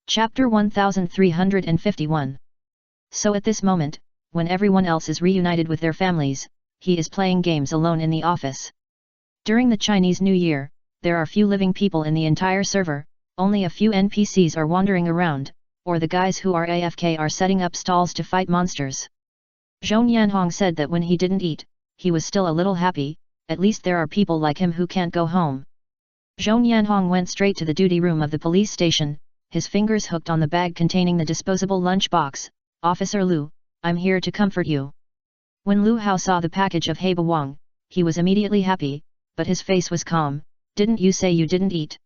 Chapter 1351. So at this moment, when everyone else is reunited with their families, he is playing games alone in the office. During the Chinese New Year, there are few living people in the entire server, only a few NPCs are wandering around, or the guys who are AFK are setting up stalls to fight monsters. Zhong Yanhong said that when he didn't eat, he was still a little happy, at least there are people like him who can't go home. Zhong Yanhong went straight to the duty room of the police station, his fingers hooked on the bag containing the disposable lunch box. "Officer Liu, I'm here to comfort you." When Liu Hao saw the package of Heba Wang, he was immediately happy, but his face was calm. "Didn't you say you didn't eat?"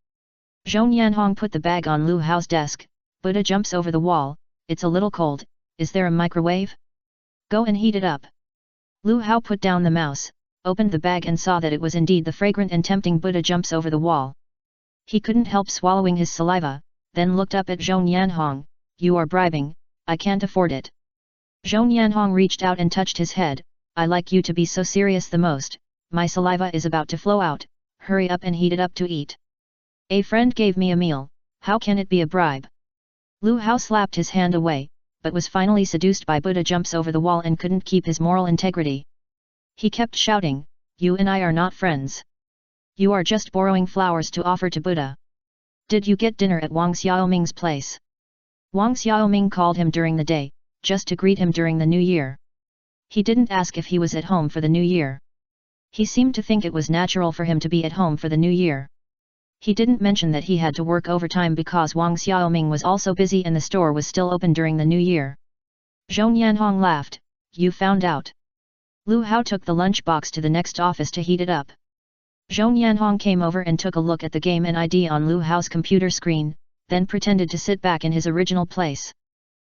Zhong Yanhong put the bag on Liu Hao's desk. "Buddha jumps over the wall, it's a little cold, is there a microwave? Go and heat it up." Liu Hao put down the mouse, opened the bag and saw that it was indeed the fragrant and tempting Buddha jumps over the wall. He couldn't help swallowing his saliva, then looked up at Zhong Yanhong. "You are bribing, I can't afford it." Zhong Yanhong reached out and touched his head. "I like you to be so serious the most, my saliva is about to flow out, hurry up and heat it up to eat." "A friend gave me a meal, how can it be a bribe?" Liu Hao slapped his hand away, but was finally seduced by Buddha jumps over the wall and couldn't keep his moral integrity. He kept shouting, "You and I are not friends. You are just borrowing flowers to offer to Buddha. Did you get dinner at Wang Xiaoming's place?" Wang Xiaoming called him during the day, just to greet him during the New Year. He didn't ask if he was at home for the New Year. He seemed to think it was natural for him to be at home for the New Year. He didn't mention that he had to work overtime because Wang Xiaoming was also busy and the store was still open during the New Year. Zhong Yanhong laughed. "You found out." Liu Hao took the lunch box to the next office to heat it up. Zhong Yanhong came over and took a look at the game and ID on Liu Hao's computer screen, then pretended to sit back in his original place.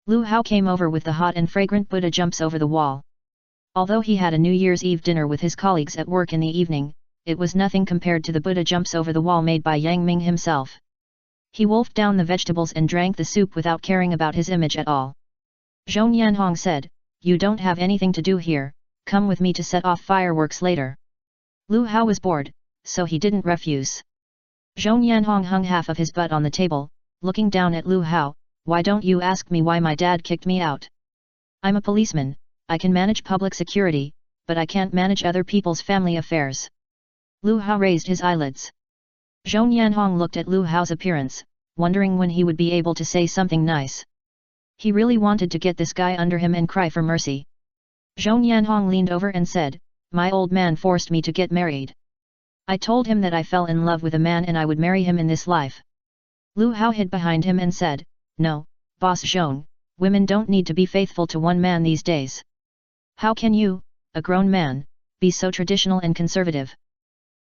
Liu Hao came over with the hot and fragrant Buddha jumps over the wall. Although he had a New Year's Eve dinner with his colleagues at work in the evening, it was nothing compared to the Buddha jumps over the wall made by Yang Ming himself. He wolfed down the vegetables and drank the soup without caring about his image at all. Zhong Yanhong said, "You don't have anything to do here, come with me to set off fireworks later." Liu Hao was bored, so he didn't refuse. Zhong Yanhong hung half of his butt on the table, looking down at Liu Hao. "Why don't you ask me why my dad kicked me out? I'm a policeman, I can manage public security, but I can't manage other people's family affairs." Liu Hao raised his eyelids. Zhong Yanhong looked at Liu Hao's appearance, wondering when he would be able to say something nice. He really wanted to get this guy under him and cry for mercy. Zhong Yanhong leaned over and said, "My old man forced me to get married. I told him that I fell in love with a man and I would marry him in this life." Liu Hao hid behind him and said, "No, Boss Zhong, women don't need to be faithful to one man these days. How can you, a grown man, be so traditional and conservative?"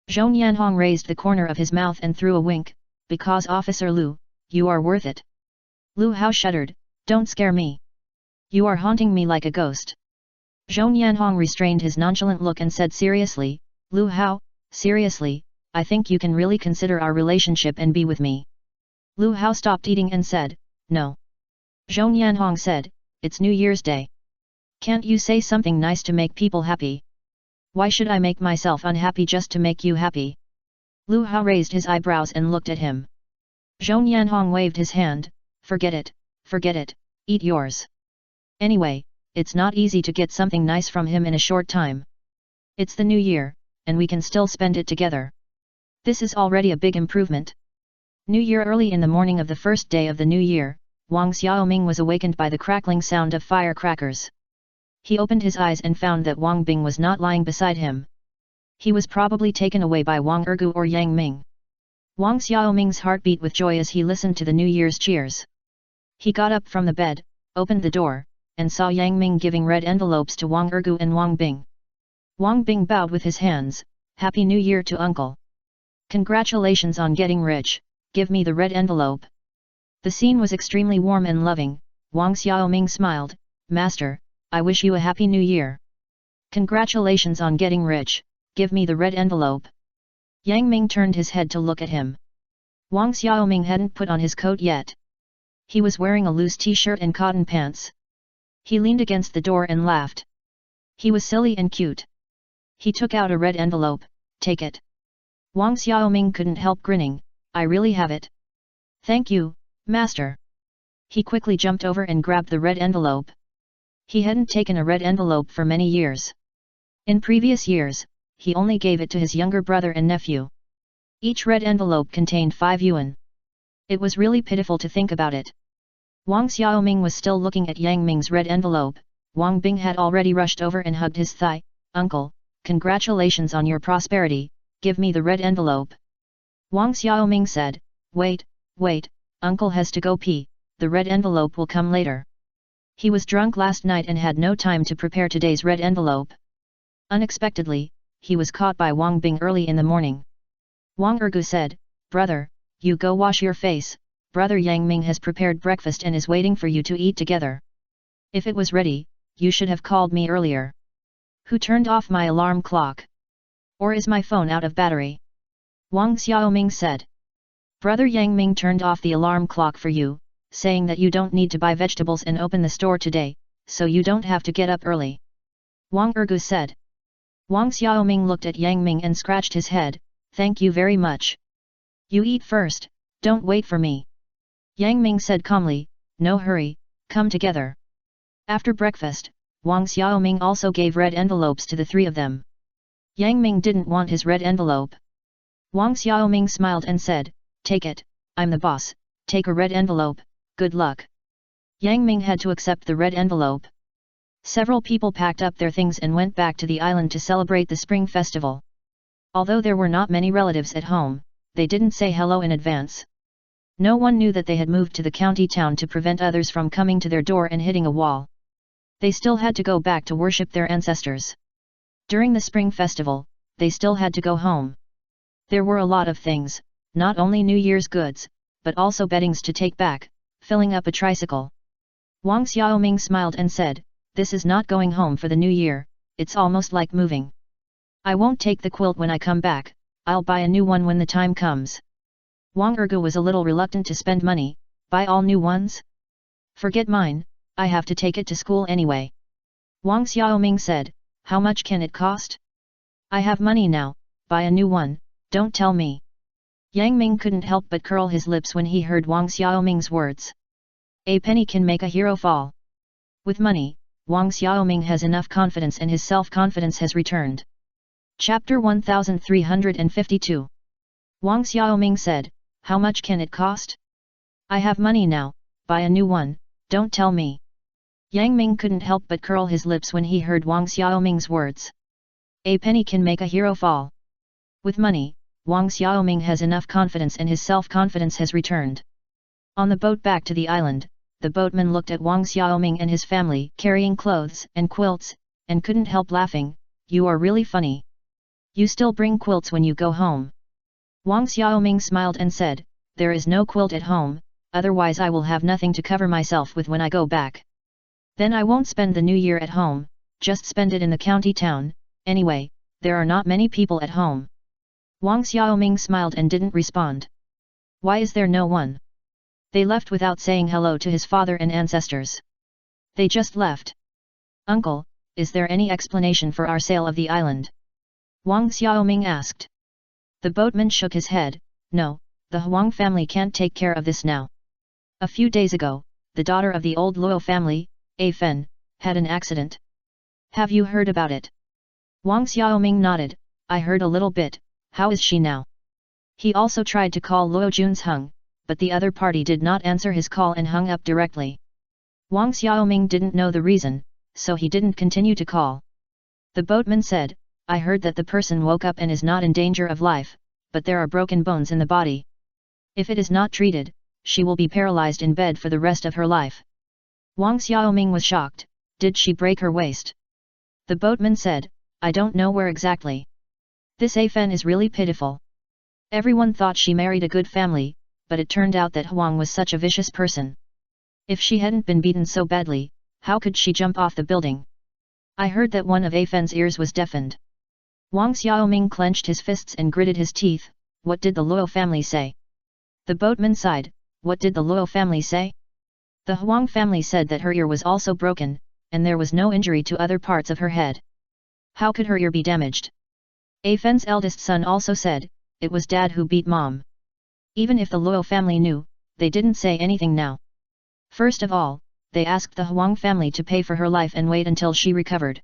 Zhong Yanhong raised the corner of his mouth and threw a wink, "Because Officer Liu, you are worth it." Liu Hao shuddered, "Don't scare me. You are haunting me like a ghost." Zhong Yanhong restrained his nonchalant look and said seriously, "Liu Hao, seriously, I think you can really consider our relationship and be with me." Liu Hao stopped eating and said, "No." Zhong Yanhong said, "It's New Year's Day. Can't you say something nice to make people happy? Why should I make myself unhappy just to make you happy?" Liu Hao raised his eyebrows and looked at him. Zhong Yanhong waved his hand, forget it, eat yours. Anyway, it's not easy to get something nice from him in a short time. It's the New Year, and we can still spend it together. This is already a big improvement. New Year. Early in the morning of the first day of the New Year, Wang Xiaoming was awakened by the crackling sound of firecrackers. He opened his eyes and found that Wang Bing was not lying beside him. He was probably taken away by Wang Ergu or Yang Ming. Wang Xiaoming's heart beat with joy as he listened to the New Year's cheers. He got up from the bed, opened the door, and saw Yang Ming giving red envelopes to Wang Ergu and Wang Bing. Wang Bing bowed with his hands, "Happy New Year to uncle. Congratulations on getting rich, give me the red envelope." The scene was extremely warm and loving. Wang Xiaoming smiled, "Master, I wish you a happy New Year. Congratulations on getting rich, give me the red envelope." Yang Ming turned his head to look at him. Wang Xiaoming hadn't put on his coat yet. He was wearing a loose t-shirt and cotton pants. He leaned against the door and laughed. He was silly and cute. He took out a red envelope, "Take it." Wang Xiaoming couldn't help grinning, "I really have it. Thank you, master." He quickly jumped over and grabbed the red envelope. He hadn't taken a red envelope for many years. In previous years, he only gave it to his younger brother and nephew. Each red envelope contained 5 yuan. It was really pitiful to think about it. Wang Xiaoming was still looking at Yang Ming's red envelope. Wang Bing had already rushed over and hugged his thigh. "Uncle, congratulations on your prosperity, give me the red envelope." Wang Xiaoming said, Wait, uncle has to go pee, the red envelope will come later." He was drunk last night and had no time to prepare today's red envelope. Unexpectedly, he was caught by Wang Bing early in the morning. Wang Ergu said, "Brother, you go wash your face, brother Yang Ming has prepared breakfast and is waiting for you to eat together. If it was ready, you should have called me earlier. Who turned off my alarm clock? Or is my phone out of battery?" Wang Xiaoming said. "Brother Yang Ming turned off the alarm clock for you, saying that you don't need to buy vegetables and open the store today, so you don't have to get up early." Wang Ergu said. Wang Xiaoming looked at Yang Ming and scratched his head, "Thank you very much. You eat first, don't wait for me." Yang Ming said calmly, "No hurry, come together." After breakfast, Wang Xiaoming also gave red envelopes to the 3 of them. Yang Ming didn't want his red envelope. Wang Xiaoming smiled and said, "Take it, I'm the boss, take a red envelope, good luck." Yang Ming had to accept the red envelope. Several people packed up their things and went back to the island to celebrate the Spring Festival. Although there were not many relatives at home, they didn't say hello in advance. No one knew that they had moved to the county town to prevent others from coming to their door and hitting a wall. They still had to go back to worship their ancestors. During the Spring Festival, they still had to go home. There were a lot of things, not only New Year's goods, but also beddings to take back, filling up a tricycle. Wang Xiaoming smiled and said, "This is not going home for the new year, it's almost like moving. I won't take the quilt when I come back, I'll buy a new one when the time comes." Wang Ergu was a little reluctant to spend money. "Buy all new ones? Forget mine, I have to take it to school anyway." Wang Xiaoming said, "How much can it cost?" "I have money now, buy a new one, don't tell me." Yang Ming couldn't help but curl his lips when he heard Wang Xiaoming's words. A penny can make a hero fall. With money, Wang Xiaoming has enough confidence and his self-confidence has returned. Chapter 1352. Wang Xiaoming said, "How much can it cost?" "I have money now, buy a new one, don't tell me." Yang Ming couldn't help but curl his lips when he heard Wang Xiaoming's words. A penny can make a hero fall. With money, Wang Xiaoming has enough confidence and his self-confidence has returned. On the boat back to the island, the boatman looked at Wang Xiaoming and his family carrying clothes and quilts, and couldn't help laughing. "You are really funny. You still bring quilts when you go home." Wang Xiaoming smiled and said, "There is no quilt at home, otherwise I will have nothing to cover myself with when I go back. Then I won't spend the new year at home, just spend it in the county town, anyway, there are not many people at home." Wang Xiaoming smiled and didn't respond. "Why is there no one?" They left without saying hello to his father and ancestors. They just left. "Uncle, is there any explanation for our sale of the island?" Wang Xiaoming asked. The boatman shook his head, "No, the Huang family can't take care of this now. A few days ago, the daughter of the old Luo family, A Fen, had an accident. Have you heard about it?" Wang Xiaoming nodded, "I heard a little bit, how is she now?" He also tried to call Luo Jun's Hung, but the other party did not answer his call and hung up directly. Wang Xiaoming didn't know the reason, so he didn't continue to call. The boatman said, "I heard that the person woke up and is not in danger of life, but there are broken bones in the body. If it is not treated, she will be paralyzed in bed for the rest of her life." Wang Xiaoming was shocked, "Did she break her waist?" The boatman said, "I don't know where exactly. This A Fen is really pitiful. Everyone thought she married a good family, but it turned out that Huang was such a vicious person. If she hadn't been beaten so badly, how could she jump off the building? I heard that one of A Fen's ears was deafened." Wang Xiaoming clenched his fists and gritted his teeth. "What did the Luo family say?" The boatman sighed, "What did the Luo family say?" The Huang family said that her ear was also broken, and there was no injury to other parts of her head. How could her ear be damaged? A Fen's eldest son also said, "It was Dad who beat Mom." Even if the Luo family knew, they didn't say anything now. First of all, they asked the Huang family to pay for her life and wait until she recovered.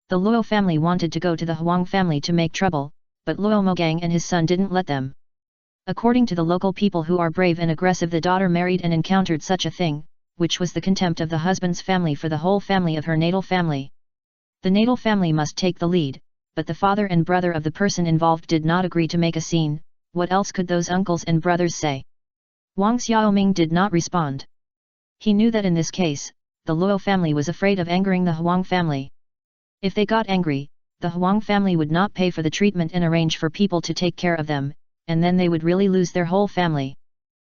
The Luo family wanted to go to the Huang family to make trouble, but Luo Mogang and his son didn't let them. According to the local people who are brave and aggressive, the daughter married and encountered such a thing, which was the contempt of the husband's family for the whole family of her natal family. The natal family must take the lead, but the father and brother of the person involved did not agree to make a scene. What else could those uncles and brothers say? Wang Xiaoming did not respond. He knew that in this case, the Luo family was afraid of angering the Huang family. If they got angry, the Huang family would not pay for the treatment and arrange for people to take care of them, and then they would really lose their whole family.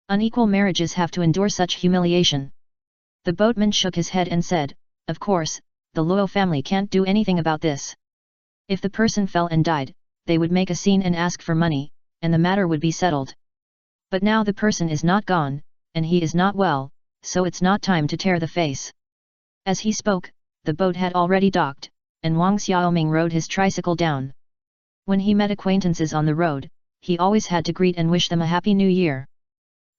Unequal marriages have to endure such humiliation. The boatman shook his head and said, "Of course, the Luo family can't do anything about this. If the person fell and died, they would make a scene and ask for money, and the matter would be settled. But now the person is not gone, and he is not well, so it's not time to tear the face." As he spoke, the boat had already docked, and Wang Xiaoming rode his tricycle down. When he met acquaintances on the road, he always had to greet and wish them a happy new year.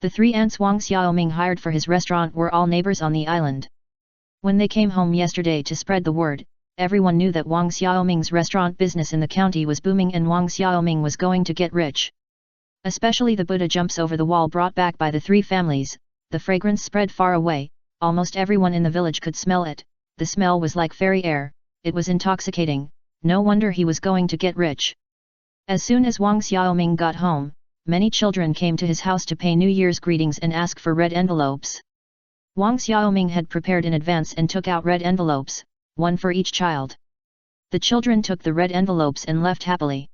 The 3 aunts Wang Xiaoming hired for his restaurant were all neighbors on the island. When they came home yesterday to spread the word, everyone knew that Wang Xiaoming's restaurant business in the county was booming and Wang Xiaoming was going to get rich. Especially the Buddha jumps over the wall brought back by the 3 families, the fragrance spread far away, almost everyone in the village could smell it, the smell was like fairy air, it was intoxicating, no wonder he was going to get rich. As soon as Wang Xiaoming got home, many children came to his house to pay New Year's greetings and ask for red envelopes. Wang Xiaoming had prepared in advance and took out red envelopes, one for each child. The children took the red envelopes and left happily.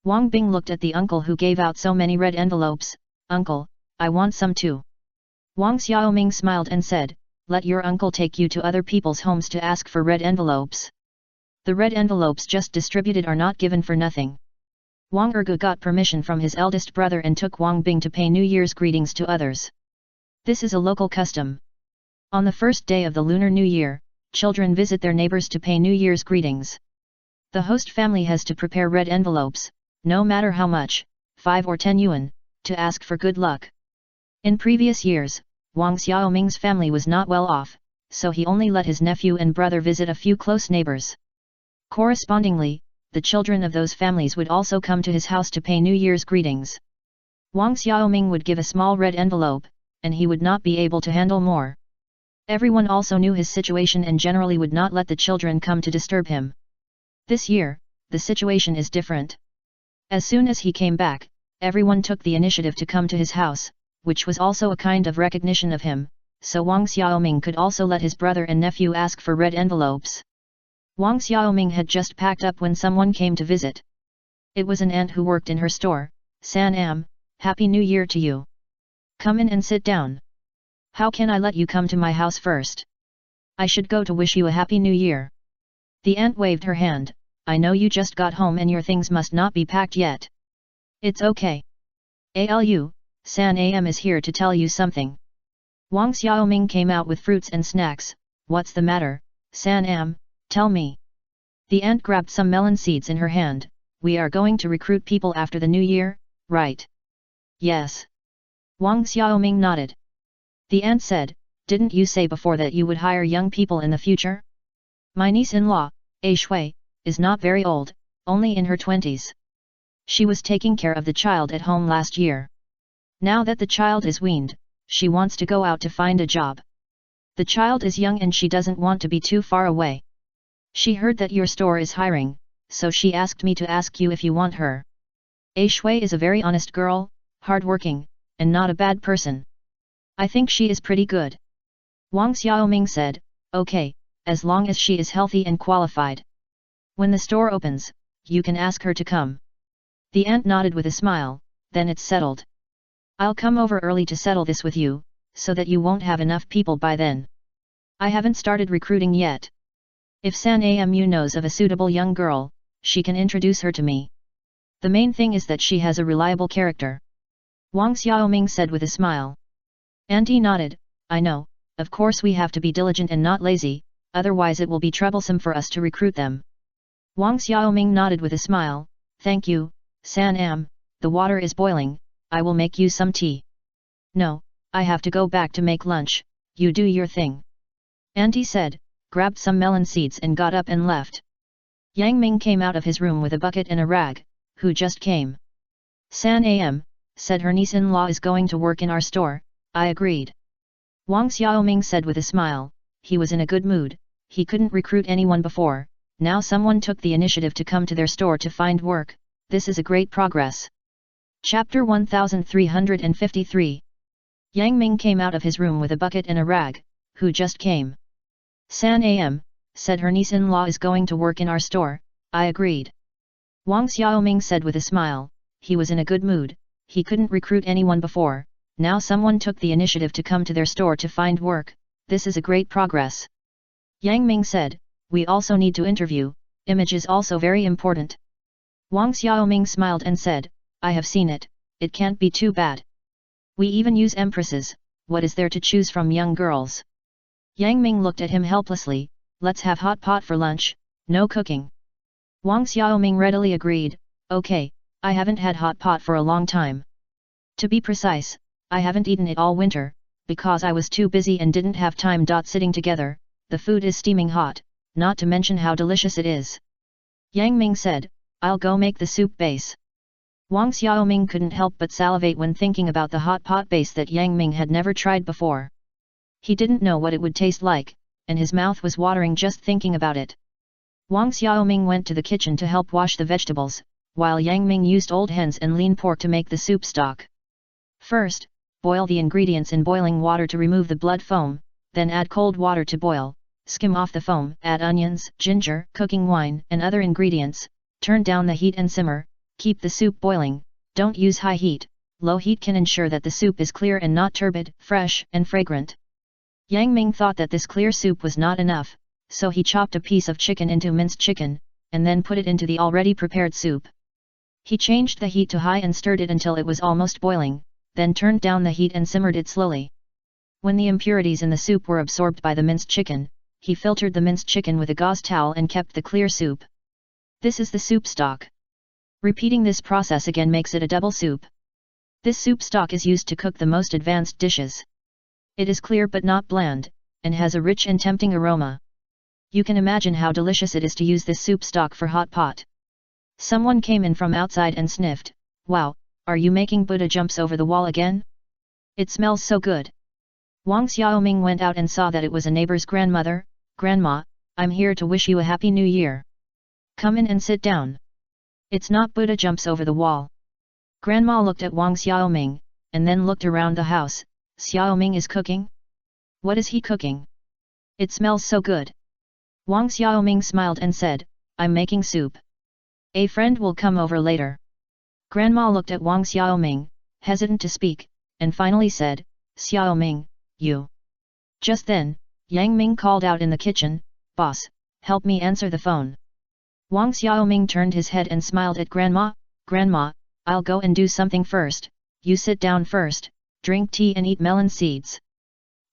Wang Bing looked at the uncle who gave out so many red envelopes. "Uncle, I want some too." Wang Xiaoming smiled and said, "Let your uncle take you to other people's homes to ask for red envelopes. The red envelopes just distributed are not given for nothing." Wang Ergu got permission from his eldest brother and took Wang Bing to pay New Year's greetings to others. This is a local custom. On the first day of the Lunar New Year, children visit their neighbors to pay New Year's greetings. The host family has to prepare red envelopes, no matter how much, 5 or 10 yuan, to ask for good luck. In previous years, Wang Xiaoming's family was not well off, so he only let his nephew and brother visit a few close neighbors. Correspondingly, the children of those families would also come to his house to pay New Year's greetings. Wang Xiaoming would give a small red envelope, and he would not be able to handle more. Everyone also knew his situation and generally would not let the children come to disturb him. This year, the situation is different. As soon as he came back, everyone took the initiative to come to his house, which was also a kind of recognition of him, so Wang Xiaoming could also let his brother and nephew ask for red envelopes. Wang Xiaoming had just packed up when someone came to visit. It was an aunt who worked in her store. "San Am, Happy New Year to you. Come in and sit down. How can I let you come to my house first? I should go to wish you a Happy New Year." The aunt waved her hand. "I know you just got home and your things must not be packed yet. It's okay. Alu, San Am is here to tell you something." Wang Xiaoming came out with fruits and snacks. "What's the matter, San Am, tell me." The aunt grabbed some melon seeds in her hand. "We are going to recruit people after the new year, right?" "Yes." Wang Xiaoming nodded. The aunt said, "Didn't you say before that you would hire young people in the future? My niece-in-law, A Shui, is not very old, only in her 20s. She was taking care of the child at home last year. Now that the child is weaned, she wants to go out to find a job. The child is young and she doesn't want to be too far away. She heard that your store is hiring, so she asked me to ask you if you want her. A Shui is a very honest girl, hardworking, and not a bad person. I think she is pretty good." Wang Xiaoming said, "Okay, as long as she is healthy and qualified. When the store opens, you can ask her to come." The aunt nodded with a smile. "Then it's settled. I'll come over early to settle this with you, so that you won't have enough people by then. I haven't started recruiting yet. If San Amu knows of a suitable young girl, she can introduce her to me. The main thing is that she has a reliable character." Wang Xiaoming said with a smile. Auntie nodded. "I know, of course we have to be diligent and not lazy, otherwise it will be troublesome for us to recruit them." Wang Xiaoming nodded with a smile. "Thank you, San Am, the water is boiling, I will make you some tea." "No, I have to go back to make lunch, you do your thing. Auntie said, grabbed some melon seeds and got up and left. Yang Ming came out of his room with a bucket and a rag. Who just came? San Am, said her niece-in-law is going to work in our store. I agreed. Wang Xiaoming said with a smile. He was in a good mood, he couldn't recruit anyone before, now someone took the initiative to come to their store to find work, this is a great progress. Chapter 1353. Yang Ming came out of his room with a bucket and a rag. Who just came? San Am, said her niece-in-law is going to work in our store. I agreed. Wang Xiaoming said with a smile. He was in a good mood, he couldn't recruit anyone before, now someone took the initiative to come to their store to find work, this is a great progress. Yang Ming said, we also need to interview, image is also very important. Wang Xiaoming smiled and said, I have seen it, it can't be too bad. We even use empresses, what is there to choose from young girls? Yang Ming looked at him helplessly, let's have hot pot for lunch, no cooking. Wang Xiaoming readily agreed, okay, I haven't had hot pot for a long time. To be precise, I haven't eaten it all winter, because I was too busy and didn't have time. Sitting together, the food is steaming hot, not to mention how delicious it is. Yang Ming said, I'll go make the soup base. Wang Xiaoming couldn't help but salivate when thinking about the hot pot base that Yang Ming had never tried before. He didn't know what it would taste like, and his mouth was watering just thinking about it. Wang Xiaoming went to the kitchen to help wash the vegetables, while Yang Ming used old hens and lean pork to make the soup stock. First, boil the ingredients in boiling water to remove the blood foam, then add cold water to boil, skim off the foam, add onions, ginger, cooking wine, and other ingredients, turn down the heat and simmer, keep the soup boiling, don't use high heat, low heat can ensure that the soup is clear and not turbid, fresh and fragrant. Yang Ming thought that this clear soup was not enough, so he chopped a piece of chicken into minced chicken, and then put it into the already prepared soup. He changed the heat to high and stirred it until it was almost boiling, then turned down the heat and simmered it slowly. When the impurities in the soup were absorbed by the minced chicken, he filtered the minced chicken with a gauze towel and kept the clear soup. This is the soup stock. Repeating this process again makes it a double soup. This soup stock is used to cook the most advanced dishes. It is clear but not bland, and has a rich and tempting aroma. You can imagine how delicious it is to use this soup stock for hot pot. Someone came in from outside and sniffed, wow, are you making Buddha jumps over the wall again? It smells so good. Wang Xiaoming went out and saw that it was a neighbor's grandmother. Grandma, I'm here to wish you a happy new year. Come in and sit down. It's not Buddha jumps over the wall. Grandma looked at Wang Xiaoming, and then looked around the house. Xiaoming is cooking? What is he cooking? It smells so good. Wang Xiaoming smiled and said, I'm making soup. A friend will come over later. Grandma looked at Wang Xiaoming, hesitant to speak, and finally said, Xiaoming, you. Just then, Yang Ming called out in the kitchen, Boss, help me answer the phone. Wang Xiaoming turned his head and smiled at Grandma. Grandma, I'll go and do something first, you sit down first, drink tea and eat melon seeds.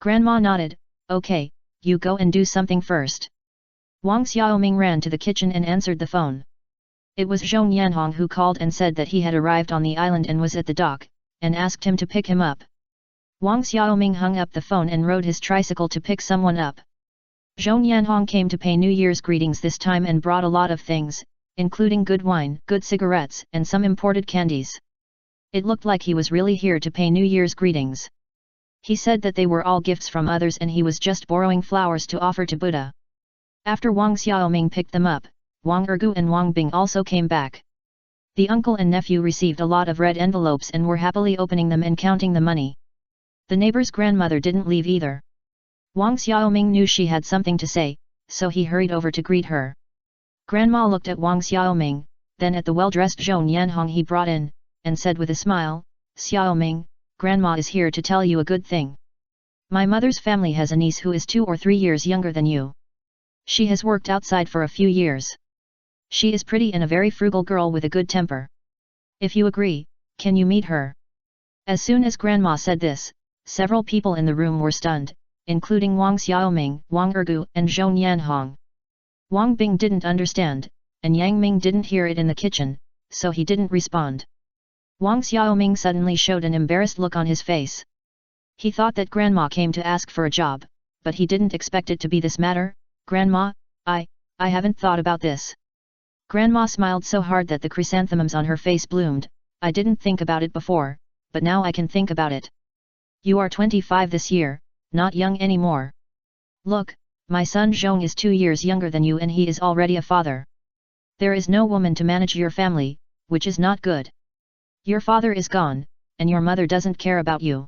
Grandma nodded, okay, you go and do something first. Wang Xiaoming ran to the kitchen and answered the phone. It was Zhong Yanhong who called and said that he had arrived on the island and was at the dock, and asked him to pick him up. Wang Xiaoming hung up the phone and rode his tricycle to pick someone up. Zhong Yanhong came to pay New Year's greetings this time and brought a lot of things, including good wine, good cigarettes, and some imported candies. It looked like he was really here to pay New Year's greetings. He said that they were all gifts from others and he was just borrowing flowers to offer to Buddha. After Wang Xiaoming picked them up, Wang Ergu and Wang Bing also came back. The uncle and nephew received a lot of red envelopes and were happily opening them and counting the money. The neighbor's grandmother didn't leave either. Wang Xiaoming knew she had something to say, so he hurried over to greet her. Grandma looked at Wang Xiaoming, then at the well-dressed Zhong Yanhong he brought in, and said with a smile, Xiaoming, Grandma is here to tell you a good thing. My mother's family has a niece who is 2 or 3 years younger than you. She has worked outside for a few years. She is pretty and a very frugal girl with a good temper. If you agree, can you meet her? As soon as Grandma said this, several people in the room were stunned, including Wang Xiaoming, Wang Ergu, and Zhong Yanhong. Wang Bing didn't understand, and Yang Ming didn't hear it in the kitchen, so he didn't respond. Wang Xiaoming suddenly showed an embarrassed look on his face. He thought that Grandma came to ask for a job, but he didn't expect it to be this matter. Grandma, I haven't thought about this. Grandma smiled so hard that the chrysanthemums on her face bloomed. I didn't think about it before, but now I can think about it. You are 25 this year, not young anymore. Look, my son Zhong is 2 years younger than you and he is already a father. There is no woman to manage your family, which is not good. Your father is gone, and your mother doesn't care about you.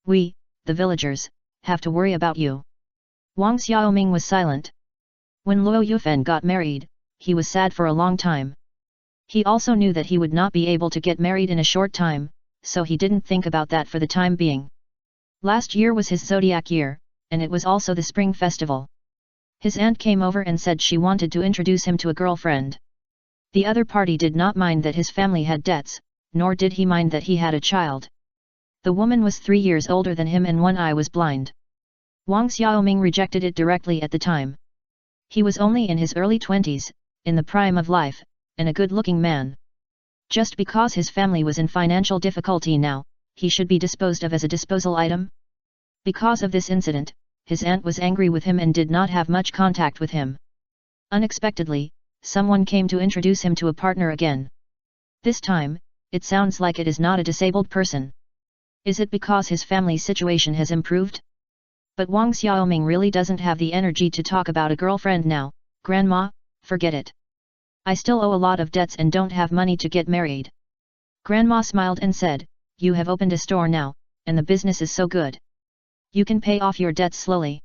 We, the villagers, have to worry about you. Wang Xiaoming was silent. When Luo Yufen got married, he was sad for a long time. He also knew that he would not be able to get married in a short time, so he didn't think about that for the time being. Last year was his zodiac year, and it was also the spring festival. His aunt came over and said she wanted to introduce him to a girlfriend. The other party did not mind that his family had debts, nor did he mind that he had a child. The woman was 3 years older than him and one eye was blind. Wang Xiaoming rejected it directly at the time. He was only in his early 20s, in the prime of life, and a good-looking man. Just because his family was in financial difficulty now, he should be disposed of as a disposal item? Because of this incident, his aunt was angry with him and did not have much contact with him. Unexpectedly, someone came to introduce him to a partner again. This time, it sounds like it is not a disabled person. Is it because his family situation has improved? But Wang Xiaoming really doesn't have the energy to talk about a girlfriend now. Grandma, forget it. I still owe a lot of debts and don't have money to get married. Grandma smiled and said, you have opened a store now, and the business is so good. You can pay off your debts slowly.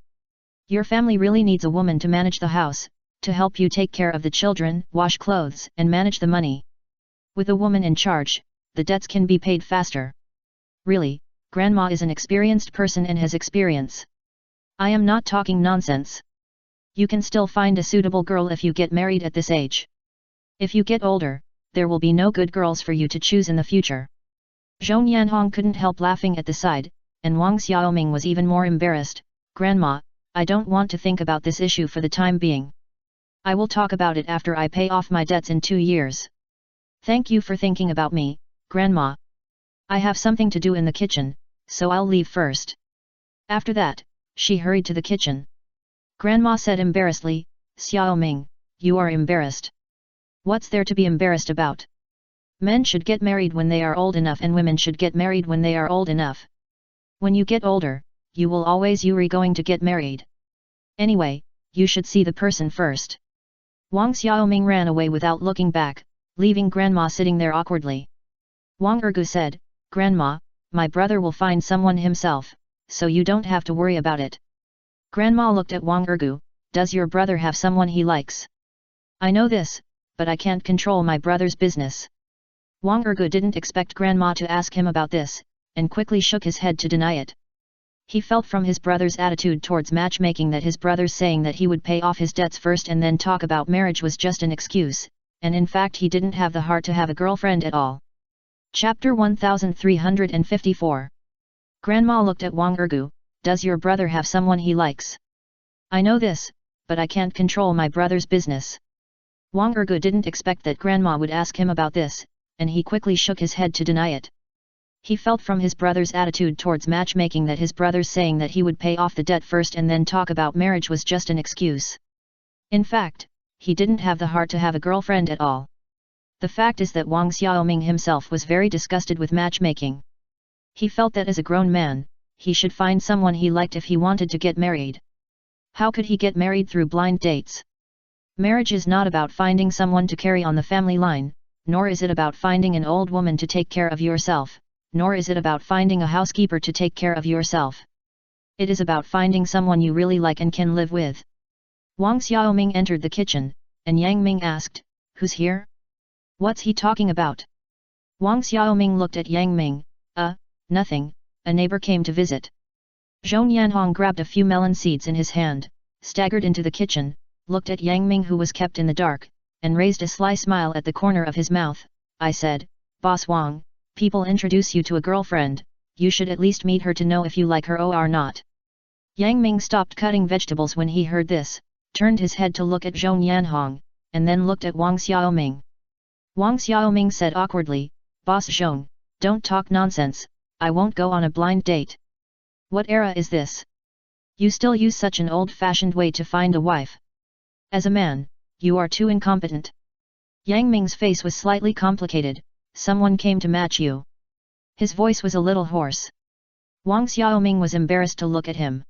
Your family really needs a woman to manage the house, to help you take care of the children, wash clothes, and manage the money. With a woman in charge, the debts can be paid faster. Really, Grandma is an experienced person and has experience. I am not talking nonsense. You can still find a suitable girl if you get married at this age. If you get older, there will be no good girls for you to choose in the future. Zhong Yanhong couldn't help laughing at the side, and Wang Xiaoming was even more embarrassed. Grandma, I don't want to think about this issue for the time being. I will talk about it after I pay off my debts in 2 years. Thank you for thinking about me, Grandma. I have something to do in the kitchen, so I'll leave first. After that, she hurried to the kitchen. Grandma said embarrassedly, Xiaoming, you are embarrassed. What's there to be embarrassed about? Men should get married when they are old enough and women should get married when they are old enough. When you get older, you will always going to get married. Anyway, you should see the person first. Wang Xiaoming ran away without looking back, leaving Grandma sitting there awkwardly. Wang Ergu said, Grandma, my brother will find someone himself, so you don't have to worry about it. Grandma looked at Wang Ergu, does your brother have someone he likes? I know this, but I can't control my brother's business. Wang Ergu didn't expect Grandma to ask him about this, and quickly shook his head to deny it. He felt from his brother's attitude towards matchmaking that his brother's saying that he would pay off his debts first and then talk about marriage was just an excuse, and in fact he didn't have the heart to have a girlfriend at all. Chapter 1354. Grandma looked at Wang Ergu, does your brother have someone he likes? I know this, but I can't control my brother's business. Wang Ergu didn't expect that Grandma would ask him about this, and he quickly shook his head to deny it. He felt from his brother's attitude towards matchmaking that his brother's saying that he would pay off the debt first and then talk about marriage was just an excuse. In fact, he didn't have the heart to have a girlfriend at all. The fact is that Wang Xiaoming himself was very disgusted with matchmaking. He felt that as a grown man, he should find someone he liked if he wanted to get married. How could he get married through blind dates? Marriage is not about finding someone to carry on the family line, nor is it about finding an old woman to take care of yourself, nor is it about finding a housekeeper to take care of yourself. It is about finding someone you really like and can live with. Wang Xiaoming entered the kitchen, and Yang Ming asked, who's here? What's he talking about? Wang Xiaoming looked at Yang Ming, nothing, a neighbor came to visit. Zhong Yanhong grabbed a few melon seeds in his hand, staggered into the kitchen, looked at Yang Ming who was kept in the dark, and raised a sly smile at the corner of his mouth. I said, Boss Wang, people introduce you to a girlfriend, you should at least meet her to know if you like her or not. Yang Ming stopped cutting vegetables when he heard this, turned his head to look at Zhong Yanhong, and then looked at Wang Xiaoming. Wang Xiaoming said awkwardly, Boss Zhong, don't talk nonsense, I won't go on a blind date. What era is this? You still use such an old-fashioned way to find a wife. As a man, you are too incompetent. Yang Ming's face was slightly complicated. Someone came to match you. His voice was a little hoarse. Wang Xiaoming was embarrassed to look at him.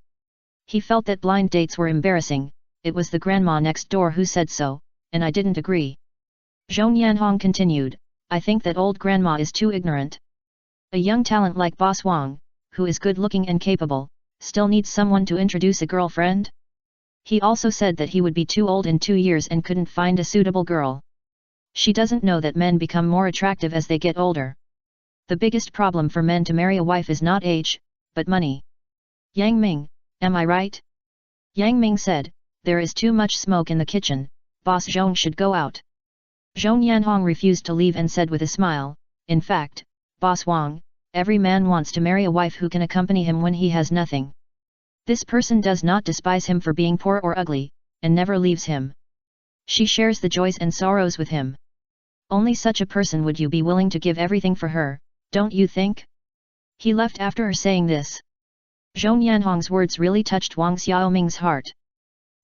He felt that blind dates were embarrassing. It was the grandma next door who said so, and I didn't agree. Zhong Yanhong continued, I think that old grandma is too ignorant. A young talent like Boss Wang, who is good-looking and capable, still needs someone to introduce a girlfriend? He also said that he would be too old in 2 years and couldn't find a suitable girl. She doesn't know that men become more attractive as they get older. The biggest problem for men to marry a wife is not age, but money. Yang Ming, am I right? Yang Ming said, there is too much smoke in the kitchen, Boss Zhong should go out. Zhong Yanhong refused to leave and said with a smile, in fact, Boss Wang, every man wants to marry a wife who can accompany him when he has nothing. This person does not despise him for being poor or ugly, and never leaves him. She shares the joys and sorrows with him. Only such a person would you be willing to give everything for her, don't you think? He left after her saying this. Zhong Yanhong's words really touched Wang Xiaoming's heart.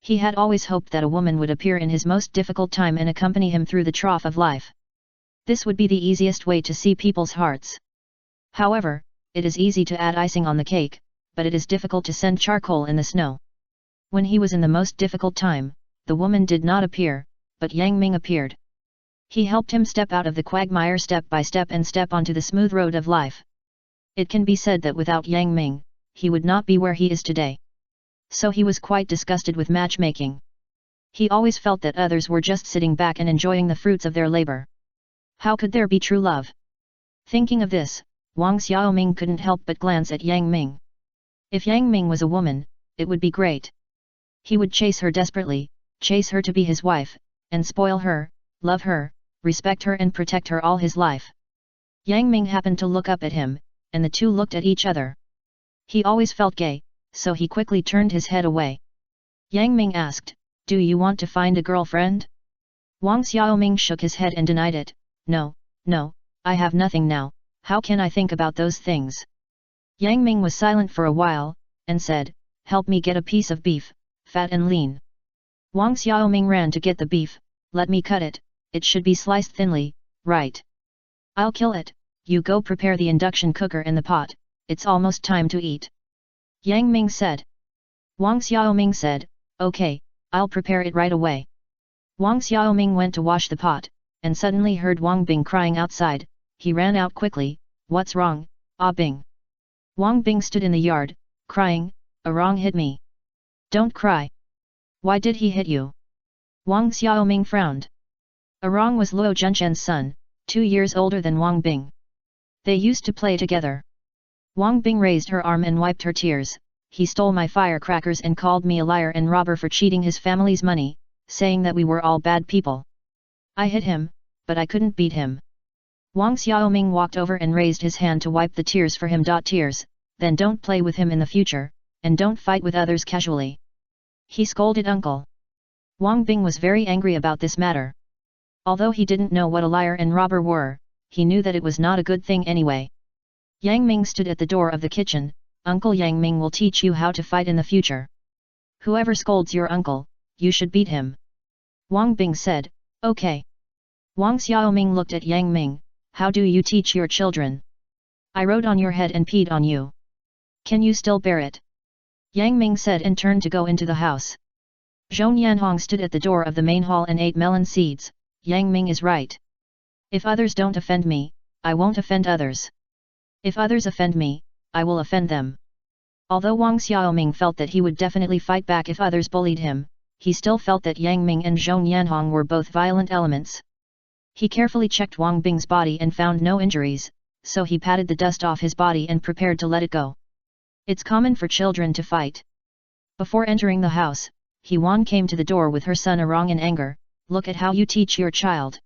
He had always hoped that a woman would appear in his most difficult time and accompany him through the trough of life. This would be the easiest way to see people's hearts. However, it is easy to add icing on the cake, but it is difficult to send charcoal in the snow. When he was in the most difficult time, the woman did not appear, but Yang Ming appeared. He helped him step out of the quagmire step by step and step onto the smooth road of life. It can be said that without Yang Ming, he would not be where he is today. So he was quite disgusted with matchmaking. He always felt that others were just sitting back and enjoying the fruits of their labor. How could there be true love? Thinking of this, Wang Xiaoming couldn't help but glance at Yang Ming. If Yang Ming was a woman, it would be great. He would chase her desperately, chase her to be his wife, and spoil her, love her, respect her and protect her all his life. Yang Ming happened to look up at him, and the two looked at each other. He always felt gay, so he quickly turned his head away. Yang Ming asked, do you want to find a girlfriend? Wang Xiaoming shook his head and denied it, no, I have nothing now, how can I think about those things? Yang Ming was silent for a while, and said, help me get a piece of beef, fat and lean. Wang Xiaoming ran to get the beef, let me cut it, it should be sliced thinly, right? I'll kill it, you go prepare the induction cooker and the pot, it's almost time to eat. Yang Ming said. Wang Xiaoming said, okay, I'll prepare it right away. Wang Xiaoming went to wash the pot, and suddenly heard Wang Bing crying outside. He ran out quickly, what's wrong, Ah Bing? Wang Bing stood in the yard, crying, Arong hit me. Don't cry. Why did he hit you? Wang Xiaoming frowned. Arong was Luo Junshen's son, 2 years older than Wang Bing. They used to play together. Wang Bing raised her arm and wiped her tears. He stole my firecrackers and called me a liar and robber for cheating his family's money, saying that we were all bad people. I hit him, but I couldn't beat him. Wang Xiaoming walked over and raised his hand to wipe the tears for him. Tears, then don't play with him in the future, and don't fight with others casually. He scolded uncle. Wang Bing was very angry about this matter. Although he didn't know what a liar and robber were, he knew that it was not a good thing anyway. Yang Ming stood at the door of the kitchen. Uncle Yang Ming will teach you how to fight in the future. Whoever scolds your uncle, you should beat him. Wang Bing said, okay. Wang Xiaoming looked at Yang Ming, how do you teach your children? I rode on your head and peed on you. Can you still bear it? Yang Ming said and turned to go into the house. Zhong Yanhong stood at the door of the main hall and ate melon seeds. Yang Ming is right. If others don't offend me, I won't offend others. If others offend me, I will offend them. Although Wang Xiaoming felt that he would definitely fight back if others bullied him, he still felt that Yang Ming and Zhong Yanhong were both violent elements. He carefully checked Wang Bing's body and found no injuries, so he patted the dust off his body and prepared to let it go. It's common for children to fight. Before entering the house, He-Wan came to the door with her son Arong in anger. Look at how you teach your child.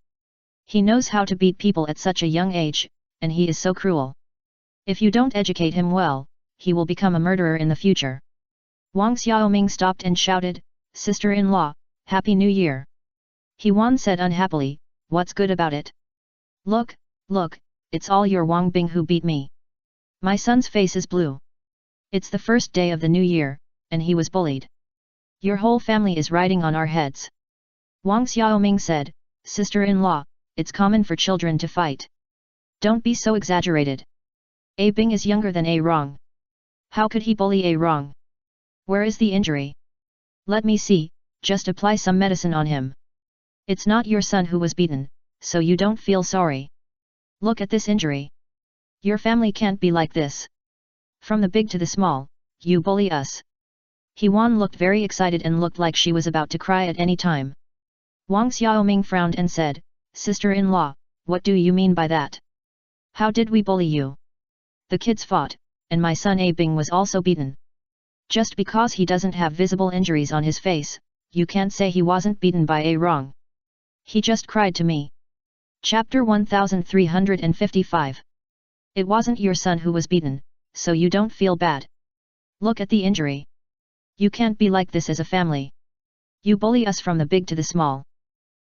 He knows how to beat people at such a young age, and he is so cruel. If you don't educate him well, he will become a murderer in the future. Wang Xiaoming stopped and shouted, Sister-in-law, Happy New Year. He-Wan said unhappily, what's good about it? Look, it's all your Wang Bing who beat me. My son's face is blue. It's the first day of the new year, and he was bullied. Your whole family is riding on our heads. Wang Xiaoming said, sister-in-law, it's common for children to fight. Don't be so exaggerated. A Bing is younger than A Rong. How could he bully A Rong? Where is the injury? Let me see, just apply some medicine on him. It's not your son who was beaten, so you don't feel sorry. Look at this injury. Your family can't be like this. From the big to the small, you bully us. He Wan looked very excited and looked like she was about to cry at any time. Wang Xiaoming frowned and said, sister-in-law, what do you mean by that? How did we bully you? The kids fought, and my son A Bing was also beaten. Just because he doesn't have visible injuries on his face, you can't say he wasn't beaten by A Rong. He just cried to me. Chapter 1355. It wasn't your son who was beaten, so you don't feel bad. Look at the injury. You can't be like this as a family. You bully us from the big to the small.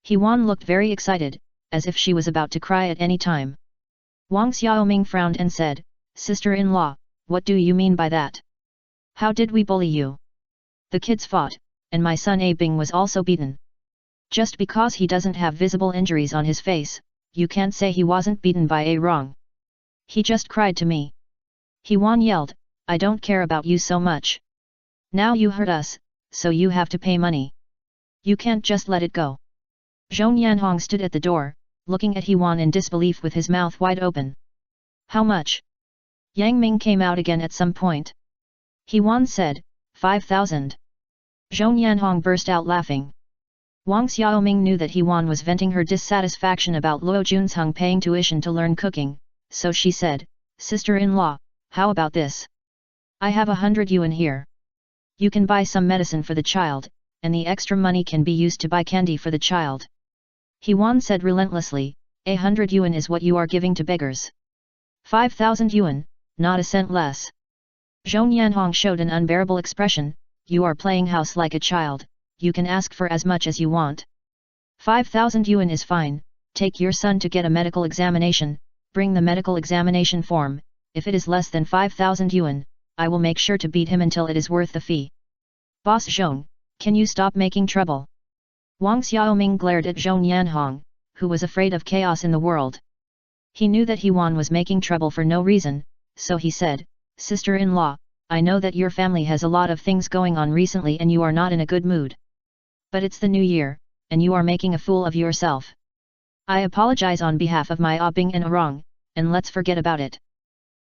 He Wan looked very excited, as if she was about to cry at any time. Wang Xiaoming frowned and said, sister-in-law, what do you mean by that? How did we bully you? The kids fought, and my son A Bing was also beaten. Just because he doesn't have visible injuries on his face, you can't say he wasn't beaten by A Rong. He just cried to me. He Wan yelled, I don't care about you so much. Now you hurt us, so you have to pay money. You can't just let it go. Zhong Yanhong stood at the door, looking at He Wan in disbelief with his mouth wide open. How much? Yang Ming came out again at some point. He Wan said, 5,000. Zhong Yanhong burst out laughing. Wang Xiaoming knew that He Wan was venting her dissatisfaction about Luo Junzheng paying tuition to learn cooking, so she said, sister-in-law, how about this? I have 100 yuan here. You can buy some medicine for the child, and the extra money can be used to buy candy for the child. He Wan said relentlessly, 100 yuan is what you are giving to beggars. 5,000 yuan, not a cent less. Zhong Yanhong showed an unbearable expression, you are playing house like a child, you can ask for as much as you want. 5,000 yuan is fine, take your son to get a medical examination, bring the medical examination form, if it is less than 5,000 yuan, I will make sure to beat him until it is worth the fee. Boss Zhong, can you stop making trouble? Wang Xiaoming glared at Zhong Yanhong, who was afraid of chaos in the world. He knew that He Wan was making trouble for no reason, so he said, sister-in-law, I know that your family has a lot of things going on recently and you are not in a good mood. But it's the new year, and you are making a fool of yourself. I apologize on behalf of my A Bing and A Rong, and let's forget about it.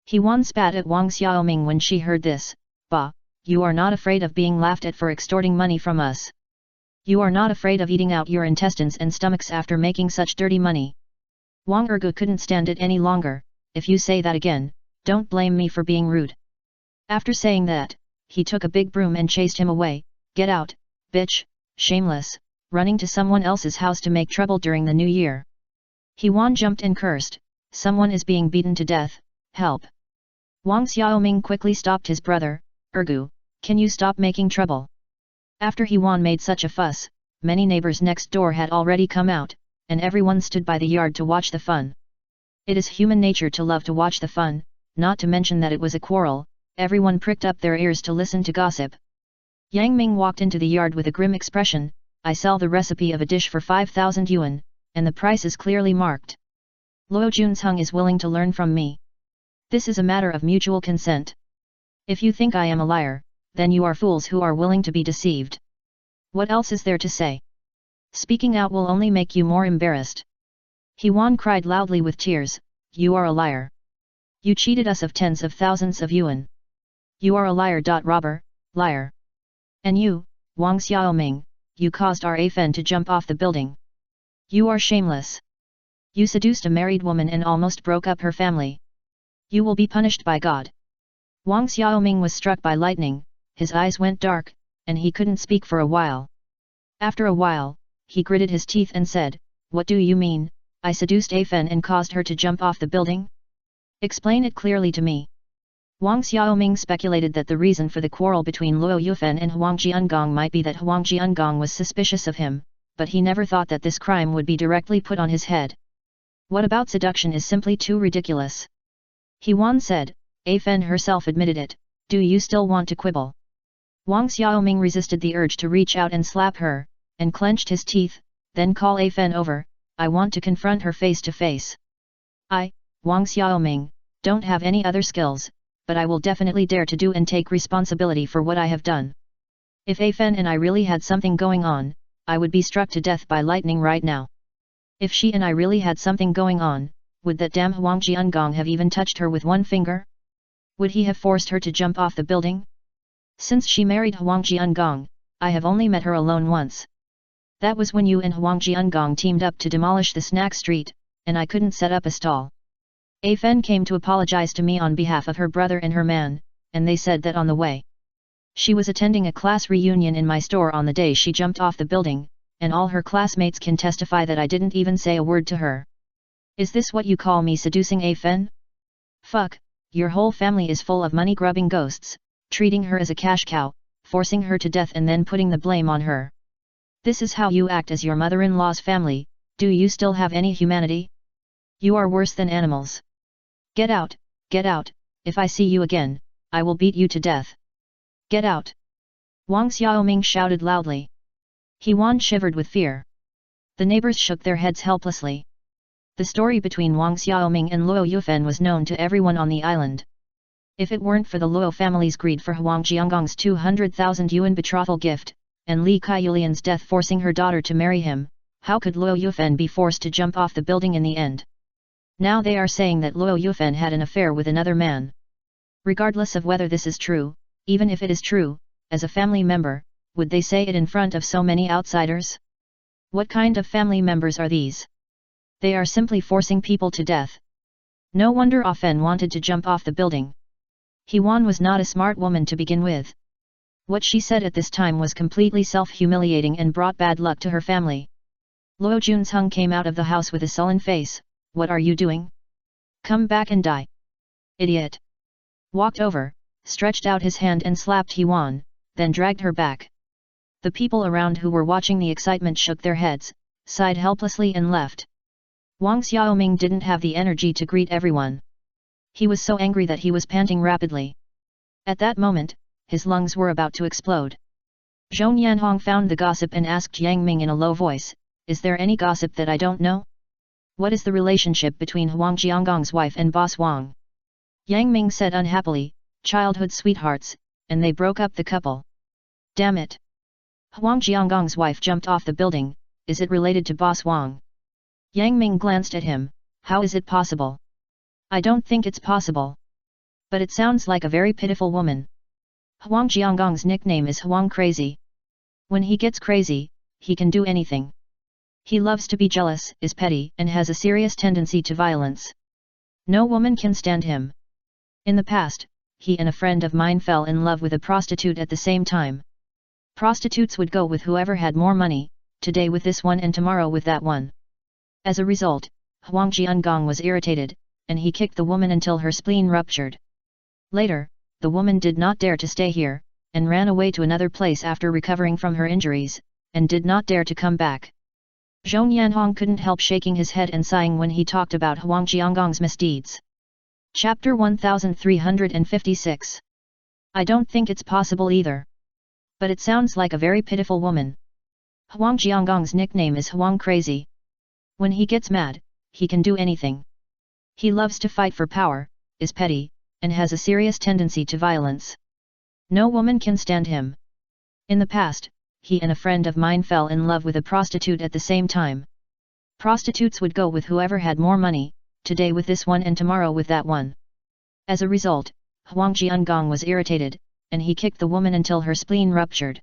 He Wan spat at Wang Xiaoming when she heard this, Bah, you are not afraid of being laughed at for extorting money from us. You are not afraid of eating out your intestines and stomachs after making such dirty money. Wang Ergu couldn't stand it any longer, if you say that again, don't blame me for being rude. After saying that, he took a big broom and chased him away, get out, bitch, shameless, running to someone else's house to make trouble during the new year. He Wan jumped and cursed, someone is being beaten to death, help. Wang Xiaoming quickly stopped his brother, Ergu, can you stop making trouble? After He Wan made such a fuss, many neighbors next door had already come out, and everyone stood by the yard to watch the fun. It is human nature to love to watch the fun, not to mention that it was a quarrel, everyone pricked up their ears to listen to gossip. Yang Ming walked into the yard with a grim expression, I sell the recipe of a dish for 5,000 yuan, and the price is clearly marked. Luo Junzheng is willing to learn from me. This is a matter of mutual consent. If you think I am a liar, then you are fools who are willing to be deceived. What else is there to say? Speaking out will only make you more embarrassed. He Wan cried loudly with tears, you are a liar. You cheated us of tens of thousands of yuan. You are a liar. Robber, liar. And you, Wang Xiaoming, you caused our Afen to jump off the building. You are shameless. You seduced a married woman and almost broke up her family. You will be punished by God. Wang Xiaoming was struck by lightning, his eyes went dark, and he couldn't speak for a while. After a while, he gritted his teeth and said, what do you mean, I seduced Afen and caused her to jump off the building? Explain it clearly to me. Wang Xiaoming speculated that the reason for the quarrel between Luo Yufen and Huang Jiangong might be that Huang Jiangong was suspicious of him, but he never thought that this crime would be directly put on his head. What about seduction is simply too ridiculous. He Wan said, Afen herself admitted it, Do you still want to quibble? Wang Xiaoming resisted the urge to reach out and slap her, and clenched his teeth, then call A Fen over, I want to confront her face to face. I, Wang Xiaoming, don't have any other skills, but I will definitely dare to do and take responsibility for what I have done. If A Fen and I really had something going on, I would be struck to death by lightning right now. If she and I really had something going on, would that damn Huang Jiangong have even touched her with one finger? Would he have forced her to jump off the building? Since she married Huang Jiangong, I have only met her alone once. That was when you and Huang Jiangong teamed up to demolish the snack street, and I couldn't set up a stall. A Fen came to apologize to me on behalf of her brother and her man, and they said that on the way. She was attending a class reunion in my store on the day she jumped off the building, and all her classmates can testify that I didn't even say a word to her. Is this what you call me seducing A Fen? Fuck, your whole family is full of money-grubbing ghosts, treating her as a cash cow, forcing her to death and then putting the blame on her. This is how you act as your mother-in-law's family. Do you still have any humanity? You are worse than animals. Get out, if I see you again, I will beat you to death. Get out! Wang Xiaoming shouted loudly. He Wan shivered with fear. The neighbors shook their heads helplessly. The story between Wang Xiaoming and Luo Yufen was known to everyone on the island. If it weren't for the Luo family's greed for Huang Jiangong's 200,000 yuan betrothal gift, and Li Kaiyulian's death forcing her daughter to marry him, how could Luo Yufen be forced to jump off the building in the end? Now they are saying that Luo Yufen had an affair with another man. Regardless of whether this is true, even if it is true, as a family member, would they say it in front of so many outsiders? What kind of family members are these? They are simply forcing people to death. No wonder Ah Fen wanted to jump off the building. He Wan was not a smart woman to begin with. What she said at this time was completely self-humiliating and brought bad luck to her family. Luo Junsheng came out of the house with a sullen face. What are you doing? Come back and die. Idiot. Walked over, stretched out his hand and slapped He Wan, then dragged her back. The people around who were watching the excitement shook their heads, sighed helplessly and left. Wang Xiaoming didn't have the energy to greet everyone. He was so angry that he was panting rapidly. At that moment, his lungs were about to explode. Zhou Yanhong found the gossip and asked Yang Ming in a low voice, is there any gossip that I don't know? What is the relationship between Huang Jiangong's wife and Boss Wang? Yang Ming said unhappily, childhood sweethearts, and they broke up the couple. Damn it! Huang Jiangong's wife jumped off the building, is it related to Boss Wang? Yang Ming glanced at him, how is it possible? I don't think it's possible. But it sounds like a very pitiful woman. Huang Jiangong's nickname is Huang Crazy. When he gets crazy, he can do anything. He loves to be jealous, is petty, and has a serious tendency to violence. No woman can stand him. In the past, he and a friend of mine fell in love with a prostitute at the same time. Prostitutes would go with whoever had more money, today with this one and tomorrow with that one. As a result, Huang Jiangong was irritated, and he kicked the woman until her spleen ruptured. Later, the woman did not dare to stay here, and ran away to another place after recovering from her injuries, and did not dare to come back. Zhou Yanhong couldn't help shaking his head and sighing when he talked about Huang Jiangong's misdeeds. Chapter 1356. I don't think it's possible either. But it sounds like a very pitiful woman. Huang Jiangong's nickname is Huang Crazy. When he gets mad, he can do anything. He loves to fight for power, is petty, and has a serious tendency to violence. No woman can stand him. In the past, he and a friend of mine fell in love with a prostitute at the same time. Prostitutes would go with whoever had more money, today with this one and tomorrow with that one. As a result, Huang Jiangong was irritated, and he kicked the woman until her spleen ruptured.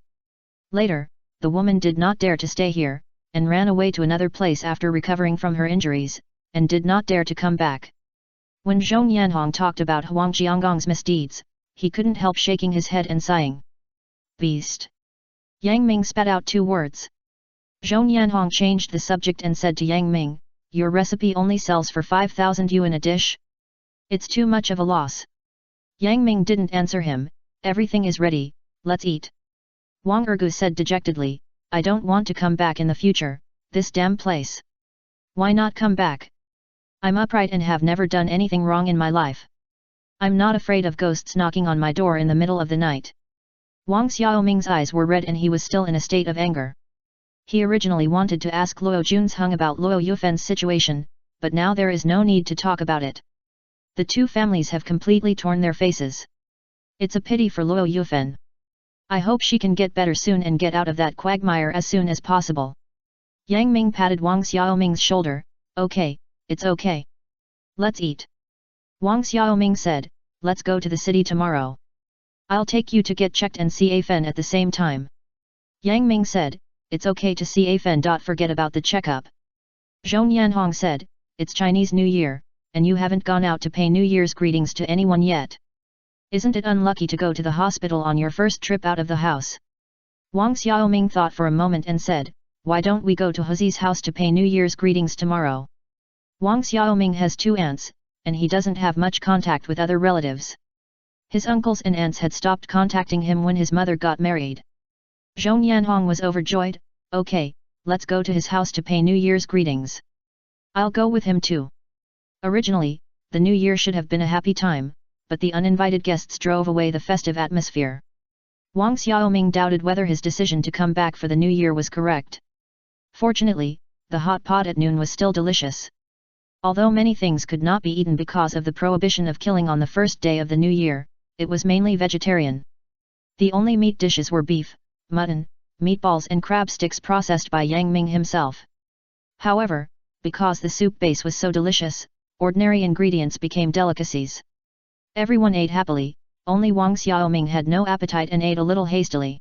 Later, the woman did not dare to stay here, and ran away to another place after recovering from her injuries, and did not dare to come back. When Zhou Yanhong talked about Huang Jiangong's misdeeds, he couldn't help shaking his head and sighing. Beast. Yang Ming spat out 2 words. Zhou Yanhong changed the subject and said to Yang Ming, your recipe only sells for 5,000 yuan a dish? It's too much of a loss. Yang Ming didn't answer him, everything is ready, let's eat. Wang Ergu said dejectedly, I don't want to come back in the future, this damn place. Why not come back? I'm upright and have never done anything wrong in my life. I'm not afraid of ghosts knocking on my door in the middle of the night. Wang Xiaoming's eyes were red and he was still in a state of anger. He originally wanted to ask Luo Junsheng about Luo Yufen's situation, but now there is no need to talk about it. The two families have completely torn their faces. It's a pity for Luo Yufen. I hope she can get better soon and get out of that quagmire as soon as possible. Yang Ming patted Wang Xiaoming's shoulder. Okay, it's okay. Let's eat. Wang Xiaoming said, let's go to the city tomorrow. I'll take you to get checked and see Afen at the same time. Yang Ming said, it's okay to see Afen. Forget about the checkup. Zhong Yanhong said, it's Chinese New Year, and you haven't gone out to pay New Year's greetings to anyone yet. Isn't it unlucky to go to the hospital on your first trip out of the house? Wang Xiaoming thought for a moment and said, why don't we go to Hezi's house to pay New Year's greetings tomorrow? Wang Xiaoming has 2 aunts, and he doesn't have much contact with other relatives. His uncles and aunts had stopped contacting him when his mother got married. Zhong Yanhong was overjoyed. Okay, let's go to his house to pay New Year's greetings. I'll go with him too. Originally, the New Year should have been a happy time, but the uninvited guests drove away the festive atmosphere. Wang Xiaoming doubted whether his decision to come back for the New Year was correct. Fortunately, the hot pot at noon was still delicious. Although many things could not be eaten because of the prohibition of killing on the first day of the New Year, it was mainly vegetarian. The only meat dishes were beef, mutton, meatballs and crab sticks processed by Yang Ming himself. However, because the soup base was so delicious, ordinary ingredients became delicacies. Everyone ate happily, only Wang Xiaoming had no appetite and ate a little hastily.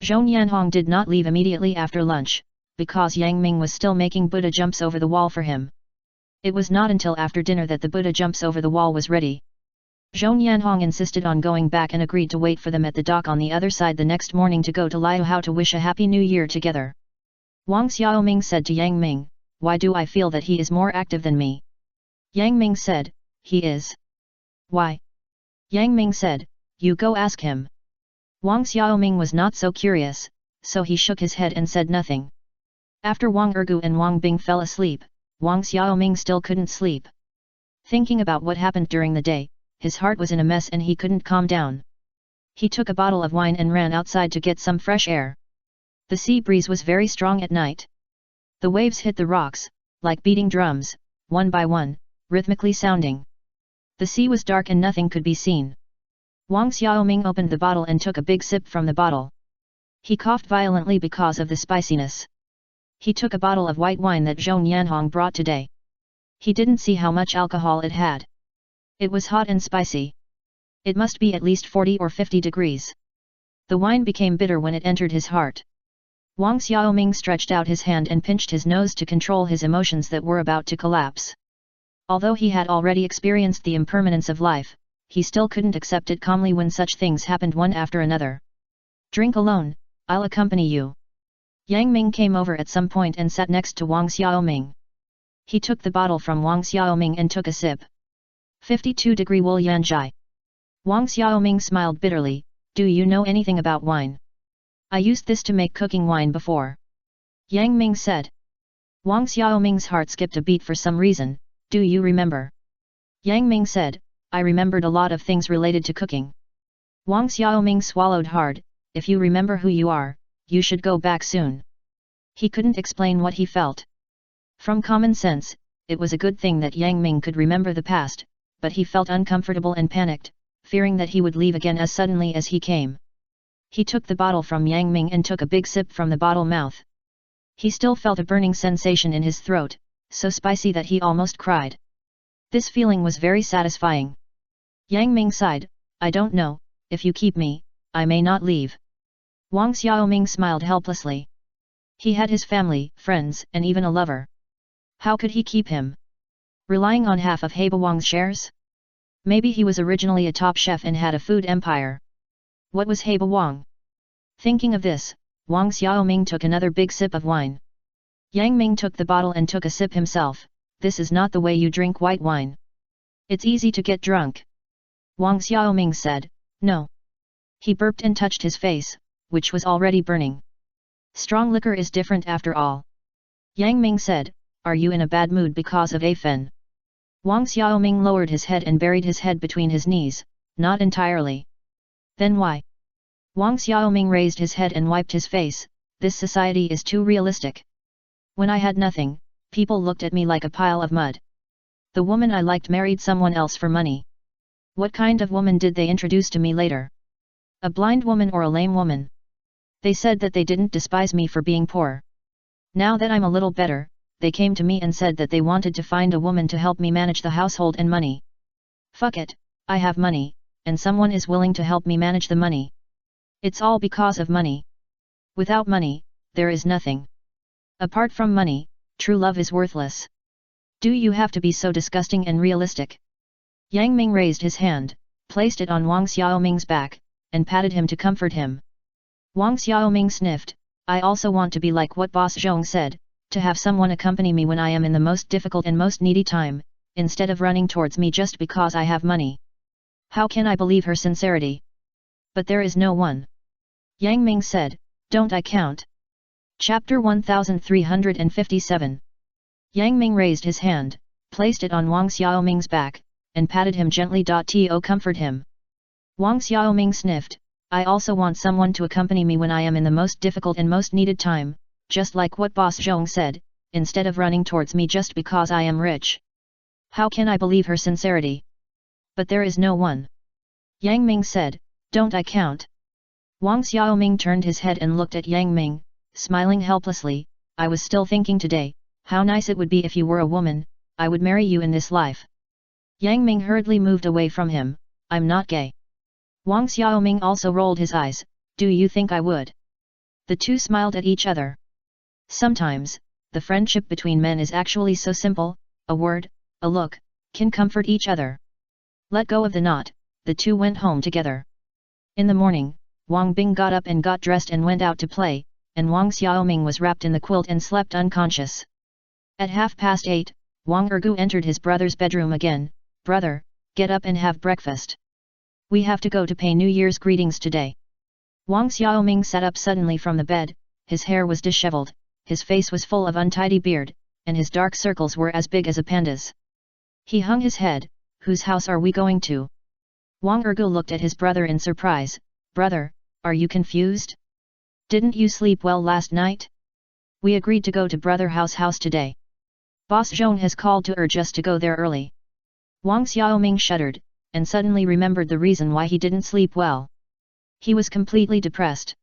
Zhong Yanhong did not leave immediately after lunch, because Yang Ming was still making Buddha jumps over the wall for him. It was not until after dinner that the Buddha jumps over the wall was ready. Zhong Yanhong insisted on going back and agreed to wait for them at the dock on the other side the next morning to go to Liuhao to wish a happy new year together. Wang Xiaoming said to Yang Ming, why do I feel that he is more active than me? Yang Ming said, he is. Why? Yang Ming said, you go ask him. Wang Xiaoming was not so curious, so he shook his head and said nothing. After Wang Ergu and Wang Bing fell asleep, Wang Xiaoming still couldn't sleep. Thinking about what happened during the day, his heart was in a mess and he couldn't calm down. He took a bottle of wine and ran outside to get some fresh air. The sea breeze was very strong at night. The waves hit the rocks, like beating drums, one by one, rhythmically sounding. The sea was dark and nothing could be seen. Wang Xiaoming opened the bottle and took a big sip from the bottle. He coughed violently because of the spiciness. He took a bottle of white wine that Zhong Yanhong brought today. He didn't see how much alcohol it had. It was hot and spicy. It must be at least 40 or 50 degrees. The wine became bitter when it entered his heart. Wang Xiaoming stretched out his hand and pinched his nose to control his emotions that were about to collapse. Although he had already experienced the impermanence of life, he still couldn't accept it calmly when such things happened one after another. Drink alone, I'll accompany you. Yang Ming came over at some point and sat next to Wang Xiaoming. He took the bottle from Wang Xiaoming and took a sip. 52° Wu Yanjai. Wang Xiaoming smiled bitterly, do you know anything about wine? I used this to make cooking wine before. Yang Ming said. Wang Xiaoming's heart skipped a beat for some reason, do you remember? Yang Ming said, I remembered a lot of things related to cooking. Wang Xiaoming swallowed hard, if you remember who you are, you should go back soon. He couldn't explain what he felt. From common sense, it was a good thing that Yang Ming could remember the past, but he felt uncomfortable and panicked, fearing that he would leave again as suddenly as he came. He took the bottle from Yang Ming and took a big sip from the bottle mouth. He still felt a burning sensation in his throat, so spicy that he almost cried. This feeling was very satisfying. Yang Ming sighed, I don't know, if you keep me, I may not leave. Wang Xiaoming smiled helplessly. He had his family, friends, and even a lover. How could he keep him? Relying on half of Heba Wang's shares? Maybe he was originally a top chef and had a food empire. What was Heba Wang? Thinking of this, Wang Xiaoming took another big sip of wine. Yang Ming took the bottle and took a sip himself. This is not the way you drink white wine. It's easy to get drunk. Wang Xiaoming said, no. He burped and touched his face, which was already burning. Strong liquor is different after all. Yang Ming said, are you in a bad mood because of Afen? Wang Xiaoming lowered his head and buried his head between his knees, not entirely. Then why? Wang Xiaoming raised his head and wiped his face. This society is too realistic. When I had nothing, people looked at me like a pile of mud. The woman I liked married someone else for money. What kind of woman did they introduce to me later? A blind woman or a lame woman? They said that they didn't despise me for being poor. Now that I'm a little better, they came to me and said that they wanted to find a woman to help me manage the household and money. Fuck it, I have money, and someone is willing to help me manage the money. It's all because of money. Without money, there is nothing. Apart from money, true love is worthless. Do you have to be so disgusting and realistic? Yang Ming raised his hand, placed it on Wang Xiaoming's back, and patted him to comfort him. Wang Xiaoming sniffed, I also want to be like what Boss Zhong said, to have someone accompany me when I am in the most difficult and most needy time, instead of running towards me just because I have money. How can I believe her sincerity? But there is no one. Yang Ming said, don't I count? Chapter 1357. Yang Ming raised his hand, placed it on Wang Xiaoming's back, and patted him gently. To comfort him. Wang Xiaoming sniffed, I also want someone to accompany me when I am in the most difficult and most needed time, just like what Boss Zhong said, instead of running towards me just because I am rich. How can I believe her sincerity? But there is no one. Yang Ming said, don't I count? Wang Xiaoming turned his head and looked at Yang Ming, smiling helplessly, I was still thinking today, how nice it would be if you were a woman, I would marry you in this life. Yang Ming hurriedly moved away from him, I'm not gay. Wang Xiaoming also rolled his eyes, do you think I would? The two smiled at each other. Sometimes, the friendship between men is actually so simple, a word, a look, can comfort each other. Let go of the knot, the two went home together. In the morning, Wang Bing got up and got dressed and went out to play, and Wang Xiaoming was wrapped in the quilt and slept unconscious. At 8:30, Wang Ergu entered his brother's bedroom again, brother, get up and have breakfast. We have to go to pay New Year's greetings today. Wang Xiaoming sat up suddenly from the bed, his hair was disheveled, his face was full of untidy beard, and his dark circles were as big as a panda's. He hung his head, whose house are we going to? Wang Ergu looked at his brother in surprise, brother, are you confused? Didn't you sleep well last night? We agreed to go to brother house today. Boss Zhong has called to urge us to go there early. Wang Xiaoming shuddered, and suddenly remembered the reason why he didn't sleep well. He was completely depressed.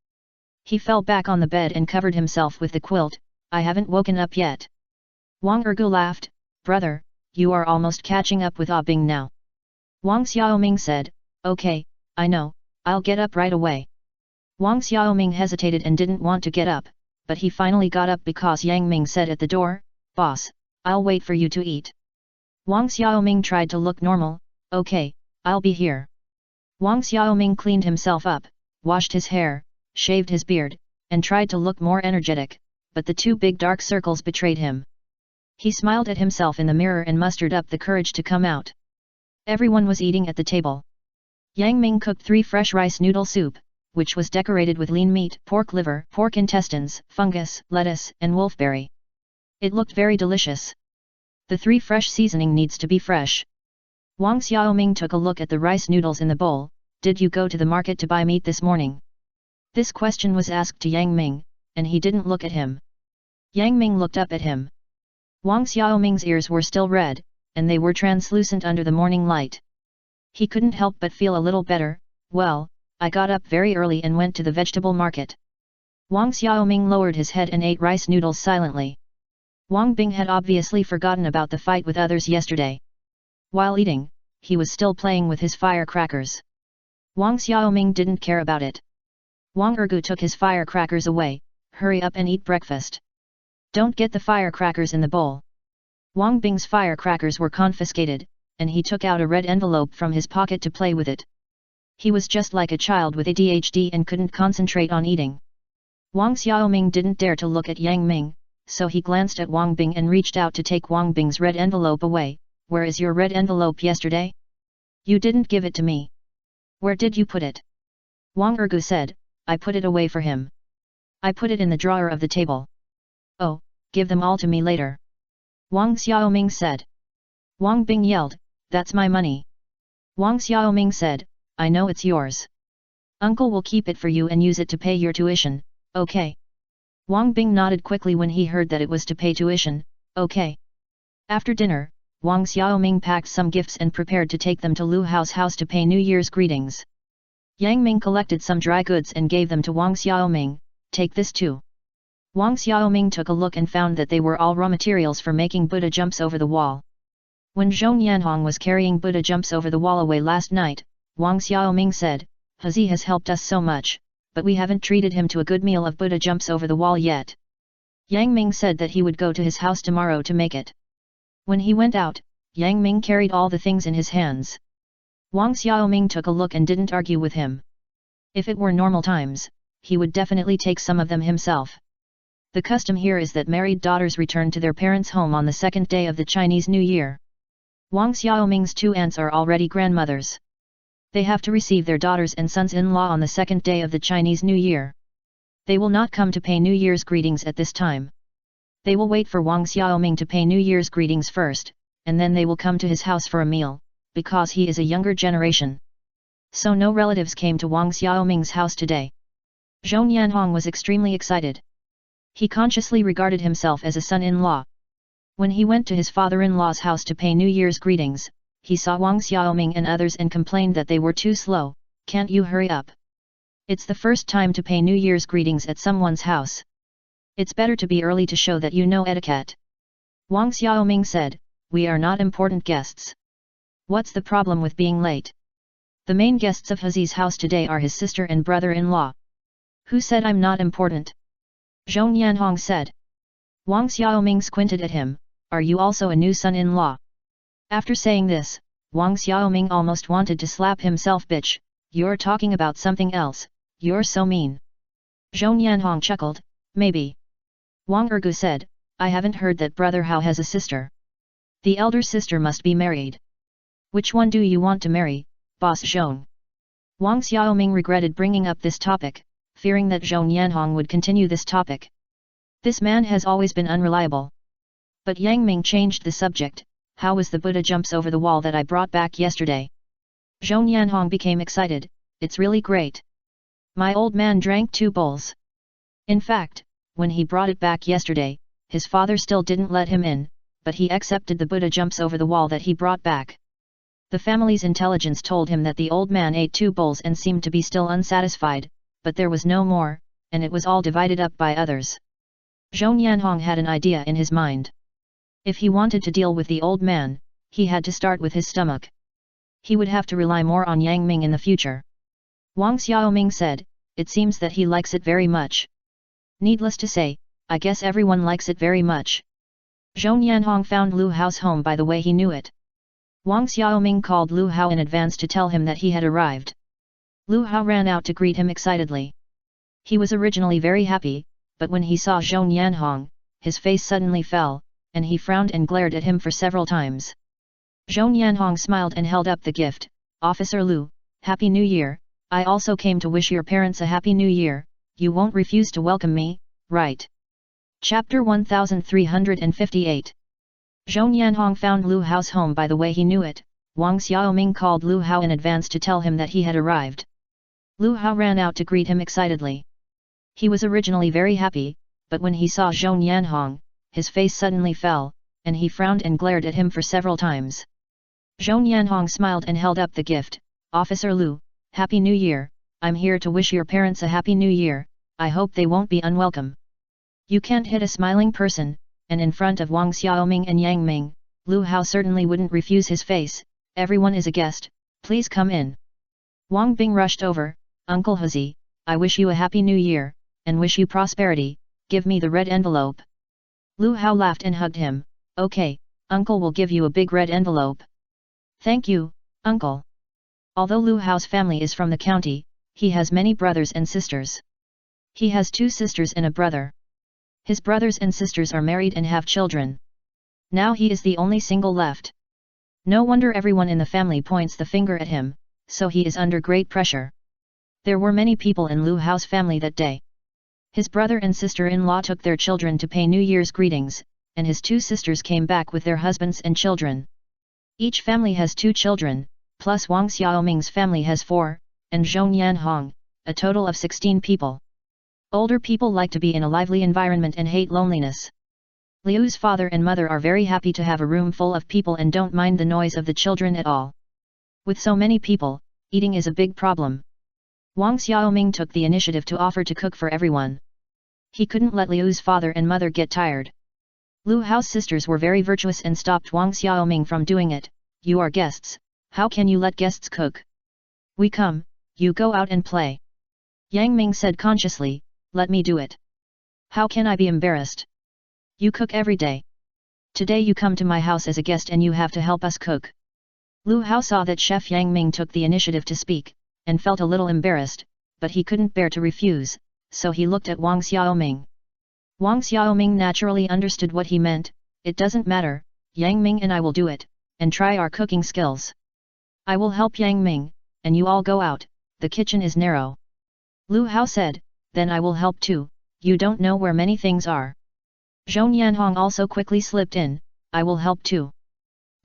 He fell back on the bed and covered himself with the quilt, I haven't woken up yet. Wang Ergu laughed, brother, you are almost catching up with Ah Bing now. Wang Xiaoming said, okay, I know, I'll get up right away. Wang Xiaoming hesitated and didn't want to get up, but he finally got up because Yang Ming said at the door, boss, I'll wait for you to eat. Wang Xiaoming tried to look normal, okay, I'll be here. Wang Xiaoming cleaned himself up, washed his hair, shaved his beard, and tried to look more energetic, but the two big dark circles betrayed him. He smiled at himself in the mirror and mustered up the courage to come out. Everyone was eating at the table. Yang Ming cooked 3 fresh rice noodle soup, which was decorated with lean meat, pork liver, pork intestines, fungus, lettuce, and wolfberry. It looked very delicious. The 3 fresh seasoning needs to be fresh. Wang Xiaoming took a look at the rice noodles in the bowl, did you go to the market to buy meat this morning? This question was asked to Yang Ming, and he didn't look at him. Yang Ming looked up at him. Wang Xiaoming's ears were still red, and they were translucent under the morning light. He couldn't help but feel a little better, well, I got up very early and went to the vegetable market. Wang Xiaoming lowered his head and ate rice noodles silently. Wang Bing had obviously forgotten about the fight with others yesterday. While eating, he was still playing with his firecrackers. Wang Xiaoming didn't care about it. Wang Ergu took his firecrackers away, hurry up and eat breakfast. Don't get the firecrackers in the bowl. Wang Bing's firecrackers were confiscated, and he took out a red envelope from his pocket to play with it. He was just like a child with ADHD and couldn't concentrate on eating. Wang Xiaoming didn't dare to look at Yang Ming, so he glanced at Wang Bing and reached out to take Wang Bing's red envelope away. Where is your red envelope yesterday? You didn't give it to me. Where did you put it? Wang Ergu said, I put it away for him. I put it in the drawer of the table. Oh, give them all to me later. Wang Xiaoming said. Wang Bing yelled, "That's my money." Wang Xiaoming said, "I know it's yours. Uncle will keep it for you and use it to pay your tuition, okay?" Wang Bing nodded quickly when he heard that it was to pay tuition, okay. After dinner, Wang Xiaoming packed some gifts and prepared to take them to Lu Hao's house to pay New Year's greetings. Yang Ming collected some dry goods and gave them to Wang Xiaoming, "Take this too." Wang Xiaoming took a look and found that they were all raw materials for making Buddha jumps over the wall. When Zhong Yanhong was carrying Buddha jumps over the wall away last night, Wang Xiaoming said, "He has helped us so much, but we haven't treated him to a good meal of Buddha jumps over the wall yet." Yang Ming said that he would go to his house tomorrow to make it. When he went out, Yang Ming carried all the things in his hands. Wang Xiaoming took a look and didn't argue with him. If it were normal times, he would definitely take some of them himself. The custom here is that married daughters return to their parents' home on the second day of the Chinese New Year. Wang Xiaoming's two aunts are already grandmothers. They have to receive their daughters and sons-in-law on the second day of the Chinese New Year. They will not come to pay New Year's greetings at this time. They will wait for Wang Xiaoming to pay New Year's greetings first, and then they will come to his house for a meal, because he is a younger generation. So no relatives came to Wang Xiaoming's house today. Zhong Yanhong was extremely excited. He consciously regarded himself as a son-in-law. When he went to his father-in-law's house to pay New Year's greetings, he saw Wang Xiaoming and others and complained that they were too slow. "Can't you hurry up? It's the first time to pay New Year's greetings at someone's house. It's better to be early to show that you know etiquette." Wang Xiaoming said, "We are not important guests. What's the problem with being late? The main guests of He's house today are his sister and brother-in-law." "Who said I'm not important?" Zhong Yanhong said. Wang Xiaoming squinted at him, "Are you also a new son-in-law?" After saying this, Wang Xiaoming almost wanted to slap himself. "Bitch, you're talking about something else, you're so mean." Zhong Yanhong chuckled, "Maybe." Wang Ergu said, "I haven't heard that Brother Hao has a sister. The elder sister must be married. Which one do you want to marry, Boss Zhong?" Wang Xiaoming regretted bringing up this topic, fearing that Zhong Yanhong would continue this topic. This man has always been unreliable. But Yang Ming changed the subject. "How was the Buddha jumps over the wall that I brought back yesterday?" Zhong Yanhong became excited, "It's really great. My old man drank 2 bowls. In fact, when he brought it back yesterday, his father still didn't let him in, but he accepted the Buddha jumps over the wall that he brought back. The family's intelligence told him that the old man ate 2 bowls and seemed to be still unsatisfied, but there was no more, and it was all divided up by others." Zhong Yanhong had an idea in his mind. If he wanted to deal with the old man, he had to start with his stomach. He would have to rely more on Yang Ming in the future. Wang Xiaoming said, "It seems that he likes it very much. Needless to say, I guess everyone likes it very much." Zhong Yanhong found Lu Hao's home by the way he knew it. Wang Xiaoming called Lu Hao in advance to tell him that he had arrived. Lu Hao ran out to greet him excitedly. He was originally very happy, but when he saw Zhong Yanhong, his face suddenly fell, and he frowned and glared at him for several times. Zhong Yanhong smiled and held up the gift. "Officer Lu, Happy New Year, I also came to wish your parents a Happy New Year, you won't refuse to welcome me, right?" Chapter 1358. Zhong Yanhong found Lu Hao's home by the way he knew it. Wang Xiaoming called Lu Hao in advance to tell him that he had arrived. Lu Hao ran out to greet him excitedly. He was originally very happy, but when he saw Zhong Yanhong, his face suddenly fell, and he frowned and glared at him for several times. Zhong Yanhong smiled and held up the gift. "Officer Lu, Happy New Year, I'm here to wish your parents a Happy New Year, I hope they won't be unwelcome." You can't hit a smiling person, and in front of Wang Xiaoming and Yang Ming, Lu Hao certainly wouldn't refuse his face. "Everyone is a guest, please come in." Wang Bing rushed over, "Uncle He, I wish you a Happy New Year, and wish you prosperity, give me the red envelope." Lu Hao laughed and hugged him. "Okay, Uncle will give you a big red envelope." "Thank you, Uncle." Although Lu Hao's family is from the county, he has many brothers and sisters. He has 2 sisters and a brother. His brothers and sisters are married and have children. Now he is the only single left. No wonder everyone in the family points the finger at him, so he is under great pressure. There were many people in Lu Hao's family that day. His brother and sister-in-law took their children to pay New Year's greetings, and his 2 sisters came back with their husbands and children. Each family has 2 children, plus Wang Xiaoming's family has 4, and Zhong Yanhong, a total of 16 people. Older people like to be in a lively environment and hate loneliness. Liu's father and mother are very happy to have a room full of people and don't mind the noise of the children at all. With so many people, eating is a big problem. Wang Xiaoming took the initiative to offer to cook for everyone. He couldn't let Liu's father and mother get tired. Lu Hao's sisters were very virtuous and stopped Wang Xiaoming from doing it. You are guests, how can you let guests cook? We come, you go out and play. Yang Ming said consciously, let me do it. How can I be embarrassed? You cook every day. Today you come to my house as a guest and you have to help us cook. Lu Hao saw that Chef Yang Ming took the initiative to speak, and felt a little embarrassed, but he couldn't bear to refuse, so he looked at Wang Xiaoming. Wang Xiaoming naturally understood what he meant. It doesn't matter, Yang Ming and I will do it, and try our cooking skills. I will help Yang Ming, and you all go out, the kitchen is narrow. Lu Hao said, then I will help too, you don't know where many things are. Zhong Yanhong also quickly slipped in, I will help too.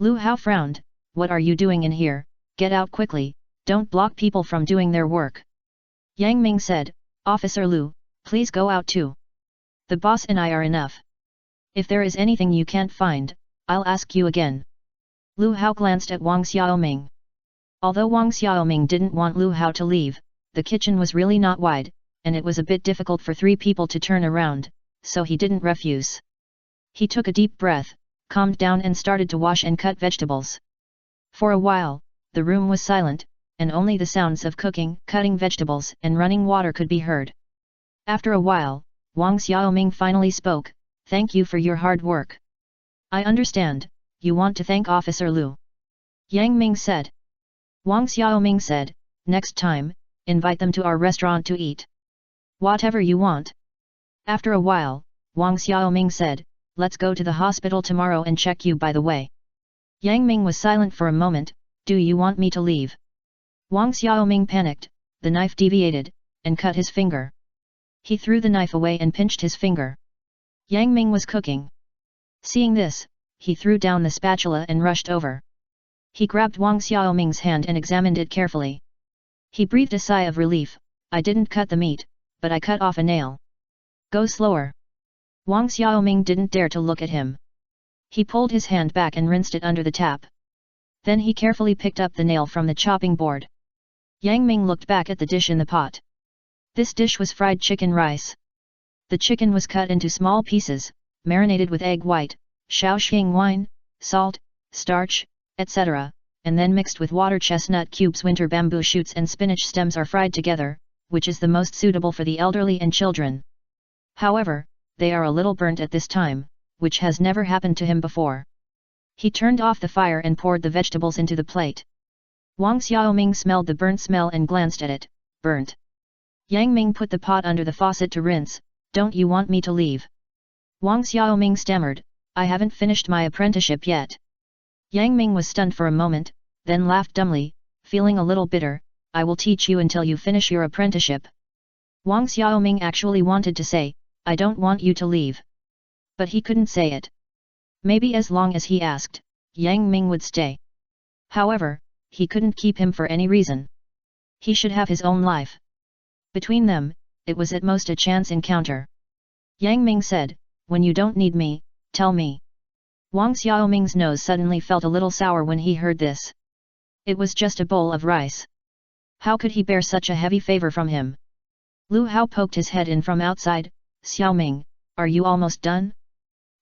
Lu Hao frowned, what are you doing in here, get out quickly, don't block people from doing their work. Yang Ming said, Officer Lu, please go out too. The boss and I are enough. If there is anything you can't find, I'll ask you again. Lu Hao glanced at Wang Xiaoming. Although Wang Xiaoming didn't want Lu Hao to leave, the kitchen was really not wide, and it was a bit difficult for 3 people to turn around, so he didn't refuse. He took a deep breath, calmed down and started to wash and cut vegetables. For a while, the room was silent, and only the sounds of cooking, cutting vegetables and running water could be heard. After a while, Wang Xiaoming finally spoke, thank you for your hard work. I understand, you want to thank Officer Lu. Yang Ming said. Wang Xiaoming said, next time, invite them to our restaurant to eat. Whatever you want. After a while, Wang Xiaoming said, let's go to the hospital tomorrow and check you by the way. Yang Ming was silent for a moment, do you want me to leave? Wang Xiaoming panicked, the knife deviated, and cut his finger. He threw the knife away and pinched his finger. Yang Ming was cooking. Seeing this, he threw down the spatula and rushed over. He grabbed Wang Xiaoming's hand and examined it carefully. He breathed a sigh of relief, I didn't cut the meat, but I cut off a nail. Go slower. Wang Xiaoming didn't dare to look at him. He pulled his hand back and rinsed it under the tap. Then he carefully picked up the nail from the chopping board. Yang Ming looked back at the dish in the pot. This dish was fried chicken rice. The chicken was cut into small pieces, marinated with egg white, Shaoxing wine, salt, starch, etc., and then mixed with water. Chestnut cubes, winter bamboo shoots and spinach stems are fried together, which is the most suitable for the elderly and children. However, they are a little burnt at this time, which has never happened to him before. He turned off the fire and poured the vegetables into the plate. Wang Xiaoming smelled the burnt smell and glanced at it, burnt. Yang Ming put the pot under the faucet to rinse, don't you want me to leave? Wang Xiaoming stammered, I haven't finished my apprenticeship yet. Yang Ming was stunned for a moment, then laughed dumbly, feeling a little bitter, I will teach you until you finish your apprenticeship. Wang Xiaoming actually wanted to say, I don't want you to leave. But he couldn't say it. Maybe as long as he asked, Yang Ming would stay. However, he couldn't keep him for any reason. He should have his own life. Between them, it was at most a chance encounter. Yang Ming said, when you don't need me, tell me. Wang Xiaoming's nose suddenly felt a little sour when he heard this. It was just a bowl of rice. How could he bear such a heavy favor from him? Lu Hao poked his head in from outside, Xiaoming, are you almost done?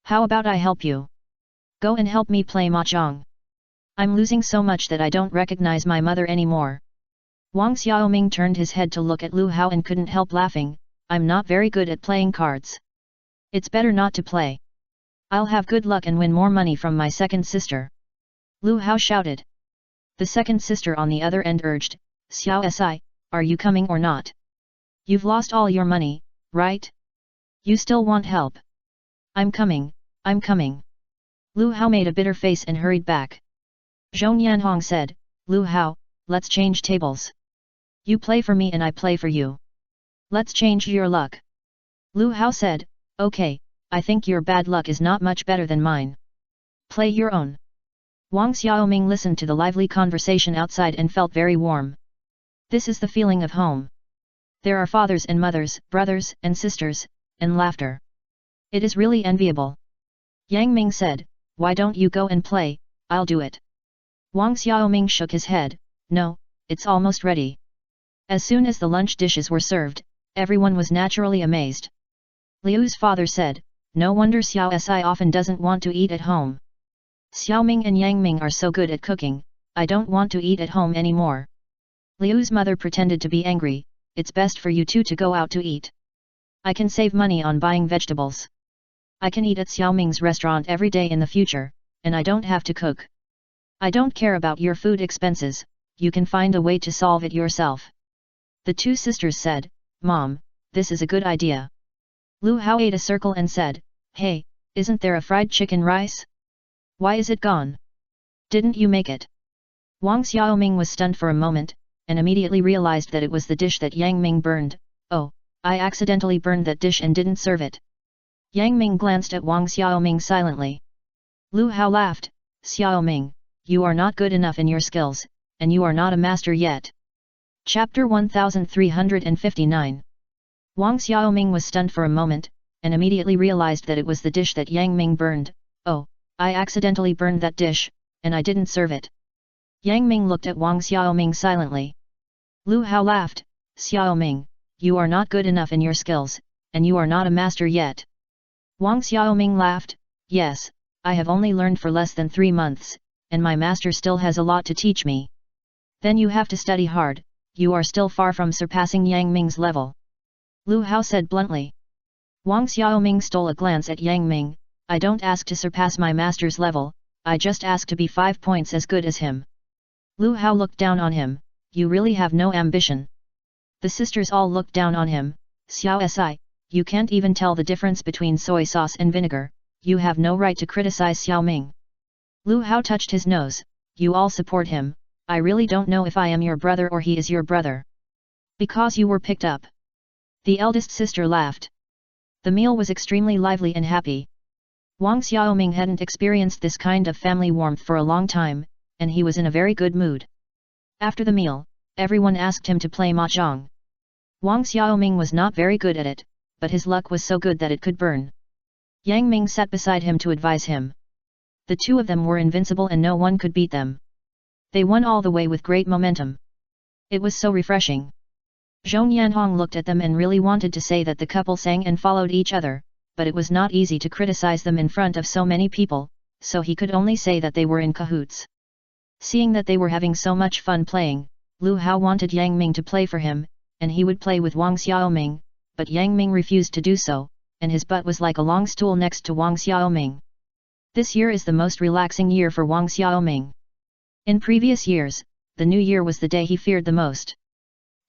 How about I help you? Go and help me play mahjong. I'm losing so much that I don't recognize my mother anymore. Wang Xiaoming turned his head to look at Lu Hao and couldn't help laughing, I'm not very good at playing cards. It's better not to play. I'll have good luck and win more money from my second sister. Lu Hao shouted. The second sister on the other end urged, Xiao Si, are you coming or not? You've lost all your money, right? You still want help? I'm coming, I'm coming. Lu Hao made a bitter face and hurried back. Zhong Yanhong said, Lu Hao, let's change tables. You play for me and I play for you. Let's change your luck. Lu Hao said, okay, I think your bad luck is not much better than mine. Play your own. Wang Xiaoming listened to the lively conversation outside and felt very warm. This is the feeling of home. There are fathers and mothers, brothers and sisters, and laughter. It is really enviable. Yang Ming said, why don't you go and play, I'll do it. Wang Xiaoming shook his head, no, it's almost ready. As soon as the lunch dishes were served, everyone was naturally amazed. Liu's father said, no wonder Xiao Si often doesn't want to eat at home. Xiaoming and Yang Ming are so good at cooking, I don't want to eat at home anymore. Liu's mother pretended to be angry, it's best for you two to go out to eat. I can save money on buying vegetables. I can eat at Xiaoming's restaurant every day in the future, and I don't have to cook. I don't care about your food expenses, you can find a way to solve it yourself. The two sisters said, Mom, this is a good idea. Lu Hao ate a circle and said, hey, isn't there a fried chicken rice? Why is it gone? Didn't you make it? Wang Xiaoming was stunned for a moment, and immediately realized that it was the dish that Yang Ming burned. Oh, I accidentally burned that dish and didn't serve it. Yang Ming glanced at Wang Xiaoming silently. Lu Hao laughed, Xiaoming, you are not good enough in your skills, and you are not a master yet. Chapter 1359. Wang Xiaoming was stunned for a moment, and immediately realized that it was the dish that Yang Ming burned. Oh, I accidentally burned that dish, and I didn't serve it. Yang Ming looked at Wang Xiaoming silently. Lu Hao laughed, Xiaoming, you are not good enough in your skills, and you are not a master yet. Wang Xiaoming laughed, yes, I have only learned for less than 3 months, and my master still has a lot to teach me. Then you have to study hard, you are still far from surpassing Yang Ming's level. Lu Hao said bluntly. Wang Xiaoming stole a glance at Yang Ming, I don't ask to surpass my master's level, I just ask to be 5 points as good as him. Lu Hao looked down on him, you really have no ambition. The sisters all looked down on him, Xiao Si, you can't even tell the difference between soy sauce and vinegar, you have no right to criticize Xiaoming. Lu Hao touched his nose, you all support him, I really don't know if I am your brother or he is your brother. Because you were picked up. The eldest sister laughed. The meal was extremely lively and happy. Wang Xiaoming hadn't experienced this kind of family warmth for a long time, and he was in a very good mood. After the meal, everyone asked him to play mahjong. Wang Xiaoming was not very good at it, but his luck was so good that it could burn. Yang Ming sat beside him to advise him. The two of them were invincible and no one could beat them. They won all the way with great momentum. It was so refreshing. Zhou Yanhong looked at them and really wanted to say that the couple sang and followed each other, but it was not easy to criticize them in front of so many people, so he could only say that they were in cahoots. Seeing that they were having so much fun playing, Lu Hao wanted Yang Ming to play for him, and he would play with Wang Xiaoming, but Yang Ming refused to do so, and his butt was like a long stool next to Wang Xiaoming. This year is the most relaxing year for Wang Xiaoming. In previous years, the new year was the day he feared the most.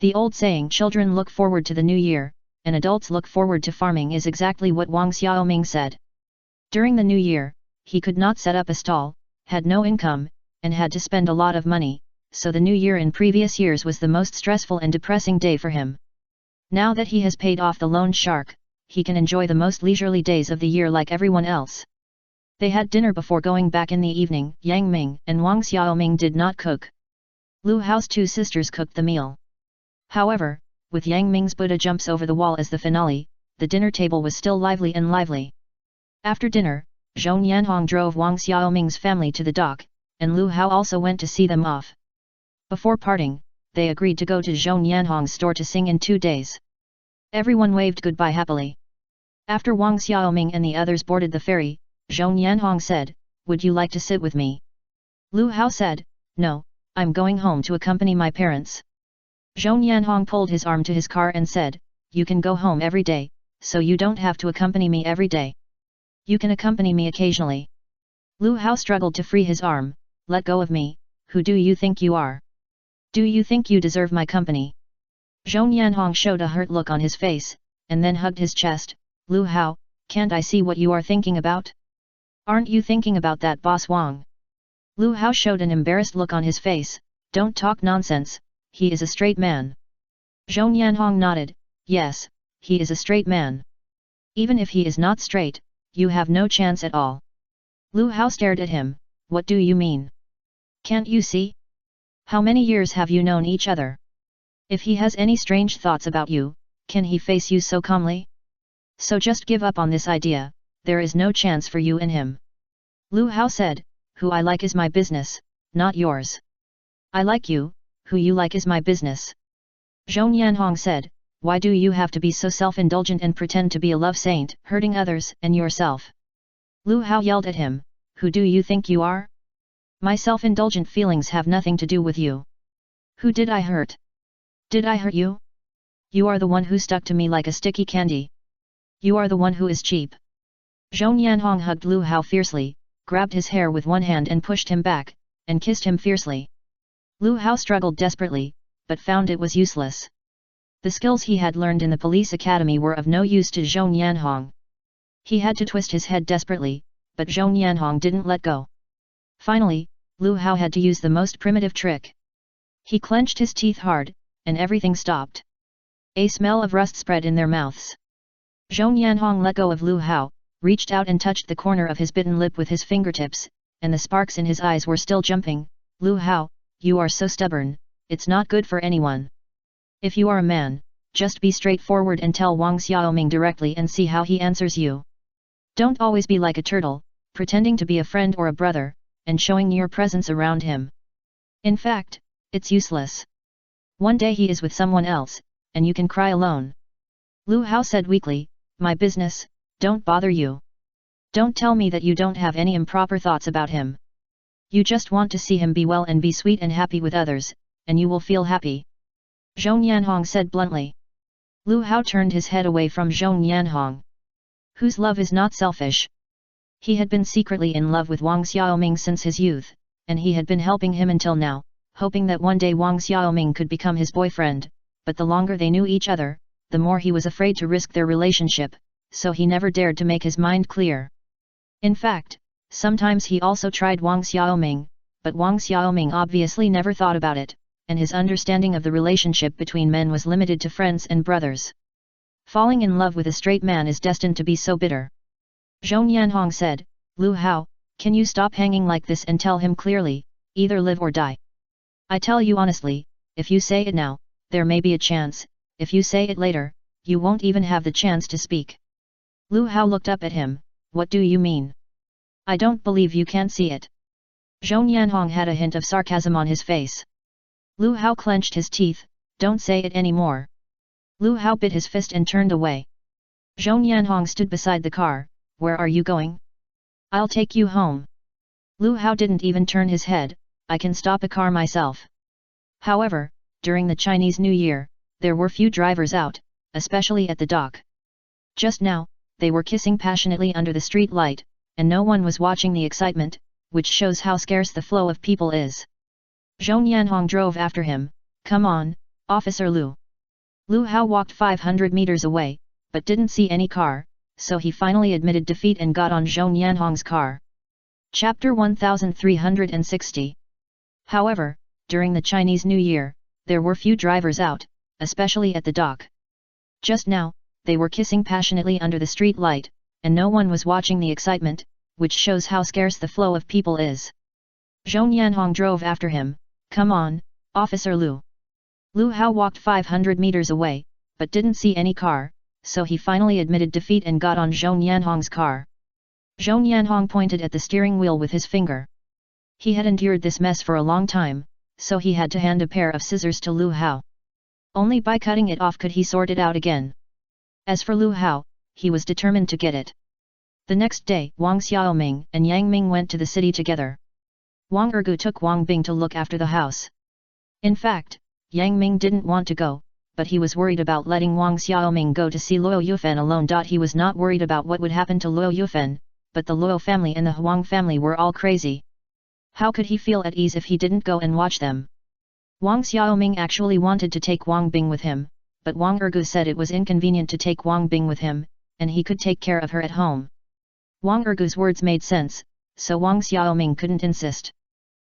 The old saying children look forward to the new year, and adults look forward to farming is exactly what Wang Xiaoming said. During the new year, he could not set up a stall, had no income, and had to spend a lot of money, so the new year in previous years was the most stressful and depressing day for him. Now that he has paid off the loan shark, he can enjoy the most leisurely days of the year like everyone else. They had dinner before going back in the evening. Yang Ming and Wang Xiaoming did not cook. Lu Hao's two sisters cooked the meal. However, with Yang Ming's Buddha jumps over the wall as the finale, the dinner table was still lively and lively. After dinner, Zhou Yanhong drove Wang Xiaoming's family to the dock, and Lu Hao also went to see them off. Before parting, they agreed to go to Zhou Yanhong's store to sing in 2 days. Everyone waved goodbye happily. After Wang Xiaoming and the others boarded the ferry, Zhou Yanhong said, "Would you like to sit with me?" Lu Hao said, "No, I'm going home to accompany my parents." Zhou Yanhong pulled his arm to his car and said, "You can go home every day, so you don't have to accompany me every day. You can accompany me occasionally." Lu Hao struggled to free his arm. "Let go of me, who do you think you are? Do you think you deserve my company?" Zhou Yanhong showed a hurt look on his face, and then hugged his chest. "Lu Hao, can't I see what you are thinking about? Aren't you thinking about that boss Wang?" Lu Hao showed an embarrassed look on his face. "Don't talk nonsense, he is a straight man." Zhou Yanhong nodded, "Yes, he is a straight man. Even if he is not straight, you have no chance at all." Lu Hao stared at him. what do you mean? Can't you see? How many years have you known each other? If he has any strange thoughts about you, can he face you so calmly? So just give up on this idea, there is no chance for you in him. Lu Hao said, who I like is my business, not yours. I like you, who you like is my business. Zhong Yanhong said, why do you have to be so self-indulgent and pretend to be a love saint, hurting others and yourself? Lu Hao yelled at him, who do you think you are? My self-indulgent feelings have nothing to do with you. Who did I hurt? Did I hurt you? You are the one who stuck to me like a sticky candy. You are the one who is cheap. Zhong Yanhong hugged Lu Hao fiercely, grabbed his hair with one hand and pushed him back, and kissed him fiercely. Lu Hao struggled desperately, but found it was useless. The skills he had learned in the police academy were of no use to Zhong Yanhong. He had to twist his head desperately, but Zhong Yanhong didn't let go. Finally, Lu Hao had to use the most primitive trick. He clenched his teeth hard, and everything stopped. A smell of rust spread in their mouths. Zhong Yanhong let go of Lu Hao, reached out and touched the corner of his bitten lip with his fingertips, and the sparks in his eyes were still jumping. Lu Hao, you are so stubborn, it's not good for anyone. If you are a man, just be straightforward and tell Wang Xiaoming directly and see how he answers you. Don't always be like a turtle, pretending to be a friend or a brother, and showing your presence around him. In fact, it's useless. One day he is with someone else, and you can cry alone. Lu Hao said weakly, my business, don't bother you. Don't tell me that you don't have any improper thoughts about him. You just want to see him be well and be sweet and happy with others, and you will feel happy. Zhong Yanhong said bluntly. Lu Hao turned his head away from Zhong Yanhong. Whose love is not selfish? He had been secretly in love with Wang Xiaoming since his youth, and he had been helping him until now, hoping that one day Wang Xiaoming could become his boyfriend, but the longer they knew each other, the more he was afraid to risk their relationship, so he never dared to make his mind clear. In fact, sometimes he also tried Wang Xiaoming, but Wang Xiaoming obviously never thought about it, and his understanding of the relationship between men was limited to friends and brothers. Falling in love with a straight man is destined to be so bitter. Zhong Yanhong said, Lu Hao, can you stop hanging like this and tell him clearly, either live or die? I tell you honestly, if you say it now, there may be a chance, if you say it later, you won't even have the chance to speak. Lu Hao looked up at him, what do you mean? I don't believe you can't see it. Zhong Yanhong had a hint of sarcasm on his face. Lu Hao clenched his teeth, don't say it anymore. Lu Hao bit his fist and turned away. Zhong Yanhong stood beside the car, where are you going? I'll take you home. Lu Hao didn't even turn his head, I can stop a car myself. However, during the Chinese New Year, there were few drivers out, especially at the dock. Just now, they were kissing passionately under the street light, and no one was watching the excitement, which shows how scarce the flow of people is. Zhong Yanhong drove after him, come on, Officer Lu. Lu Hao walked 500 meters away, but didn't see any car, so he finally admitted defeat and got on Zhong Yanhong's car. Chapter 1360. However, during the Chinese New Year, there were few drivers out, especially at the dock. Just now, they were kissing passionately under the street light, and no one was watching the excitement, which shows how scarce the flow of people is. Zhong Yanhong drove after him, come on, Officer Lu. Lu Hao walked 500 meters away, but didn't see any car, so he finally admitted defeat and got on Zhong Yanhong's car. Zhong Yanhong pointed at the steering wheel with his finger. He had endured this mess for a long time, so he had to hand a pair of scissors to Lu Hao. Only by cutting it off could he sort it out again. As for Lu Hao, he was determined to get it. The next day, Wang Xiaoming and Yang Ming went to the city together. Wang Ergu took Wang Bing to look after the house. In fact, Yang Ming didn't want to go, but he was worried about letting Wang Xiaoming go to see Luo Yufen alone. He was not worried about what would happen to Luo Yufen, but the Luo family and the Huang family were all crazy. How could he feel at ease if he didn't go and watch them? Wang Xiaoming actually wanted to take Wang Bing with him, but Wang Ergu said it was inconvenient to take Wang Bing with him, and he could take care of her at home. Wang Ergu's words made sense, so Wang Xiaoming couldn't insist.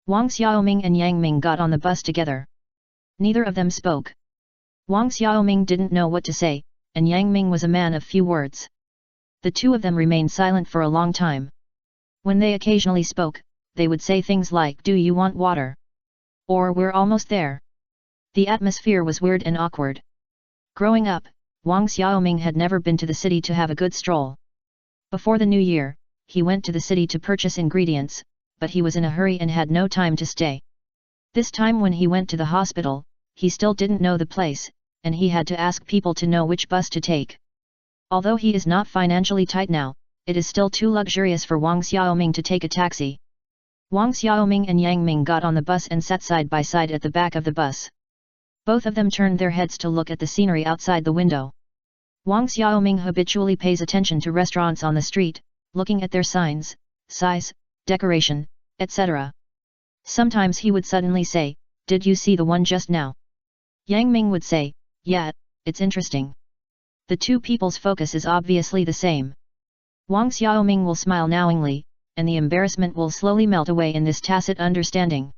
Wang Xiaoming and Yang Ming got on the bus together. Neither of them spoke. Wang Xiaoming didn't know what to say, and Yang Ming was a man of few words. The two of them remained silent for a long time. When they occasionally spoke, they would say things like, "Do you want water?" or "We're almost there." The atmosphere was weird and awkward. Growing up, Wang Xiaoming had never been to the city to have a good stroll. Before the new year, he went to the city to purchase ingredients, but he was in a hurry and had no time to stay. This time when he went to the hospital, he still didn't know the place, and he had to ask people to know which bus to take. Although he is not financially tight now, it is still too luxurious for Wang Xiaoming to take a taxi. Wang Xiaoming and Yang Ming got on the bus and sat side by side at the back of the bus. Both of them turned their heads to look at the scenery outside the window. Wang Xiaoming habitually pays attention to restaurants on the street, looking at their signs, size, decoration, etc. Sometimes he would suddenly say, "Did you see the one just now?" Yang Ming would say, "Yeah, it's interesting." The two people's focus is obviously the same. Wang Xiaoming will smile knowingly, and the embarrassment will slowly melt away in this tacit understanding.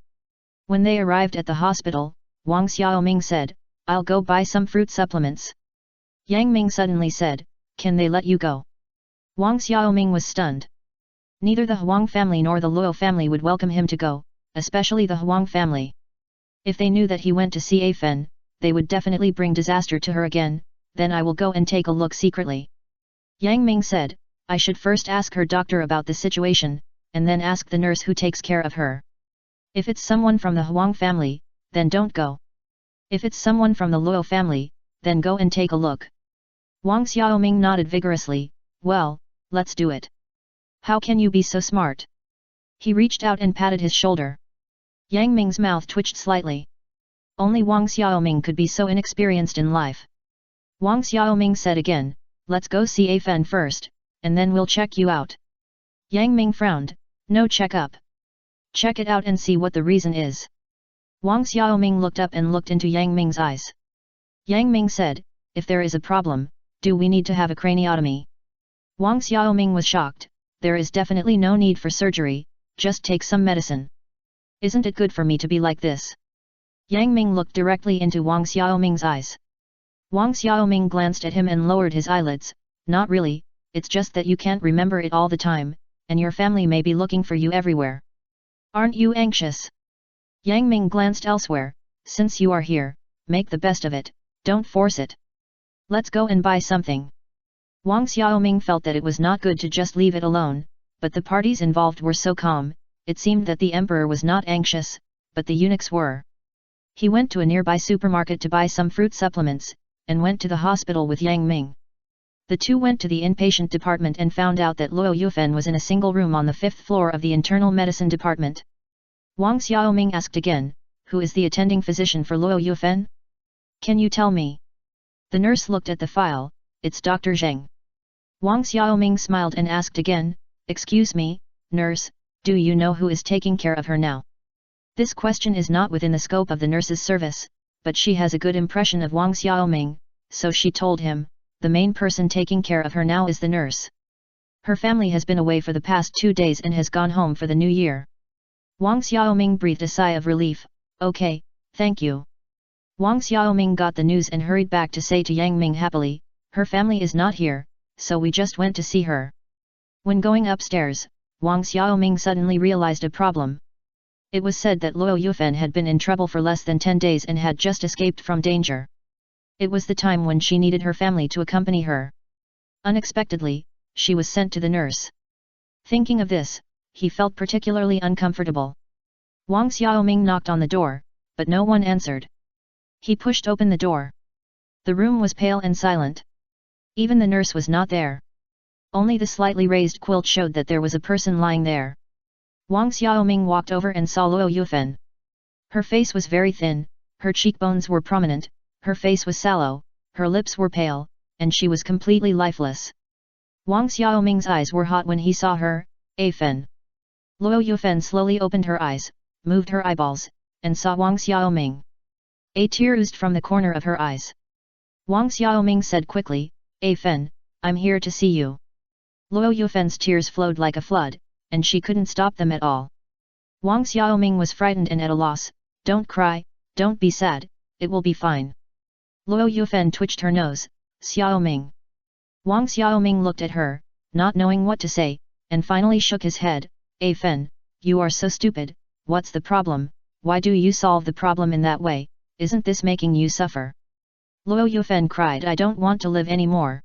When they arrived at the hospital, Wang Xiaoming said, "I'll go buy some fruit supplements." Yang Ming suddenly said, "Can they let you go?" Wang Xiaoming was stunned. Neither the Huang family nor the Luo family would welcome him to go, especially the Huang family. If they knew that he went to see A Fen, they would definitely bring disaster to her again. "Then I will go and take a look secretly." Yang Ming said, "I should first ask her doctor about the situation, and then ask the nurse who takes care of her. If it's someone from the Huang family, then don't go. If it's someone from the Luo family, then go and take a look." Wang Xiaoming nodded vigorously, "Well, let's do it. How can you be so smart?" He reached out and patted his shoulder. Yang Ming's mouth twitched slightly. Only Wang Xiaoming could be so inexperienced in life. Wang Xiaoming said again, "Let's go see A Fen first, and then we'll check you out." Yang Ming frowned, "No check-up. Check it out and see what the reason is." Wang Xiaoming looked up and looked into Yang Ming's eyes. Yang Ming said, "If there is a problem, do we need to have a craniotomy?" Wang Xiaoming was shocked, "There is definitely no need for surgery, just take some medicine. Isn't it good for me to be like this?" Yang Ming looked directly into Wang Xiaoming's eyes. Wang Xiaoming glanced at him and lowered his eyelids, "Not really, it's just that you can't remember it all the time, and your family may be looking for you everywhere. Aren't you anxious?" Yang Ming glanced elsewhere, "Since you are here, make the best of it, don't force it. Let's go and buy something." Wang Xiaoming felt that it was not good to just leave it alone, but the parties involved were so calm, it seemed that the emperor was not anxious, but the eunuchs were. He went to a nearby supermarket to buy some fruit supplements, and went to the hospital with Yang Ming. The two went to the inpatient department and found out that Luo Yufen was in a single room on the 5th floor of the internal medicine department. Wang Xiaoming asked again, "Who is the attending physician for Luo Yufen? Can you tell me?" The nurse looked at the file, "It's Dr. Zheng." Wang Xiaoming smiled and asked again, "Excuse me, nurse, do you know who is taking care of her now?" This question is not within the scope of the nurse's service, but she has a good impression of Wang Xiaoming, so she told him, "The main person taking care of her now is the nurse. Her family has been away for the past 2 days and has gone home for the new year." Wang Xiaoming breathed a sigh of relief, "Okay, thank you." Wang Xiaoming got the news and hurried back to say to Yang Ming happily, "Her family is not here, so we just went to see her." When going upstairs, Wang Xiaoming suddenly realized a problem. It was said that Luo Yufen had been in trouble for less than 10 days and had just escaped from danger. It was the time when she needed her family to accompany her. Unexpectedly, she was sent to the nurse. Thinking of this, he felt particularly uncomfortable. Wang Xiaoming knocked on the door, but no one answered. He pushed open the door. The room was pale and silent. Even the nurse was not there. Only the slightly raised quilt showed that there was a person lying there. Wang Xiaoming walked over and saw Luo Yufen. Her face was very thin, her cheekbones were prominent, her face was sallow, her lips were pale, and she was completely lifeless. Wang Xiaoming's eyes were hot when he saw her, "A Fen." Luo Yufen slowly opened her eyes, moved her eyeballs, and saw Wang Xiaoming. A tear oozed from the corner of her eyes. Wang Xiaoming said quickly, "A Fen, I'm here to see you." Luo Yufen's tears flowed like a flood, and she couldn't stop them at all. Wang Xiaoming was frightened and at a loss, "Don't cry, don't be sad, it will be fine." Luo Yufen twitched her nose, "Xiaoming." Wang Xiaoming looked at her, not knowing what to say, and finally shook his head, "A Fen, you are so stupid, what's the problem, why do you solve the problem in that way, isn't this making you suffer? Luo Yufan cried, I don't want to live anymore.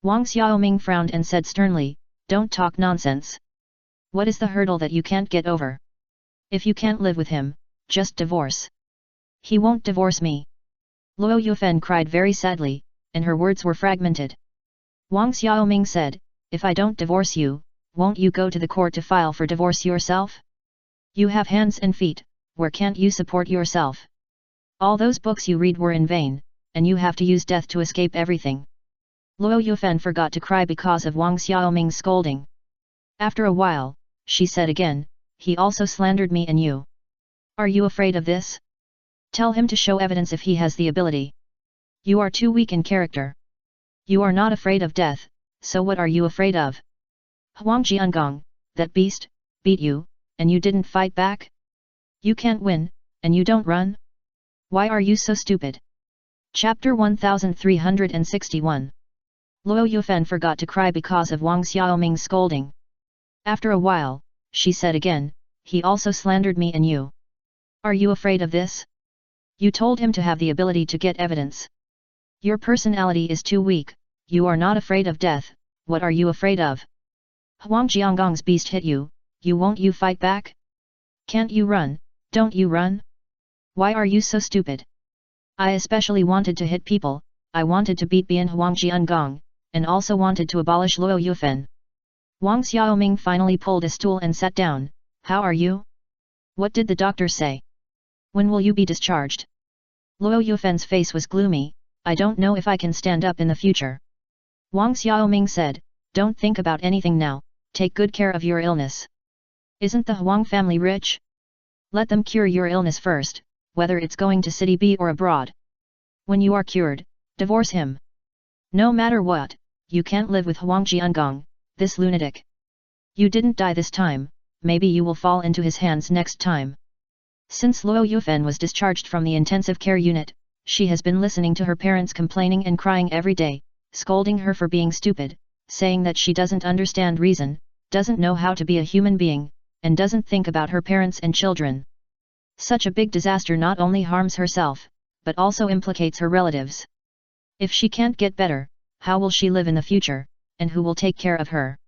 Wang Xiaoming frowned and said sternly, don't talk nonsense. What is the hurdle that you can't get over? If you can't live with him, just divorce. He won't divorce me. Luo Yufan cried very sadly, and her words were fragmented. Wang Xiaoming said, if I don't divorce you, won't you go to the court to file for divorce yourself? You have hands and feet, where can't you support yourself? All those books you read were in vain, and you have to use death to escape everything. Luo Yufan forgot to cry because of Wang Xiaoming's scolding. After a while, she said again, he also slandered me and you. Are you afraid of this? Tell him to show evidence if he has the ability. You are too weak in character. You are not afraid of death, so what are you afraid of? Huang Jiangong, that beast, beat you, and you didn't fight back? You can't win, and you don't run? Why are you so stupid? Chapter 1361. Luo Yufan forgot to cry because of Wang Xiaoming's scolding. After a while, she said again, he also slandered me and you. Are you afraid of this? You told him to have the ability to get evidence. Your personality is too weak, you are not afraid of death, what are you afraid of? Huang Jiangong's beast hit you, won't you fight back? Can't you run, don't you run? Why are you so stupid? I especially wanted to hit people, I wanted to beat Bian Huang Jiangong, and also wanted to abolish Luo Yufan. Wang Xiaoming finally pulled a stool and sat down, how are you? What did the doctor say? When will you be discharged? Luo Yufan's face was gloomy, I don't know if I can stand up in the future. Wang Xiaoming said, don't think about anything now, take good care of your illness. Isn't the Huang family rich? Let them cure your illness first, whether it's going to city B or abroad. When you are cured, divorce him. No matter what, you can't live with Huang Jiangong, this lunatic. You didn't die this time, maybe you will fall into his hands next time. Since Luo Yufan was discharged from the intensive care unit, she has been listening to her parents complaining and crying every day, scolding her for being stupid, saying that she doesn't understand reason, doesn't know how to be a human being, and doesn't think about her parents and children. Such a big disaster not only harms herself, but also implicates her relatives. If she can't get better, how will she live in the future, and who will take care of her?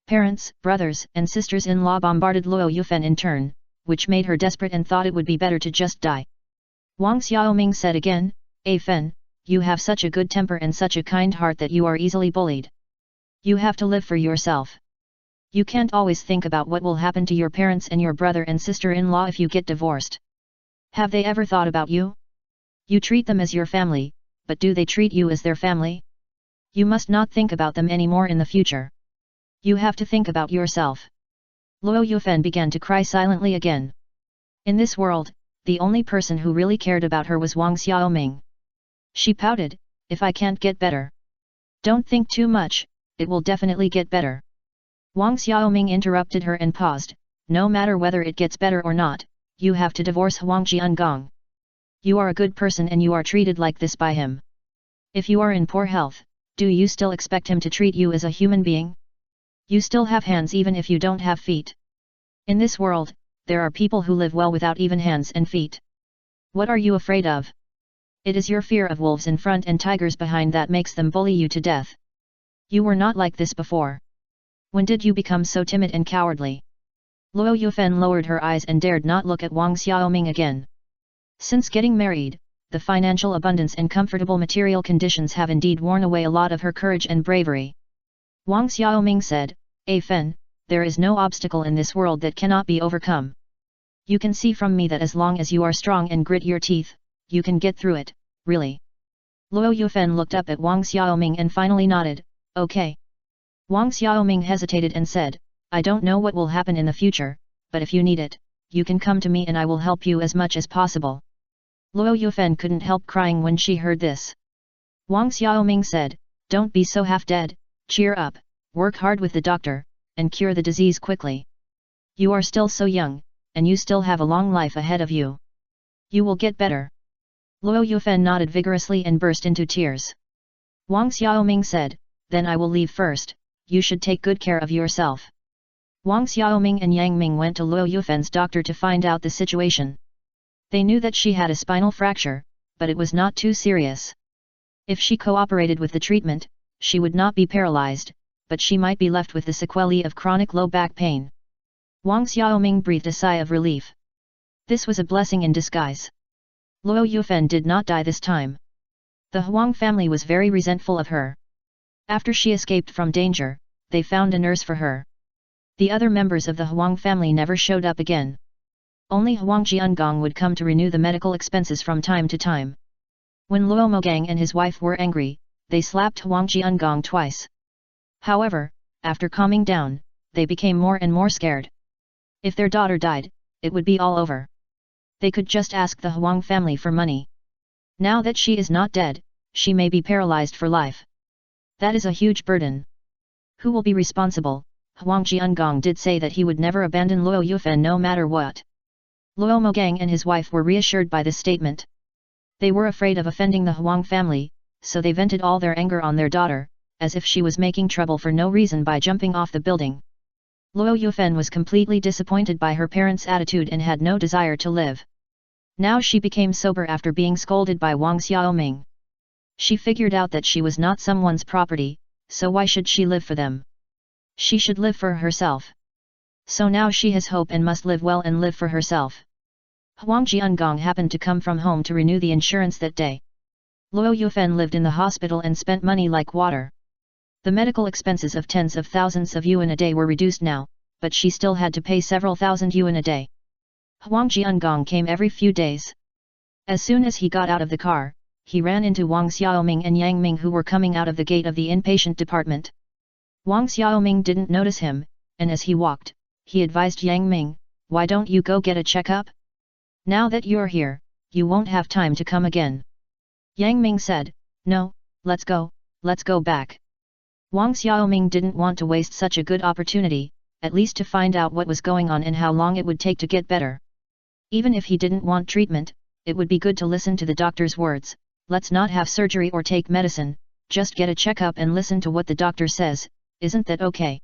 Parents, brothers and sisters-in-law bombarded Luo Yufan in turn, which made her desperate and thought it would be better to just die. Wang Xiaoming said again, Fen, you have such a good temper and such a kind heart that you are easily bullied. You have to live for yourself. You can't always think about what will happen to your parents and your brother and sister-in-law if you get divorced. Have they ever thought about you? You treat them as your family, but do they treat you as their family? You must not think about them anymore in the future. You have to think about yourself. Luo Yufan began to cry silently again. In this world, the only person who really cared about her was Wang Xiaoming. She pouted, if I can't get better. Don't think too much, it will definitely get better. Wang Xiaoming interrupted her and paused, no matter whether it gets better or not, you have to divorce Huang Jiangong. You are a good person and you are treated like this by him. If you are in poor health, do you still expect him to treat you as a human being? You still have hands even if you don't have feet. In this world, there are people who live well without even hands and feet. What are you afraid of? It is your fear of wolves in front and tigers behind that makes them bully you to death. You were not like this before. When did you become so timid and cowardly? Luo Yufan lowered her eyes and dared not look at Wang Xiaoming again. Since getting married, the financial abundance and comfortable material conditions have indeed worn away a lot of her courage and bravery. Wang Xiaoming said, Fen, there is no obstacle in this world that cannot be overcome. You can see from me that as long as you are strong and grit your teeth, you can get through it, really. Luo Yufan looked up at Wang Xiaoming and finally nodded, okay. Wang Xiaoming hesitated and said, I don't know what will happen in the future, but if you need it, you can come to me and I will help you as much as possible. Luo Yufan couldn't help crying when she heard this. Wang Xiaoming said, don't be so half-dead, cheer up, work hard with the doctor, and cure the disease quickly. You are still so young, and you still have a long life ahead of you. You will get better. Luo Yufan nodded vigorously and burst into tears. Wang Xiaoming said, then I will leave first, you should take good care of yourself. Wang Xiaoming and Yang Ming went to Luo Yufen's doctor to find out the situation. They knew that she had a spinal fracture, but it was not too serious. If she cooperated with the treatment, she would not be paralyzed, but she might be left with the sequelae of chronic low back pain. Wang Xiaoming breathed a sigh of relief. This was a blessing in disguise. Luo Yufen did not die this time. The Huang family was very resentful of her. After she escaped from danger, they found a nurse for her. The other members of the Huang family never showed up again. Only Huang Jiangong would come to renew the medical expenses from time to time. When Luo Mogang and his wife were angry, they slapped Huang Jiangong twice. However, after calming down, they became more and more scared. If their daughter died, it would be all over. They could just ask the Huang family for money. Now that she is not dead, she may be paralyzed for life. That is a huge burden. Who will be responsible? Huang Jiangong did say that he would never abandon Luo Yufen no matter what. Luo Mogang and his wife were reassured by this statement. They were afraid of offending the Huang family, so they vented all their anger on their daughter, as if she was making trouble for no reason by jumping off the building. Luo Yufen was completely disappointed by her parents' attitude and had no desire to live. Now she became sober after being scolded by Wang Xiaoming. She figured out that she was not someone's property, so why should she live for them? She should live for herself. So now she has hope and must live well and live for herself. Huang Jiangong happened to come from home to renew the insurance that day. Luo Yufen lived in the hospital and spent money like water. The medical expenses of tens of thousands of yuan a day were reduced now, but she still had to pay several thousand yuan a day. Huang Jiangong came every few days. As soon as he got out of the car, he ran into Wang Xiaoming and Yang Ming who were coming out of the gate of the inpatient department. Wang Xiaoming didn't notice him, and as he walked, he advised Yang Ming, "Why don't you go get a checkup? Now that you're here, you won't have time to come again." Yang Ming said, "No, let's go back." Wang Xiaoming didn't want to waste such a good opportunity, at least to find out what was going on and how long it would take to get better. Even if he didn't want treatment, it would be good to listen to the doctor's words, "Let's not have surgery or take medicine, just get a checkup and listen to what the doctor says, isn't that okay?"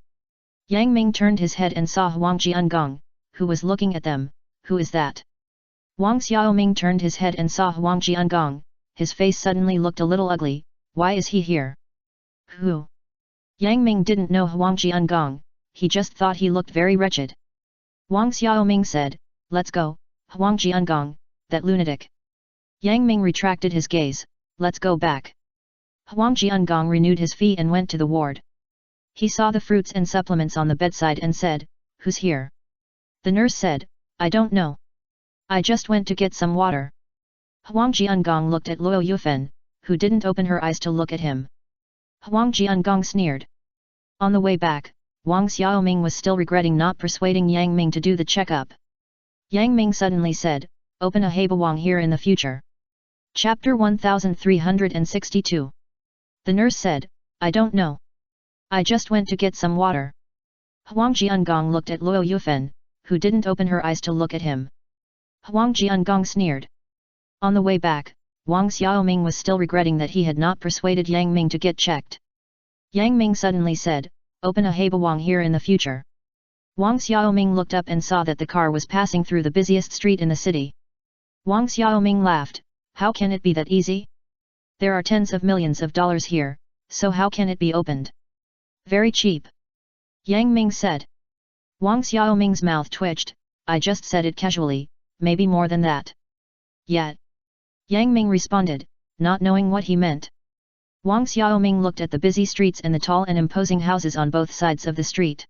Yang Ming turned his head and saw Huang Jiangong, who was looking at them. "Who is that?" Wang Xiaoming turned his head and saw Huang Jiangong. His face suddenly looked a little ugly. "Why is he here?" "Who?" Yang Ming didn't know Huang Jiangong, he just thought he looked very wretched. Wang Xiaoming said, "Let's go, Huang Jiangong, that lunatic." Yang Ming retracted his gaze, "Let's go back." Huang Jiangong renewed his fee and went to the ward. He saw the fruits and supplements on the bedside and said, "Who's here?" The nurse said, "I don't know. I just went to get some water." Huang Jiangong looked at Luo Yufen, who didn't open her eyes to look at him. Huang Jiangong sneered. On the way back, Wang Xiaoming was still regretting not persuading Yang Ming to do the checkup. Yang Ming suddenly said, "Open a Habawang here in the future." Chapter 1362. The nurse said, "I don't know. I just went to get some water." Huang Jiangong looked at Luo Yufen, who didn't open her eyes to look at him. Huang Jiangong sneered. On the way back, Wang Xiaoming was still regretting that he had not persuaded Yang Ming to get checked. Yang Ming suddenly said, "Open a Habawang here in the future." Wang Xiaoming looked up and saw that the car was passing through the busiest street in the city. Wang Xiaoming laughed, "How can it be that easy? There are tens of millions of dollars here, so how can it be opened? Very cheap." Yang Ming said. Wang Xiaoming's mouth twitched, "I just said it casually, maybe more than that." "Yet." Yang Ming responded, not knowing what he meant. Wang Xiaoming looked at the busy streets and the tall and imposing houses on both sides of the street.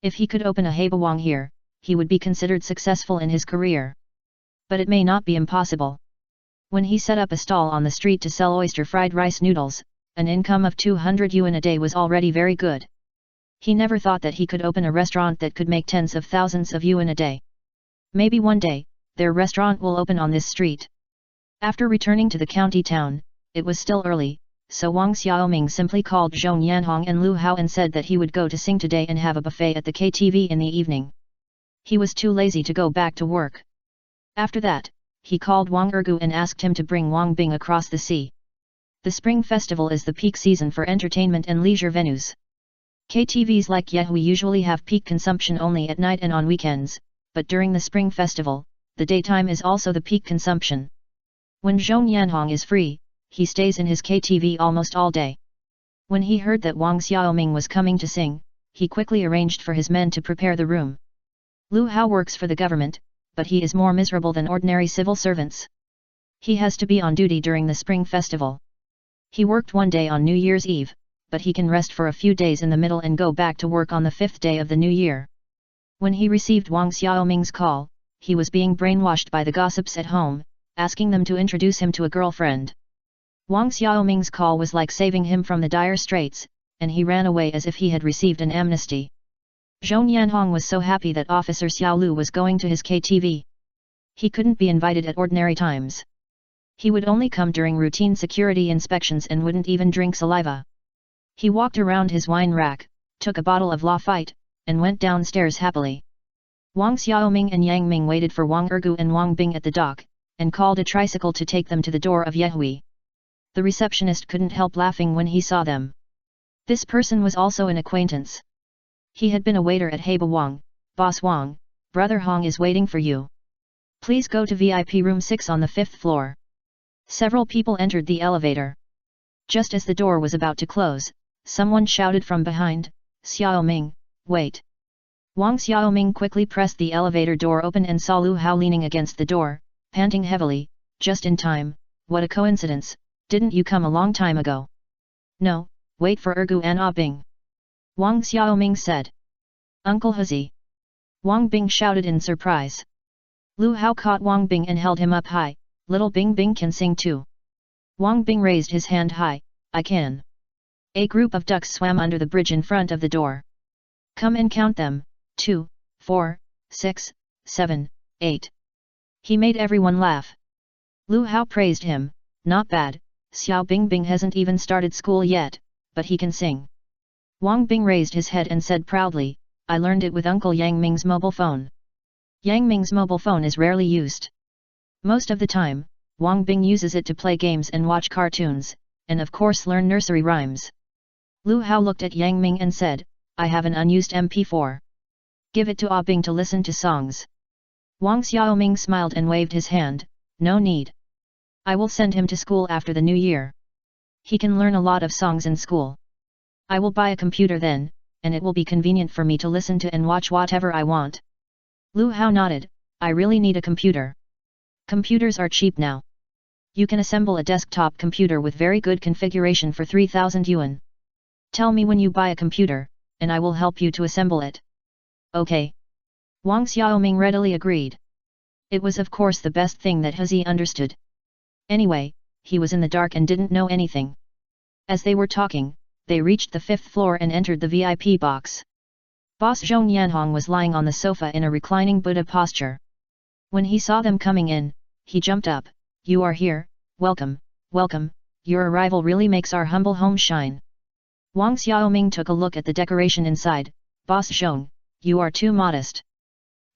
If he could open a Habawang here, he would be considered successful in his career. But it may not be impossible. When he set up a stall on the street to sell oyster fried rice noodles, an income of 200 yuan a day was already very good. He never thought that he could open a restaurant that could make tens of thousands of yuan a day. Maybe one day, their restaurant will open on this street. After returning to the county town, it was still early, so Wang Xiaoming simply called Zhong Yanhong and Lu Hao and said that he would go to sing today and have a buffet at the KTV in the evening. He was too lazy to go back to work. After that, he called Wang Ergu and asked him to bring Wang Bing across the sea. The Spring Festival is the peak season for entertainment and leisure venues. KTVs like Yehui usually have peak consumption only at night and on weekends, but during the Spring Festival, the daytime is also the peak consumption. When Zhong Yanhong is free, he stays in his KTV almost all day. When he heard that Wang Xiaoming was coming to sing, he quickly arranged for his men to prepare the room. Lu Hao works for the government, but he is more miserable than ordinary civil servants. He has to be on duty during the Spring Festival. He worked one day on New Year's Eve, but he can rest for a few days in the middle and go back to work on the 5th day of the new year. When he received Wang Xiaoming's call, he was being brainwashed by the gossips at home, asking them to introduce him to a girlfriend. Wang Xiaoming's call was like saving him from the dire straits, and he ran away as if he had received an amnesty. Zhong Yanhong was so happy that Officer Xiao Lu was going to his KTV. He couldn't be invited at ordinary times. He would only come during routine security inspections and wouldn't even drink saliva. He walked around his wine rack, took a bottle of Lafite, and went downstairs happily. Wang Xiaoming and Yang Ming waited for Wang Ergu and Wang Bing at the dock, and called a tricycle to take them to the door of Yehui. The receptionist couldn't help laughing when he saw them. This person was also an acquaintance. He had been a waiter at Heba Wang. Boss Wang, Brother Hong is waiting for you. Please go to VIP room 6 on the 5th floor. Several people entered the elevator. Just as the door was about to close, someone shouted from behind, Xiaoming, wait. Wang Xiaoming quickly pressed the elevator door open and saw Lu Hao leaning against the door, panting heavily. Just in time, what a coincidence, didn't you come a long time ago? No, wait for Ergu and Ah Bing. Wang Xiaoming said. Uncle Huzi. Wang Bing shouted in surprise. Lu Hao caught Wang Bing and held him up high. Little Bing Bing can sing too. Wang Bing raised his hand high, I can. A group of ducks swam under the bridge in front of the door. Come and count them, 2, 4, 6, 7, 8. He made everyone laugh. Lu Hao praised him, not bad, Xiao Bingbing hasn't even started school yet, but he can sing. Wang Bing raised his head and said proudly, I learned it with Uncle Yang Ming's mobile phone. Yang Ming's mobile phone is rarely used. Most of the time, Wang Bing uses it to play games and watch cartoons, and of course learn nursery rhymes. Lu Hao looked at Yang Ming and said, I have an unused MP4. Give it to Ah Bing to listen to songs. Wang Xiaoming smiled and waved his hand, no need. I will send him to school after the new year. He can learn a lot of songs in school. I will buy a computer then, and it will be convenient for me to listen to and watch whatever I want. Lu Hao nodded, I really need a computer. Computers are cheap now. You can assemble a desktop computer with very good configuration for 3,000 yuan. Tell me when you buy a computer, and I will help you to assemble it. Okay. Wang Xiaoming readily agreed. It was of course the best thing that Huzi understood. Anyway, he was in the dark and didn't know anything. As they were talking, they reached the 5th floor and entered the VIP box. Boss Zhong Yanhong was lying on the sofa in a reclining Buddha posture. When he saw them coming in, he jumped up, You are here, welcome, welcome, your arrival really makes our humble home shine. Wang Xiaoming took a look at the decoration inside, Boss Zhong, you are too modest.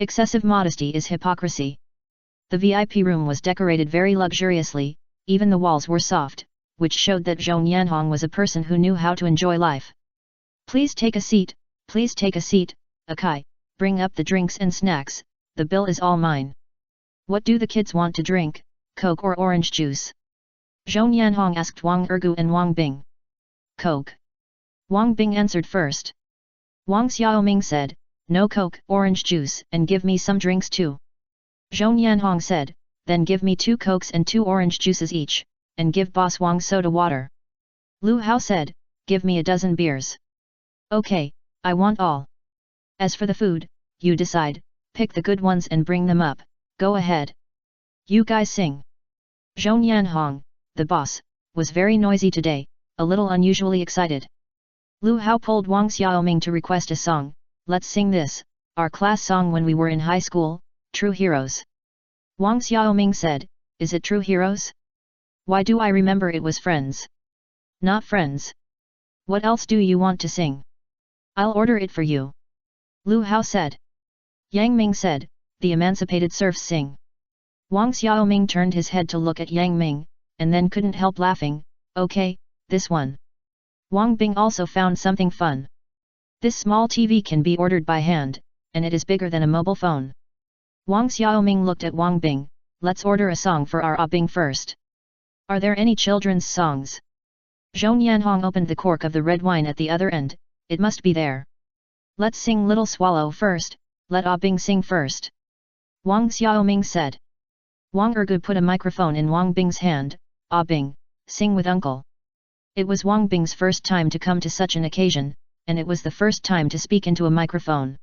Excessive modesty is hypocrisy. The VIP room was decorated very luxuriously, even the walls were soft, which showed that Zhong Yanhong was a person who knew how to enjoy life. Please take a seat, Akai, bring up the drinks and snacks, the bill is all mine. What do the kids want to drink, Coke or orange juice? Zhong Yanhong asked Wang Ergu and Wang Bing. Coke. Wang Bing answered first. Wang Xiaoming said, No Coke, orange juice, and give me some drinks too. Zhong Yanhong said, Then give me 2 Cokes and 2 orange juices each, and give Boss Wang soda water. Lu Hao said, Give me a dozen beers. Okay, I want all. As for the food, you decide, pick the good ones and bring them up, go ahead. You guys sing. Zhong Yanhong, the boss, was very noisy today, a little unusually excited. Lu Hao pulled Wang Xiaoming to request a song, Let's sing this, our class song when we were in high school, True Heroes. Wang Xiaoming said, Is it True Heroes? Why do I remember it was Friends? Not Friends. What else do you want to sing? I'll order it for you. Lu Hao said. Yang Ming said, The Emancipated Serfs sing. Wang Xiaoming turned his head to look at Yang Ming, and then couldn't help laughing, Okay, this one. Wang Bing also found something fun. This small TV can be ordered by hand, and it is bigger than a mobile phone. Wang Xiaoming looked at Wang Bing. Let's order a song for our Bing first. Are there any children's songs? Zhou Yanhong opened the cork of the red wine at the other end. It must be there. Let's sing Little Swallow first, let Bing sing first. Wang Xiaoming said. Wang Ergu put a microphone in Wang Bing's hand. Bing, sing with uncle. It was Wang Bing's first time to come to such an occasion, and it was the first time to speak into a microphone.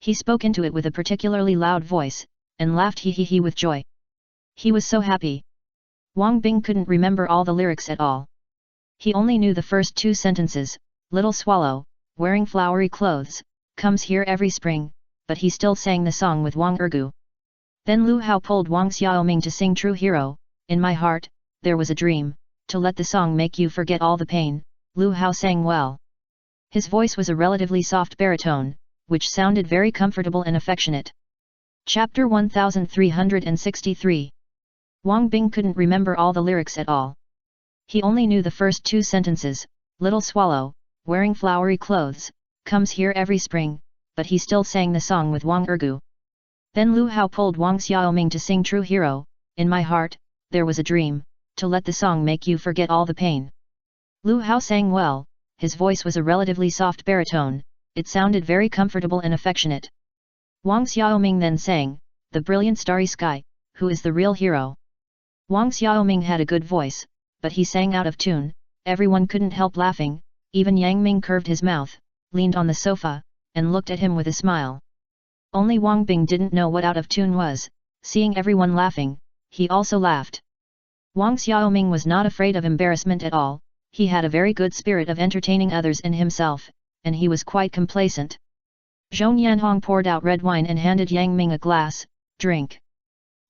He spoke into it with a particularly loud voice, and laughed hee with joy. He was so happy. Wang Bing couldn't remember all the lyrics at all. He only knew the first two sentences, Little Swallow, wearing flowery clothes, comes here every spring, but he still sang the song with Wang Ergu. Then Lu Hao pulled Wang Xiaoming to sing True Hero. In my heart, there was a dream, to let the song make you forget all the pain. Lu Hao sang well. His voice was a relatively soft baritone, which sounded very comfortable and affectionate. Chapter 1363. Wang Bing couldn't remember all the lyrics at all. He only knew the first two sentences, Little Swallow, wearing flowery clothes, comes here every spring, but he still sang the song with Wang Ergu. Then Lu Hao pulled Wang Xiaoming to sing True Hero. In my heart, there was a dream, to let the song make you forget all the pain. Lu Hao sang well. His voice was a relatively soft baritone, it sounded very comfortable and affectionate. Wang Xiaoming then sang, The Brilliant Starry Sky, who is the real hero? Wang Xiaoming had a good voice, but he sang out of tune. Everyone couldn't help laughing. Even Yang Ming curved his mouth, leaned on the sofa, and looked at him with a smile. Only Wang Bing didn't know what out of tune was. Seeing everyone laughing, he also laughed. Wang Xiaoming was not afraid of embarrassment at all. He had a very good spirit of entertaining others and himself, and he was quite complacent. Zhou Yanhong poured out red wine and handed Yang Ming a glass. Drink.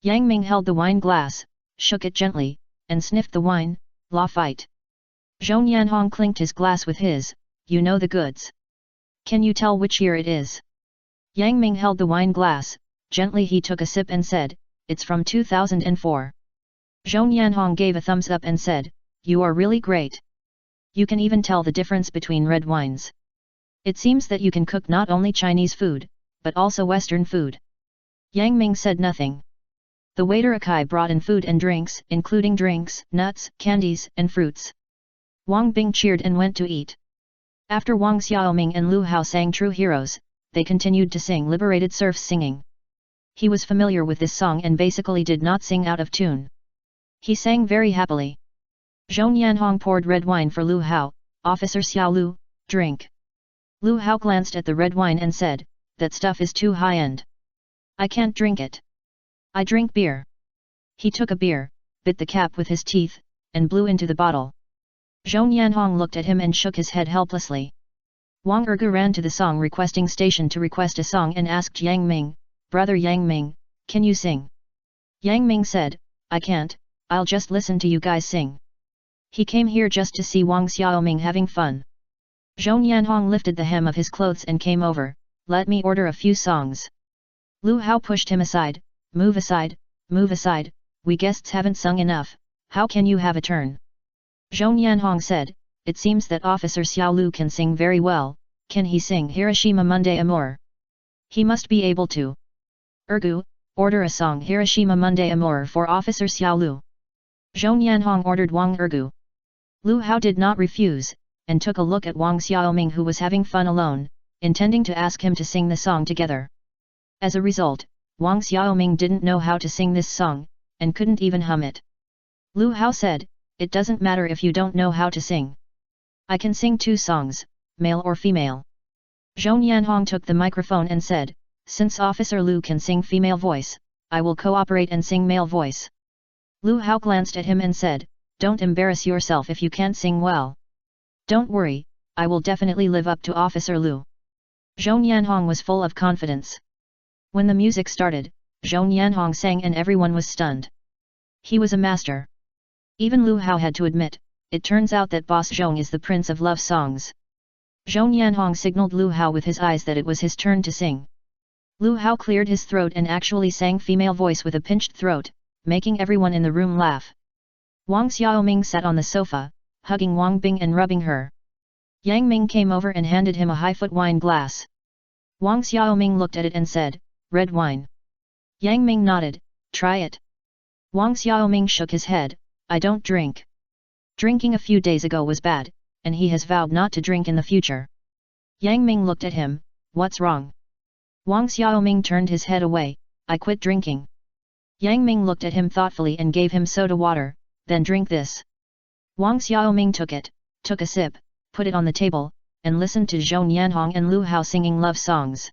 Yang Ming held the wine glass, shook it gently, and sniffed the wine. La fight. Zhou Yanhong clinked his glass with his. You know the goods. Can you tell which year it is? Yang Ming held the wine glass. Gently he took a sip and said, It's from 2004. Zhou Yanhong gave a thumbs up and said, You are really great. You can even tell the difference between red wines. It seems that you can cook not only Chinese food, but also Western food. Yang Ming said nothing. The waiter Akai brought in food and drinks, including drinks, nuts, candies, and fruits. Wang Bing cheered and went to eat. After Wang Xiaoming and Lu Hao sang True Heroes, they continued to sing Liberated Serfs singing. He was familiar with this song and basically did not sing out of tune. He sang very happily. Zhou Yanhong poured red wine for Lu Hao. Officer Xiao Lu, drink. Lu Hao glanced at the red wine and said, That stuff is too high-end. I can't drink it. I drink beer. He took a beer, bit the cap with his teeth, and blew into the bottle. Zhou Yanhong looked at him and shook his head helplessly. Wang Ergu ran to the song requesting station to request a song and asked Yang Ming, Brother Yang Ming, can you sing? Yang Ming said, I can't, I'll just listen to you guys sing. He came here just to see Wang Xiaoming having fun. Zhou Yanhong lifted the hem of his clothes and came over. Let me order a few songs. Lu Hao pushed him aside. Move aside, we guests haven't sung enough, how can you have a turn? Zhou Yanhong said, It seems that Officer Xiao Lu can sing very well. Can he sing Hiroshima Monday Amour? He must be able to. Ergu, order a song Hiroshima Monday Amour for Officer Xiao Lu. Zhou Yanhong ordered Wang Ergu. Lu Hao did not refuse, and took a look at Wang Xiaoming who was having fun alone, intending to ask him to sing the song together. As a result, Wang Xiaoming didn't know how to sing this song, and couldn't even hum it. Lu Hao said, It doesn't matter if you don't know how to sing. I can sing 2 songs, male or female. Zhou Yanhong took the microphone and said, Since Officer Lu can sing female voice, I will cooperate and sing male voice. Lu Hao glanced at him and said, Don't embarrass yourself if you can't sing well. Don't worry, I will definitely live up to Officer Lu. Zhou Yanhong was full of confidence. When the music started, Zhou Yanhong sang and everyone was stunned. He was a master. Even Lu Hao had to admit, it turns out that Boss Zhong is the prince of love songs. Zhou Yanhong signaled Lu Hao with his eyes that it was his turn to sing. Lu Hao cleared his throat and actually sang female voice with a pinched throat, making everyone in the room laugh. Wang Xiaoming sat on the sofa, hugging Wang Bing and rubbing her. Yang Ming came over and handed him a high-foot wine glass. Wang Xiaoming looked at it and said, "Red wine." Yang Ming nodded, "Try it." Wang Xiaoming shook his head, "I don't drink. Drinking a few days ago was bad, and he has vowed not to drink in the future." Yang Ming looked at him, "What's wrong?" Wang Xiaoming turned his head away, "I quit drinking." Yang Ming looked at him thoughtfully and gave him soda water, "Then drink this." Wang Xiaoming took it, took a sip, put it on the table, and listened to Zhou Yanhong and Lu Hao singing love songs.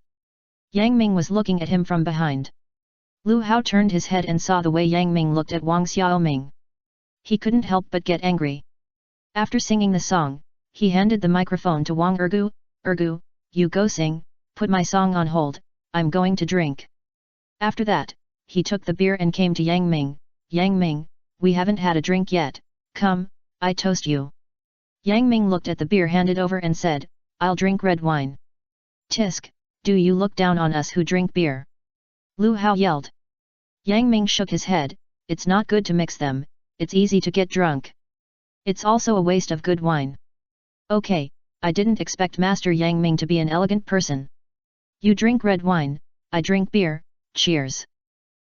Yang Ming was looking at him from behind. Lu Hao turned his head and saw the way Yang Ming looked at Wang Xiaoming. He couldn't help but get angry. After singing the song, he handed the microphone to Wang Ergu, "Ergu, you go sing, put my song on hold, I'm going to drink." After that, he took the beer and came to Yang Ming, "Yang Ming, we haven't had a drink yet, come, I toast you." Yang Ming looked at the beer handed over and said, "I'll drink red wine." "Tisk, do you look down on us who drink beer?" Lu Hao yelled. Yang Ming shook his head, "It's not good to mix them, it's easy to get drunk. It's also a waste of good wine." "Okay, I didn't expect Master Yang Ming to be an elegant person. You drink red wine, I drink beer, cheers."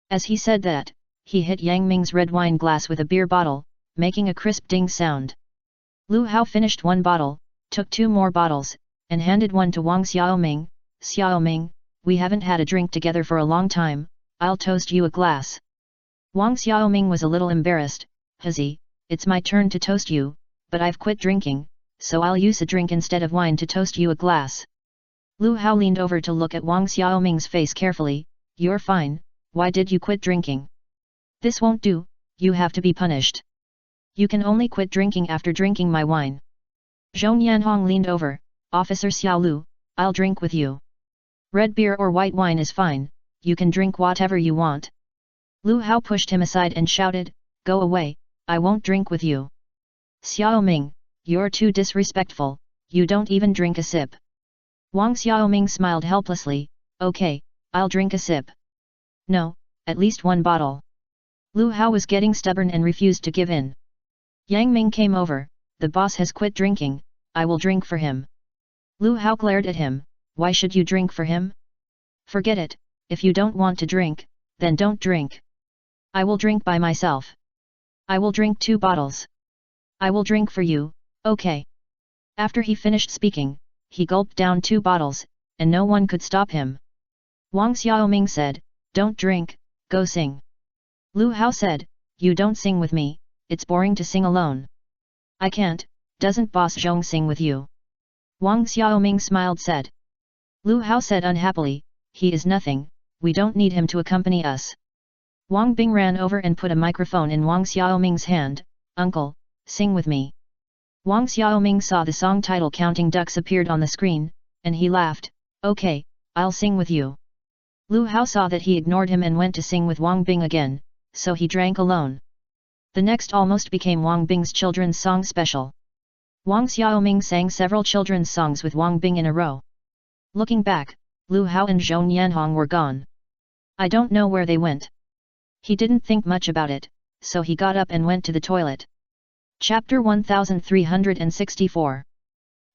As he said that, he hit Yang Ming's red wine glass with a beer bottle, making a crisp ding sound. Lu Hao finished one bottle, took 2 more bottles, and handed one to Wang Xiaoming, "Xiaoming, we haven't had a drink together for a long time, I'll toast you a glass." Wang Xiaoming was a little embarrassed, "Hazi, it's my turn to toast you, but I've quit drinking, so I'll use a drink instead of wine to toast you a glass." Lu Hao leaned over to look at Wang Xiaoming's face carefully, "You're fine, why did you quit drinking?" "This won't do, you have to be punished. You can only quit drinking after drinking my wine." Zhou Yanhong leaned over, "Officer Xiao Lu, I'll drink with you. Red beer or white wine is fine, you can drink whatever you want." Lu Hao pushed him aside and shouted, "Go away, I won't drink with you." "Xiaoming, you're too disrespectful, you don't even drink a sip." Wang Xiaoming smiled helplessly, "Okay, I'll drink a sip." "No, at least 1 bottle." Lu Hao was getting stubborn and refused to give in. Yang Ming came over, "The boss has quit drinking, I will drink for him." Lu Hao glared at him, "Why should you drink for him? Forget it, if you don't want to drink, then don't drink. I will drink by myself. I will drink 2 bottles. I will drink for you, okay." After he finished speaking, he gulped down 2 bottles, and no one could stop him. Wang Xiaoming said, "Don't drink, go sing." Lu Hao said, "You don't sing with me, it's boring to sing alone." "I can't, doesn't Boss Zhong sing with you?" Wang Xiaoming smiled said. Lu Hao said unhappily, "He is nothing, we don't need him to accompany us." Wang Bing ran over and put a microphone in Wang Xiaoming's hand, "Uncle, sing with me." Wang Xiaoming saw the song title Counting Ducks appeared on the screen, and he laughed, "Okay, I'll sing with you." Lu Hao saw that he ignored him and went to sing with Wang Bing again, so he drank alone. The next almost became Wang Bing's children's song special. Wang Xiaoming sang several children's songs with Wang Bing in a row. Looking back, Lu Hao and Zhou Yanhong were gone. "I don't know where they went." He didn't think much about it, so he got up and went to the toilet. Chapter 1364.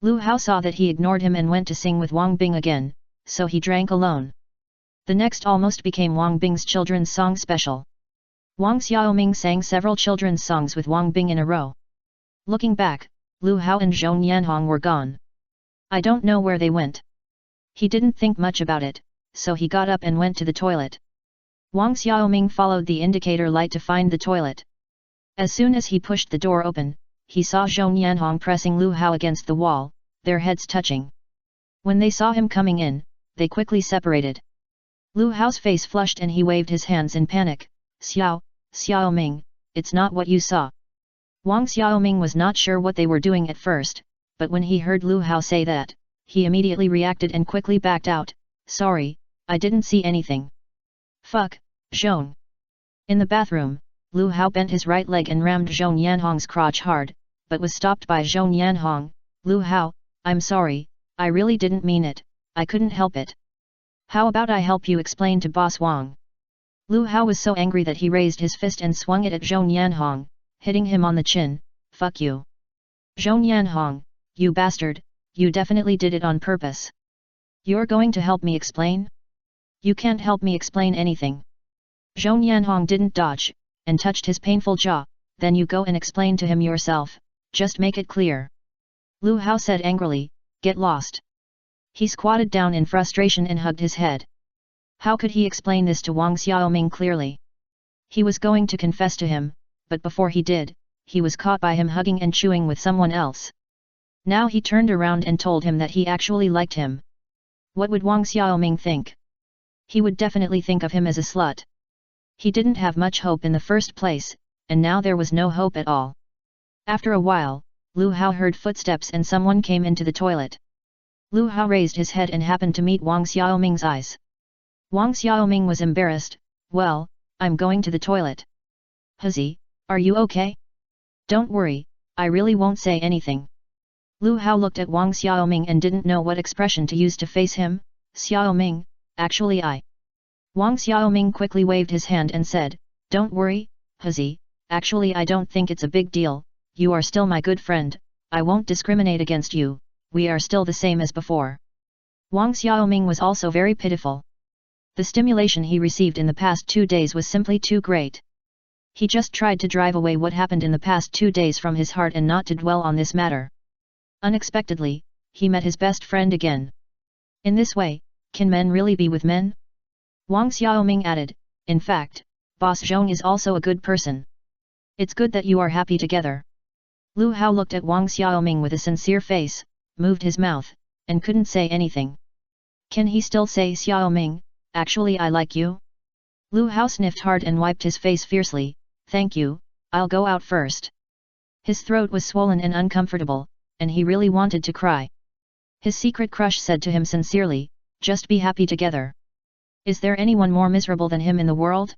Lu Hao saw that he ignored him and went to sing with Wang Bing again, so he drank alone. The next almost became Wang Bing's children's song special. Wang Xiaoming sang several children's songs with Wang Bing in a row. Looking back, Lu Hao and Zhou Yanhong were gone. "I don't know where they went." He didn't think much about it, so he got up and went to the toilet. Wang Xiaoming followed the indicator light to find the toilet. As soon as he pushed the door open, he saw Zhou Yanhong pressing Lu Hao against the wall, their heads touching. When they saw him coming in, they quickly separated. Lu Hao's face flushed and he waved his hands in panic, Xiaoming, it's not what you saw." Wang Xiaoming was not sure what they were doing at first, but when he heard Lu Hao say that, he immediately reacted and quickly backed out, "Sorry, I didn't see anything." "Fuck, Zhong." In the bathroom, Lu Hao bent his right leg and rammed Zhou Yanhong's crotch hard, but was stopped by Zhou Yanhong. "Lu Hao, I'm sorry, I really didn't mean it, I couldn't help it. How about I help you explain to Boss Wang?" Lu Hao was so angry that he raised his fist and swung it at Zhou Yanhong, hitting him on the chin, "Fuck you. Zhou Yanhong, you bastard, you definitely did it on purpose. You're going to help me explain? You can't help me explain anything. Zhou Yanhong didn't dodge, and touched his painful jaw. Then you go and explain to him yourself, just make it clear. Lu Hao said angrily, get lost. He squatted down in frustration and hugged his head. How could he explain this to Wang Xiaoming clearly? He was going to confess to him, but before he did, he was caught by him hugging and chewing with someone else. Now he turned around and told him that he actually liked him. What would Wang Xiaoming think? He would definitely think of him as a slut. He didn't have much hope in the first place, and now there was no hope at all. After a while, Lu Hao heard footsteps and someone came into the toilet. Lu Hao raised his head and happened to meet Wang Xiaoming's eyes. Wang Xiaoming was embarrassed. Well, I'm going to the toilet. Huzi, are you okay? Don't worry, I really won't say anything. Lu Hao looked at Wang Xiaoming and didn't know what expression to use to face him. Xiaoming, actually Wang Xiaoming quickly waved his hand and said, don't worry, Huzi, actually I don't think it's a big deal, you are still my good friend, I won't discriminate against you, we are still the same as before. Wang Xiaoming was also very pitiful. The stimulation he received in the past 2 days was simply too great. He just tried to drive away what happened in the past 2 days from his heart and not to dwell on this matter. Unexpectedly, he met his best friend again. In this way, can men really be with men? Wang Xiaoming added, in fact, Boss Zhong is also a good person. It's good that you are happy together. Lu Hao looked at Wang Xiaoming with a sincere face, moved his mouth, and couldn't say anything. Can he still say Xiaoming, actually I like you? Lu Hao sniffed hard and wiped his face fiercely, thank you, I'll go out first. His throat was swollen and uncomfortable, and he really wanted to cry. His secret crush said to him sincerely, just be happy together. Is there anyone more miserable than him in the world?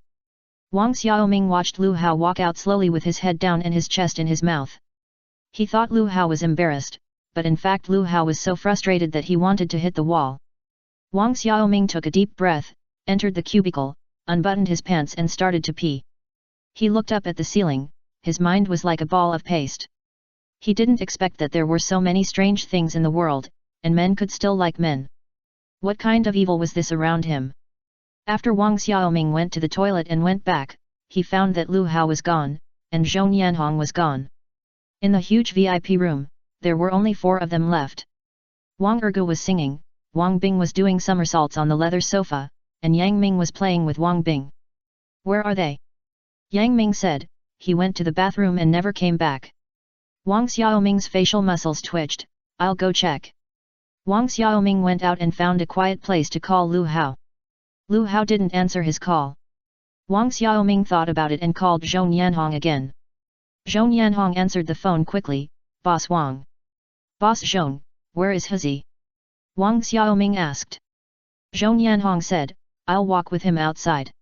Wang Xiaoming watched Lu Hao walk out slowly with his head down and his chest in his mouth. He thought Lu Hao was embarrassed, but in fact Lu Hao was so frustrated that he wanted to hit the wall. Wang Xiaoming took a deep breath, entered the cubicle, unbuttoned his pants and started to pee. He looked up at the ceiling, his mind was like a ball of paste. He didn't expect that there were so many strange things in the world, and men could still like men. What kind of evil was this around him? After Wang Xiaoming went to the toilet and went back, he found that Lu Hao was gone, and Zhou Yanhong was gone. In the huge VIP room, there were only 4 of them left. Wang Ergu was singing, Wang Bing was doing somersaults on the leather sofa, and Yang Ming was playing with Wang Bing. Where are they? Yang Ming said, he went to the bathroom and never came back. Wang Xiaoming's facial muscles twitched, I'll go check. Wang Xiaoming went out and found a quiet place to call Lu Hao. Lu Hao didn't answer his call. Wang Xiaoming thought about it and called Zhou Yanhong again. Zhou Yanhong answered the phone quickly, Boss Wang. Boss Zhou, where is Huzi? Wang Xiaoming asked. Zhou Yanhong said, I'll walk with him outside.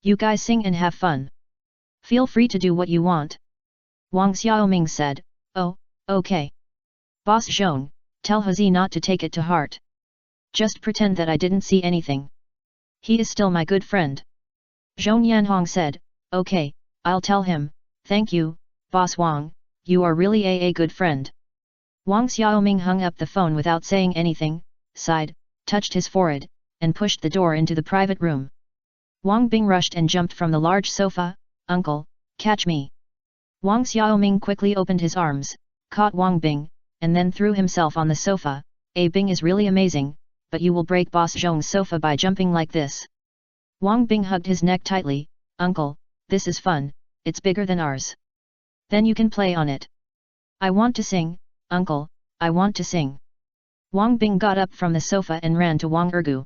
You guys sing and have fun. Feel free to do what you want. Wang Xiaoming said, oh, okay. Boss Zhou, tell Huzi not to take it to heart. Just pretend that I didn't see anything. He is still my good friend. Zhou Yanhong said, okay, I'll tell him, thank you, Boss Wang, you are really a good friend. Wang Xiaoming hung up the phone without saying anything, sighed, touched his forehead, and pushed the door into the private room. Wang Bing rushed and jumped from the large sofa, uncle, catch me. Wang Xiaoming quickly opened his arms, caught Wang Bing, and then threw himself on the sofa. A Bing is really amazing, but you will break Boss Zhong's sofa by jumping like this. Wang Bing hugged his neck tightly, uncle, this is fun, it's bigger than ours. Then you can play on it. I want to sing, uncle, I want to sing. Wang Bing got up from the sofa and ran to Wang Ergu.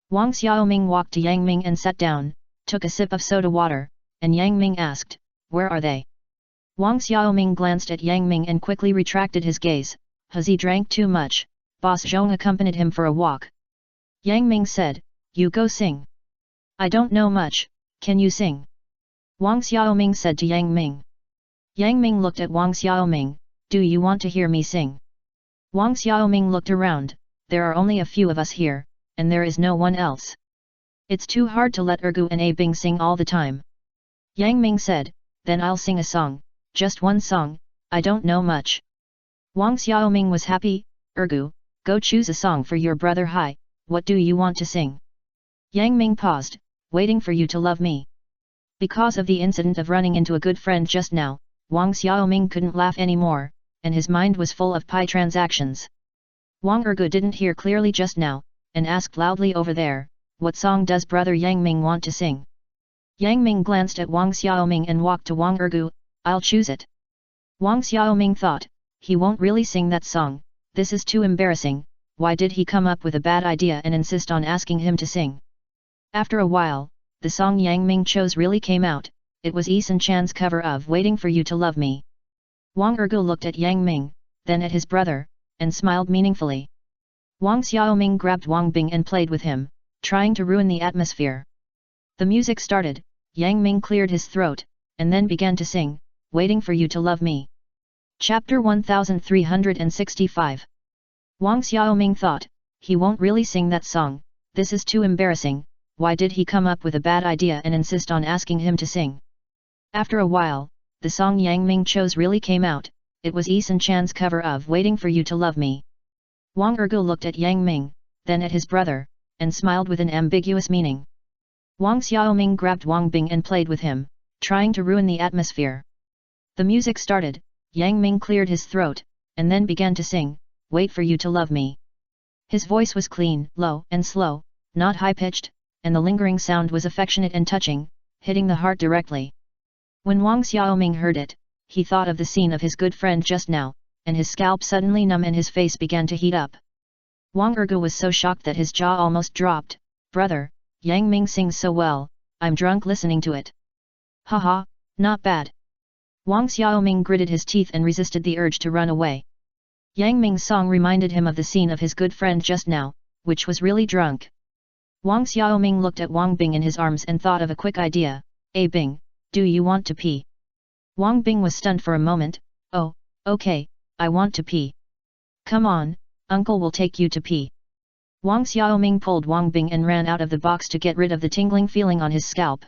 Wang Xiaoming walked to Yang Ming and sat down, took a sip of soda water, and Yang Ming asked, where are they? Wang Xiaoming glanced at Yang Ming and quickly retracted his gaze, Huzi drank too much, Boss Zhong accompanied him for a walk. Yang Ming said, you go sing. I don't know much, can you sing? Wang Xiaoming said to Yang Ming. Yang Ming looked at Wang Xiaoming, do you want to hear me sing? Wang Xiaoming looked around, there are only a few of us here, and there is no one else. It's too hard to let Ergu and A Bing sing all the time. Yang Ming said, then I'll sing a song, just one song, I don't know much. Wang Xiaoming was happy, Ergu, go choose a song for your brother Hai, what do you want to sing? Yang Ming paused, waiting for you to love me. Because of the incident of running into a good friend just now, Wang Xiaoming couldn't laugh anymore, and his mind was full of pie transactions. Wang Ergu didn't hear clearly just now, and asked loudly over there, what song does brother Yang Ming want to sing? Yang Ming glanced at Wang Xiaoming and walked to Wang Ergu, I'll choose it. Wang Xiaoming thought, he won't really sing that song, this is too embarrassing, why did he come up with a bad idea and insist on asking him to sing? After a while, the song Yang Ming chose really came out, it was Eason Chan's cover of Waiting for You to Love Me. Wang Ergu looked at Yang Ming, then at his brother, and smiled meaningfully. Wang Xiaoming grabbed Wang Bing and played with him, trying to ruin the atmosphere. The music started, Yang Ming cleared his throat, and then began to sing, Waiting for You to Love Me. Chapter 1365. Wang Xiaoming thought, he won't really sing that song, this is too embarrassing, why did he come up with a bad idea and insist on asking him to sing? After a while, the song Yang Ming chose really came out, it was Eason Chan's cover of Waiting for You to Love Me. Wang Ergu looked at Yang Ming, then at his brother, and smiled with an ambiguous meaning. Wang Xiaoming grabbed Wang Bing and played with him, trying to ruin the atmosphere. The music started, Yang Ming cleared his throat, and then began to sing, Wait for You to Love Me. His voice was clean, low and slow, not high-pitched, and the lingering sound was affectionate and touching, hitting the heart directly. When Wang Xiaoming heard it, he thought of the scene of his good friend just now, and his scalp suddenly numb and his face began to heat up. Wang Ergu was so shocked that his jaw almost dropped, Brother, Yang Ming sings so well, I'm drunk listening to it. Haha, not bad. Wang Xiaoming gritted his teeth and resisted the urge to run away. Yang Ming's song reminded him of the scene of his good friend just now, which was really drunk. Wang Xiaoming looked at Wang Bing in his arms and thought of a quick idea, Hey Bing, do you want to pee? Wang Bing was stunned for a moment, oh, okay, I want to pee. Come on, uncle will take you to pee. Wang Xiaoming pulled Wang Bing and ran out of the box to get rid of the tingling feeling on his scalp.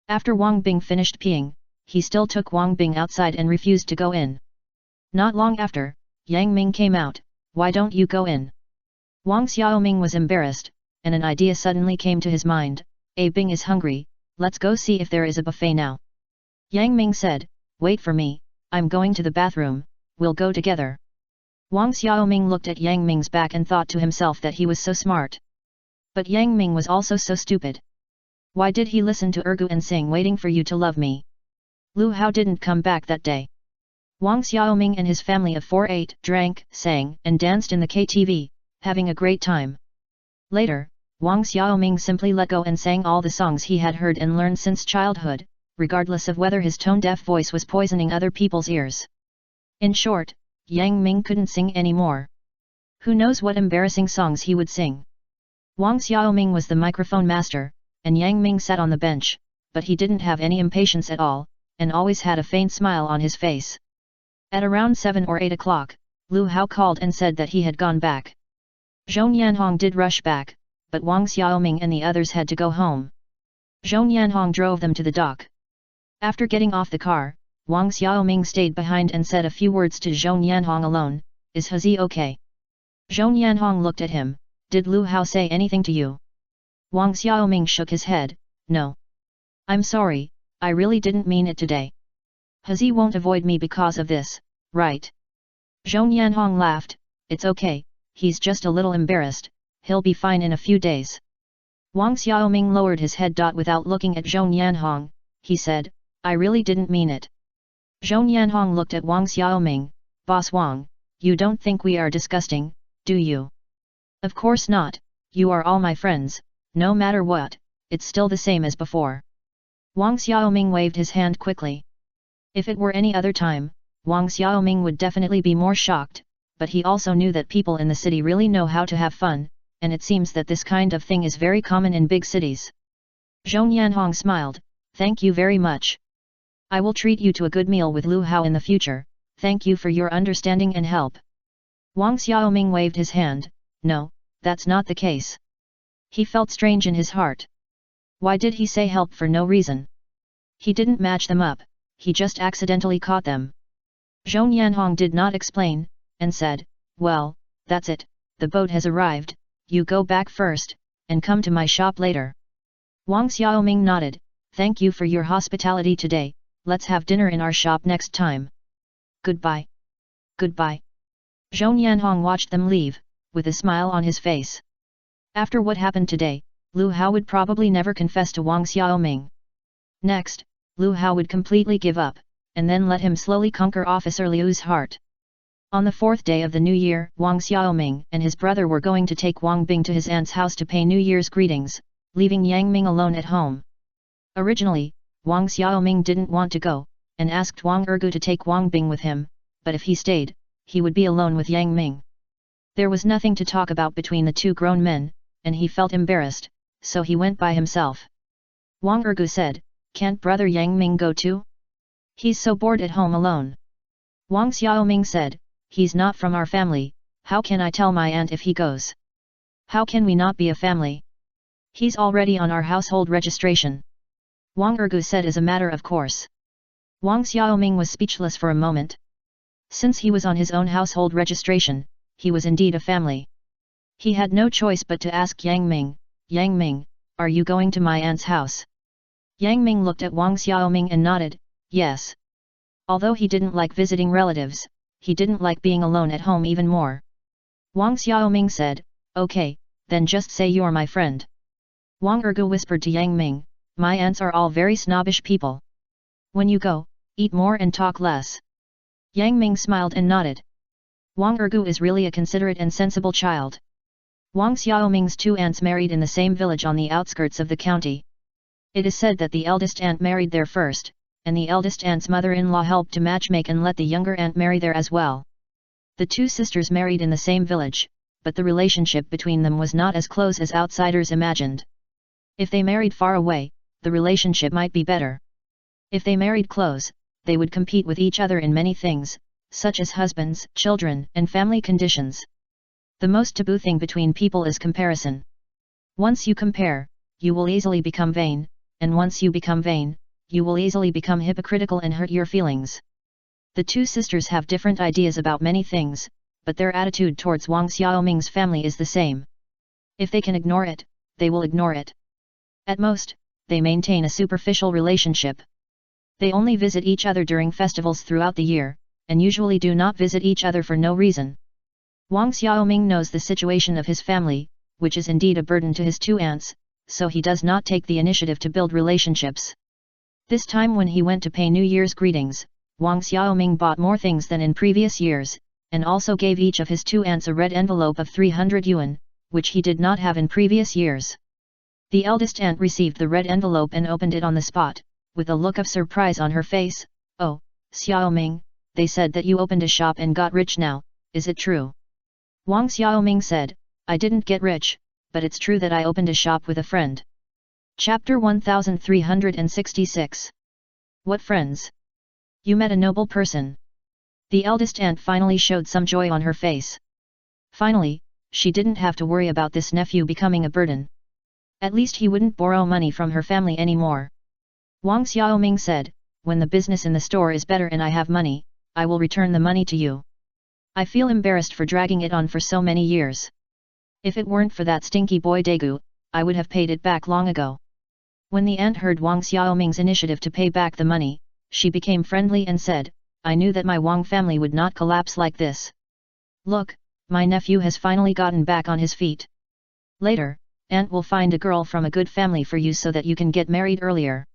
After Wang Bing finished peeing, he still took Wang Bing outside and refused to go in. Not long after, Yang Ming came out, why don't you go in? Wang Xiaoming was embarrassed, and an idea suddenly came to his mind, Bing is hungry, let's go see if there is a buffet now. Yang Ming said, wait for me, I'm going to the bathroom, we'll go together. Wang Xiaoming looked at Yang Ming's back and thought to himself that he was so smart. But Yang Ming was also so stupid. Why did he listen to Ergu and sing Waiting for You to Love Me? Lu Hao didn't come back that day. Wang Xiaoming and his family of 4 ate, drank, sang, and danced in the KTV, having a great time. Later, Wang Xiaoming simply let go and sang all the songs he had heard and learned since childhood, regardless of whether his tone-deaf voice was poisoning other people's ears. In short, Yang Ming couldn't sing anymore. Who knows what embarrassing songs he would sing? Wang Xiaoming was the microphone master, and Yang Ming sat on the bench, but he didn't have any impatience at all, and always had a faint smile on his face. At around 7 or 8 o'clock, Lu Hao called and said that he had gone back. Zhong Yanhong did rush back, but Wang Xiaoming and the others had to go home. Zhong Yanhong drove them to the dock. After getting off the car, Wang Xiaoming stayed behind and said a few words to Zhong Yanhong alone, is Hazi okay? Zhong Yanhong looked at him, did Lu Hao say anything to you? Wang Xiaoming shook his head, no. I'm sorry, I really didn't mean it today. Hazi won't avoid me because of this, right? Zhong Yanhong laughed, it's okay, he's just a little embarrassed, he'll be fine in a few days. Wang Xiaoming lowered his head. Without looking at Zhong Yanhong, he said, I really didn't mean it. Zhong Yanhong looked at Wang Xiaoming, Boss Wang, you don't think we are disgusting, do you? Of course not, you are all my friends, no matter what, it's still the same as before. Wang Xiaoming waved his hand quickly. If it were any other time, Wang Xiaoming would definitely be more shocked, but he also knew that people in the city really know how to have fun, and it seems that this kind of thing is very common in big cities. Zhong Yanhong smiled, thank you very much. I will treat you to a good meal with Lu Hao in the future, thank you for your understanding and help. Wang Xiaoming waved his hand, no, that's not the case. He felt strange in his heart. Why did he say help for no reason? He didn't match them up, he just accidentally caught them. Zhong Yanhong did not explain, and said, well, that's it, the boat has arrived, you go back first, and come to my shop later. Wang Xiaoming nodded, thank you for your hospitality today, let's have dinner in our shop next time. Goodbye. Goodbye. Zhou Yanhong watched them leave, with a smile on his face. After what happened today, Lu Hao would probably never confess to Wang Xiaoming. Next, Lu Hao would completely give up, and then let him slowly conquer Officer Liu's heart. On the fourth day of the new year, Wang Xiaoming and his brother were going to take Wang Bing to his aunt's house to pay New Year's greetings, leaving Yang Ming alone at home. Originally, Wang Xiaoming didn't want to go, and asked Wang Ergu to take Wang Bing with him, but if he stayed, he would be alone with Yang Ming. There was nothing to talk about between the two grown men, and he felt embarrassed, so he went by himself. Wang Ergu said, can't brother Yang Ming go too? He's so bored at home alone. Wang Xiaoming said, he's not from our family, how can I tell my aunt if he goes? How can we not be a family? He's already on our household registration. Wang Ergu said as a matter of course. Wang Xiaoming was speechless for a moment. Since he was on his own household registration, he was indeed a family. He had no choice but to ask Yang Ming, are you going to my aunt's house? Yang Ming looked at Wang Xiaoming and nodded, yes. Although he didn't like visiting relatives, he didn't like being alone at home even more. Wang Xiaoming said, okay, then just say you're my friend. Wang Ergu whispered to Yang Ming, my aunts are all very snobbish people. When you go, eat more and talk less. Yang Ming smiled and nodded. Wang Ergu is really a considerate and sensible child. Wang Xiaoming's two aunts married in the same village on the outskirts of the county. It is said that the eldest aunt married there first, and the eldest aunt's mother-in-law helped to matchmake and let the younger aunt marry there as well. The two sisters married in the same village, but the relationship between them was not as close as outsiders imagined. If they married far away, the relationship might be better. If they married close, they would compete with each other in many things, such as husbands, children, and family conditions. The most taboo thing between people is comparison. Once you compare, you will easily become vain, and once you become vain, you will easily become hypocritical and hurt your feelings. The two sisters have different ideas about many things, but their attitude towards Wang Xiaoming's family is the same. If they can ignore it, they will ignore it. At most, they maintain a superficial relationship. They only visit each other during festivals throughout the year, and usually do not visit each other for no reason. Wang Xiaoming knows the situation of his family, which is indeed a burden to his two aunts, so he does not take the initiative to build relationships. This time when he went to pay New Year's greetings, Wang Xiaoming bought more things than in previous years, and also gave each of his two aunts a red envelope of 300 yuan, which he did not have in previous years. The eldest aunt received the red envelope and opened it on the spot, with a look of surprise on her face. Oh, Xiaoming, they said that you opened a shop and got rich now, is it true? Wang Xiaoming said, I didn't get rich, but it's true that I opened a shop with a friend. Chapter 1366. What friends? You met a noble person. The eldest aunt finally showed some joy on her face. Finally, she didn't have to worry about this nephew becoming a burden. At least he wouldn't borrow money from her family anymore. Wang Xiaoming said, when the business in the store is better and I have money, I will return the money to you. I feel embarrassed for dragging it on for so many years. If it weren't for that stinky boy Daegu, I would have paid it back long ago. When the aunt heard Wang Xiaoming's initiative to pay back the money, she became friendly and said, I knew that my Wang family would not collapse like this. Look, my nephew has finally gotten back on his feet. Later, aunt will find a girl from a good family for you so that you can get married earlier.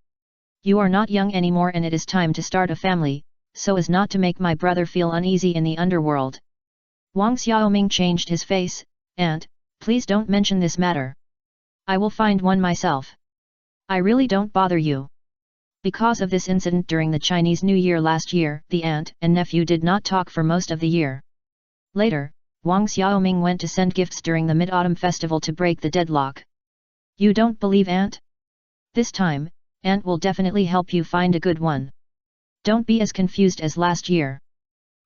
You are not young anymore and it is time to start a family, so as not to make my brother feel uneasy in the underworld. Wang Xiaoming changed his face, Aunt, please don't mention this matter. I will find one myself. I really don't bother you. Because of this incident during the Chinese New Year last year, the aunt and nephew did not talk for most of the year. Later, Wang Xiaoming went to send gifts during the Mid-Autumn Festival to break the deadlock. You don't believe aunt? This time, aunt will definitely help you find a good one. Don't be as confused as last year.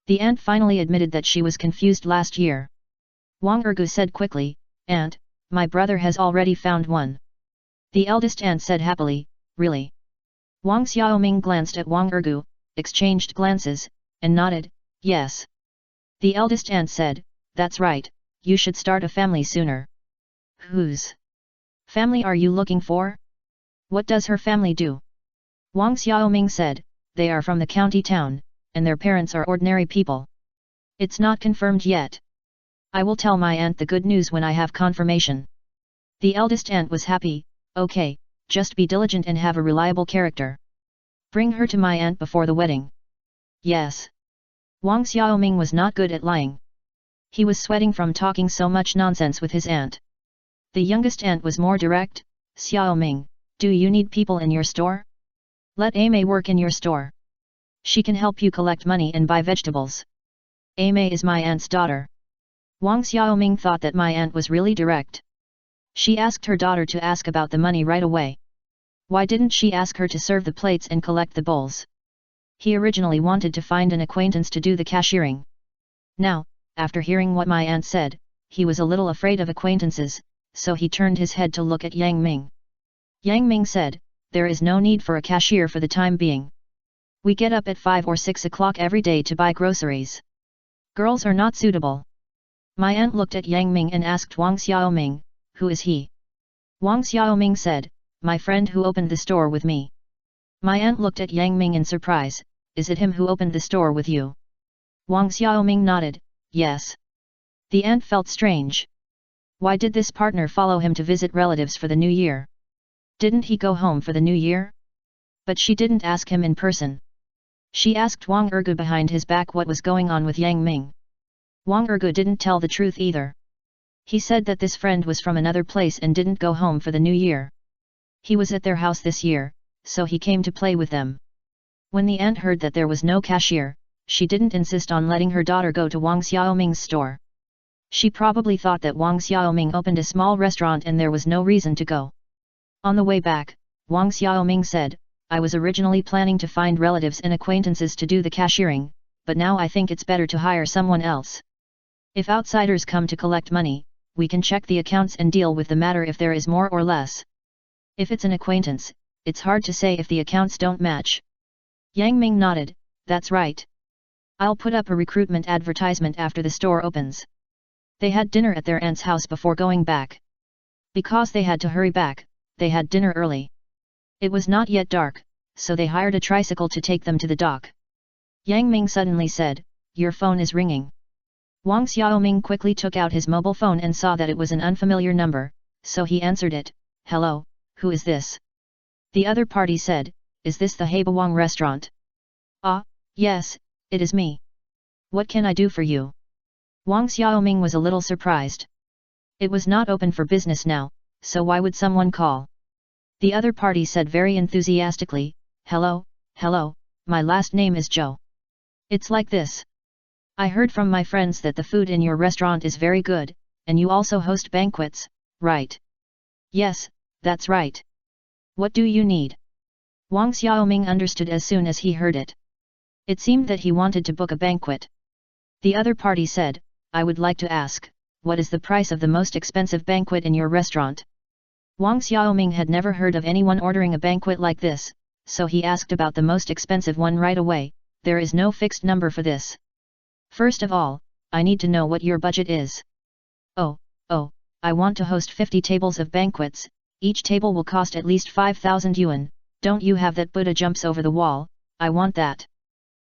The aunt finally admitted that she was confused last year. Wang Ergu said quickly, Aunt, my brother has already found one. The eldest aunt said happily, Really? Wang Xiaoming glanced at Wang Ergu, exchanged glances, and nodded, Yes. The eldest aunt said, that's right, you should start a family sooner. Whose family are you looking for? What does her family do? Wang Xiaoming said, they are from the county town, and their parents are ordinary people. It's not confirmed yet. I will tell my aunt the good news when I have confirmation. The eldest aunt was happy. Okay, just be diligent and have a reliable character. Bring her to my aunt before the wedding. Yes. Wang Xiaoming was not good at lying. He was sweating from talking so much nonsense with his aunt. The youngest aunt was more direct. Xiaoming, do you need people in your store? Let Aimei work in your store. She can help you collect money and buy vegetables. Aimei is my aunt's daughter. Wang Xiaoming thought that my aunt was really direct. She asked her daughter to ask about the money right away. Why didn't she ask her to serve the plates and collect the bowls? He originally wanted to find an acquaintance to do the cashiering. Now, after hearing what my aunt said, he was a little afraid of acquaintances, so he turned his head to look at Yang Ming. Yang Ming said, there is no need for a cashier for the time being. We get up at 5 or 6 o'clock every day to buy groceries. Girls are not suitable. My aunt looked at Yang Ming and asked Wang Xiaoming, who is he? Wang Xiaoming said, my friend who opened the store with me. My aunt looked at Yang Ming in surprise, is it him who opened the store with you? Wang Xiaoming nodded, yes. The aunt felt strange. Why did this partner follow him to visit relatives for the new year? Didn't he go home for the new year? But she didn't ask him in person. She asked Wang Ergu behind his back what was going on with Yang Ming. Wang Ergu didn't tell the truth either. He said that this friend was from another place and didn't go home for the new year. He was at their house this year, so he came to play with them. When the aunt heard that there was no cashier, she didn't insist on letting her daughter go to Wang Xiaoming's store. She probably thought that Wang Xiaoming opened a small restaurant and there was no reason to go. On the way back, Wang Xiaoming said, I was originally planning to find relatives and acquaintances to do the cashiering, but now I think it's better to hire someone else. If outsiders come to collect money, we can check the accounts and deal with the matter if there is more or less. If it's an acquaintance, it's hard to say if the accounts don't match. Yang Ming nodded, that's right. I'll put up a recruitment advertisement after the store opens. They had dinner at their aunt's house before going back. Because they had to hurry back, they had dinner early. It was not yet dark, so they hired a tricycle to take them to the dock. Yang Ming suddenly said, your phone is ringing. Wang Xiaoming quickly took out his mobile phone and saw that it was an unfamiliar number, so he answered it, hello, who is this? The other party said, is this the Hebawang restaurant? Ah, yes, it is me. What can I do for you? Wang Xiaoming was a little surprised. It was not open for business now, so why would someone call? The other party said very enthusiastically, hello, my last name is Zhou. It's like this. I heard from my friends that the food in your restaurant is very good, and you also host banquets, right? Yes, that's right. What do you need? Wang Xiaoming understood as soon as he heard it. It seemed that he wanted to book a banquet. The other party said, I would like to ask, what is the price of the most expensive banquet in your restaurant? Wang Xiaoming had never heard of anyone ordering a banquet like this, so he asked about the most expensive one right away. There is no fixed number for this. First of all, I need to know what your budget is. Oh, I want to host 50 tables of banquets, each table will cost at least 5,000 yuan, don't you have that Buddha jumps over the wall? I want that.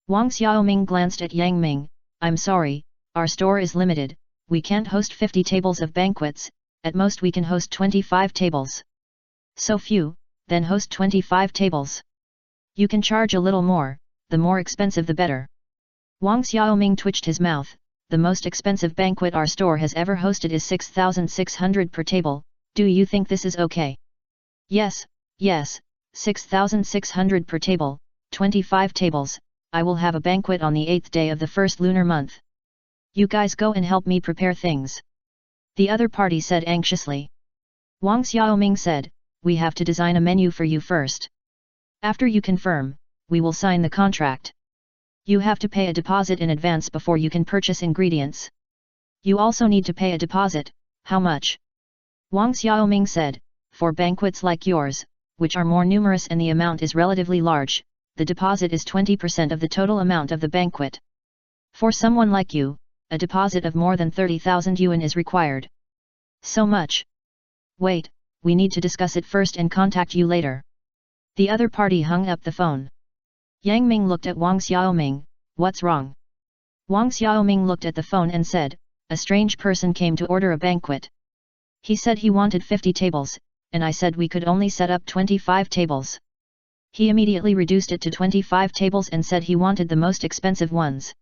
Wang Xiaoming glanced at Yang Ming, I'm sorry, our store is limited, we can't host 50 tables of banquets, at most we can host 25 tables. So few, then host 25 tables. You can charge a little more, the more expensive the better. Wang Xiaoming twitched his mouth, the most expensive banquet our store has ever hosted is 6,600 per table, do you think this is okay? Yes, 6,600 per table, 25 tables, I will have a banquet on the 8th day of the first lunar month. You guys go and help me prepare things. The other party said anxiously. Wang Xiaoming said, we have to design a menu for you first. After you confirm, we will sign the contract. You have to pay a deposit in advance before you can purchase ingredients. You also need to pay a deposit, how much? Wang Xiaoming said, for banquets like yours, which are more numerous and the amount is relatively large, the deposit is 20% of the total amount of the banquet. For someone like you, a deposit of more than 30,000 yuan is required. So much? Wait, we need to discuss it first and contact you later. The other party hung up the phone. Yang Ming looked at Wang Xiaoming. What's wrong? Wang Xiaoming looked at the phone and said, a strange person came to order a banquet. He said he wanted 50 tables, and I said we could only set up 25 tables. He immediately reduced it to 25 tables and said he wanted the most expensive ones.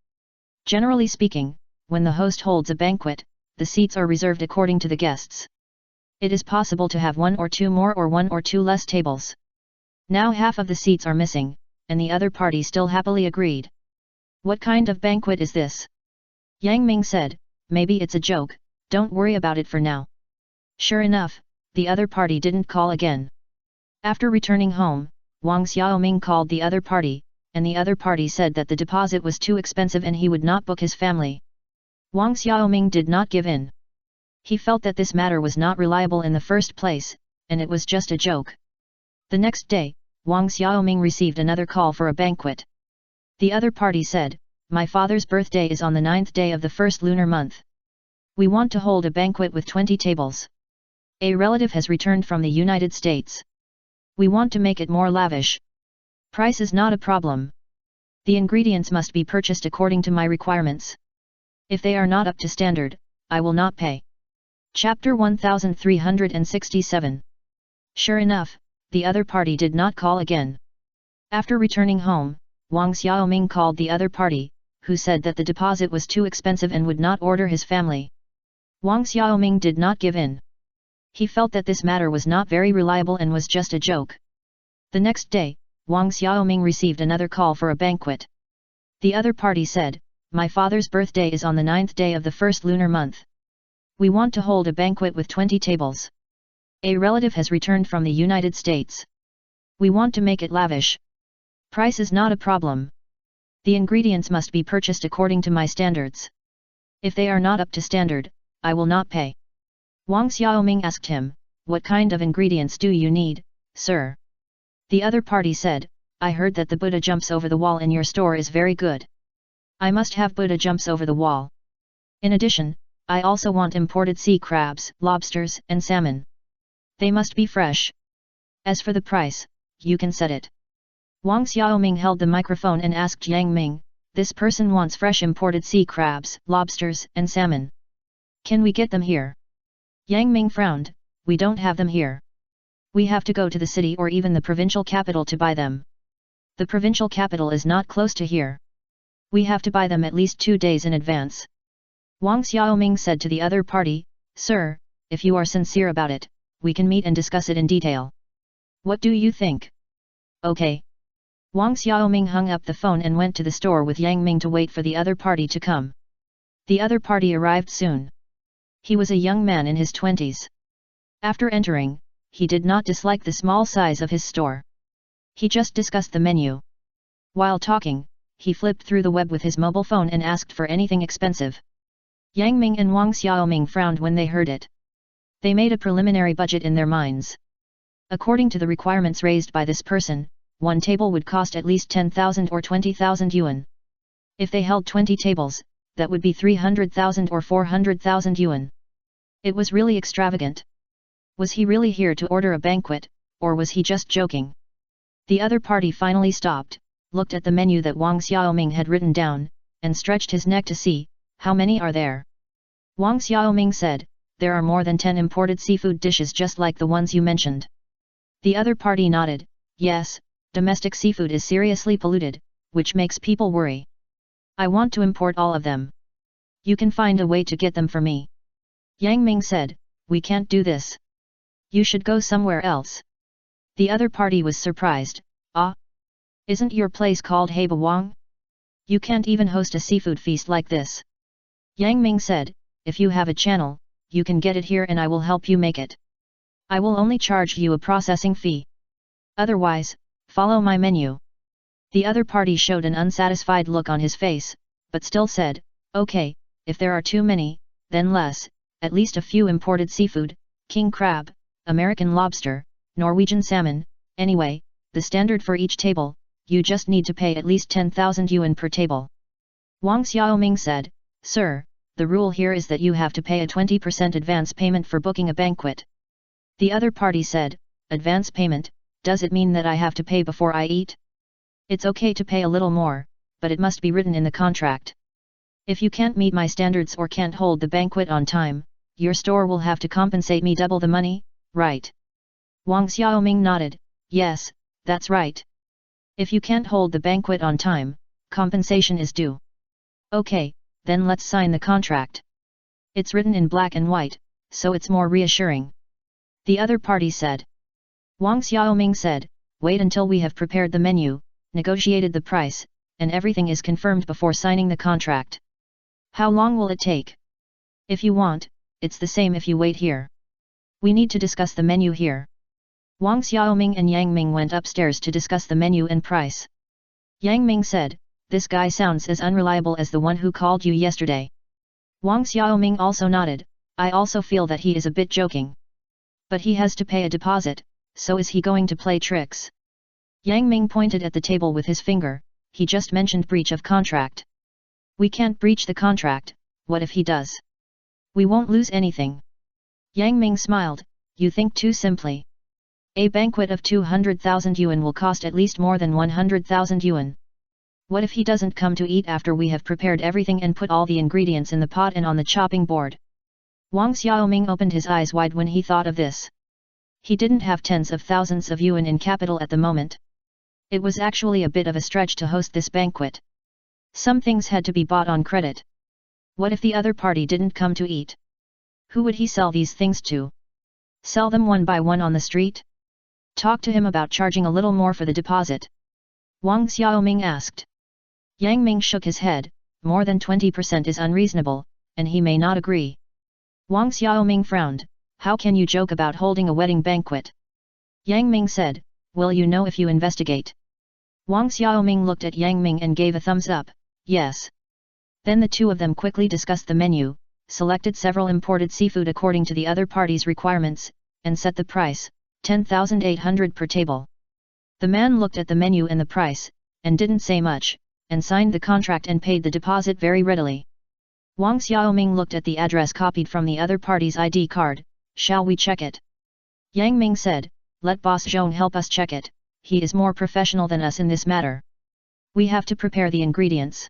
Generally speaking, when the host holds a banquet, the seats are reserved according to the guests. It is possible to have 1 or 2 more or 1 or 2 less tables. Now half of the seats are missing, and the other party still happily agreed. What kind of banquet is this? Yang Ming said, maybe it's a joke, don't worry about it for now. Sure enough, the other party didn't call again. After returning home, Wang Xiaoming called the other party, and the other party said that the deposit was too expensive and he would not book his family. Wang Xiaoming did not give in. He felt that this matter was not reliable in the first place, and it was just a joke. The next day, Wang Xiaoming received another call for a banquet. The other party said, my father's birthday is on the 9th day of the first lunar month. We want to hold a banquet with 20 tables. A relative has returned from the United States. We want to make it more lavish. Price is not a problem. The ingredients must be purchased according to my requirements. If they are not up to standard, I will not pay. Chapter 1367. Sure enough, the other party did not call again. After returning home, Wang Xiaoming called the other party, who said that the deposit was too expensive and would not order his family. Wang Xiaoming did not give in. He felt that this matter was not very reliable and was just a joke. The next day, Wang Xiaoming received another call for a banquet. The other party said, my father's birthday is on the 9th day of the first lunar month. We want to hold a banquet with 20 tables. A relative has returned from the United States. We want to make it lavish. Price is not a problem. The ingredients must be purchased according to my standards. If they are not up to standard, I will not pay. Wang Xiaoming asked him, what kind of ingredients do you need, sir? The other party said, I heard that the Buddha jumps over the wall in your store is very good. I must have Buddha jumps over the wall. In addition, I also want imported sea crabs, lobsters, and salmon. They must be fresh. As for the price, you can set it. Wang Xiaoming held the microphone and asked Yang Ming, this person wants fresh imported sea crabs, lobsters, and salmon. Can we get them here? Yang Ming frowned, we don't have them here. We have to go to the city or even the provincial capital to buy them. The provincial capital is not close to here. We have to buy them at least 2 days in advance. Wang Xiaoming said to the other party, sir, if you are sincere about it, we can meet and discuss it in detail. What do you think? Okay. Wang Xiaoming hung up the phone and went to the store with Yang Ming to wait for the other party to come. The other party arrived soon. He was a young man in his 20s. After entering, he did not dislike the small size of his store. He just discussed the menu. While talking, he flipped through the web with his mobile phone and asked for anything expensive. Yang Ming and Wang Xiaoming frowned when they heard it. They made a preliminary budget in their minds. According to the requirements raised by this person, one table would cost at least 10,000 or 20,000 yuan. If they held 20 tables, that would be 300,000 or 400,000 yuan. It was really extravagant. Was he really here to order a banquet, or was he just joking? The other party finally stopped, looked at the menu that Wang Xiaoming had written down, and stretched his neck to see, how many are there? Wang Xiaoming said, there are more than 10 imported seafood dishes just like the ones you mentioned. The other party nodded, yes, domestic seafood is seriously polluted, which makes people worry. I want to import all of them. You can find a way to get them for me. Yang Ming said, we can't do this. You should go somewhere else. The other party was surprised, ah? Isn't your place called Heba Wang? You can't even host a seafood feast like this. Yang Ming said, if you have a channel, you can get it here and I will help you make it. I will only charge you a processing fee. Otherwise, follow my menu. The other party showed an unsatisfied look on his face, but still said, okay, if there are too many, then less, at least a few imported seafood, king crab, American lobster, Norwegian salmon, anyway, the standard for each table, you just need to pay at least 10,000 yuan per table. Wang Xiaoming said, sir, the rule here is that you have to pay a 20% advance payment for booking a banquet. The other party said, advance payment, does it mean that I have to pay before I eat? It's okay to pay a little more, but it must be written in the contract. If you can't meet my standards or can't hold the banquet on time, your store will have to compensate me double the money, right? Wang Xiaoming nodded, yes, that's right. If you can't hold the banquet on time, compensation is due. Okay, then let's sign the contract. It's written in black and white, so it's more reassuring. The other party said. Wang Xiaoming said, wait until we have prepared the menu, negotiated the price, and everything is confirmed before signing the contract. How long will it take? If you want, it's the same if you wait here. We need to discuss the menu here. Wang Xiaoming and Yang Ming went upstairs to discuss the menu and price. Yang Ming said, this guy sounds as unreliable as the one who called you yesterday. Wang Xiaoming also nodded, I also feel that he is a bit joking. But he has to pay a deposit, so is he going to play tricks? Yang Ming pointed at the table with his finger, he just mentioned breach of contract. We can't breach the contract, what if he does? We won't lose anything. Yang Ming smiled, you think too simply. A banquet of 200,000 yuan will cost at least more than 100,000 yuan. What if he doesn't come to eat after we have prepared everything and put all the ingredients in the pot and on the chopping board? Wang Xiaoming opened his eyes wide when he thought of this. He didn't have tens of thousands of yuan in capital at the moment. It was actually a bit of a stretch to host this banquet. Some things had to be bought on credit. What if the other party didn't come to eat? Who would he sell these things to? Sell them one by one on the street? Talk to him about charging a little more for the deposit. Wang Xiaoming asked. Yang Ming shook his head, more than 20% is unreasonable, and he may not agree. Wang Xiaoming frowned, how can you joke about holding a wedding banquet? Yang Ming said, will you know if you investigate? Wang Xiaoming looked at Yang Ming and gave a thumbs up, yes. Then the two of them quickly discussed the menu, selected several imported seafood according to the other party's requirements, and set the price, 10,800 per table. The man looked at the menu and the price, and didn't say much, and signed the contract and paid the deposit very readily. Wang Xiaoming looked at the address copied from the other party's ID card, shall we check it? Yang Ming said, let Boss Zhong help us check it, he is more professional than us in this matter. We have to prepare the ingredients.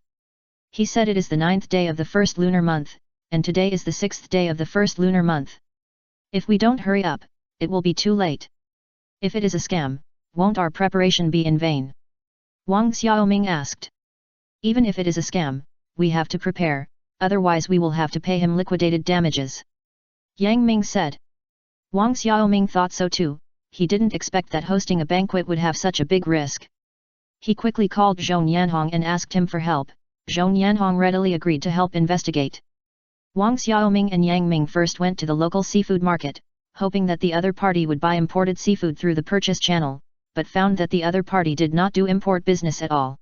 He said it is the 9th day of the first lunar month, and today is the 6th day of the first lunar month. If we don't hurry up, it will be too late. If it is a scam, won't our preparation be in vain? Wang Xiaoming asked. Even if it is a scam, we have to prepare, otherwise we will have to pay him liquidated damages. Yang Ming said. Wang Xiaoming thought so too, he didn't expect that hosting a banquet would have such a big risk. He quickly called Zhong Yanhong and asked him for help. Zhong Yanhong readily agreed to help investigate. Wang Xiaoming and Yang Ming first went to the local seafood market, hoping that the other party would buy imported seafood through the purchase channel, but found that the other party did not do import business at all.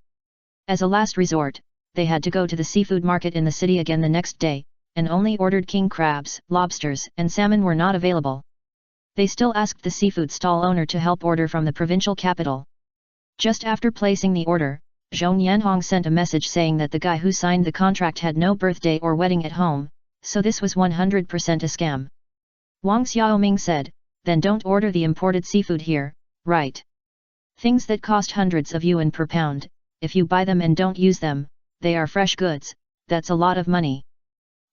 As a last resort, they had to go to the seafood market in the city again the next day, and only ordered king crabs, lobsters and salmon were not available. They still asked the seafood stall owner to help order from the provincial capital. Just after placing the order, Zhong Yanhong sent a message saying that the guy who signed the contract had no birthday or wedding at home, so this was 100% a scam. Wang Xiaoming said, then don't order the imported seafood here, right? Things that cost hundreds of yuan per pound, if you buy them and don't use them, they are fresh goods, that's a lot of money.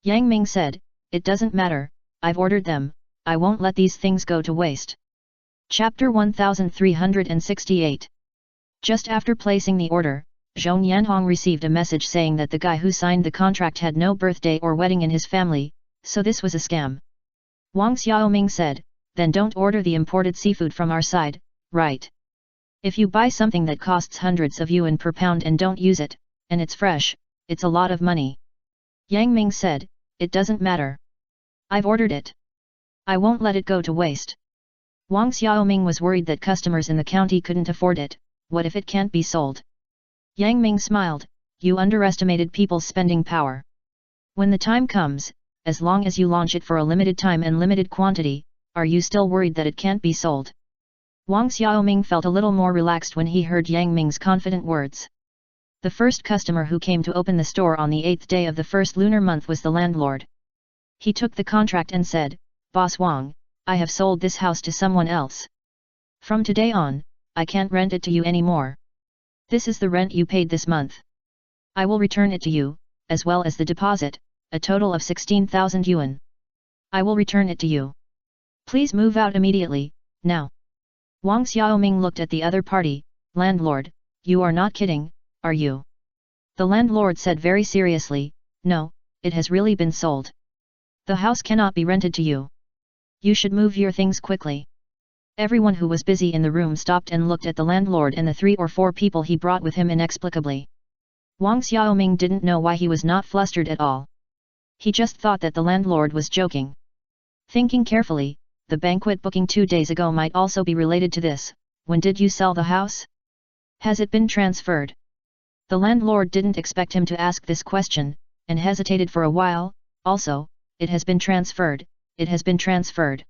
Yang Ming said, it doesn't matter, I've ordered them, I won't let these things go to waste. Chapter 1368. Just after placing the order, Zhong Yanhong received a message saying that the guy who signed the contract had no birthday or wedding in his family, so this was a scam. Wang Xiaoming said, then don't order the imported seafood from our side, right? If you buy something that costs hundreds of yuan per pound and don't use it, and it's fresh, it's a lot of money. Yang Ming said, it doesn't matter. I've ordered it. I won't let it go to waste. Wang Xiaoming was worried that customers in the county couldn't afford it, what if it can't be sold? Yang Ming smiled, you underestimated people's spending power. When the time comes, as long as you launch it for a limited time and limited quantity, are you still worried that it can't be sold? Wang Xiaoming felt a little more relaxed when he heard Yang Ming's confident words. The first customer who came to open the store on the 8th day of the first lunar month was the landlord. He took the contract and said, "Boss Wang, I have sold this house to someone else. From today on, I can't rent it to you anymore. This is the rent you paid this month. I will return it to you, as well as the deposit, a total of 16,000 yuan. I will return it to you. Please move out immediately, now." Wang Xiaoming looked at the other party. "Landlord, you are not kidding, are you?" The landlord said very seriously, "No, it has really been sold. The house cannot be rented to you. You should move your things quickly." Everyone who was busy in the room stopped and looked at the landlord and the 3 or 4 people he brought with him inexplicably. Wang Xiaoming didn't know why he was not flustered at all. He just thought that the landlord was joking. Thinking carefully, the banquet booking 2 days ago might also be related to this. When did you sell the house? Has it been transferred? The landlord didn't expect him to ask this question, and hesitated for a while. Also, it has been transferred, it has been transferred.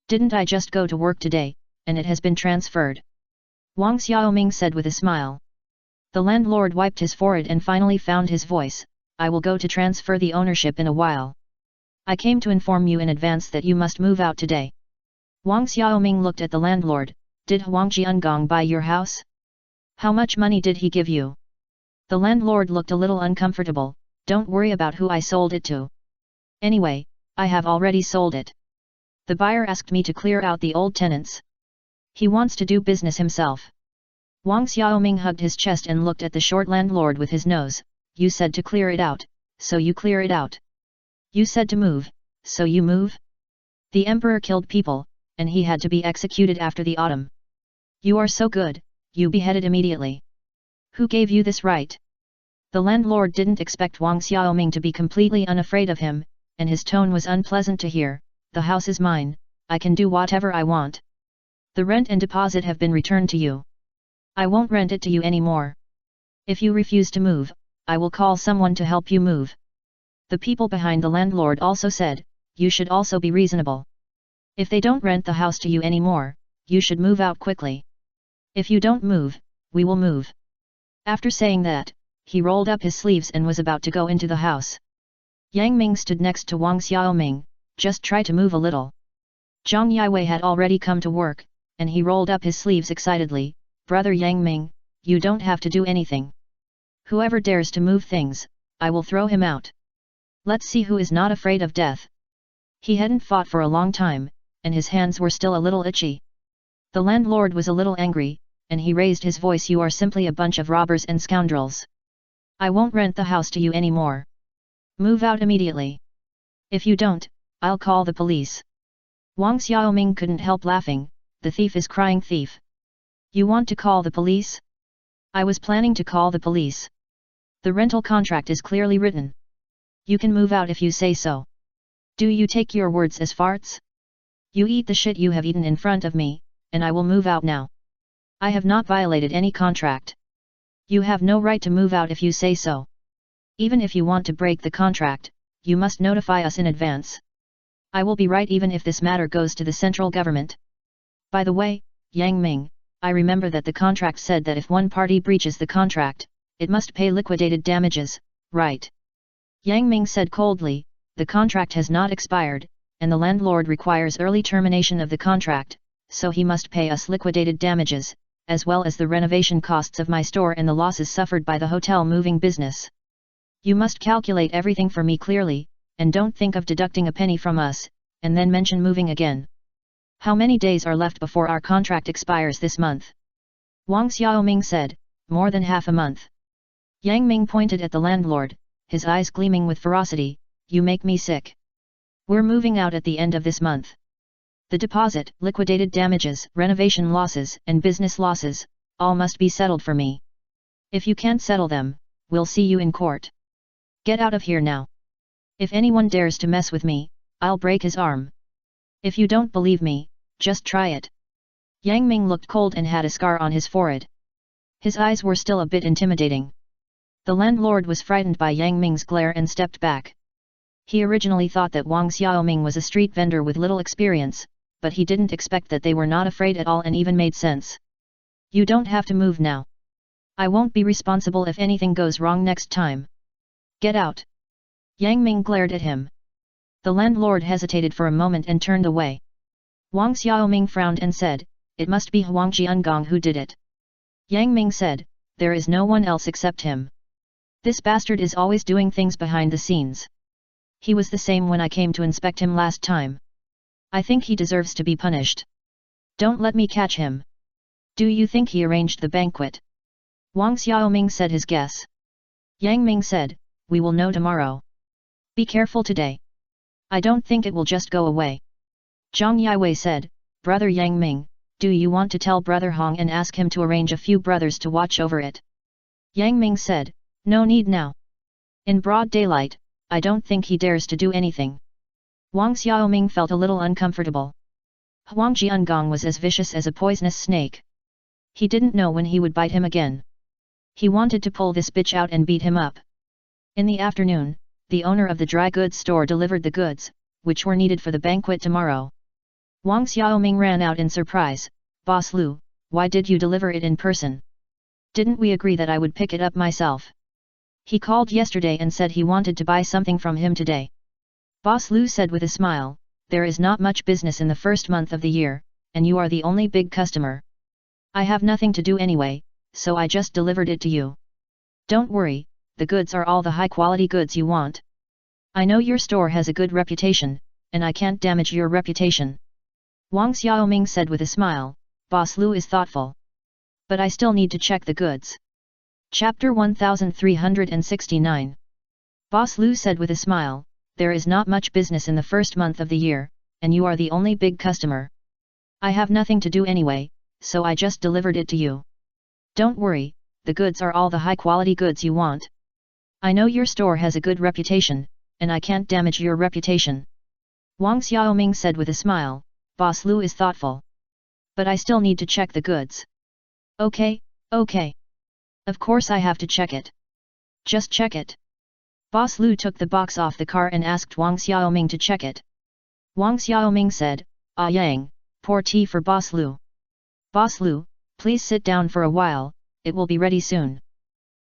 Didn't I just go to work today, and it has been transferred? Wang Xiaoming said with a smile. The landlord wiped his forehead and finally found his voice. "I will go to transfer the ownership in a while. I came to inform you in advance that you must move out today." Wang Xiaoming looked at the landlord. "Did Huang Jiangong buy your house? How much money did he give you?" The landlord looked a little uncomfortable. "Don't worry about who I sold it to. Anyway, I have already sold it. The buyer asked me to clear out the old tenants. He wants to do business himself." Wang Xiaoming hugged his chest and looked at the short landlord with his nose. "You said to clear it out, so you clear it out. You said to move, so you move? The emperor killed people, and he had to be executed after the autumn. You are so good, you beheaded immediately. Who gave you this right?" The landlord didn't expect Wang Xiaoming to be completely unafraid of him, and his tone was unpleasant to hear. "The house is mine, I can do whatever I want. The rent and deposit have been returned to you. I won't rent it to you anymore. If you refuse to move, I will call someone to help you move." The people behind the landlord also said, "You should also be reasonable. If they don't rent the house to you anymore, you should move out quickly. If you don't move, we will move." After saying that, he rolled up his sleeves and was about to go into the house. Yang Ming stood next to Wang Xiaoming. "Just try to move a little." Zhang Yiwei had already come to work, and he rolled up his sleeves excitedly. "Brother Yang Ming, you don't have to do anything. Whoever dares to move things, I will throw him out. Let's see who is not afraid of death." He hadn't fought for a long time, and his hands were still a little itchy. The landlord was a little angry, and he raised his voice. "You are simply a bunch of robbers and scoundrels. I won't rent the house to you anymore. Move out immediately. If you don't, I'll call the police." Wang Xiaoming couldn't help laughing. "The thief is crying thief. You want to call the police?" "I was planning to call the police. The rental contract is clearly written. You can move out if you say so. Do you take your words as farts? You eat the shit you have eaten in front of me, and I will move out now. I have not violated any contract. You have no right to move out if you say so. Even if you want to break the contract, you must notify us in advance. I will be right even if this matter goes to the central government. By the way, Yang Ming, I remember that the contract said that if one party breaches the contract, it must pay liquidated damages, right?" Yang Ming said coldly. "The contract has not expired, and the landlord requires early termination of the contract, so he must pay us liquidated damages, as well as the renovation costs of my store and the losses suffered by the hotel moving business. You must calculate everything for me clearly, and don't think of deducting a penny from us, and then mention moving again. How many days are left before our contract expires this month?" Wang Xiaoming said, "More than half a month." Yang Ming pointed at the landlord, his eyes gleaming with ferocity. "You make me sick. We're moving out at the end of this month. The deposit, liquidated damages, renovation losses, and business losses, all must be settled for me. If you can't settle them, we'll see you in court. Get out of here now. If anyone dares to mess with me, I'll break his arm. If you don't believe me, just try it." Yang Ming looked cold and had a scar on his forehead. His eyes were still a bit intimidating. The landlord was frightened by Yang Ming's glare and stepped back. He originally thought that Wang Xiaoming was a street vendor with little experience, but he didn't expect that they were not afraid at all and even made sense. "You don't have to move now. I won't be responsible if anything goes wrong next time. Get out. Yang Ming glared at him. The landlord hesitated for a moment and turned away. Wang Xiaoming frowned and said, "It must be Huang Jiangong who did it." Yang Ming said, "There is no one else except him. This bastard is always doing things behind the scenes. He was the same when I came to inspect him last time. I think he deserves to be punished. Don't let me catch him." "Do you think he arranged the banquet?" Wang Xiaoming said his guess. Yang Ming said, "We will know tomorrow. Be careful today. I don't think it will just go away." Zhang Yiwei said, "Brother Yang Ming, do you want to tell Brother Hong and ask him to arrange a few brothers to watch over it?" Yang Ming said, "No need now. In broad daylight, I don't think he dares to do anything." Wang Xiaoming felt a little uncomfortable. Huang Jiangong was as vicious as a poisonous snake. He didn't know when he would bite him again. He wanted to pull this bitch out and beat him up. In the afternoon, the owner of the dry goods store delivered the goods, which were needed for the banquet tomorrow. Wang Xiaoming ran out in surprise. "Boss Lu, why did you deliver it in person? Didn't we agree that I would pick it up myself?" He called yesterday and said he wanted to buy something from him today. Boss Lu said with a smile, "There is not much business in the first month of the year, and you are the only big customer. I have nothing to do anyway, so I just delivered it to you. Don't worry, the goods are all the high-quality goods you want. I know your store has a good reputation, and I can't damage your reputation." Wang Xiaoming said with a smile, "Boss Lu is thoughtful. But I still need to check the goods." Chapter 1369. Boss Lu said with a smile, "There is not much business in the first month of the year, and you are the only big customer. I have nothing to do anyway, so I just delivered it to you. Don't worry, the goods are all the high-quality goods you want. I know your store has a good reputation, and I can't damage your reputation." Wang Xiaoming said with a smile, "Boss Lu is thoughtful. But I still need to check the goods." "Okay, okay. Of course I have to check it. Just check it." Boss Lu took the box off the car and asked Wang Xiaoming to check it. Wang Xiaoming said, "Ah Yang, pour tea for Boss Lu. Boss Lu, please sit down for a while, it will be ready soon."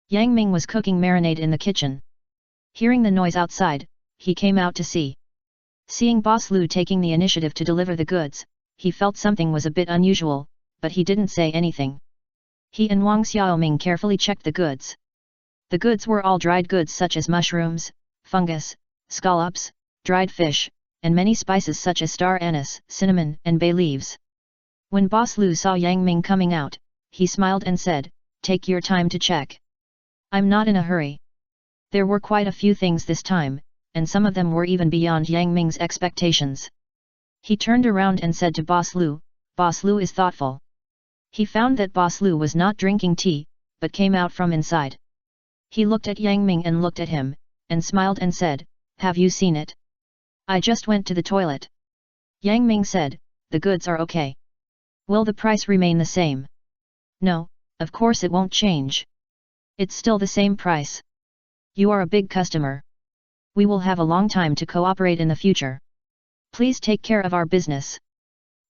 Yang Ming was cooking marinade in the kitchen. Hearing the noise outside, he came out to see. Seeing Boss Lu taking the initiative to deliver the goods, he felt something was a bit unusual, but he didn't say anything. He and Wang Xiaoming carefully checked the goods. The goods were all dried goods such as mushrooms, fungus, scallops, dried fish, and many spices such as star anise, cinnamon, and bay leaves. When Boss Lu saw Yang Ming coming out, he smiled and said, "Take your time to check. I'm not in a hurry." There were quite a few things this time, and some of them were even beyond Yang Ming's expectations. He turned around and said to Boss Lu, "Boss Lu is thoughtful." He found that Boss Lu was not drinking tea, but came out from inside. He looked at Yang Ming and looked at him, and smiled and said, "Have you seen it?" "I just went to the toilet." Yang Ming said, "The goods are okay. Will the price remain the same?" "No, of course it won't change. It's still the same price. You are a big customer. We will have a long time to cooperate in the future. Please take care of our business."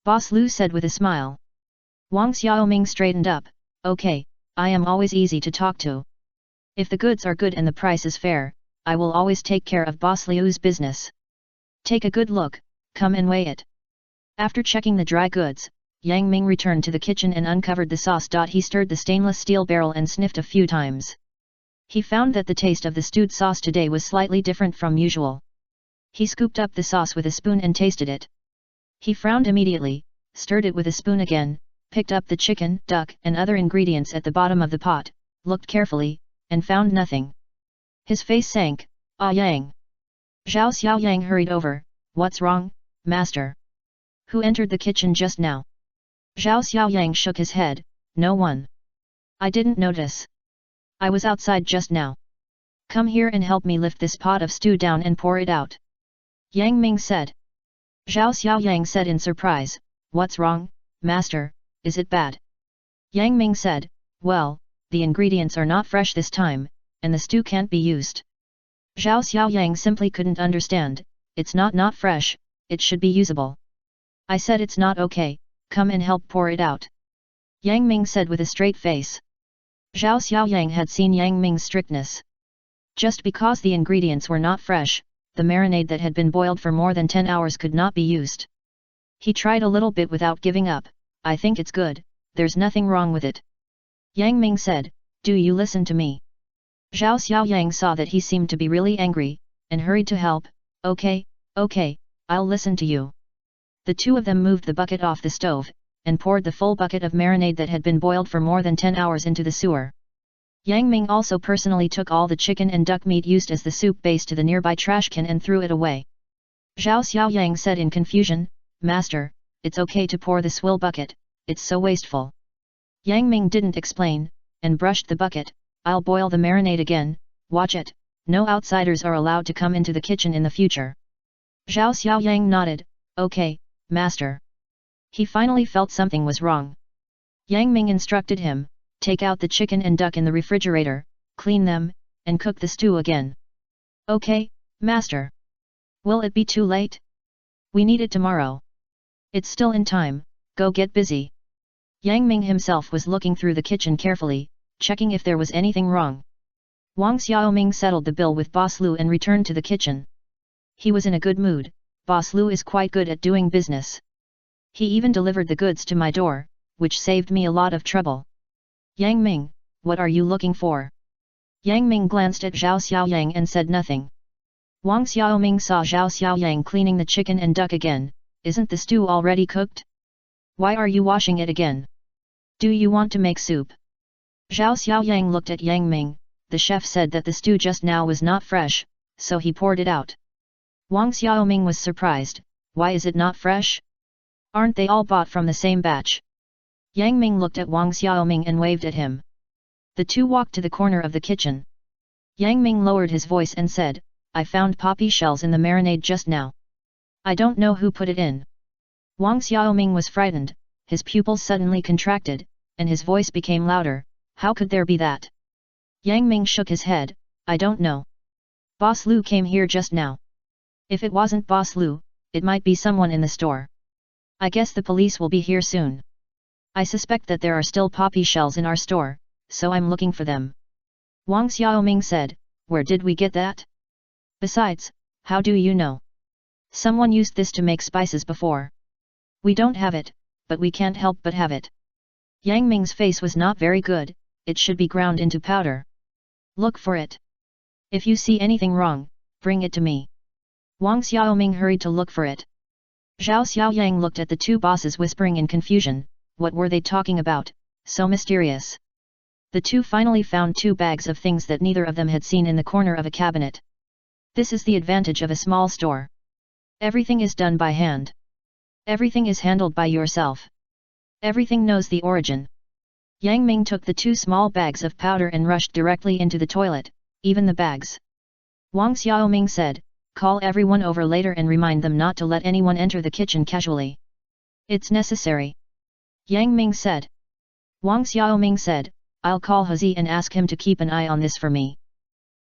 Boss Lu said with a smile. Wang Xiaoming straightened up, "Okay, I am always easy to talk to. If the goods are good and the price is fair, I will always take care of Boss Liu's business. Take a good look, come and weigh it." After checking the dry goods, Yang Ming returned to the kitchen and uncovered the sauce. He stirred the stainless steel barrel and sniffed a few times. He found that the taste of the stewed sauce today was slightly different from usual. He scooped up the sauce with a spoon and tasted it. He frowned immediately, stirred it with a spoon again, picked up the chicken, duck, and other ingredients at the bottom of the pot, looked carefully, and found nothing. His face sank. "Ah Yang." Zhao Xiaoyang hurried over. "What's wrong, master? Who entered the kitchen just now?" Zhao Xiaoyang shook his head. "No one. I didn't notice. I was outside just now. Come here and help me lift this pot of stew down and pour it out." Yang Ming said. Zhao Xiaoyang said in surprise, "What's wrong, master, is it bad?" Yang Ming said, "Well, the ingredients are not fresh this time, and the stew can't be used." Zhao Xiaoyang simply couldn't understand, "It's not fresh, it should be usable." "I said it's not okay, come and help pour it out." Yang Ming said with a straight face. Zhao Xiaoyang had seen Yang Ming's strictness. Just because the ingredients were not fresh, the marinade that had been boiled for more than 10 hours could not be used. He tried a little bit without giving up. I think it's good, there's nothing wrong with it. Yang Ming said, do you listen to me? Zhao Xiaoyang saw that he seemed to be really angry, and hurried to help. Okay, I'll listen to you. The two of them moved the bucket off the stove, and poured the full bucket of marinade that had been boiled for more than 10 hours into the sewer. Yang Ming also personally took all the chicken and duck meat used as the soup base to the nearby trash can and threw it away. Zhao Xiaoyang said in confusion, Master, it's okay to pour the swill bucket, it's so wasteful. Yang Ming didn't explain, and brushed the bucket. I'll boil the marinade again, watch it, no outsiders are allowed to come into the kitchen in the future. Zhao Xiaoyang nodded, okay, Master. He finally felt something was wrong. Yang Ming instructed him, take out the chicken and duck in the refrigerator, clean them, and cook the stew again. Okay, Master. Will it be too late? We need it tomorrow. It's still in time, go get busy. Yang Ming himself was looking through the kitchen carefully, checking if there was anything wrong. Wang Xiaoming settled the bill with Boss Lu and returned to the kitchen. He was in a good mood. Boss Lu is quite good at doing business. He even delivered the goods to my door, which saved me a lot of trouble. Yang Ming, what are you looking for? Yang Ming glanced at Zhao Xiaoyang and said nothing. Wang Xiaoming saw Zhao Xiaoyang cleaning the chicken and duck again. Isn't the stew already cooked? Why are you washing it again? Do you want to make soup? Zhao Xiaoyang looked at Yang Ming. The chef said that the stew just now was not fresh, so he poured it out. Wang Xiaoming was surprised. Why is it not fresh? Aren't they all bought from the same batch? Yang Ming looked at Wang Xiaoming and waved at him. The two walked to the corner of the kitchen. Yang Ming lowered his voice and said, I found poppy shells in the marinade just now. I don't know who put it in. Wang Xiaoming was frightened, his pupils suddenly contracted, and his voice became louder. How could there be that? Yang Ming shook his head, I don't know. Boss Lu came here just now. If it wasn't Boss Lu, it might be someone in the store. I guess the police will be here soon. I suspect that there are still poppy shells in our store, so I'm looking for them. Wang Xiaoming said, where did we get that? Besides, how do you know? Someone used this to make spices before. We don't have it, but we can't help but have it. Yang Ming's face was not very good, it should be ground into powder. Look for it. If you see anything wrong, bring it to me. Wang Xiaoming hurried to look for it. Zhao Xiaoyang looked at the two bosses whispering in confusion, what were they talking about, so mysterious. The two finally found 2 bags of things that neither of them had seen in the corner of a cabinet. This is the advantage of a small store. Everything is done by hand. Everything is handled by yourself. Everything knows the origin. Yang Ming took the 2 small bags of powder and rushed directly into the toilet, even the bags. Wang Xiaoming said, call everyone over later and remind them not to let anyone enter the kitchen casually. It's necessary. Yang Ming said. Wang Xiaoming said, I'll call Hazi and ask him to keep an eye on this for me.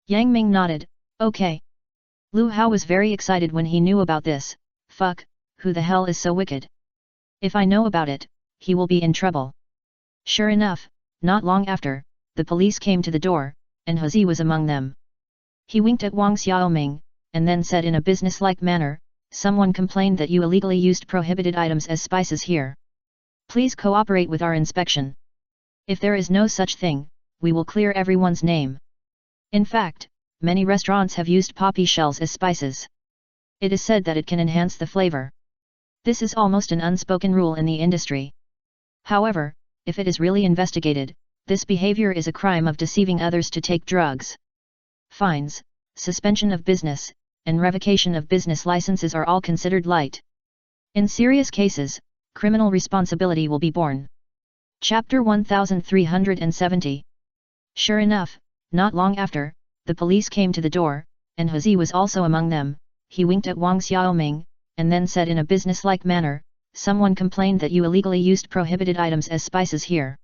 Yang Ming nodded, okay. Lu Hao was very excited when he knew about this. Fuck, who the hell is so wicked? If I know about it, he will be in trouble. Sure enough, not long after, the police came to the door, and Hazi was among them. He winked at Wang Xiaoming, and then said in a businesslike manner, someone complained that you illegally used prohibited items as spices here. Please cooperate with our inspection. If there is no such thing, we will clear everyone's name. In fact, many restaurants have used poppy shells as spices. It is said that it can enhance the flavor. This is almost an unspoken rule in the industry. However, if it is really investigated, this behavior is a crime of deceiving others to take drugs. Fines, suspension of business, and revocation of business licenses are all considered light. In serious cases, criminal responsibility will be borne. Chapter 1370. Sure enough, not long after, the police came to the door, and Hazi was also among them. He winked at Wang Xiaoming, and then said in a businesslike manner, someone complained that you illegally used prohibited items as spices here.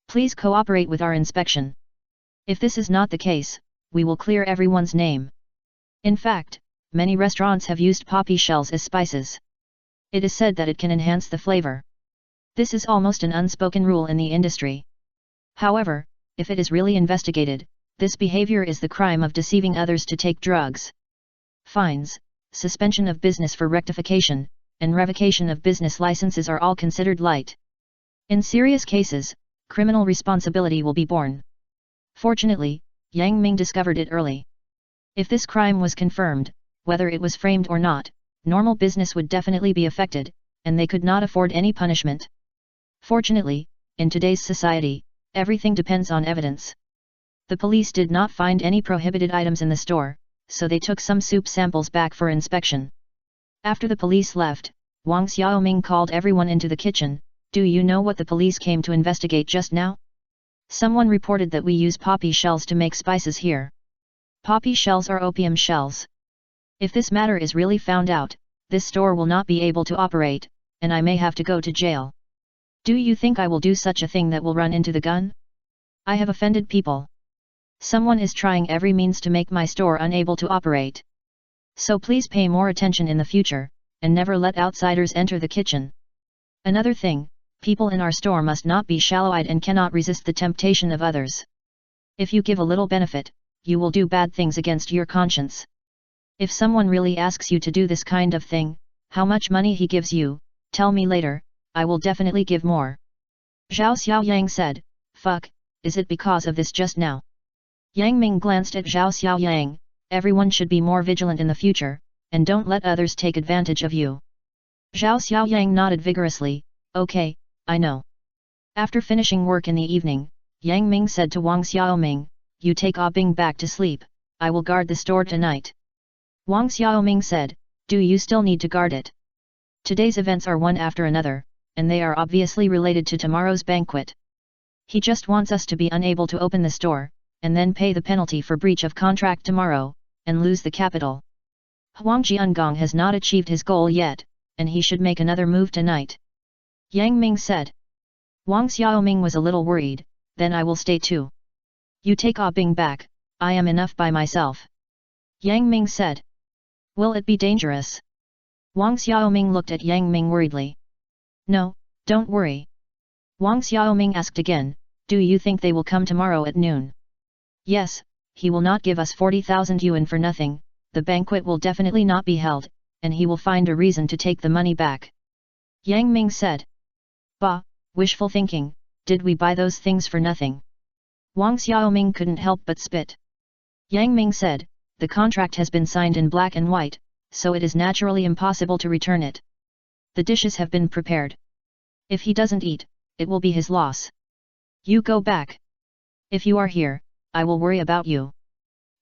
Please cooperate with our inspection. If this is not the case, we will clear everyone's name. In fact, many restaurants have used poppy shells as spices. It is said that it can enhance the flavor. This is almost an unspoken rule in the industry. However, if it is really investigated, this behavior is the crime of deceiving others to take drugs. Fines, suspension of business for rectification, and revocation of business licenses are all considered light. In serious cases, criminal responsibility will be borne. Fortunately, Yang Ming discovered it early. If this crime was confirmed, whether it was framed or not, normal business would definitely be affected, and they could not afford any punishment. Fortunately, in today's society, everything depends on evidence. The police did not find any prohibited items in the store, so they took some soup samples back for inspection. After the police left, Wang Xiaoming called everyone into the kitchen. Do you know what the police came to investigate just now? Someone reported that we use poppy shells to make spices here. Poppy shells are opium shells. If this matter is really found out, this store will not be able to operate, and I may have to go to jail. Do you think I will do such a thing that will run into the gun? I have offended people. Someone is trying every means to make my store unable to operate. So please pay more attention in the future, and never let outsiders enter the kitchen. Another thing, people in our store must not be shallow-eyed and cannot resist the temptation of others. If you give a little benefit, you will do bad things against your conscience. If someone really asks you to do this kind of thing, how much money he gives you, tell me later, I will definitely give more. Zhao Xiaoyang said, fuck, is it because of this just now? Yang Ming glanced at Zhao Xiaoyang, everyone should be more vigilant in the future, and don't let others take advantage of you. Zhao Xiaoyang nodded vigorously, okay, I know. After finishing work in the evening, Yang Ming said to Wang Xiaoming, you take Ah Bing back to sleep, I will guard the store tonight. Wang Xiaoming said, do you still need to guard it? Today's events are one after another, and they are obviously related to tomorrow's banquet. He just wants us to be unable to open the store, and then pay the penalty for breach of contract tomorrow, and lose the capital. Huang Jiangong has not achieved his goal yet, and he should make another move tonight. Yang Ming said. Wang Xiaoming was a little worried, then I will stay too. You take Ah Bing back, I am enough by myself. Yang Ming said. Will it be dangerous? Wang Xiaoming looked at Yang Ming worriedly. No, don't worry. Wang Xiaoming asked again, do you think they will come tomorrow at noon? Yes, he will not give us 40,000 yuan for nothing, the banquet will definitely not be held, and he will find a reason to take the money back. Yang Ming said. Bah, wishful thinking, did we buy those things for nothing? Wang Xiaoming couldn't help but spit. Yang Ming said, the contract has been signed in black and white, so it is naturally impossible to return it. The dishes have been prepared. If he doesn't eat, it will be his loss. You go back. If you are here, I will worry about you.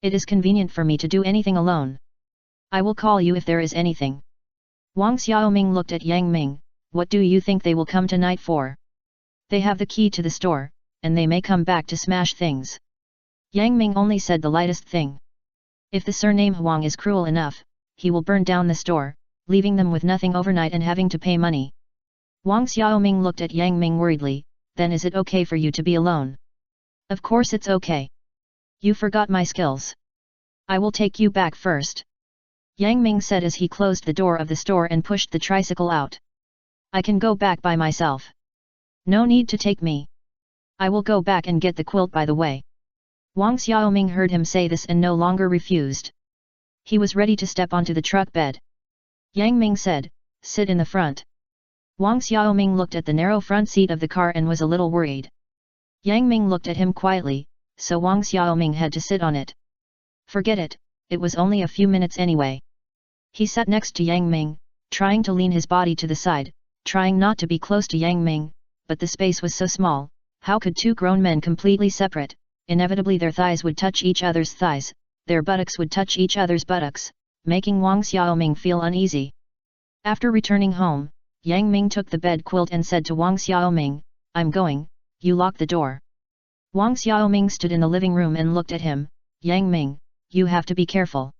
It is convenient for me to do anything alone. I will call you if there is anything. Wang Xiaoming looked at Yang Ming, what do you think they will come tonight for? They have the key to the store, and they may come back to smash things. Yang Ming only said the lightest thing. If the surname Huang is cruel enough, he will burn down the store, leaving them with nothing overnight and having to pay money. Wang Xiaoming looked at Yang Ming worriedly, then is it okay for you to be alone? Of course it's okay. You forgot my skills. I will take you back first. Yang Ming said as he closed the door of the store and pushed the tricycle out. I can go back by myself. No need to take me. I will go back and get the quilt by the way. Wang Xiaoming heard him say this and no longer refused. He was ready to step onto the truck bed. Yang Ming said, sit in the front. Wang Xiaoming looked at the narrow front seat of the car and was a little worried. Yang Ming looked at him quietly, so Wang Xiaoming had to sit on it. Forget it, it was only a few minutes anyway. He sat next to Yang Ming, trying to lean his body to the side, trying not to be close to Yang Ming, but the space was so small, how could two grown men completely separate? Inevitably their thighs would touch each other's thighs, their buttocks would touch each other's buttocks, making Wang Xiaoming feel uneasy. After returning home, Yang Ming took the bed quilt and said to Wang Xiaoming, I'm going, you lock the door. Wang Xiaoming stood in the living room and looked at him, Yang Ming, you have to be careful.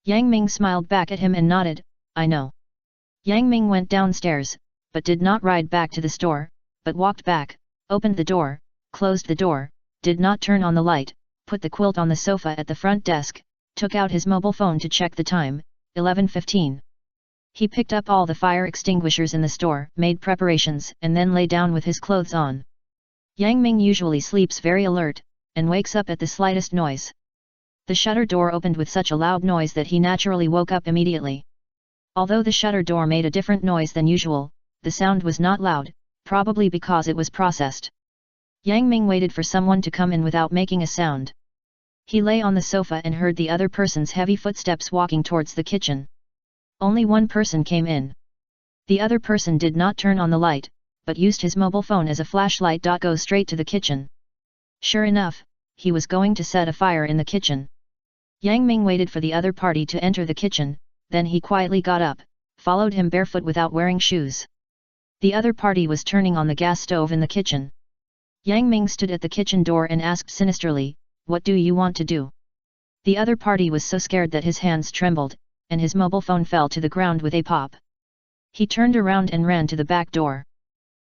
Yang Ming smiled back at him and nodded, I know. Yang Ming went downstairs, but did not ride back to the store, but walked back, opened the door, closed the door, did not turn on the light, put the quilt on the sofa at the front desk, took out his mobile phone to check the time, 11:15. He picked up all the fire extinguishers in the store, made preparations and then lay down with his clothes on. Yang Ming usually sleeps very alert, and wakes up at the slightest noise. The shutter door opened with such a loud noise that he naturally woke up immediately. Although the shutter door made a different noise than usual, the sound was not loud, probably because it was processed. Yang Ming waited for someone to come in without making a sound. He lay on the sofa and heard the other person's heavy footsteps walking towards the kitchen. Only one person came in. The other person did not turn on the light, but used his mobile phone as a flashlight. Go straight to the kitchen. Sure enough, he was going to set a fire in the kitchen. Yang Ming waited for the other party to enter the kitchen, then he quietly got up, followed him barefoot without wearing shoes. The other party was turning on the gas stove in the kitchen. Yang Ming stood at the kitchen door and asked sinisterly, "What do you want to do?" The other party was so scared that his hands trembled, and his mobile phone fell to the ground with a pop. He turned around and ran to the back door.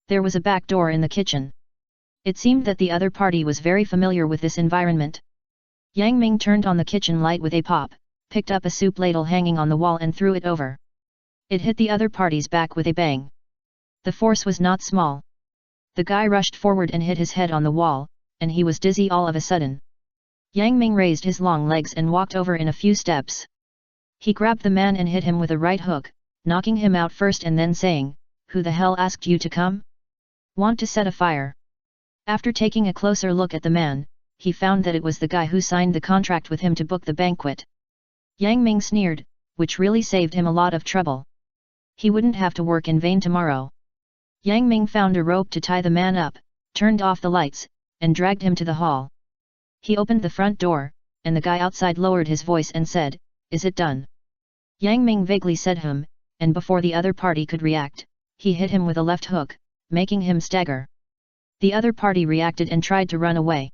There was a back door in the kitchen. It seemed that the other party was very familiar with this environment. Yang Ming turned on the kitchen light with a pop, picked up a soup ladle hanging on the wall and threw it over. It hit the other party's back with a bang. The force was not small. The guy rushed forward and hit his head on the wall, and he was dizzy all of a sudden. Yang Ming raised his long legs and walked over in a few steps. He grabbed the man and hit him with a right hook, knocking him out first and then saying, "Who the hell asked you to come? Want to set a fire?" After taking a closer look at the man, he found that it was the guy who signed the contract with him to book the banquet. Yang Ming sneered, which really saved him a lot of trouble. He wouldn't have to work in vain tomorrow. Yang Ming found a rope to tie the man up, turned off the lights, and dragged him to the hall. He opened the front door, and the guy outside lowered his voice and said, "Is it done?" Yang Ming vaguely said and before the other party could react, he hit him with a left hook, making him stagger. The other party reacted and tried to run away.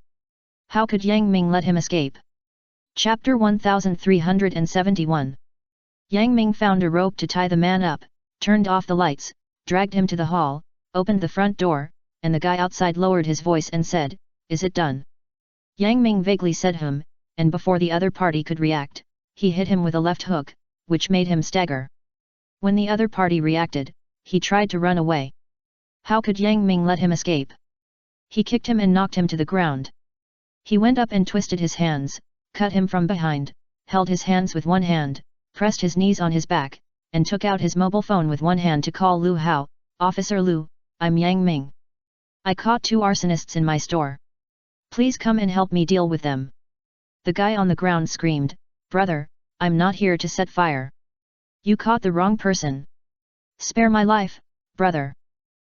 How could Yang Ming let him escape? Chapter 1371. Yang Ming found a rope to tie the man up, turned off the lights, dragged him to the hall, opened the front door, and the guy outside lowered his voice and said, "Is it done?" Yang Ming vaguely said and before the other party could react, he hit him with a left hook, which made him stagger. When the other party reacted, he tried to run away. How could Yang Ming let him escape? He kicked him and knocked him to the ground. He went up and twisted his hands, cut him from behind, held his hands with one hand, pressed his knees on his back, and took out his mobile phone with one hand to call Lu Hao, "Officer Lu, I'm Yang Ming. I caught 2 arsonists in my store. Please come and help me deal with them." The guy on the ground screamed, "Brother, I'm not here to set fire. You caught the wrong person. Spare my life, brother."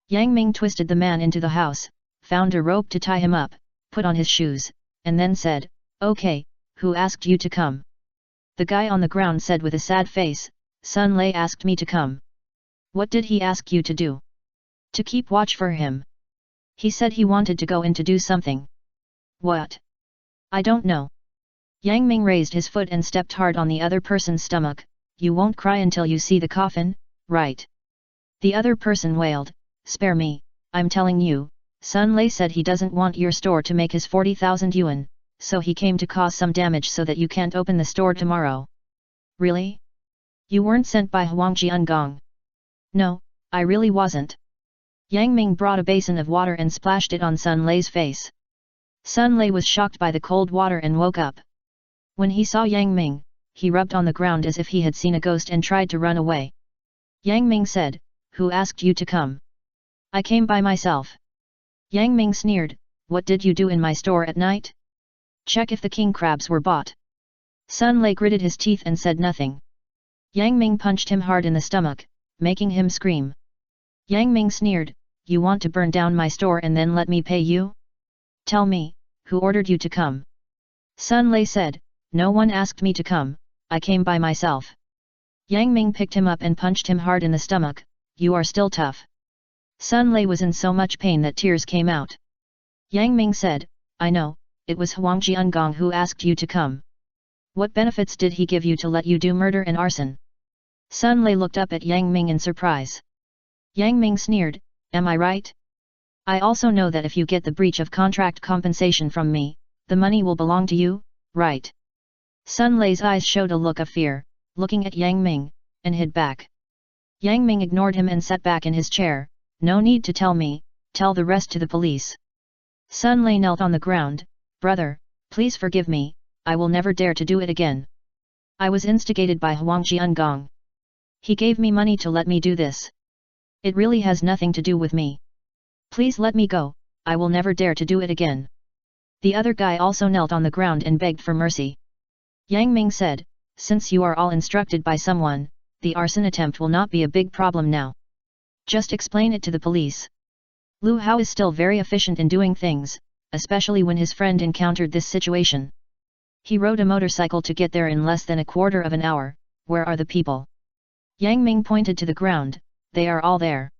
Yang Ming twisted the man into the house, found a rope to tie him up, put on his shoes, and then said, "Okay, who asked you to come?" The guy on the ground said with a sad face, "Sun Lei asked me to come." "What did he ask you to do?" "To keep watch for him. He said he wanted to go in to do something." "What?" "I don't know." Yang Ming raised his foot and stepped hard on the other person's stomach. "You won't cry until you see the coffin, right?" The other person wailed, "Spare me, I'm telling you, Sun Lei said he doesn't want your store to make his 40,000 yuan, so he came to cause some damage so that you can't open the store tomorrow." "Really? You weren't sent by Huang Jiangong?" "No, I really wasn't." Yang Ming brought a basin of water and splashed it on Sun Lei's face. Sun Lei was shocked by the cold water and woke up. When he saw Yang Ming, he rubbed on the ground as if he had seen a ghost and tried to run away. Yang Ming said, "Who asked you to come?" "I came by myself." Yang Ming sneered, "What did you do in my store at night? Check if the king crabs were bought." Sun Lei gritted his teeth and said nothing. Yang Ming punched him hard in the stomach, making him scream. Yang Ming sneered, "You want to burn down my store and then let me pay you? Tell me, who ordered you to come?" Sun Lei said, "No one asked me to come, I came by myself." Yang Ming picked him up and punched him hard in the stomach. "You are still tough." Sun Lei was in so much pain that tears came out. Yang Ming said, "I know, it was Huang Jiangong who asked you to come. What benefits did he give you to let you do murder and arson?" Sun Lei looked up at Yang Ming in surprise. Yang Ming sneered, "Am I right? I also know that if you get the breach of contract compensation from me, the money will belong to you, right?" Sun Lei's eyes showed a look of fear, looking at Yang Ming, and hid back. Yang Ming ignored him and sat back in his chair. "No need to tell me, tell the rest to the police." Sun Lei knelt on the ground. Brother, please forgive me, I will never dare to do it again. I was instigated by Huang Jiangong. He gave me money to let me do this. It really has nothing to do with me. Please let me go, I will never dare to do it again. The other guy also knelt on the ground and begged for mercy. Yang Ming said, since you are all instructed by someone, the arson attempt will not be a big problem now. Just explain it to the police. Lu Hao is still very efficient in doing things, especially when his friend encountered this situation. He rode a motorcycle to get there in less than a quarter of an hour. Where are the people? Yang Ming pointed to the ground. They are all there.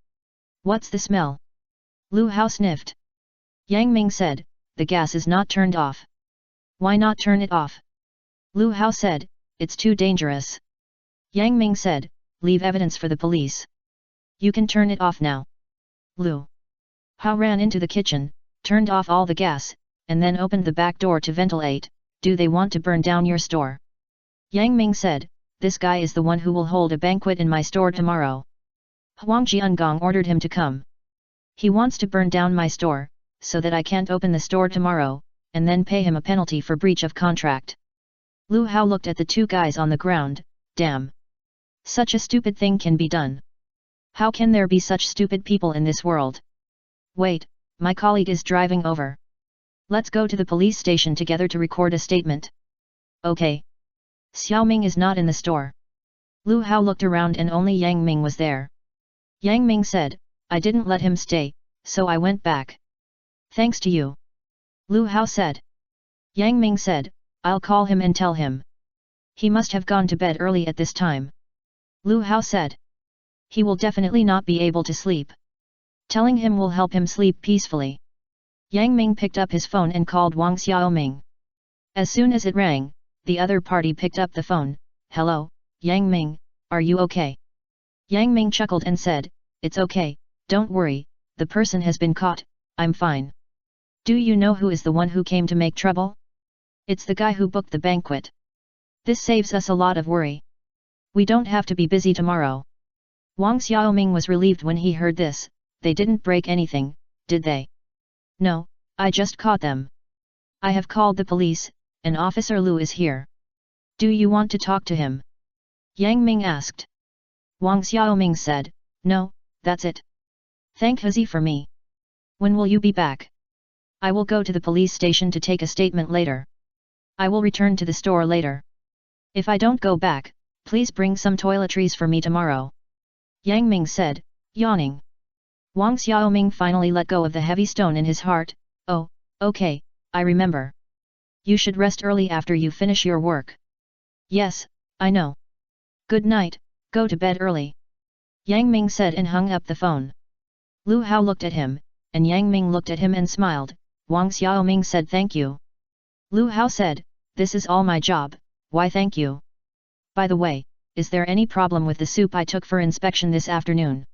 What's the smell? Lu Hao sniffed. Yang Ming said, the gas is not turned off. Why not turn it off? Lu Hao said, it's too dangerous. Yang Ming said, leave evidence for the police. You can turn it off now. Lu Hao ran into the kitchen, turned off all the gas, and then opened the back door to ventilate. Do they want to burn down your store? Yang Ming said, this guy is the one who will hold a banquet in my store tomorrow. Huang Jiangong ordered him to come. He wants to burn down my store, so that I can't open the store tomorrow, and then pay him a penalty for breach of contract. Lu Hao looked at the two guys on the ground. Damn! Such a stupid thing can be done. How can there be such stupid people in this world? Wait, my colleague is driving over. Let's go to the police station together to record a statement. Okay. Xiaoming is not in the store. Lu Hao looked around and only Yang Ming was there. Yang Ming said, I didn't let him stay, so I went back. Thanks to you. Lu Hao said. Yang Ming said, I'll call him and tell him. He must have gone to bed early at this time. Lu Hao said. He will definitely not be able to sleep. Telling him will help him sleep peacefully. Yang Ming picked up his phone and called Wang Xiaoming. As soon as it rang, the other party picked up the phone. Hello, Yang Ming, are you okay? Yang Ming chuckled and said, it's okay, don't worry, the person has been caught, I'm fine. Do you know who is the one who came to make trouble? It's the guy who booked the banquet. This saves us a lot of worry. We don't have to be busy tomorrow. Wang Xiaoming was relieved when he heard this. They didn't break anything, did they? No, I just caught them. I have called the police, and Officer Lu is here. Do you want to talk to him? Yang Ming asked. Wang Xiaoming said, no, that's it. Thank Hazi for me. When will you be back? I will go to the police station to take a statement later. I will return to the store later. If I don't go back, please bring some toiletries for me tomorrow. Yang Ming said, yawning. Wang Xiaoming finally let go of the heavy stone in his heart. Oh, okay, I remember. You should rest early after you finish your work. Yes, I know. Good night, go to bed early. Yang Ming said and hung up the phone. Lu Hao looked at him, and Yang Ming looked at him and smiled. Wang Xiaoming said thank you. Lu Hao said, this is all my job, why thank you? By the way, is there any problem with the soup I took for inspection this afternoon?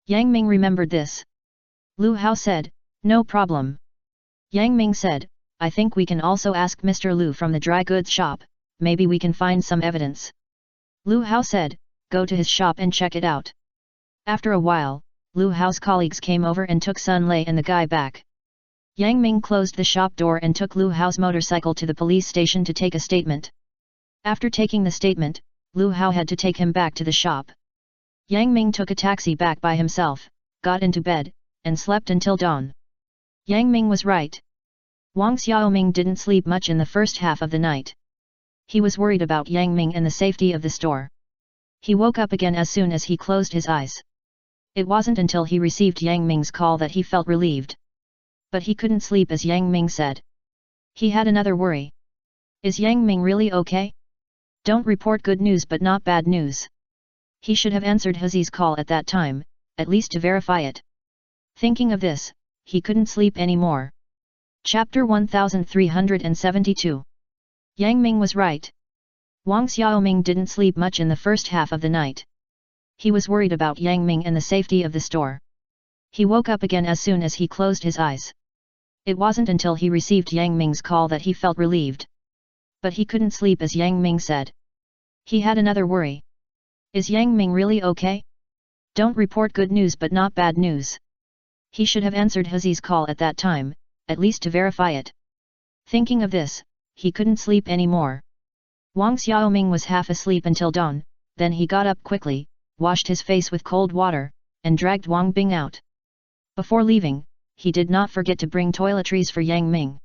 Yang Ming remembered this. Lu Hao said, no problem. Yang Ming said, I think we can also ask Mr. Lu from the dry goods shop, maybe we can find some evidence. Lu Hao said, go to his shop and check it out. After a while, Lu Hao's colleagues came over and took Sun Lei and the guy back. Yang Ming closed the shop door and took Lu Hao's motorcycle to the police station to take a statement. After taking the statement, Lu Hao had to take him back to the shop. Yang Ming took a taxi back by himself, got into bed, and slept until dawn. Yang Ming was right. Wang Xiaoming didn't sleep much in the first half of the night. He was worried about Yang Ming and the safety of the store. He woke up again as soon as he closed his eyes. It wasn't until he received Yang Ming's call that he felt relieved. But he couldn't sleep as Yang Ming said. He had another worry. Is Yang Ming really okay? Don't report good news but not bad news. He should have answered Hazi's call at that time, at least to verify it. Thinking of this, he couldn't sleep anymore. Chapter 1372. Yang Ming was right. Wang Xiaoming didn't sleep much in the first half of the night. He was worried about Yang Ming and the safety of the store. He woke up again as soon as he closed his eyes. It wasn't until he received Yang Ming's call that he felt relieved. But he couldn't sleep as Yang Ming said. He had another worry. Is Yang Ming really okay? Don't report good news but not bad news. He should have answered Hazi's call at that time, at least to verify it. Thinking of this, he couldn't sleep anymore. Wang Xiaoming was half asleep until dawn, then he got up quickly, washed his face with cold water, and dragged Wang Bing out. Before leaving, he did not forget to bring toiletries for Yang Ming.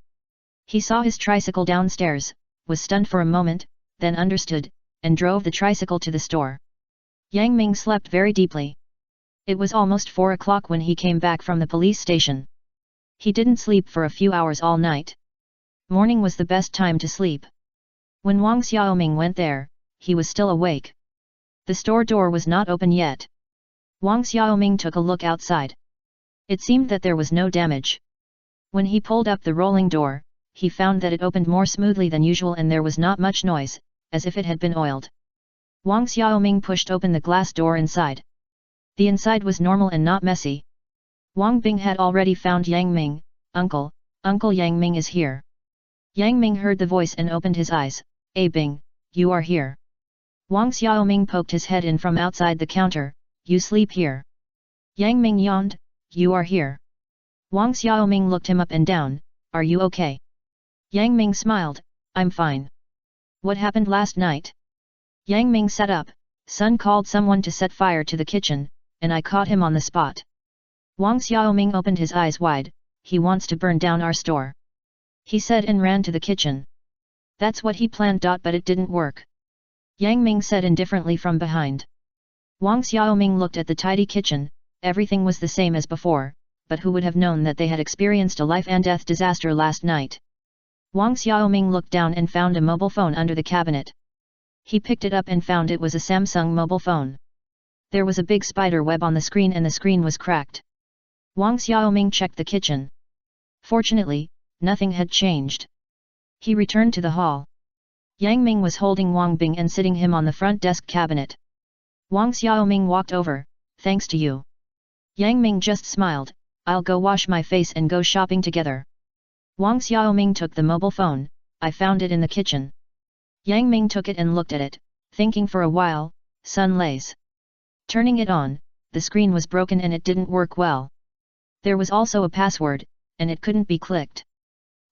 He saw his tricycle downstairs, was stunned for a moment, then understood, and drove the tricycle to the store. Yang Ming slept very deeply. It was almost 4 o'clock when he came back from the police station. He didn't sleep for a few hours all night. Morning was the best time to sleep. When Wang Xiaoming went there, he was still awake. The store door was not open yet. Wang Xiaoming took a look outside. It seemed that there was no damage. When he pulled up the rolling door, he found that it opened more smoothly than usual and there was not much noise, as if it had been oiled. Wang Xiaoming pushed open the glass door inside. The inside was normal and not messy. Wang Bing had already found Yang Ming. Uncle Yang Ming is here. Yang Ming heard the voice and opened his eyes. Bing, you are here. Wang Xiaoming poked his head in from outside the counter. You sleep here. Yang Ming yawned. You are here. Wang Xiaoming looked him up and down. Are you okay? Yang Ming smiled. I'm fine. What happened last night? Yang Ming sat up. Son called someone to set fire to the kitchen, and I caught him on the spot. Wang Xiaoming opened his eyes wide. He wants to burn down our store, he said and ran to the kitchen. That's what he planned. But it didn't work, Yang Ming said indifferently from behind. Wang Xiaoming looked at the tidy kitchen. Everything was the same as before, but who would have known that they had experienced a life and death disaster last night? Wang Xiaoming looked down and found a mobile phone under the cabinet. He picked it up and found it was a Samsung mobile phone. There was a big spider web on the screen and the screen was cracked. Wang Xiaoming checked the kitchen. Fortunately, nothing had changed. He returned to the hall. Yang Ming was holding Wang Bing and sitting him on the front desk cabinet. Wang Xiaoming walked over. Thanks to you. Yang Ming just smiled. I'll go wash my face and go shopping together. Wang Xiaoming took the mobile phone. I found it in the kitchen. Yang Ming took it and looked at it, thinking for a while. Sun lays. Turning it on, the screen was broken and it didn't work well. There was also a password, and it couldn't be clicked.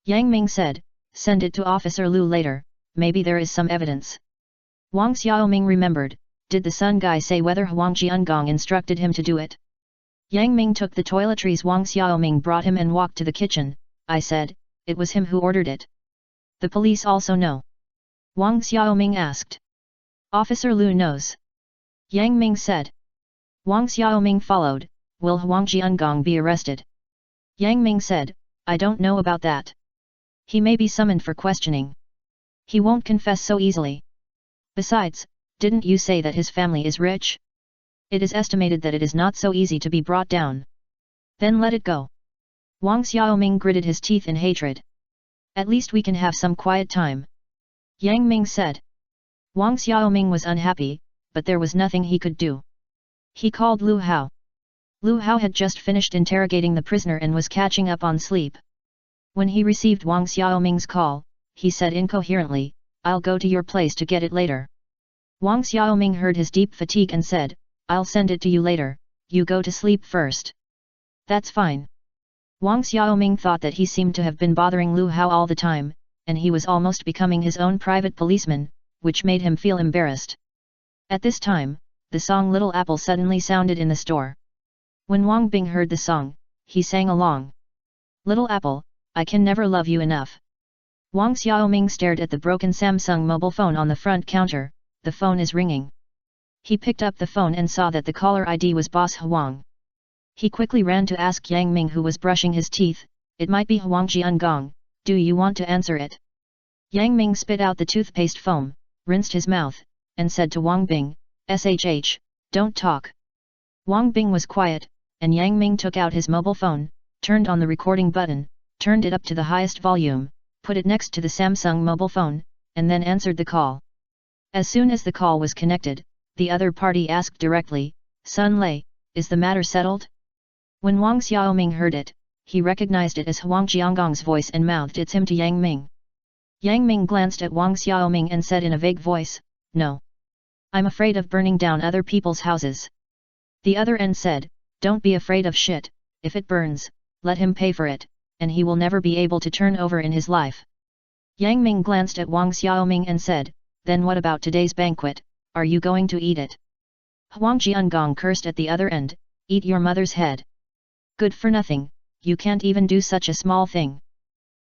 Yang Ming said, send it to Officer Lu later, maybe there is some evidence. Wang Xiaoming remembered, did the Sun guy say whether Huang Jiangong instructed him to do it? Yang Ming took the toiletries Wang Xiaoming brought him and walked to the kitchen. I said, it was him who ordered it. The police also know? Wang Xiaoming asked. Officer Lu knows. Yang Ming said. Wang Xiaoming followed. Will Huang Jiangong be arrested? Yang Ming said, I don't know about that. He may be summoned for questioning. He won't confess so easily. Besides, didn't you say that his family is rich? It is estimated that it is not so easy to be brought down. Then let it go. Wang Xiaoming gritted his teeth in hatred. At least we can have some quiet time. Yang Ming said. Wang Xiaoming was unhappy, but there was nothing he could do. He called Lu Hao. Lu Hao had just finished interrogating the prisoner and was catching up on sleep. When he received Wang Xiaoming's call, he said incoherently, I'll go to your place to get it later. Wang Xiaoming heard his deep fatigue and said, I'll send it to you later, you go to sleep first. That's fine. Wang Xiaoming thought that he seemed to have been bothering Lu Hao all the time, and he was almost becoming his own private policeman, which made him feel embarrassed. At this time, the song Little Apple suddenly sounded in the store. When Wang Bing heard the song, he sang along. Little Apple, I can never love you enough. Wang Xiaoming stared at the broken Samsung mobile phone on the front counter. The phone is ringing. He picked up the phone and saw that the caller ID was Boss Huang. He quickly ran to ask Yang Ming, who was brushing his teeth, it might be Huang Jiangong, do you want to answer it? Yang Ming spit out the toothpaste foam, rinsed his mouth, and said to Wang Bing, SHH, don't talk. Wang Bing was quiet, and Yang Ming took out his mobile phone, turned on the recording button, turned it up to the highest volume, put it next to the Samsung mobile phone, and then answered the call. As soon as the call was connected, the other party asked directly, Sun Lei, is the matter settled? When Wang Xiaoming heard it, he recognized it as Huang Jiangong's voice and mouthed it's him to Yang Ming. Yang Ming glanced at Wang Xiaoming and said in a vague voice, no. I'm afraid of burning down other people's houses. The other end said, don't be afraid of shit, if it burns, let him pay for it, and he will never be able to turn over in his life. Yang Ming glanced at Wang Xiaoming and said, then what about today's banquet, are you going to eat it? Huang Jiangong cursed at the other end, eat your mother's head. Good for nothing, you can't even do such a small thing.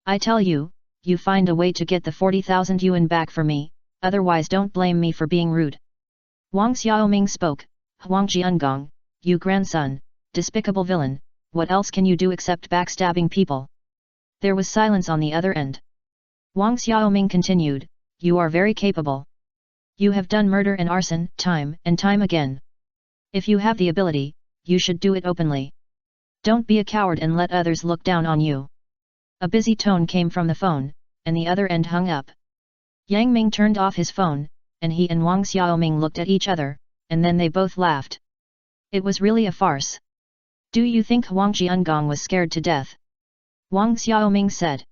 I tell you, you find a way to get the 40,000 yuan back for me, otherwise don't blame me for being rude. Wang Xiaoming spoke, Huang Jiangong, you grandson, despicable villain, what else can you do except backstabbing people? There was silence on the other end. Wang Xiaoming continued, you are very capable. You have done murder and arson, time and time again. If you have the ability, you should do it openly. Don't be a coward and let others look down on you. A busy tone came from the phone, and the other end hung up. Yang Ming turned off his phone, and he and Wang Xiaoming looked at each other, and then they both laughed. It was really a farce. Do you think Huang Jiangong was scared to death? Wang Xiaoming said.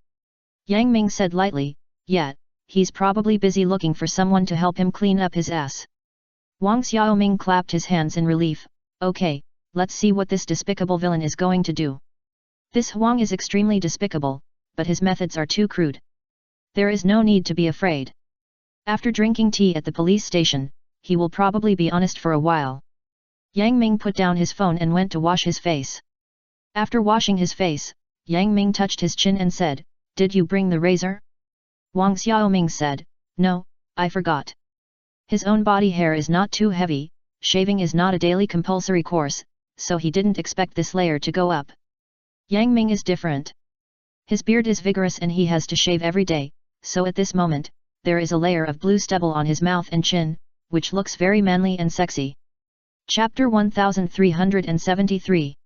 Yang Ming said lightly, yeah, he's probably busy looking for someone to help him clean up his ass. Wang Xiaoming clapped his hands in relief, okay, let's see what this despicable villain is going to do. This Huang is extremely despicable, but his methods are too crude. There is no need to be afraid. After drinking tea at the police station, he will probably be honest for a while. Yang Ming put down his phone and went to wash his face. After washing his face, Yang Ming touched his chin and said, did you bring the razor? Wang Xiaoming said, no, I forgot. His own body hair is not too heavy, shaving is not a daily compulsory course, so he didn't expect this layer to go up. Yang Ming is different. His beard is vigorous and he has to shave every day, so at this moment, there is a layer of blue stubble on his mouth and chin, which looks very manly and sexy. Chapter 1373.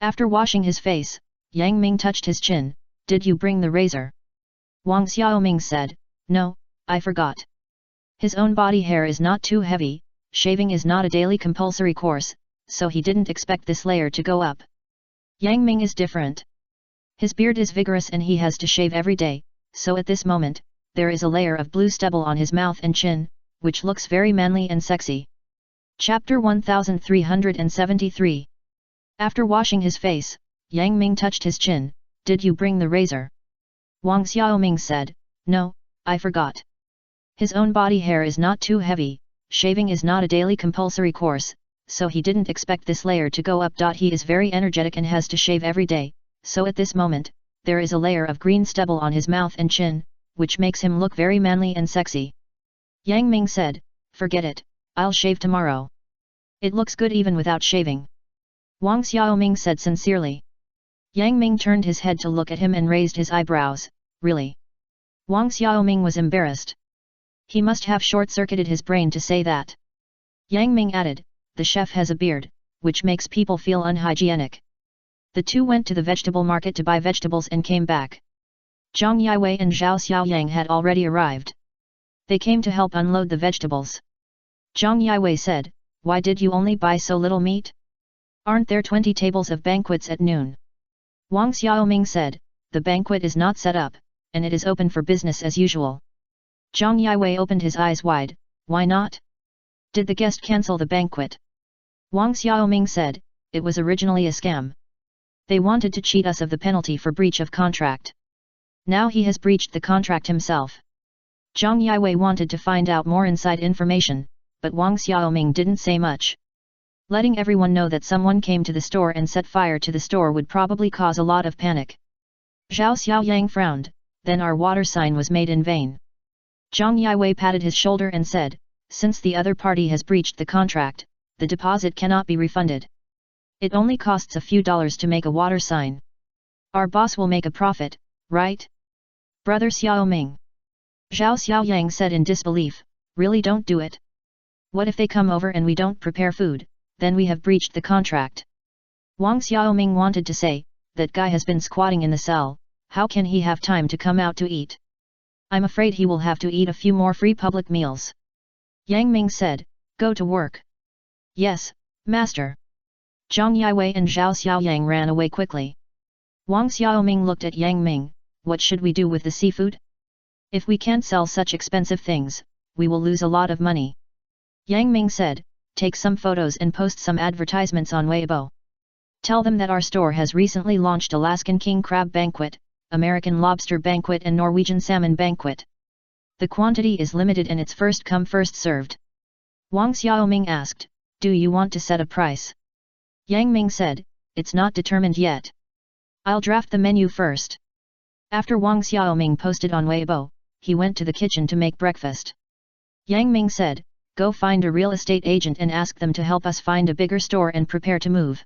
After washing his face, Yang Ming touched his chin, did you bring the razor? Wang Xiaoming said, no, I forgot. His own body hair is not too heavy, shaving is not a daily compulsory course, so he didn't expect this layer to go up. Yang Ming is different. His beard is vigorous and he has to shave every day, so at this moment, there is a layer of blue stubble on his mouth and chin, which looks very manly and sexy. Chapter 1373. After washing his face, Yang Ming touched his chin, did you bring the razor? Wang Xiaoming said, no, I forgot. His own body hair is not too heavy, shaving is not a daily compulsory course, so he didn't expect this layer to go up. He is very energetic and has to shave every day, so at this moment, there is a layer of green stubble on his mouth and chin, which makes him look very manly and sexy. Yang Ming said, forget it, I'll shave tomorrow. It looks good even without shaving. Wang Xiaoming said sincerely. Yang Ming turned his head to look at him and raised his eyebrows, really? Wang Xiaoming was embarrassed. He must have short-circuited his brain to say that. Yang Ming added, the chef has a beard, which makes people feel unhygienic. The two went to the vegetable market to buy vegetables and came back. Zhang Yiwei and Zhao Xiaoyang had already arrived. They came to help unload the vegetables. Zhang Yiwei said, why did you only buy so little meat? Aren't there 20 tables of banquets at noon? Wang Xiaoming said, the banquet is not set up, and it is open for business as usual. Zhang Yiwei opened his eyes wide, why not? Did the guest cancel the banquet? Wang Xiaoming said, it was originally a scam. They wanted to cheat us of the penalty for breach of contract. Now he has breached the contract himself. Zhang Yiwei wanted to find out more inside information, but Wang Xiaoming didn't say much. Letting everyone know that someone came to the store and set fire to the store would probably cause a lot of panic. Zhao Xiaoyang frowned, then our water sign was made in vain. Zhang Yiwei patted his shoulder and said, since the other party has breached the contract, the deposit cannot be refunded. It only costs a few dollars to make a water sign. Our boss will make a profit, right? Brother Xiaoming. Zhao Xiaoyang said in disbelief, really don't do it. What if they come over and we don't prepare food, then we have breached the contract. Wang Xiaoming wanted to say, that guy has been squatting in the cell, how can he have time to come out to eat? I'm afraid he will have to eat a few more free public meals. Yang Ming said, go to work. Yes, master. Zhang Yiwei and Zhao Xiaoyang ran away quickly. Wang Xiaoming looked at Yang Ming, what should we do with the seafood? If we can't sell such expensive things, we will lose a lot of money. Yang Ming said, take some photos and post some advertisements on Weibo. Tell them that our store has recently launched Alaskan King Crab Banquet, American Lobster Banquet and Norwegian Salmon Banquet. The quantity is limited and it's first come first served. Wang Xiaoming asked, do you want to set a price? Yang Ming said, it's not determined yet. I'll draft the menu first. After Wang Xiaoming posted on Weibo, he went to the kitchen to make breakfast. Yang Ming said, go find a real estate agent and ask them to help us find a bigger store and prepare to move.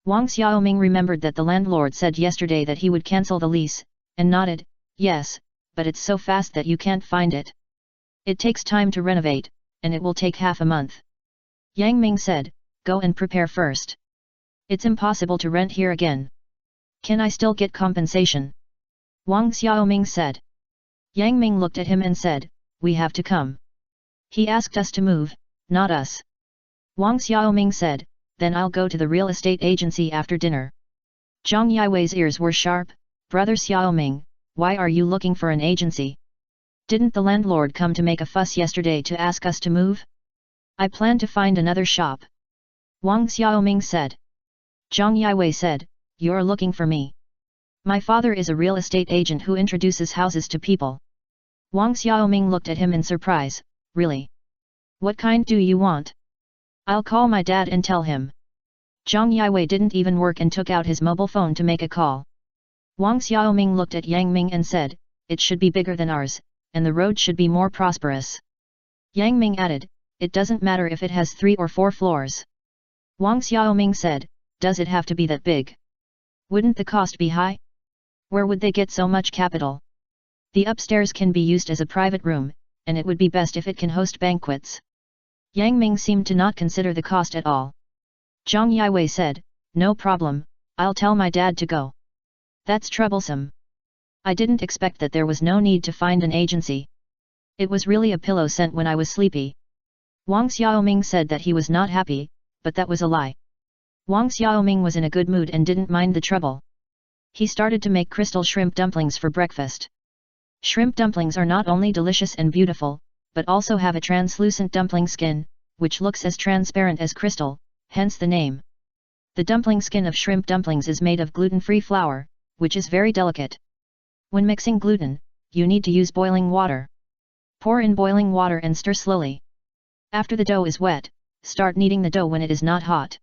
Wang Xiaoming remembered that the landlord said yesterday that he would cancel the lease, and nodded, yes, but it's so fast that you can't find it. It takes time to renovate, and it will take half a month. Yang Ming said, go and prepare first. It's impossible to rent here again. Can I still get compensation? Wang Xiaoming said. Yang Ming looked at him and said, we have to come. He asked us to move, not us. Wang Xiaoming said, then I'll go to the real estate agency after dinner. Zhang Yiwei's ears were sharp, brother Xiaoming, why are you looking for an agency? Didn't the landlord come to make a fuss yesterday to ask us to move? I plan to find another shop. Wang Xiaoming said. Zhang Yiwei said, you're looking for me. My father is a real estate agent who introduces houses to people. Wang Xiaoming looked at him in surprise, really? What kind do you want? I'll call my dad and tell him. Zhang Yiwei didn't even work and took out his mobile phone to make a call. Wang Xiaoming looked at Yang Ming and said, it should be bigger than ours, and the road should be more prosperous. Yang Ming added, it doesn't matter if it has 3 or 4 floors. Wang Xiaoming said, does it have to be that big? Wouldn't the cost be high? Where would they get so much capital? The upstairs can be used as a private room, and it would be best if it can host banquets. Yang Ming seemed to not consider the cost at all. Zhang Yiwei said, no problem, I'll tell my dad to go. That's troublesome. I didn't expect that there was no need to find an agency. It was really a pillow sent when I was sleepy. Wang Xiaoming said that he was not happy, but that was a lie. Wang Xiaoming was in a good mood and didn't mind the trouble. He started to make crystal shrimp dumplings for breakfast. Shrimp dumplings are not only delicious and beautiful, but also have a translucent dumpling skin, which looks as transparent as crystal, hence the name. The dumpling skin of shrimp dumplings is made of gluten-free flour, which is very delicate. When mixing gluten, you need to use boiling water. Pour in boiling water and stir slowly. After the dough is wet, start kneading the dough when it is not hot.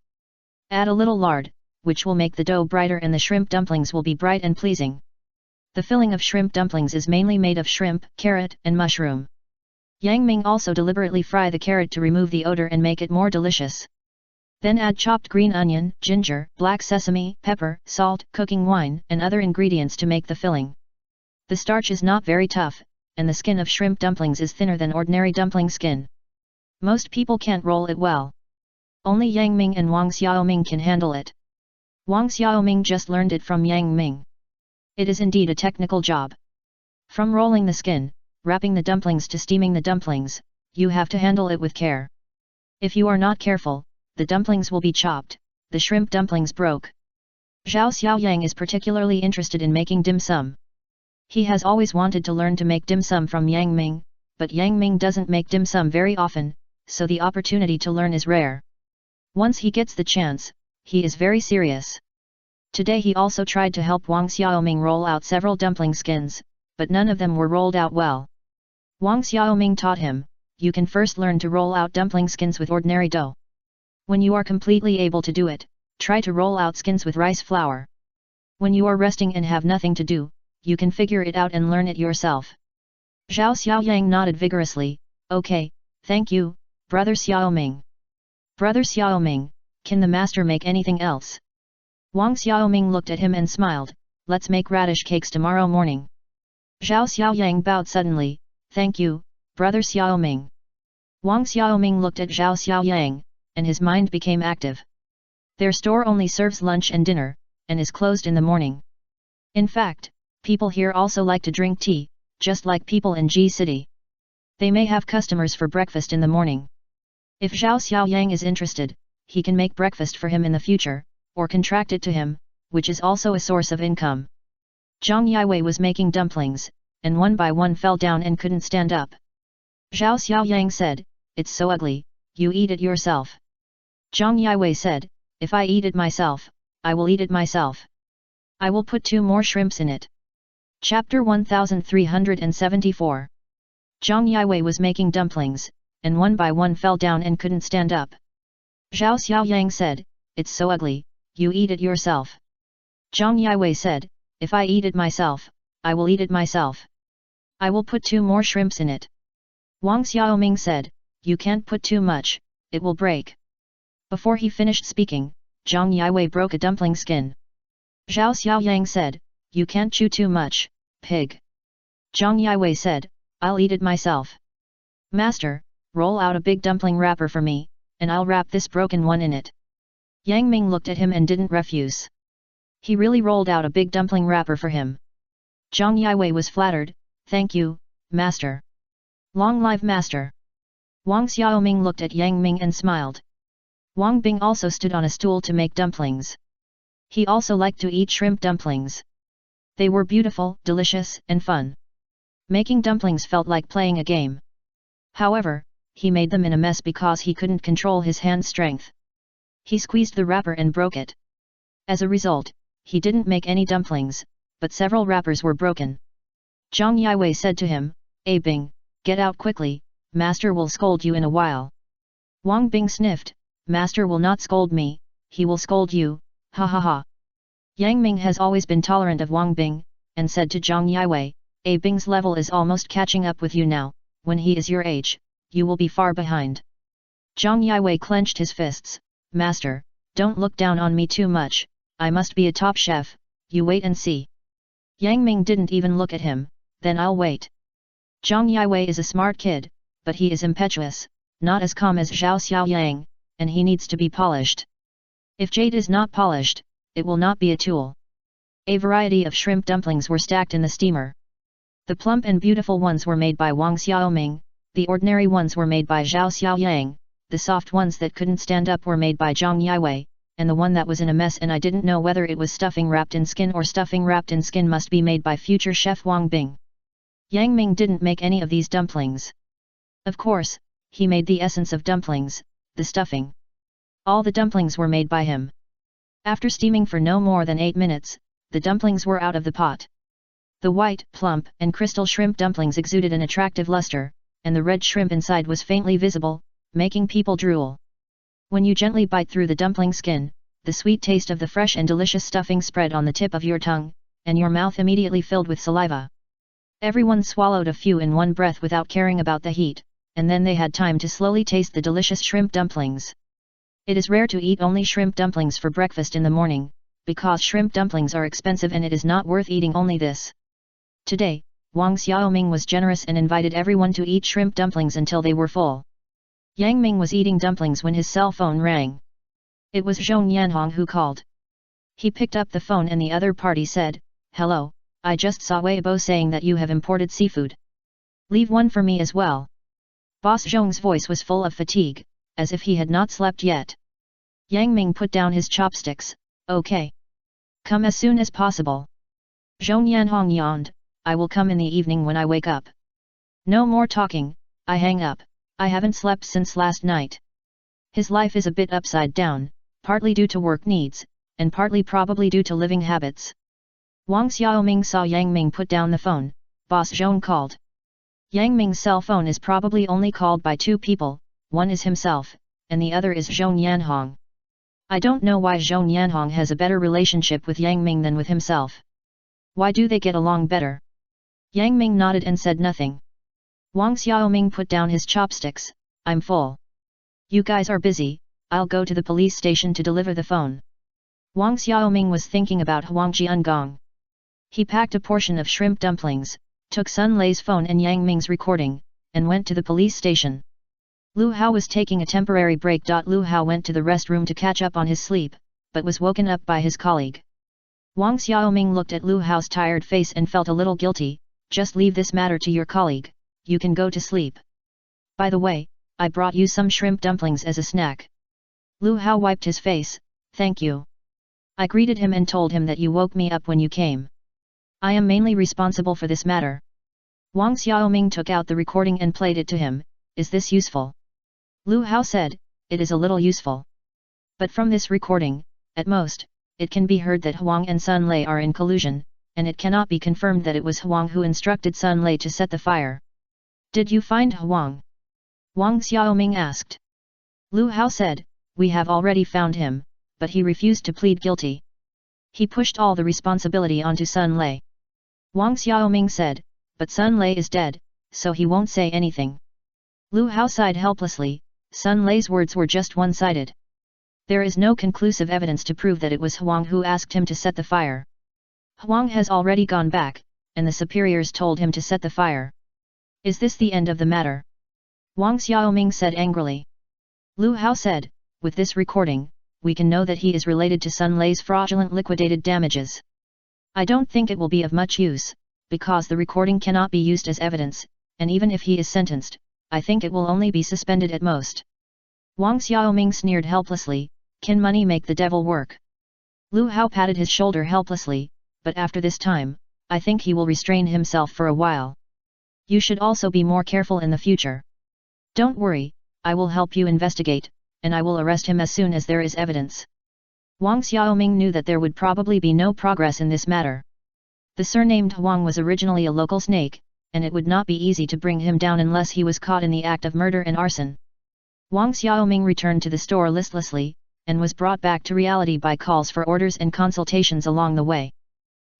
Add a little lard, which will make the dough brighter and the shrimp dumplings will be bright and pleasing. The filling of shrimp dumplings is mainly made of shrimp, carrot, and mushroom. Yang Ming also deliberately fry the carrot to remove the odor and make it more delicious. Then add chopped green onion, ginger, black sesame, pepper, salt, cooking wine, and other ingredients to make the filling. The starch is not very tough, and the skin of shrimp dumplings is thinner than ordinary dumpling skin. Most people can't roll it well. Only Yang Ming and Wang Xiaoming can handle it. Wang Xiaoming just learned it from Yang Ming. It is indeed a technical job. From rolling the skin, wrapping the dumplings to steaming the dumplings, you have to handle it with care. If you are not careful, the dumplings will be chopped, the shrimp dumplings broke. Zhao Xiaoyang is particularly interested in making dim sum. He has always wanted to learn to make dim sum from Yang Ming, but Yang Ming doesn't make dim sum very often, so the opportunity to learn is rare. Once he gets the chance, he is very serious. Today he also tried to help Wang Xiaoming roll out several dumpling skins, but none of them were rolled out well. Wang Xiaoming taught him, you can first learn to roll out dumpling skins with ordinary dough. When you are completely able to do it, try to roll out skins with rice flour. When you are resting and have nothing to do, you can figure it out and learn it yourself. Zhao Xiaoyang nodded vigorously, okay, thank you, brother Xiaoming. Brother Xiaoming, can the master make anything else? Wang Xiaoming looked at him and smiled, let's make radish cakes tomorrow morning. Zhao Xiaoyang bowed suddenly, thank you, brother Xiaoming. Wang Xiaoming looked at Zhao Xiaoyang, and his mind became active. Their store only serves lunch and dinner, and is closed in the morning. In fact, people here also like to drink tea, just like people in G City. They may have customers for breakfast in the morning. If Zhao Xiaoyang is interested, he can make breakfast for him in the future, or contract it to him, which is also a source of income. Zhang Yiwei was making dumplings, and one by one fell down and couldn't stand up. Zhao Xiaoyang said, it's so ugly, you eat it yourself. Zhang Yiwei said, if I eat it myself, I will eat it myself. I will put 2 more shrimps in it. Chapter 1374. Zhang Yiwei was making dumplings, and one by one fell down and couldn't stand up. Zhao Xiaoyang said, "It's so ugly, you eat it yourself." Zhang Yiwei said, "If I eat it myself, I will eat it myself. I will put 2 more shrimps in it." Wang Xiaoming said, "You can't put too much, it will break." Before he finished speaking, Zhang Yiwei broke a dumpling skin. Zhao Xiaoyang said, "You can't chew too much, pig." Zhang Yiwei said, "I'll eat it myself." "Master, roll out a big dumpling wrapper for me, and I'll wrap this broken one in it." Yang Ming looked at him and didn't refuse. He really rolled out a big dumpling wrapper for him. Zhang Yiwei was flattered, "Thank you, master." "Long live master." Wang Xiaoming looked at Yang Ming and smiled. Wang Bing also stood on a stool to make dumplings. He also liked to eat shrimp dumplings. They were beautiful, delicious, and fun. Making dumplings felt like playing a game. However, he made them in a mess because he couldn't control his hand strength. He squeezed the wrapper and broke it. As a result, he didn't make any dumplings, but several wrappers were broken. Zhang Yiwei said to him, "Hey Bing, get out quickly, master will scold you in a while." Wang Bing sniffed, "Master will not scold me, he will scold you, ha ha ha." Yang Ming has always been tolerant of Wang Bing, and said to Zhang Yiwei, "A Bing's level is almost catching up with you now, when he is your age, you will be far behind." Zhang Yiwei clenched his fists, "Master, don't look down on me too much, I must be a top chef, you wait and see." Yang Ming didn't even look at him, "Then I'll wait." Zhang Yiwei is a smart kid, but he is impetuous, not as calm as Zhao Xiaoyang, and he needs to be polished. If jade is not polished, it will not be a tool. A variety of shrimp dumplings were stacked in the steamer. The plump and beautiful ones were made by Wang Xiaoming, the ordinary ones were made by Zhao Xiaoyang, the soft ones that couldn't stand up were made by Zhang Yiwei, and the one that was in a mess and I didn't know whether it was stuffing wrapped in skin or stuffing wrapped in skin must be made by future chef Wang Bing. Yang Ming didn't make any of these dumplings. Of course, he made the essence of dumplings, the stuffing. All the dumplings were made by him. After steaming for no more than 8 minutes, the dumplings were out of the pot. The white, plump, and crystal shrimp dumplings exuded an attractive luster, and the red shrimp inside was faintly visible, making people drool. When you gently bite through the dumpling skin, the sweet taste of the fresh and delicious stuffing spread on the tip of your tongue, and your mouth immediately filled with saliva. Everyone swallowed a few in one breath without caring about the heat, and then they had time to slowly taste the delicious shrimp dumplings. It is rare to eat only shrimp dumplings for breakfast in the morning, because shrimp dumplings are expensive and it is not worth eating only this. Today, Wang Xiaoming was generous and invited everyone to eat shrimp dumplings until they were full. Yang Ming was eating dumplings when his cell phone rang. It was Zhong Yanhong who called. He picked up the phone and the other party said, "Hello, I just saw Weibo saying that you have imported seafood. Leave one for me as well." Boss Zhong's voice was full of fatigue, as if he had not slept yet. Yang Ming put down his chopsticks, "Okay. Come as soon as possible." Zhong Yanhong yawned, "I will come in the evening when I wake up." "No more talking, I hang up, I haven't slept since last night." His life is a bit upside down, partly due to work needs, and partly probably due to living habits. Wang Xiaoming saw Yang Ming put down the phone. Boss Zhong called. Yang Ming's cell phone is probably only called by 2 people, one is himself, and the other is Zhong Yanhong. I don't know why Zhong Yanhong has a better relationship with Yang Ming than with himself. Why do they get along better? Yang Ming nodded and said nothing. Wang Xiaoming put down his chopsticks, "I'm full. You guys are busy, I'll go to the police station to deliver the phone." Wang Xiaoming was thinking about Huang Jiangong. He packed a portion of shrimp dumplings, took Sun Lei's phone and Yang Ming's recording, and went to the police station. Lu Hao was taking a temporary break. Lu Hao went to the restroom to catch up on his sleep, but was woken up by his colleague. Wang Xiaoming looked at Lu Hao's tired face and felt a little guilty. "Just leave this matter to your colleague, you can go to sleep. By the way, I brought you some shrimp dumplings as a snack." Lu Hao wiped his face, "Thank you. I greeted him and told him that you woke me up when you came. I am mainly responsible for this matter." Wang Xiaoming took out the recording and played it to him. "Is this useful?" Lu Hao said, "It is a little useful. But from this recording, at most, it can be heard that Huang and Sun Lei are in collusion, and it cannot be confirmed that it was Huang who instructed Sun Lei to set the fire. Did you find Huang? Wang Xiaoming asked. Lu Hao said, we have already found him, but he refused to plead guilty. He pushed all the responsibility onto Sun Lei. Wang Xiaoming said, but Sun Lei is dead, so he won't say anything. Lu Hao sighed helplessly. Sun Lei's words were just one-sided. There is no conclusive evidence to prove that it was Huang who asked him to set the fire. Huang has already gone back, and the superiors told him to set the fire. Is this the end of the matter? Wang Xiaoming said angrily. Lu Hao said, with this recording, we can know that he is related to Sun Lei's fraudulent liquidated damages. I don't think it will be of much use, because the recording cannot be used as evidence, and even if he is sentenced, I think it will only be suspended at most. Wang Xiaoming sneered helplessly, can money make the devil work? Lu Hao patted his shoulder helplessly, but after this time, I think he will restrain himself for a while. You should also be more careful in the future. Don't worry, I will help you investigate, and I will arrest him as soon as there is evidence. Wang Xiaoming knew that there would probably be no progress in this matter. The surnamed Huang was originally a local snake, and it would not be easy to bring him down unless he was caught in the act of murder and arson. Wang Xiaoming returned to the store listlessly, and was brought back to reality by calls for orders and consultations along the way.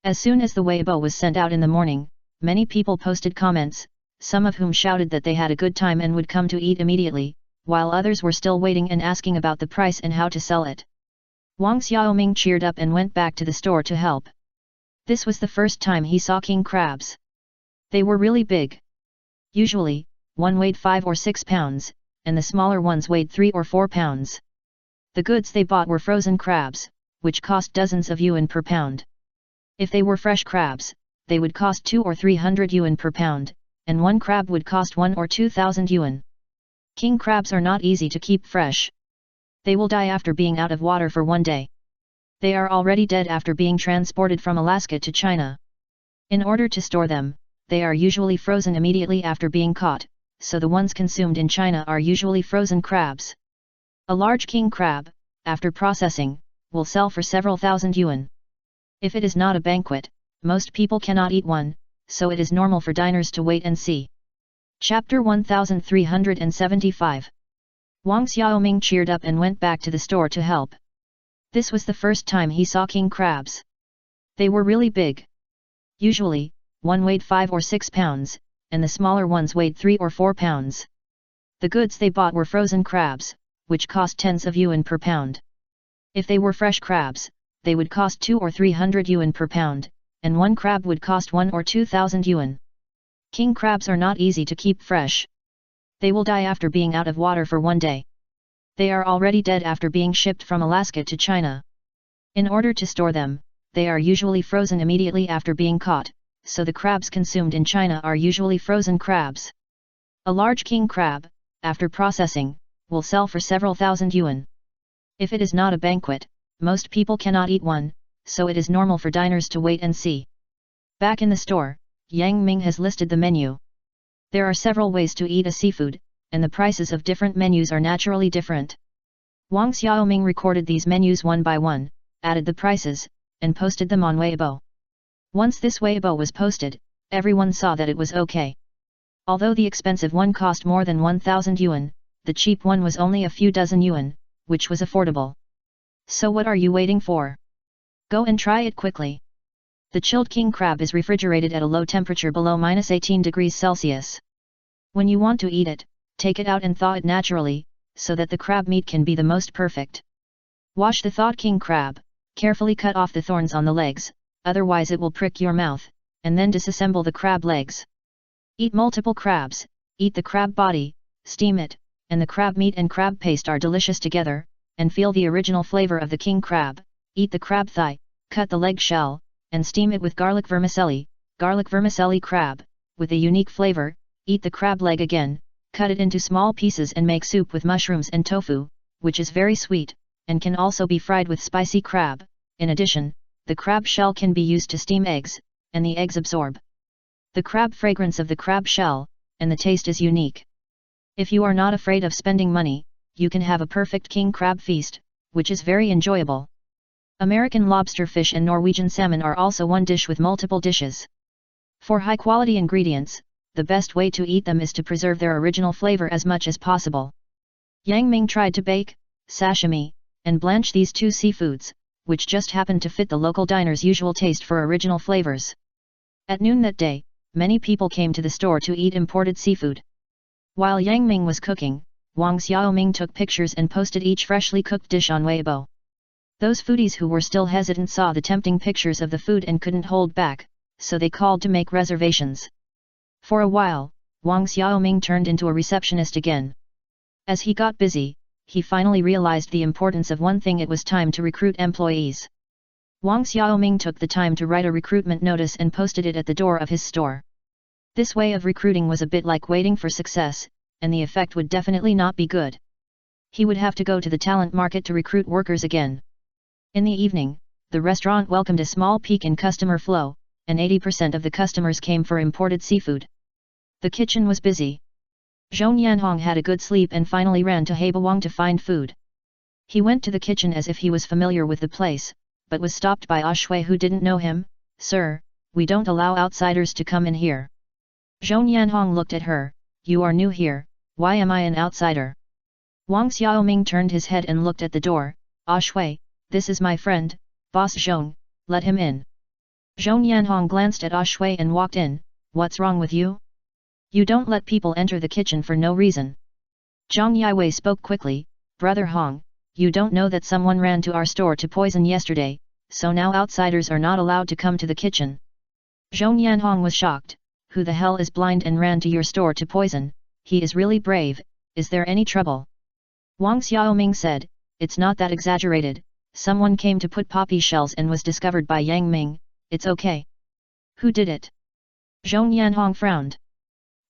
As soon as the Weibo was sent out in the morning, many people posted comments, some of whom shouted that they had a good time and would come to eat immediately, while others were still waiting and asking about the price and how to sell it. Wang Xiaoming cheered up and went back to the store to help. This was the first time he saw king crabs. They were really big. Usually, one weighed 5 or 6 pounds, and the smaller ones weighed 3 or 4 pounds. The goods they bought were frozen crabs, which cost dozens of yuan per pound. If they were fresh crabs, they would cost 200 or 300 yuan per pound, and one crab would cost 1,000 or 2,000 yuan. King crabs are not easy to keep fresh. They will die after being out of water for one day. They are already dead after being transported from Alaska to China. In order to store them, they are usually frozen immediately after being caught, so the ones consumed in China are usually frozen crabs. A large king crab, after processing, will sell for several thousand yuan. If it is not a banquet, most people cannot eat one, so it is normal for diners to wait and see. Chapter 1375. Wang Xiaoming cheered up and went back to the store to help. This was the first time he saw king crabs. They were really big. Usually, one weighed 5 or 6 pounds, and the smaller ones weighed 3 or 4 pounds. The goods they bought were frozen crabs, which cost tens of yuan per pound. If they were fresh crabs, they would cost 200 or 300 yuan per pound, and one crab would cost 1,000 or 2,000 yuan. King crabs are not easy to keep fresh. They will die after being out of water for one day. They are already dead after being shipped from Alaska to China. In order to store them, they are usually frozen immediately after being caught, so the crabs consumed in China are usually frozen crabs. A large king crab, after processing, will sell for several thousand yuan. If it is not a banquet, most people cannot eat one, so it is normal for diners to wait and see. Back in the store, Yang Ming has listed the menu. There are several ways to eat a seafood, and the prices of different menus are naturally different. Wang Xiaoming recorded these menus one by one, added the prices, and posted them on Weibo. Once this Weibo was posted, everyone saw that it was okay. Although the expensive one cost more than 1,000 yuan, the cheap one was only a few dozen yuan, which was affordable. So what are you waiting for? Go and try it quickly. The chilled king crab is refrigerated at a low temperature below -18 degrees Celsius. When you want to eat it, take it out and thaw it naturally, so that the crab meat can be the most perfect. Wash the thawed king crab, carefully cut off the thorns on the legs, otherwise it will prick your mouth, and then disassemble the crab legs. Eat multiple crabs, eat the crab body, steam it, and the crab meat and crab paste are delicious together, and feel the original flavor of the king crab. Eat the crab thigh, cut the leg shell, and steam it with garlic vermicelli crab, with a unique flavor. Eat the crab leg again, cut it into small pieces and make soup with mushrooms and tofu, which is very sweet, and can also be fried with spicy crab. In addition, the crab shell can be used to steam eggs, and the eggs absorb the crab fragrance of the crab shell, and the taste is unique. If you are not afraid of spending money, you can have a perfect king crab feast, which is very enjoyable. American lobster fish and Norwegian salmon are also one dish with multiple dishes. For high-quality ingredients, the best way to eat them is to preserve their original flavor as much as possible. Yang Ming tried to bake, sashimi, and blanch these two seafoods, which just happened to fit the local diner's usual taste for original flavors. At noon that day, many people came to the store to eat imported seafood. While Yang Ming was cooking, Wang Xiaoming took pictures and posted each freshly cooked dish on Weibo. Those foodies who were still hesitant saw the tempting pictures of the food and couldn't hold back, so they called to make reservations. For a while, Wang Xiaoming turned into a receptionist again. As he got busy, he finally realized the importance of one thing: it was time to recruit employees. Wang Xiaoming took the time to write a recruitment notice and posted it at the door of his store. This way of recruiting was a bit like waiting for success, and the effect would definitely not be good. He would have to go to the talent market to recruit workers again. In the evening, the restaurant welcomed a small peak in customer flow, and 80% of the customers came for imported seafood. The kitchen was busy. Zhong Yanhong had a good sleep and finally ran to Hebawang to find food. He went to the kitchen as if he was familiar with the place, but was stopped by Shui, who didn't know him. "Sir, we don't allow outsiders to come in here." Zhong Yanhong looked at her. "You are new here, why am I an outsider?" Wang Xiaoming turned his head and looked at the door. "Shui, this is my friend, Boss Zhong, let him in." Zhong Yanhong glanced at Shui and walked in. "What's wrong with you? You don't let people enter the kitchen for no reason." Zhang Yiwei spoke quickly. "Brother Hong, you don't know that someone ran to our store to poison yesterday, so now outsiders are not allowed to come to the kitchen." Zhong Yanhong was shocked. "Who the hell is blind and ran to your store to poison? He is really brave. Is there any trouble?" Wang Xiaoming said, "It's not that exaggerated. Someone came to put poppy shells and was discovered by Yang Ming. It's okay." "Who did it?" Zhong Yanhong frowned.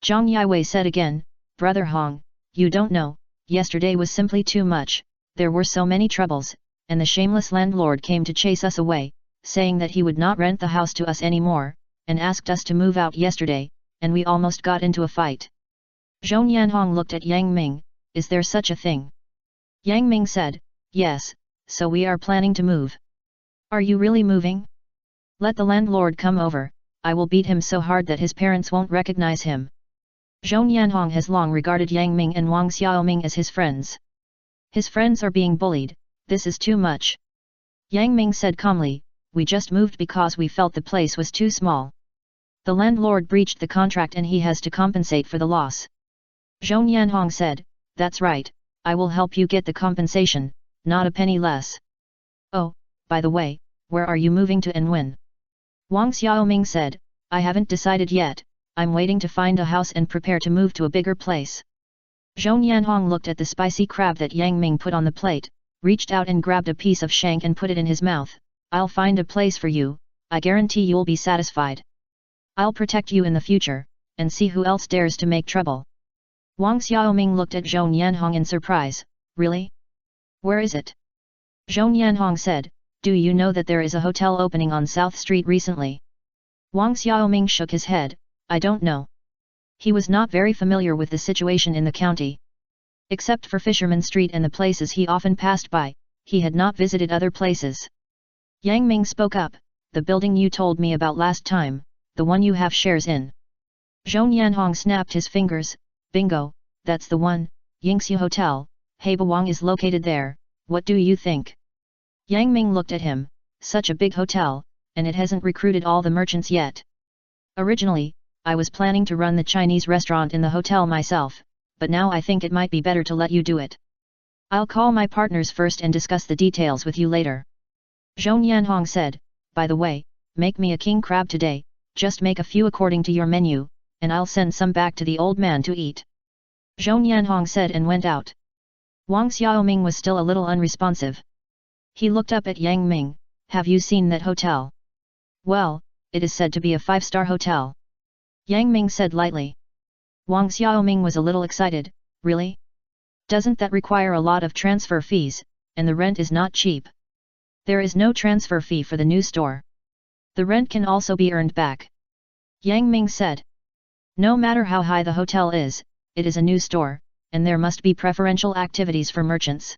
Zhang Yiwei said again, "Brother Hong, you don't know, yesterday was simply too much. There were so many troubles, and the shameless landlord came to chase us away, saying that he would not rent the house to us anymore, and asked us to move out yesterday, and we almost got into a fight." Zhong Yanhong looked at Yang Ming. "Is there such a thing?" Yang Ming said, "Yes, so we are planning to move." "Are you really moving? Let the landlord come over, I will beat him so hard that his parents won't recognize him." Zhong Yanhong has long regarded Yang Ming and Wang Xiaoming as his friends. His friends are being bullied, this is too much. Yang Ming said calmly, "We just moved because we felt the place was too small. The landlord breached the contract and he has to compensate for the loss." Zhong Yanhong said, "That's right, I will help you get the compensation, not a penny less." "Oh, by the way, where are you moving to and when?" Wang Xiaoming said, "I haven't decided yet, I'm waiting to find a house and prepare to move to a bigger place." Zhong Yanhong looked at the spicy crab that Yang Ming put on the plate, reached out and grabbed a piece of shank and put it in his mouth. "I'll find a place for you, I guarantee you'll be satisfied. I'll protect you in the future, and see who else dares to make trouble." Wang Xiaoming looked at Zhong Yanhong in surprise. "Really? Where is it?" Zhong Yanhong said, "Do you know that there is a hotel opening on South Street recently?" Wang Xiaoming shook his head, "I don't know." He was not very familiar with the situation in the county. Except for Fisherman Street and the places he often passed by, he had not visited other places. Yang Ming spoke up, "The building you told me about last time, the one you have shares in." Zhong Yanhong snapped his fingers, "Bingo, that's the one, Yingxiu Hotel, Hebawang is located there, what do you think?" Yang Ming looked at him, "Such a big hotel, and it hasn't recruited all the merchants yet. Originally, I was planning to run the Chinese restaurant in the hotel myself, but now I think it might be better to let you do it. I'll call my partners first and discuss the details with you later." Zhong Yanhong said, "By the way, make me a king crab today, just make a few according to your menu, and I'll send some back to the old man to eat." Zhong Yanhong said and went out. Wang Xiaoming was still a little unresponsive. He looked up at Yang Ming, "Have you seen that hotel?" "Well, it is said to be a 5-star hotel." Yang Ming said lightly. Wang Xiaoming was a little excited, "Really? Doesn't that require a lot of transfer fees, and the rent is not cheap?" "There is no transfer fee for the new store. The rent can also be earned back," Yang Ming said. "No matter how high the hotel is, it is a new store, and there must be preferential activities for merchants."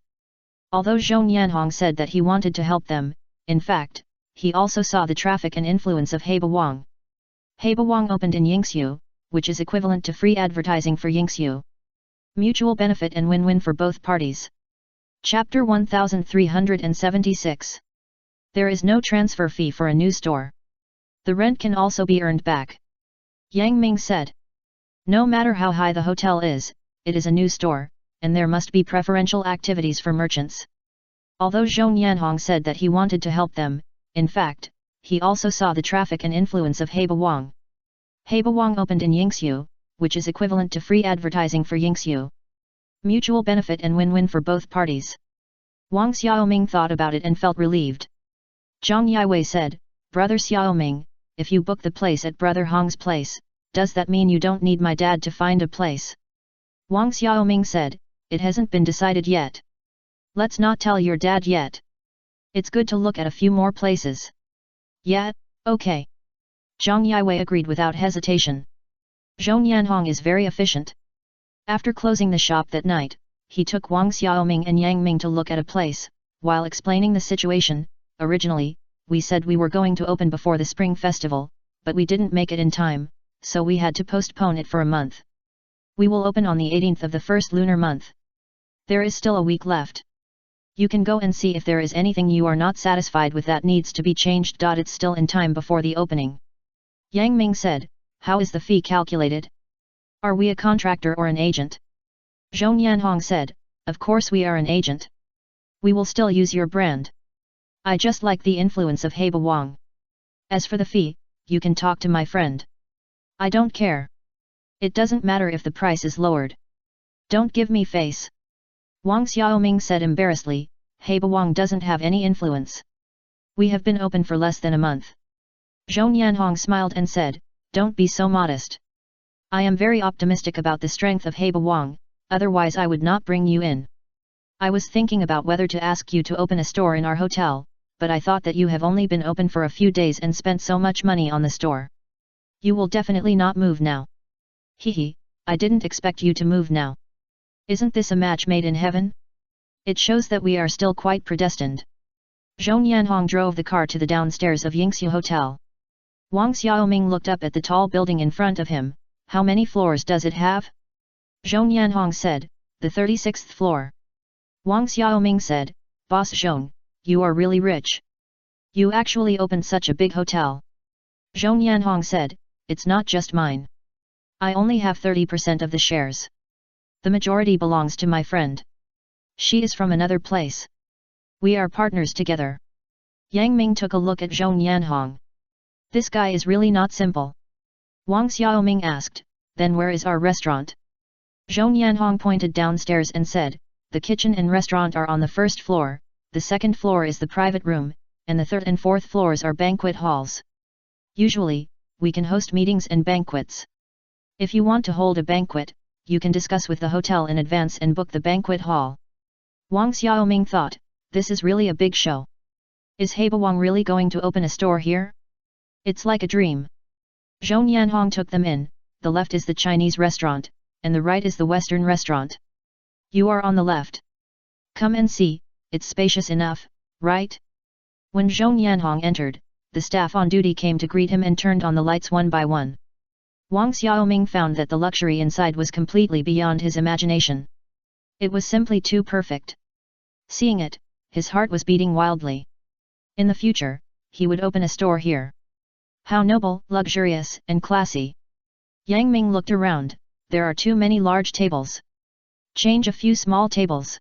Although Zhong Yanhong said that he wanted to help them, in fact, he also saw the traffic and influence of Heba Wang. Heba Wang opened in Yingxiu, which is equivalent to free advertising for Yingxiu. Mutual benefit and win-win for both parties. Chapter 1376. There is no transfer fee for a new store. The rent can also be earned back. Yang Ming said. No matter how high the hotel is, it is a new store, and there must be preferential activities for merchants. Although Zhong Yanhong said that he wanted to help them, in fact, he also saw the traffic and influence of Heba Wang. Heba Wang opened in Yingxiu, which is equivalent to free advertising for Yingxiu. Mutual benefit and win-win for both parties. Wang Xiaoming thought about it and felt relieved. Zhang Yiwei said, Brother Xiaoming, if you book the place at Brother Hong's place, does that mean you don't need my dad to find a place? Wang Xiaoming said, it hasn't been decided yet. Let's not tell your dad yet. It's good to look at a few more places. Yeah, okay. Zhang Yiwei agreed without hesitation. Zhong Yanhong is very efficient. After closing the shop that night, he took Wang Xiaoming and Yang Ming to look at a place. While explaining the situation, originally, we said we were going to open before the Spring Festival, but we didn't make it in time, so we had to postpone it for a month. We will open on the 18th of the first lunar month. There is still a week left. You can go and see if there is anything you are not satisfied with that needs to be changed. It's still in time before the opening. Yang Ming said, how is the fee calculated? Are we a contractor or an agent? Zhong Yanhong said, of course we are an agent. We will still use your brand. I just like the influence of Heba Wang. As for the fee, you can talk to my friend. I don't care. It doesn't matter if the price is lowered. Don't give me face. Wang Xiaoming said embarrassedly, Heba Wang doesn't have any influence. We have been open for less than a month. Zhong Yanhong smiled and said, don't be so modest. I am very optimistic about the strength of Heba Wang, otherwise I would not bring you in. I was thinking about whether to ask you to open a store in our hotel, but I thought that you have only been open for a few days and spent so much money on the store. You will definitely not move now. Hehe, I didn't expect you to move now. Isn't this a match made in heaven? It shows that we are still quite predestined. Zhong Yanhong drove the car to the downstairs of Yingxiu Hotel. Wang Xiaoming looked up at the tall building in front of him. How many floors does it have? Zhong Yanhong said, the 36th floor. Wang Xiaoming said, Boss Zhong, you are really rich. You actually opened such a big hotel. Zhong Yanhong said, it's not just mine. I only have 30% of the shares. The majority belongs to my friend. She is from another place. We are partners together. Yang Ming took a look at Zhong Yanhong. This guy is really not simple. Wang Xiaoming asked, then where is our restaurant? Zhong Yanhong pointed downstairs and said, the kitchen and restaurant are on the first floor, the second floor is the private room, and the third and fourth floors are banquet halls. Usually, we can host meetings and banquets. If you want to hold a banquet, you can discuss with the hotel in advance and book the banquet hall. Wang Xiaoming thought, this is really a big show. Is Heba Wang really going to open a store here? It's like a dream. Zhong Yanhong took them in, the left is the Chinese restaurant, and the right is the Western restaurant. You are on the left. Come and see, it's spacious enough, right? When Zhong Yanhong entered, the staff on duty came to greet him and turned on the lights one by one. Wang Xiaoming found that the luxury inside was completely beyond his imagination. It was simply too perfect. Seeing it, his heart was beating wildly. In the future, he would open a store here. How noble, luxurious, and classy. Yang Ming looked around, there are too many large tables. Change a few small tables.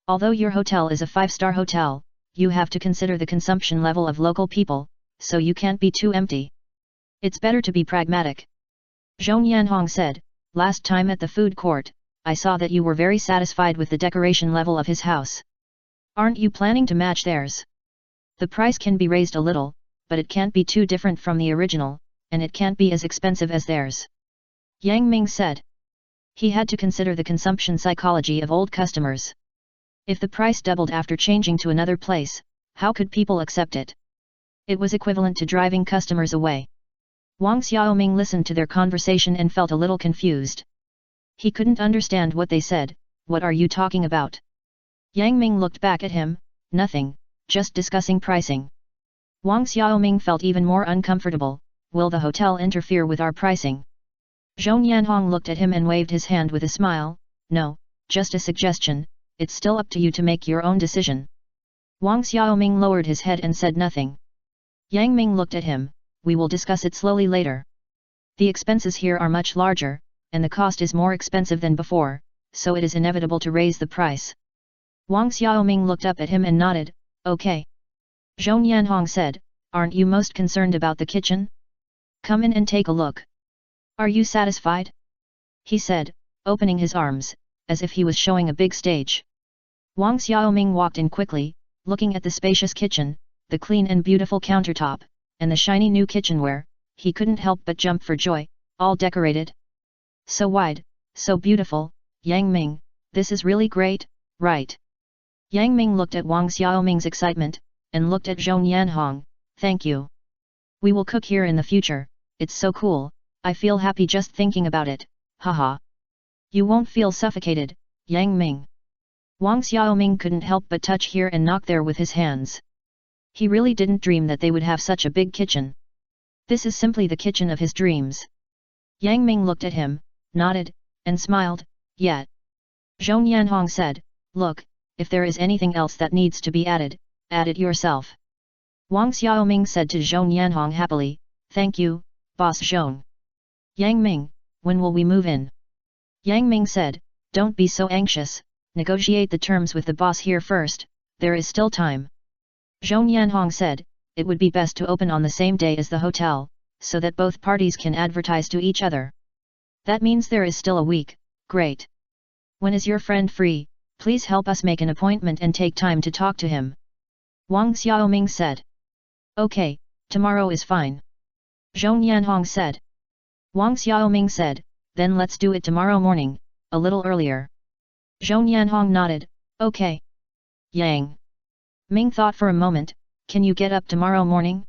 Although your hotel is a 5-star hotel, you have to consider the consumption level of local people, so you can't be too empty. It's better to be pragmatic. Zhong Yanhong said, last time at the food court, I saw that you were very satisfied with the decoration level of his house. Aren't you planning to match theirs? The price can be raised a little, but it can't be too different from the original, and it can't be as expensive as theirs. Yang Ming said. He had to consider the consumption psychology of old customers. If the price doubled after changing to another place, how could people accept it? It was equivalent to driving customers away. Wang Xiaoming listened to their conversation and felt a little confused. He couldn't understand what they said. What are you talking about? Yang Ming looked back at him, nothing, just discussing pricing. Wang Xiaoming felt even more uncomfortable. Will the hotel interfere with our pricing? Zhou Yanhong looked at him and waved his hand with a smile. No, just a suggestion, it's still up to you to make your own decision. Wang Xiaoming lowered his head and said nothing. Yang Ming looked at him. We will discuss it slowly later. The expenses here are much larger, and the cost is more expensive than before, so it is inevitable to raise the price. Wang Xiaoming looked up at him and nodded. Okay. Zhou Yanhong said, aren't you most concerned about the kitchen? Come in and take a look. Are you satisfied? He said, opening his arms, as if he was showing a big stage. Wang Xiaoming walked in quickly, looking at the spacious kitchen, the clean and beautiful countertop, and the shiny new kitchenware. He couldn't help but jump for joy, all decorated. So wide, so beautiful, Yang Ming, this is really great, right? Yang Ming looked at Wang Xiaoming's excitement, and looked at Zhou Yanhong. Thank you. We will cook here in the future, it's so cool, I feel happy just thinking about it, haha. You won't feel suffocated, Yang Ming. Wang Xiaoming couldn't help but touch here and knock there with his hands. He really didn't dream that they would have such a big kitchen. This is simply the kitchen of his dreams. Yang Ming looked at him, nodded, and smiled. Yet. Zhou Yanhong said, look, if there is anything else that needs to be added, add it yourself. Wang Xiaoming said to Zhou Yanhong happily, thank you, Boss Zhou. Yang Ming, when will we move in? Yang Ming said, don't be so anxious, negotiate the terms with the boss here first, there is still time. Zhou Yanhong said, it would be best to open on the same day as the hotel, so that both parties can advertise to each other. That means there is still a week, great. When is your friend free, please help us make an appointment and take time to talk to him. Wang Xiaoming said. Okay, tomorrow is fine. Zhou Yanhong said. Wang Xiaoming said, then let's do it tomorrow morning, a little earlier. Zhou Yanhong nodded, okay. Yang Ming thought for a moment, can you get up tomorrow morning?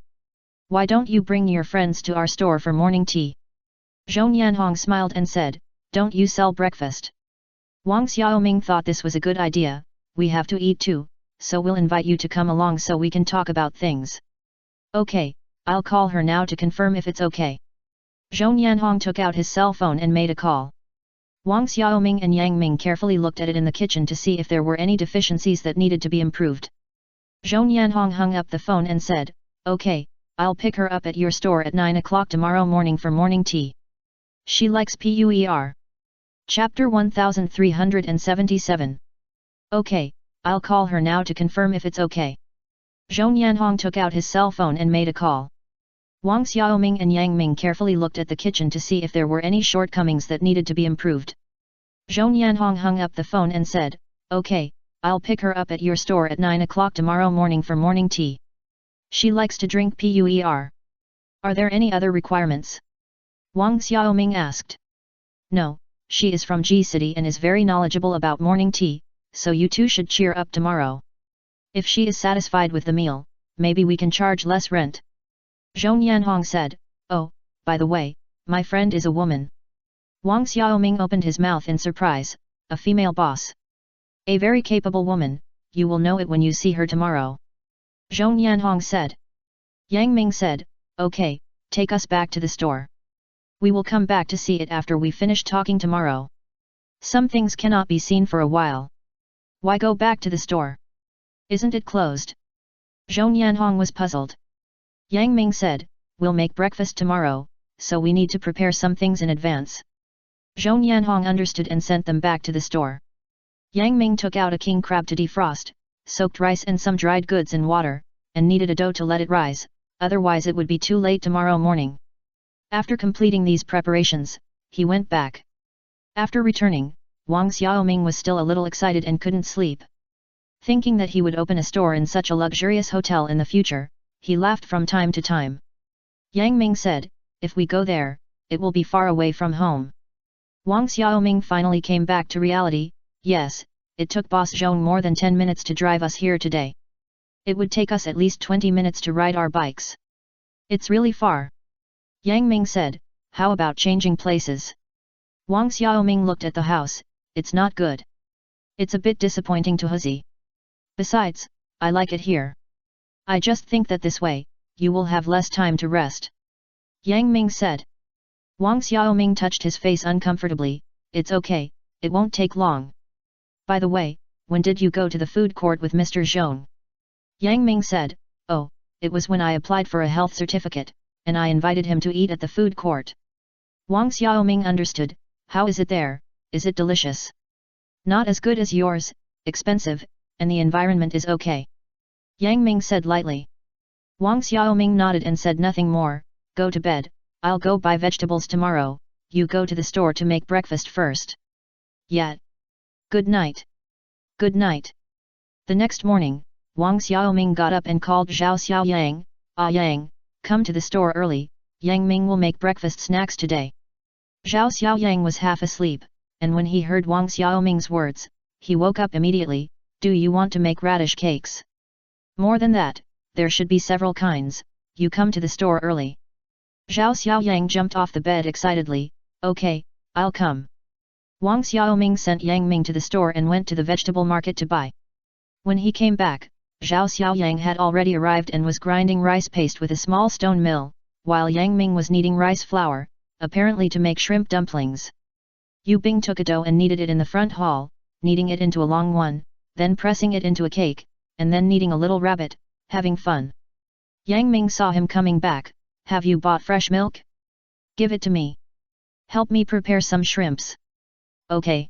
Why don't you bring your friends to our store for morning tea? Zhou Yanhong smiled and said, don't you sell breakfast? Wang Xiaoming thought this was a good idea, we have to eat too, so we'll invite you to come along so we can talk about things. Okay, I'll call her now to confirm if it's okay. Zhou Yanhong took out his cell phone and made a call. Wang Xiaoming and Yang Ming carefully looked at it in the kitchen to see if there were any deficiencies that needed to be improved. Zhou Yanhong hung up the phone and said, okay, I'll pick her up at your store at 9 o'clock tomorrow morning for morning tea. She likes PUER. Chapter 1377. Okay, I'll call her now to confirm if it's okay. Zhou Yanhong took out his cell phone and made a call. Wang Xiaoming and Yang Ming carefully looked at the kitchen to see if there were any shortcomings that needed to be improved. Zhou Yanhong hung up the phone and said, okay, I'll pick her up at your store at 9 o'clock tomorrow morning for morning tea. She likes to drink PUER. Are there any other requirements? Wang Xiaoming asked. No, she is from G City and is very knowledgeable about morning tea, so you two should cheer up tomorrow. If she is satisfied with the meal, maybe we can charge less rent. Zhou Yanhong said, oh, by the way, my friend is a woman. Wang Xiaoming opened his mouth in surprise, a female boss. A very capable woman, you will know it when you see her tomorrow. Zhou Yanhong said. Yang Ming said, okay, take us back to the store. We will come back to see it after we finish talking tomorrow. Some things cannot be seen for a while. Why go back to the store? Isn't it closed? Zhou Yanhong was puzzled. Yang Ming said, we'll make breakfast tomorrow, so we need to prepare some things in advance. Zhou Yanhong understood and sent them back to the store. Yang Ming took out a king crab to defrost, soaked rice and some dried goods in water, and kneaded a dough to let it rise, otherwise it would be too late tomorrow morning. After completing these preparations, he went back. After returning, Wang Xiaoming was still a little excited and couldn't sleep. Thinking that he would open a store in such a luxurious hotel in the future, he laughed from time to time. Yang Ming said, if we go there, it will be far away from home. Wang Xiaoming finally came back to reality. Yes, it took Boss Zhou more than 10 minutes to drive us here today. It would take us at least 20 minutes to ride our bikes. It's really far. Yang Ming said, how about changing places? Wang Xiaoming looked at the house, it's not good. It's a bit disappointing to Huzi. Besides, I like it here. I just think that this way, you will have less time to rest. Yang Ming said. Wang Xiaoming touched his face uncomfortably. It's okay, it won't take long. By the way, when did you go to the food court with Mr. Zhong? Yang Ming said, oh, it was when I applied for a health certificate, and I invited him to eat at the food court. Wang Xiaoming understood. How is it there? Is it delicious? Not as good as yours, expensive, and the environment is okay. Yang Ming said lightly. Wang Xiaoming nodded and said nothing more. Go to bed, I'll go buy vegetables tomorrow, you go to the store to make breakfast first. Yeah. Good night. Good night. The next morning, Wang Xiaoming got up and called Zhao Xiaoyang, Yang, come to the store early, Yang Ming will make breakfast snacks today. Zhao Xiaoyang was half asleep, and when he heard Wang Xiaoming's words, he woke up immediately. Do you want to make radish cakes? More than that, there should be several kinds, you come to the store early. Zhao Xiaoyang jumped off the bed excitedly. Okay, I'll come. Wang Xiaoming sent Yang Ming to the store and went to the vegetable market to buy. When he came back, Zhao Xiaoyang had already arrived and was grinding rice paste with a small stone mill, while Yang Ming was kneading rice flour, apparently to make shrimp dumplings. Yu Bing took a dough and kneaded it in the front hall, kneading it into a long one, then pressing it into a cake, and then kneading a little rabbit, having fun. Yang Ming saw him coming back. Have you bought fresh milk? Give it to me. Help me prepare some shrimps. Okay.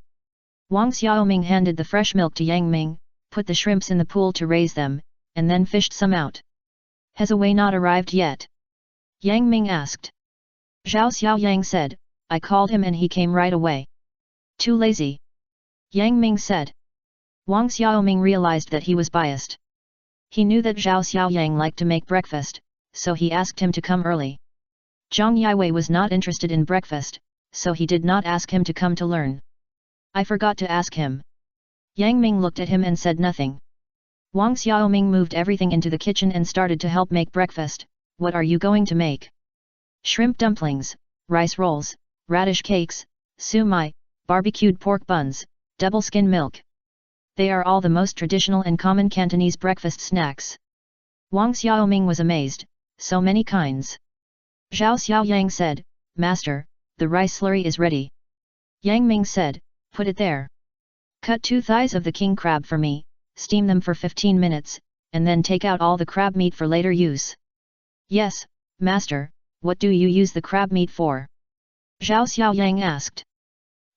Wang Xiaoming handed the fresh milk to Yang Ming, put the shrimps in the pool to raise them, and then fished some out. Has Wei not arrived yet? Yang Ming asked. Zhao Xiaoyang said, I called him and he came right away. Too lazy. Yang Ming said. Wang Xiaoming realized that he was biased. He knew that Zhao Xiaoyang liked to make breakfast, so he asked him to come early. Zhang Yiwei was not interested in breakfast, so he did not ask him to come to learn. I forgot to ask him. Yang Ming looked at him and said nothing. Wang Xiaoming moved everything into the kitchen and started to help make breakfast. What are you going to make? Shrimp dumplings, rice rolls, radish cakes, su mai, barbecued pork buns, double skin milk. They are all the most traditional and common Cantonese breakfast snacks. Wang Xiaoming was amazed. So many kinds. Zhao Xiaoyang said, Master, the rice slurry is ready. Yang Ming said, put it there. Cut 2 thighs of the king crab for me, steam them for 15 minutes, and then take out all the crab meat for later use. Yes, Master, what do you use the crab meat for? Zhao Xiaoyang asked.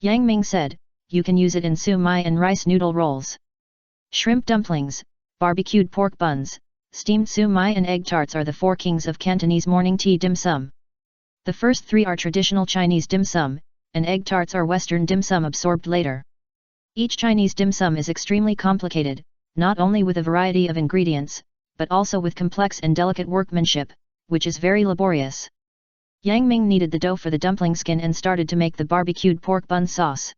Yang Ming said, you can use it in su mai and rice noodle rolls. Shrimp dumplings, barbecued pork buns, steamed su mai and egg tarts are the 4 kings of Cantonese morning tea dim sum. The first 3 are traditional Chinese dim sum, and egg tarts are Western dim sum absorbed later. Each Chinese dim sum is extremely complicated, not only with a variety of ingredients, but also with complex and delicate workmanship, which is very laborious. Yang Ming kneaded the dough for the dumpling skin and started to make the barbecued pork bun sauce.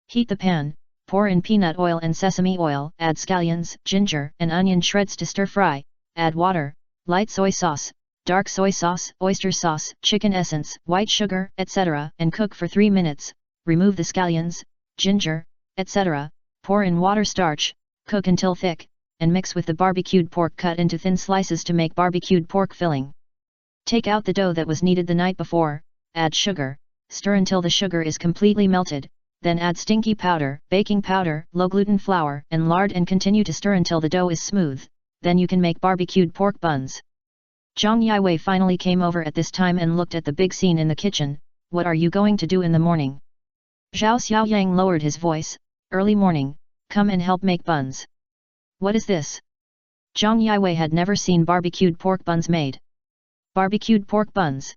Heat the pan, pour in peanut oil and sesame oil, add scallions, ginger, and onion shreds to stir fry, add water, light soy sauce, dark soy sauce, oyster sauce, chicken essence, white sugar, etc., and cook for 3 minutes, remove the scallions, ginger, etc., pour in water starch, cook until thick, and mix with the barbecued pork cut into thin slices to make barbecued pork filling. Take out the dough that was kneaded the night before, add sugar, stir until the sugar is completely melted, then add stinky powder, baking powder, low-gluten flour, and lard and continue to stir until the dough is smooth, then you can make barbecued pork buns. Zhang Yiwei finally came over at this time and looked at the big scene in the kitchen. What are you going to do in the morning? Zhao Xiaoyang lowered his voice, early morning, come and help make buns. What is this? Zhang Yiwei had never seen barbecued pork buns made. Barbecued pork buns.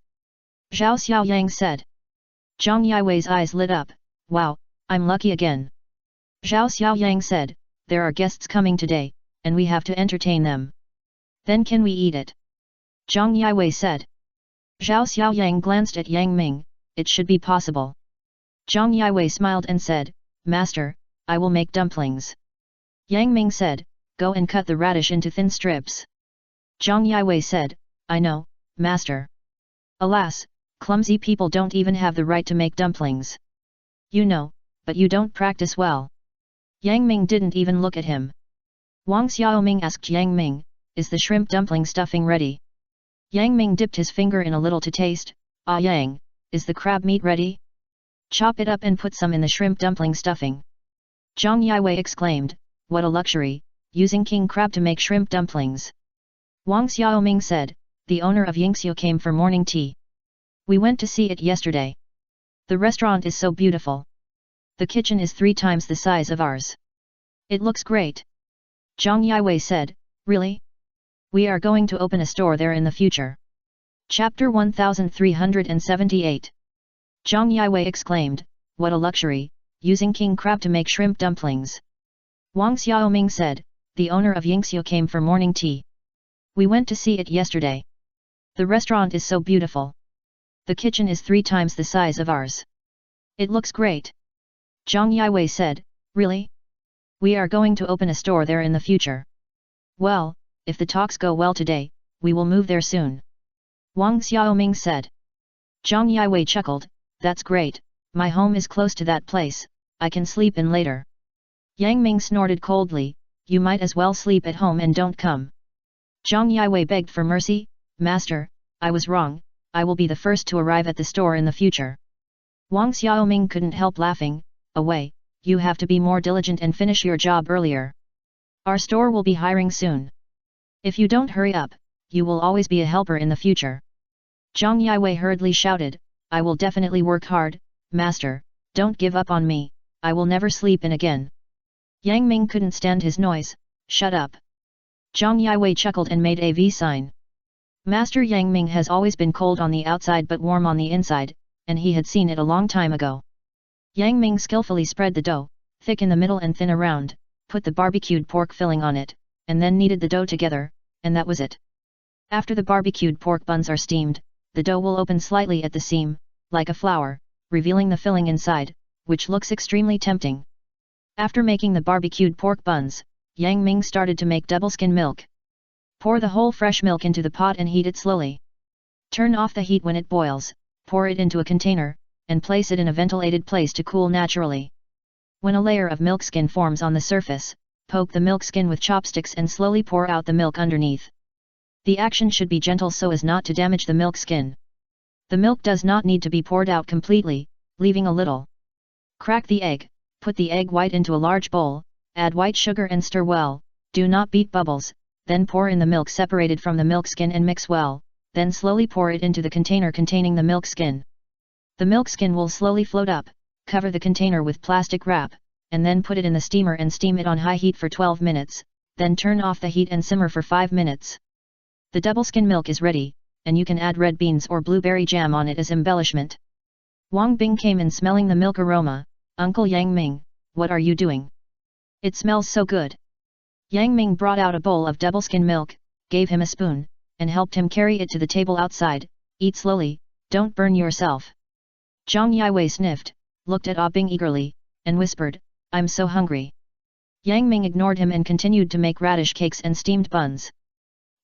Zhao Xiaoyang said. Zhang Yiwei's eyes lit up. Wow, I'm lucky again. Zhao Xiaoyang said, there are guests coming today, and we have to entertain them. Then can we eat it? Zhang Yiwei said. Zhao Xiaoyang glanced at Yang Ming, it should be possible. Zhang Yiwei smiled and said, Master, I will make dumplings. Yang Ming said, go and cut the radish into thin strips. Zhang Yiwei said, I know, Master. Alas, clumsy people don't even have the right to make dumplings. You know, but you don't practice well. Yang Ming didn't even look at him. Wang Xiaoming asked Yang Ming, is the shrimp dumpling stuffing ready? Yang Ming dipped his finger in a little to taste. Ah Yang, is the crab meat ready? Chop it up and put some in the shrimp dumpling stuffing. Zhang Yiwei exclaimed, what a luxury, using king crab to make shrimp dumplings. Wang Xiaoming said, the owner of Yingxiu came for morning tea. We went to see it yesterday. The restaurant is so beautiful. The kitchen is 3 times the size of ours. It looks great. Zhang Yiwei said, really? We are going to open a store there in the future. Chapter 1378. Zhang Yiwei exclaimed, what a luxury, using king crab to make shrimp dumplings. Wang Xiaoming said, the owner of Yingxiu came for morning tea. We went to see it yesterday. The restaurant is so beautiful. The kitchen is 3 times the size of ours. It looks great. Zhang Yiwei said, really? We are going to open a store there in the future. Well, if the talks go well today, we will move there soon. Wang Xiaoming said. Zhang Yiwei chuckled, that's great, my home is close to that place, I can sleep in later. Yang Ming snorted coldly, you might as well sleep at home and don't come. Zhang Yiwei begged for mercy, Master, I was wrong, I will be the first to arrive at the store in the future. Wang Xiaoming couldn't help laughing, away, you have to be more diligent and finish your job earlier. Our store will be hiring soon. If you don't hurry up, you will always be a helper in the future. Zhang Yiwei hurriedly shouted, I will definitely work hard, Master, don't give up on me, I will never sleep in again. Yang Ming couldn't stand his noise, shut up. Zhang Yiwei chuckled and made a V sign. Master Yang Ming has always been cold on the outside but warm on the inside, and he had seen it a long time ago. Yang Ming skillfully spread the dough, thick in the middle and thin around, put the barbecued pork filling on it, and then kneaded the dough together, and that was it. After the barbecued pork buns are steamed, the dough will open slightly at the seam, like a flower, revealing the filling inside, which looks extremely tempting. After making the barbecued pork buns, Yang Ming started to make double skim milk. Pour the whole fresh milk into the pot and heat it slowly. Turn off the heat when it boils, pour it into a container, and place it in a ventilated place to cool naturally. When a layer of milk skin forms on the surface, poke the milk skin with chopsticks and slowly pour out the milk underneath. The action should be gentle so as not to damage the milk skin. The milk does not need to be poured out completely, leaving a little. Crack the egg, put the egg white into a large bowl, add white sugar and stir well, do not beat bubbles, then pour in the milk separated from the milk skin and mix well, then slowly pour it into the container containing the milk skin. The milk skin will slowly float up, cover the container with plastic wrap, and then put it in the steamer and steam it on high heat for 12 minutes, then turn off the heat and simmer for 5 minutes. The double skin milk is ready, and you can add red beans or blueberry jam on it as embellishment. Wang Bing came in smelling the milk aroma. Uncle Yang Ming, what are you doing? It smells so good. Yang Ming brought out a bowl of double skin milk, gave him a spoon, and helped him carry it to the table outside. Eat slowly, don't burn yourself. Zhang Yiwei sniffed, looked at Ah Bing eagerly, and whispered, I'm so hungry. Yang Ming ignored him and continued to make radish cakes and steamed buns.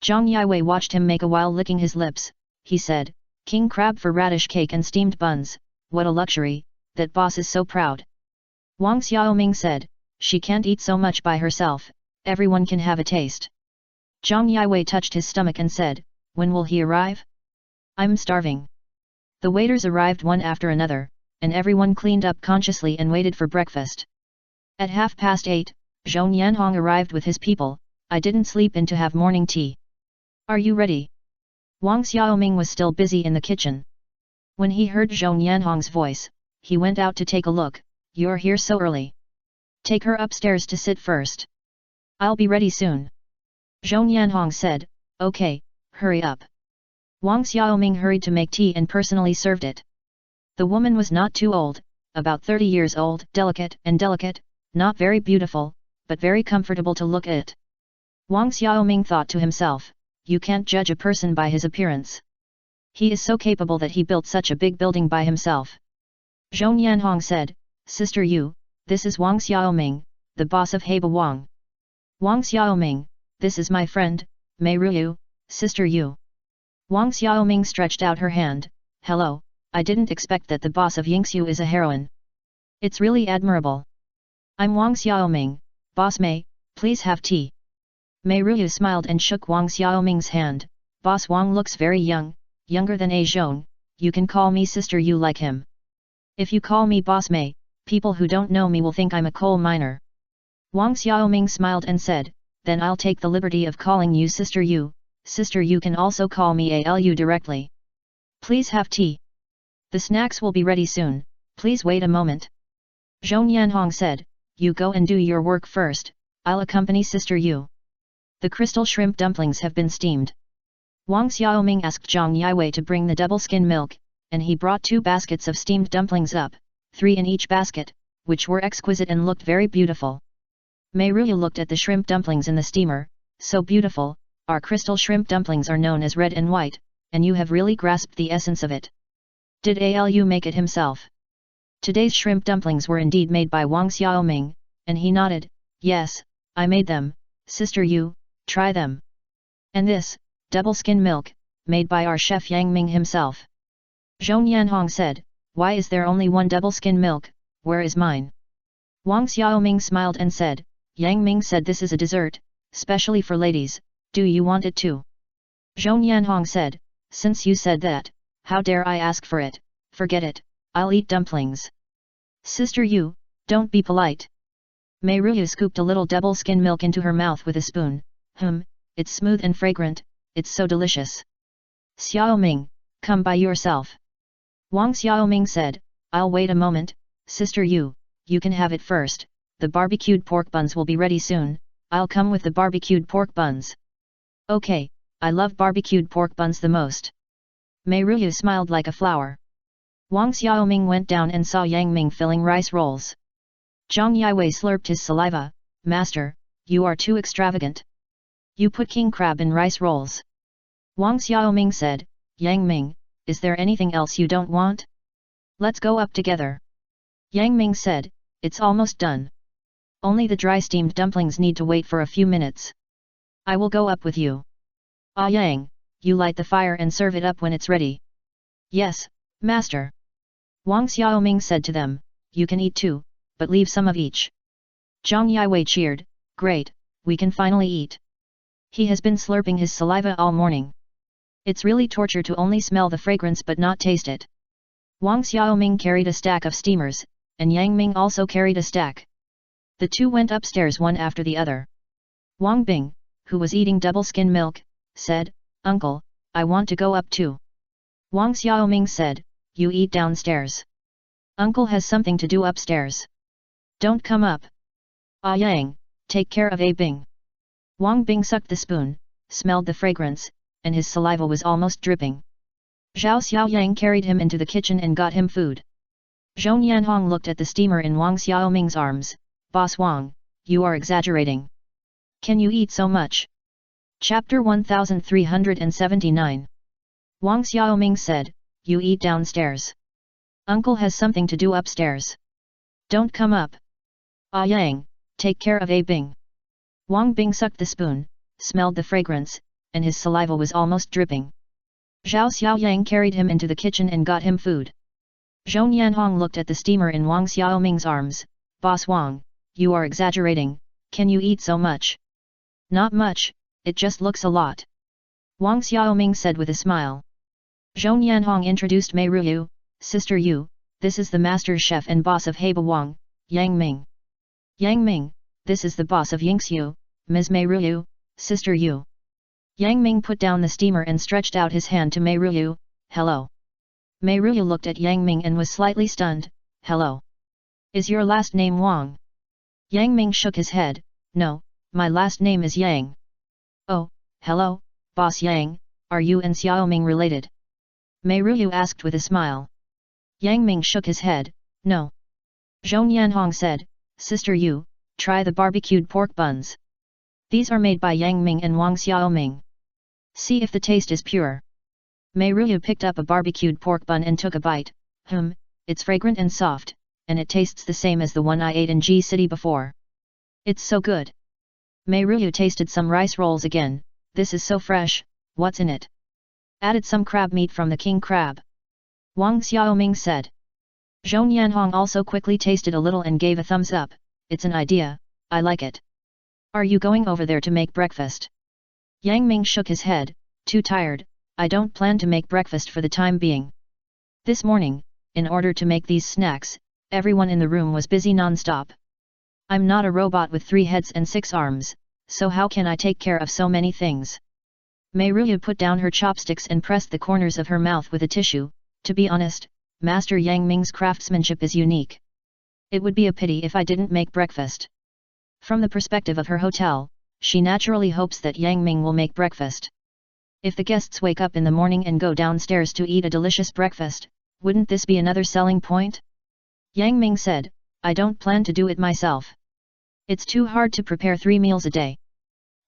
Zhang Yiwei watched him make a while licking his lips. He said, King crab for radish cake and steamed buns, what a luxury, that boss is so proud. Wang Xiaoming said, she can't eat so much by herself, everyone can have a taste. Zhang Yiwei touched his stomach and said, when will he arrive? I'm starving. The waiters arrived one after another, and everyone cleaned up consciously and waited for breakfast. At 8:30, Zhou Yanhong arrived with his people. I didn't sleep in to have morning tea. Are you ready? Wang Xiaoming was still busy in the kitchen. When he heard Zhou Yanhong's voice, he went out to take a look. You're here so early. Take her upstairs to sit first. I'll be ready soon. Zhou Yanhong said, okay, hurry up. Wang Xiaoming hurried to make tea and personally served it. The woman was not too old, about 30 years old, delicate, not very beautiful, but very comfortable to look at. Wang Xiaoming thought to himself, you can't judge a person by his appearance. He is so capable that he built such a big building by himself. Zhou Yanhong said, Sister Yu, this is Wang Xiaoming, the boss of Heba Wang. Wang Xiaoming, this is my friend, Mei Ruyu, Sister Yu. Wang Xiaoming stretched out her hand, hello, I didn't expect that the boss of Yingxiu is a heroine. It's really admirable. I'm Wang Xiaoming, Boss Mei, please have tea. Mei Ruyu smiled and shook Wang Xiaoming's hand. Boss Wang looks very young, younger than A Zhong, you can call me sister, you like him. If you call me Boss Mei, people who don't know me will think I'm a coal miner. Wang Xiaoming smiled and said, then I'll take the liberty of calling you sister you. Sister, you can also call me ALU directly. Please have tea. The snacks will be ready soon, please wait a moment. Zhong Yanhong said, you go and do your work first, I'll accompany sister you. The crystal shrimp dumplings have been steamed. Wang Xiaoming asked Zhang Yiwei to bring the double skin milk, and he brought 2 baskets of steamed dumplings up, 3 in each basket, which were exquisite and looked very beautiful. Mei Ruyu looked at the shrimp dumplings in the steamer, so beautiful, our crystal shrimp dumplings are known as red and white, and you have really grasped the essence of it. Did ALU make it himself? Today's shrimp dumplings were indeed made by Wang Xiaoming, and he nodded, yes, I made them, sister you, try them. And this, double skin milk, made by our chef Yang Ming himself. Zhong Yanhong said, why is there only one double skin milk, where is mine? Wang Xiaoming smiled and said, Yang Ming said this is a dessert, specially for ladies, do you want it too? Zhong Yanhong said, since you said that, how dare I ask for it, forget it, I'll eat dumplings. Sister you, don't be polite. Mei Ruyu scooped a little double skin milk into her mouth with a spoon, it's smooth and fragrant, it's so delicious. Xiaoming, come by yourself. Wang Xiaoming said, I'll wait a moment, sister you can have it first, the barbecued pork buns will be ready soon, I'll come with the barbecued pork buns. Okay, I love barbecued pork buns the most. Mei Ruyu smiled like a flower. Wang Xiaoming went down and saw Yang Ming filling rice rolls. Zhang Yiwei slurped his saliva, Master, you are too extravagant. You put king crab in rice rolls. Wang Xiaoming said, Yang Ming, is there anything else you don't want? Let's go up together. Yang Ming said, it's almost done. Only the dry steamed dumplings need to wait for a few minutes. I will go up with you. Ah Yang, you light the fire and serve it up when it's ready. Yes, Master. Wang Xiaoming said to them, you can eat too, but leave some of each. Zhang Yiwei cheered, great, we can finally eat. He has been slurping his saliva all morning. It's really torture to only smell the fragrance but not taste it. Wang Xiaoming carried a stack of steamers, and Yang Ming also carried a stack. The two went upstairs one after the other. Wang Bing, who was eating double skin milk, said, Uncle, I want to go up too. Wang Xiaoming said, you eat downstairs. Uncle has something to do upstairs. Don't come up. Ah Yang, take care of A Bing. Wang Bing sucked the spoon, smelled the fragrance, and his saliva was almost dripping. Zhao Xiaoyang carried him into the kitchen and got him food. Zhong Yanhong looked at the steamer in Wang Xiaoming's arms, Boss Wang, you are exaggerating. Can you eat so much? Chapter 1379. Wang Xiaoming said, you eat downstairs. Uncle has something to do upstairs. Don't come up. Ah Yang, take care of A Bing. Wang Bing sucked the spoon, smelled the fragrance, and his saliva was almost dripping. Zhao Xiaoyang carried him into the kitchen and got him food. Zhong Yanhong looked at the steamer in Wang Xiaoming's arms, Boss Wang, you are exaggerating, can you eat so much? Not much, it just looks a lot. Wang Xiaoming said with a smile. Zhong Yanhong introduced Mei Ruyu, Sister Yu, this is the master chef and boss of Heba Wang, Yang Ming. Yang Ming, this is the boss of Yingxiu, Ms. Mei Ruyu, Sister Yu. Yang Ming put down the steamer and stretched out his hand to Mei Ruyu, hello. Mei Ruyu looked at Yang Ming and was slightly stunned, hello. Is your last name Wang? Yang Ming shook his head, no, my last name is Yang. Oh, hello, Boss Yang, are you and Xiaoming related? Mei Ruyu asked with a smile. Yang Ming shook his head, no. Zhong Yanhong said, Sister Yu, try the barbecued pork buns. These are made by Yang Ming and Wang Xiaoming. See if the taste is pure. Mei Ruyu picked up a barbecued pork bun and took a bite, it's fragrant and soft, and it tastes the same as the one I ate in G City before. It's so good. Mei Ruyu tasted some rice rolls again, this is so fresh, what's in it? Added some crab meat from the king crab. Wang Xiaoming said. Zhong Yanhong also quickly tasted a little and gave a thumbs up, it's an idea, I like it. Are you going over there to make breakfast? Yang Ming shook his head, too tired. I don't plan to make breakfast for the time being. This morning, in order to make these snacks, everyone in the room was busy non-stop. I'm not a robot with 3 heads and 6 arms, so how can I take care of so many things? Meiruya put down her chopsticks and pressed the corners of her mouth with a tissue. To be honest, Master Yang Ming's craftsmanship is unique. It would be a pity if I didn't make breakfast. From the perspective of her hotel, she naturally hopes that Yang Ming will make breakfast. If the guests wake up in the morning and go downstairs to eat a delicious breakfast, wouldn't this be another selling point? Yang Ming said, I don't plan to do it myself. It's too hard to prepare 3 meals a day.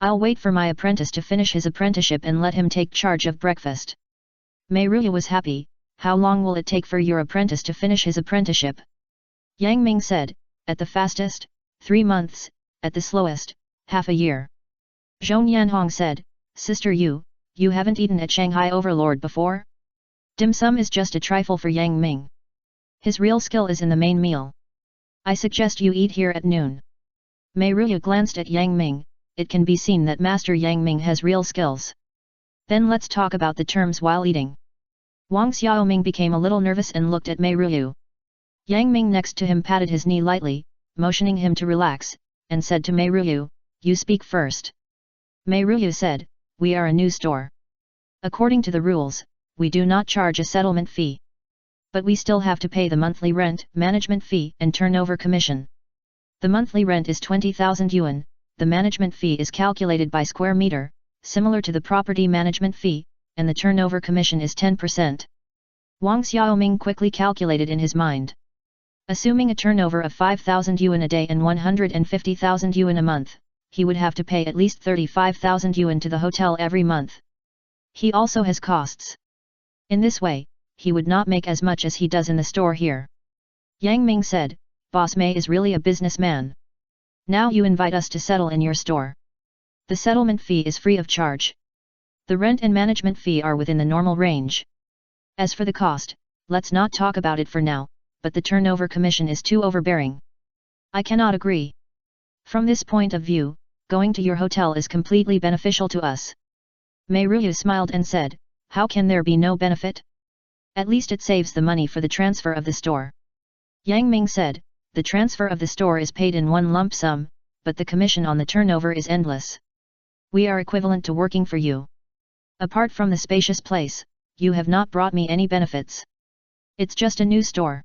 I'll wait for my apprentice to finish his apprenticeship and let him take charge of breakfast. Meiruya was happy. How long will it take for your apprentice to finish his apprenticeship? Yang Ming said, at the fastest, 3 months, at the slowest, half a year. Zhong Yanhong said, Sister you haven't eaten at Shanghai Overlord before? Dim sum is just a trifle for Yang Ming. His real skill is in the main meal. I suggest you eat here at noon. Meiruya glanced at Yang Ming. It can be seen that Master Yang Ming has real skills. Then let's talk about the terms while eating. Wang Xiaoming became a little nervous and looked at Meiruya. Yang Ming next to him patted his knee lightly, motioning him to relax, and said to Meiruya, you speak first. Meiruya said, we are a new store. According to the rules, we do not charge a settlement fee. But we still have to pay the monthly rent, management fee and turnover commission. The monthly rent is 20,000 yuan, the management fee is calculated by square meter, similar to the property management fee, and the turnover commission is 10%. Wang Xiaoming quickly calculated in his mind. Assuming a turnover of 5,000 yuan a day and 150,000 yuan a month, he would have to pay at least 35,000 yuan to the hotel every month. He also has costs. In this way, he would not make as much as he does in the store here. Yang Ming said, Boss Mei is really a businessman. Now you invite us to settle in your store. The settlement fee is free of charge. The rent and management fee are within the normal range. As for the cost, let's not talk about it for now, but the turnover commission is too overbearing. I cannot agree. From this point of view, going to your hotel is completely beneficial to us. Meiruya smiled and said, how can there be no benefit? At least it saves the money for the transfer of the store. Yang Ming said, the transfer of the store is paid in one lump sum, but the commission on the turnover is endless. We are equivalent to working for you. Apart from the spacious place, you have not brought me any benefits. It's just a new store.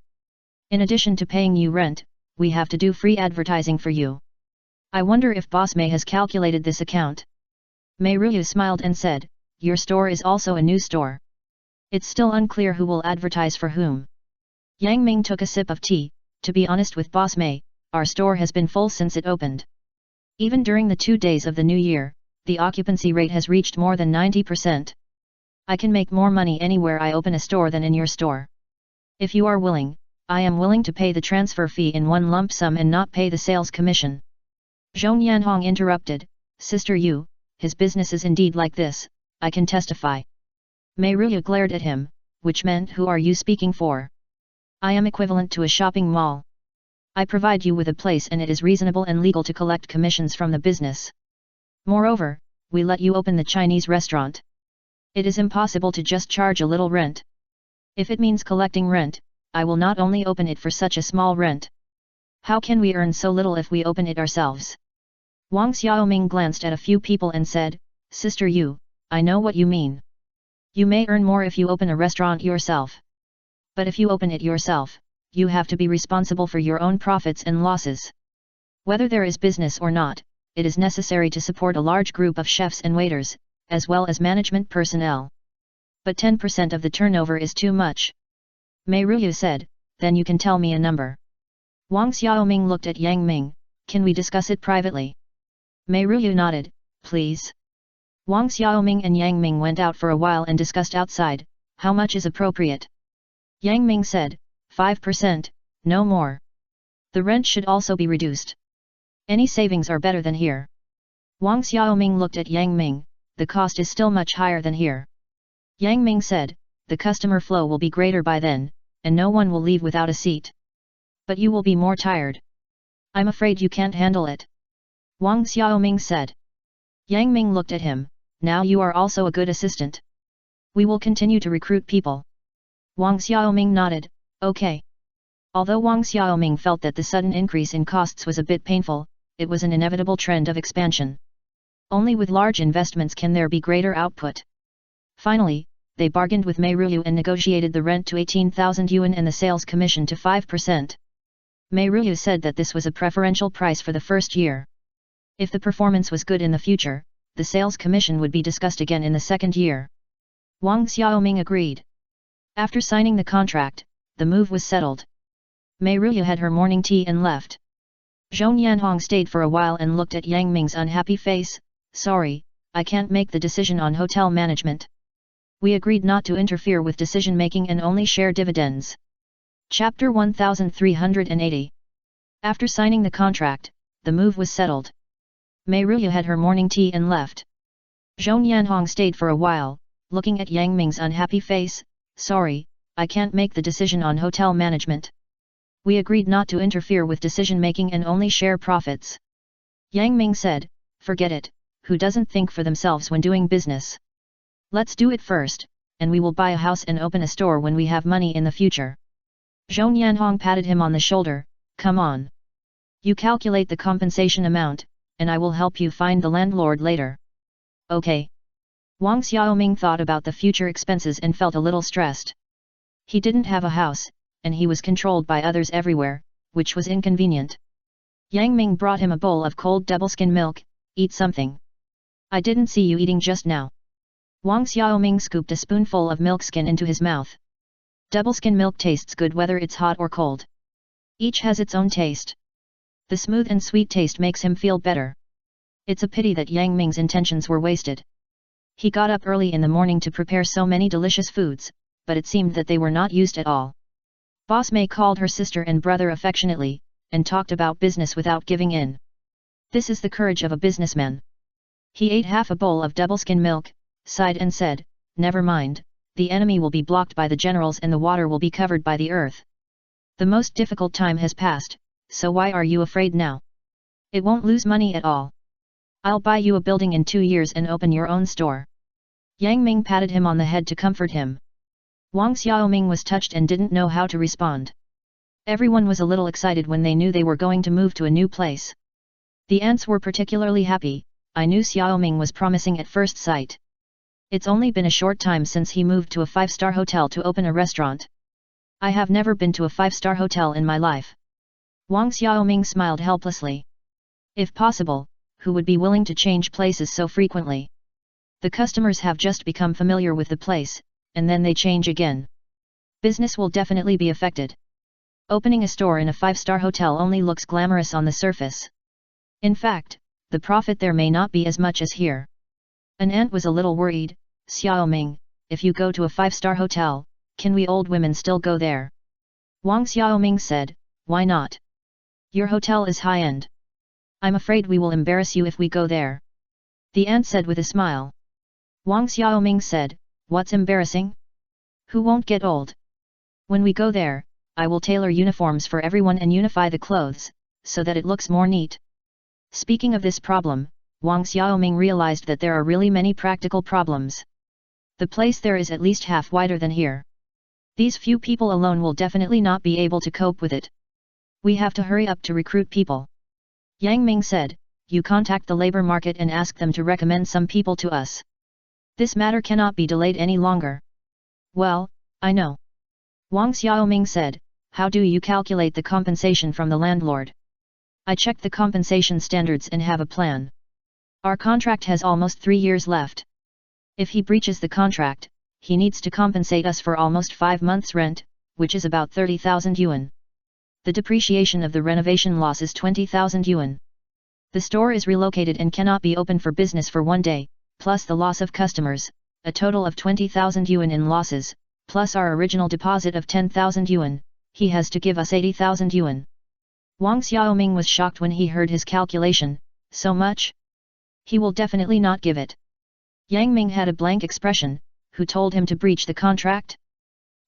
In addition to paying you rent, we have to do free advertising for you. I wonder if Boss Mei has calculated this account. Meiruya smiled and said, your store is also a new store. It's still unclear who will advertise for whom. Yang Ming took a sip of tea. To be honest with Boss Mei, our store has been full since it opened. Even during the 2 days of the new year, the occupancy rate has reached more than 90%. I can make more money anywhere I open a store than in your store. If you are willing, I am willing to pay the transfer fee in one lump sum and not pay the sales commission. Zhong Yanhong interrupted, Sister Yu, his business is indeed like this, I can testify. Meiruya glared at him, which meant who are you speaking for? I am equivalent to a shopping mall. I provide you with a place and it is reasonable and legal to collect commissions from the business. Moreover, we let you open the Chinese restaurant. It is impossible to just charge a little rent. If it means collecting rent, I will not only open it for such a small rent. How can we earn so little if we open it ourselves? Wang Xiaoming glanced at a few people and said, Sister Yu, I know what you mean. You may earn more if you open a restaurant yourself. But if you open it yourself, you have to be responsible for your own profits and losses. Whether there is business or not, it is necessary to support a large group of chefs and waiters, as well as management personnel. But 10% of the turnover is too much. Meiruya said, then you can tell me a number. Wang Xiaoming looked at Yang Ming, can we discuss it privately? Meiruya nodded, please. Wang Xiaoming and Yang Ming went out for a while and discussed outside, how much is appropriate? Yang Ming said, 5%, no more. The rent should also be reduced. Any savings are better than here. Wang Xiaoming looked at Yang Ming, the cost is still much higher than here. Yang Ming said, the customer flow will be greater by then, and no one will leave without a seat. But you will be more tired. I'm afraid you can't handle it. Wang Xiaoming said. Yang Ming looked at him, now you are also a good assistant. We will continue to recruit people. Wang Xiaoming nodded, okay. Although Wang Xiaoming felt that the sudden increase in costs was a bit painful, it was an inevitable trend of expansion. Only with large investments can there be greater output. Finally, they bargained with Mei Ruyu and negotiated the rent to 18,000 yuan and the sales commission to 5%. Mei Ruyu said that this was a preferential price for the first year. If the performance was good in the future, the sales commission would be discussed again in the second year. Wang Xiaoming agreed. After signing the contract, the move was settled. Mei Ruyu had her morning tea and left. Zhong Yanhong stayed for a while and looked at Yang Ming's unhappy face. Sorry, I can't make the decision on hotel management. We agreed not to interfere with decision-making and only share dividends. Chapter 1380. After signing the contract, the move was settled. Mei Ruyu had her morning tea and left. Zhong Yanhong stayed for a while, looking at Yang Ming's unhappy face. Sorry, I can't make the decision on hotel management. We agreed not to interfere with decision-making and only share profits. Yang Ming said, forget it, who doesn't think for themselves when doing business? Let's do it first, and we will buy a house and open a store when we have money in the future. Zhong Yanhong patted him on the shoulder, come on. You calculate the compensation amount, and I will help you find the landlord later. Okay. Wang Xiaoming thought about the future expenses and felt a little stressed. He didn't have a house, and he was controlled by others everywhere, which was inconvenient. Yang Ming brought him a bowl of cold double-skin milk. Eat something. I didn't see you eating just now. Wang Xiaoming scooped a spoonful of milk skin into his mouth. Double-skin milk tastes good whether it's hot or cold. Each has its own taste. The smooth and sweet taste makes him feel better. It's a pity that Yang Ming's intentions were wasted. He got up early in the morning to prepare so many delicious foods, but it seemed that they were not used at all. Boss Mei called her sister and brother affectionately, and talked about business without giving in. This is the courage of a businessman. He ate half a bowl of double-skin milk, sighed and said, never mind, the enemy will be blocked by the generals and the water will be covered by the earth. The most difficult time has passed, so why are you afraid now? It won't lose money at all. I'll buy you a building in 2 years and open your own store. Yang Ming patted him on the head to comfort him. Wang Xiaoming was touched and didn't know how to respond. Everyone was a little excited when they knew they were going to move to a new place. The ants were particularly happy. I knew Xiaoming was promising at first sight. It's only been a short time since he moved to a 5-star hotel to open a restaurant. I have never been to a 5-star hotel in my life. Wang Xiaoming smiled helplessly. If possible, who would be willing to change places so frequently? The customers have just become familiar with the place, and then they change again. Business will definitely be affected. Opening a store in a 5-star hotel only looks glamorous on the surface. In fact, the profit there may not be as much as here. An ant was a little worried. Xiaoming, if you go to a 5-star hotel, can we old women still go there? Wang Xiaoming said, why not? Your hotel is high-end. I'm afraid we will embarrass you if we go there. The ant said with a smile. Wang Xiaoming said, what's embarrassing? Who won't get old? When we go there, I will tailor uniforms for everyone and unify the clothes, so that it looks more neat. Speaking of this problem, Wang Xiaoming realized that there are really many practical problems. The place there is at least half wider than here. These few people alone will definitely not be able to cope with it. We have to hurry up to recruit people. Yang Ming said, you contact the labor market and ask them to recommend some people to us. This matter cannot be delayed any longer. Well, I know. Wang Xiaoming said, how do you calculate the compensation from the landlord? I checked the compensation standards and have a plan. Our contract has almost 3 years left. If he breaches the contract, he needs to compensate us for almost 5 months' rent, which is about 30,000 yuan. The depreciation of the renovation loss is 20,000 yuan. The store is relocated and cannot be open for business for 1 day, plus the loss of customers, a total of 20,000 yuan in losses, plus our original deposit of 10,000 yuan, he has to give us 80,000 yuan. Wang Xiaoming was shocked when he heard his calculation, so much? He will definitely not give it. Yang Ming had a blank expression. Who told him to breach the contract?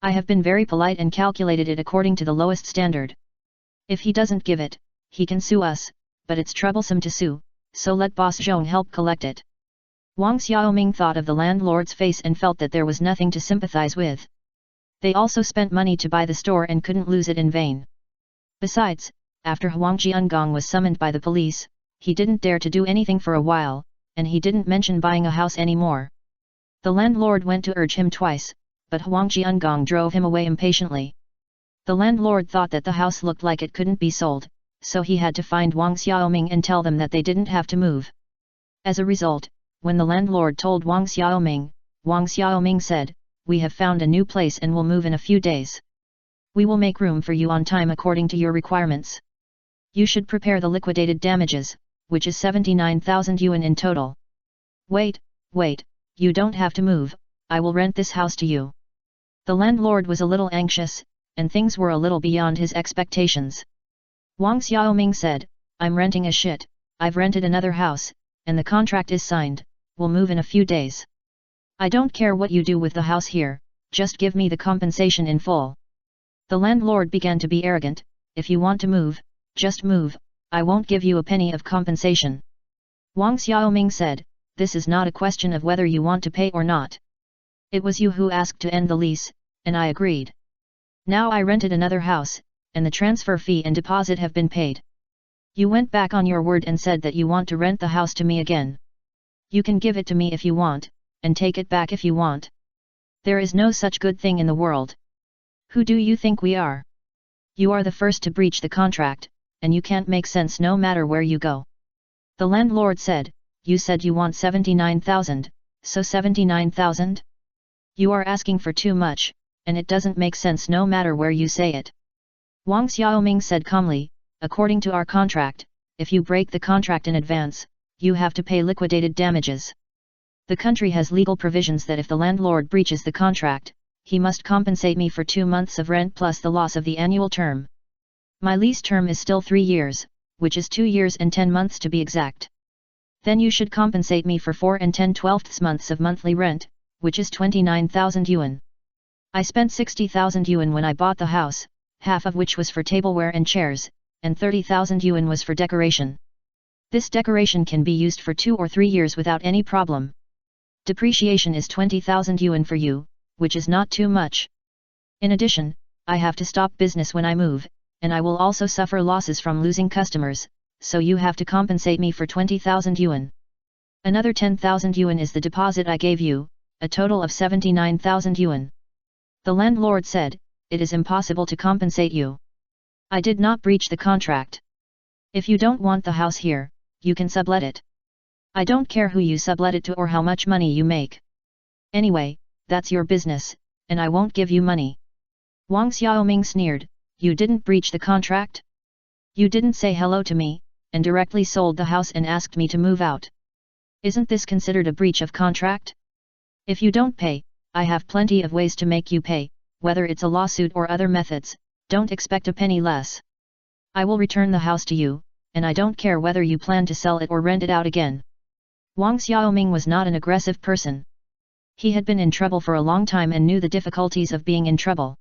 I have been very polite and calculated it according to the lowest standard. If he doesn't give it, he can sue us, but it's troublesome to sue, so let Boss Zhong help collect it. Wang Xiaoming thought of the landlord's face and felt that there was nothing to sympathize with. They also spent money to buy the store and couldn't lose it in vain. Besides, after Huang Jiangong was summoned by the police, he didn't dare to do anything for a while, and he didn't mention buying a house anymore. The landlord went to urge him twice, but Huang Jiangong drove him away impatiently. The landlord thought that the house looked like it couldn't be sold, so he had to find Wang Xiaoming and tell them that they didn't have to move. As a result, when the landlord told Wang Xiaoming said, "We have found a new place and will move in a few days. We will make room for you on time according to your requirements. You should prepare the liquidated damages, which is 79,000 yuan in total." Wait, you don't have to move, I will rent this house to you." The landlord was a little anxious, and things were a little beyond his expectations. Wang Xiaoming said, "I'm renting a shit, I've rented another house, and the contract is signed, we'll move in a few days. I don't care what you do with the house here, just give me the compensation in full." The landlord began to be arrogant, "If you want to move, just move, I won't give you a penny of compensation." Wang Xiaoming said, "This is not a question of whether you want to pay or not. It was you who asked to end the lease, and I agreed. Now I rented another house, and the transfer fee and deposit have been paid. You went back on your word and said that you want to rent the house to me again. You can give it to me if you want, and take it back if you want. There is no such good thing in the world. Who do you think we are? You are the first to breach the contract, and you can't make sense no matter where you go." The landlord said, "You said you want 79,000, so 79,000? You are asking for too much, and it doesn't make sense no matter where you say it." Wang Xiaoming said calmly, "According to our contract, if you break the contract in advance, you have to pay liquidated damages. The country has legal provisions that if the landlord breaches the contract, he must compensate me for 2 months of rent plus the loss of the annual term. My lease term is still 3 years, which is 2 years and 10 months to be exact. Then you should compensate me for 4 and 10/12 months of monthly rent, which is 29,000 yuan. I spent 60,000 yuan when I bought the house, half of which was for tableware and chairs, and 30,000 yuan was for decoration. This decoration can be used for 2 or 3 years without any problem. Depreciation is 20,000 yuan for you, which is not too much. In addition, I have to stop business when I move, and I will also suffer losses from losing customers, so you have to compensate me for 20,000 yuan. Another 10,000 yuan is the deposit I gave you, a total of 79,000 yuan. The landlord said, "It is impossible to compensate you. I did not breach the contract. If you don't want the house here, you can sublet it. I don't care who you sublet it to or how much money you make. Anyway, that's your business, and I won't give you money." Wang Xiaoming sneered, "You didn't breach the contract? You didn't say hello to me, and directly sold the house and asked me to move out. Isn't this considered a breach of contract? If you don't pay, I have plenty of ways to make you pay, whether it's a lawsuit or other methods, don't expect a penny less. I will return the house to you, and I don't care whether you plan to sell it or rent it out again." Wang Xiaoming was not an aggressive person. He had been in trouble for a long time and knew the difficulties of being in trouble.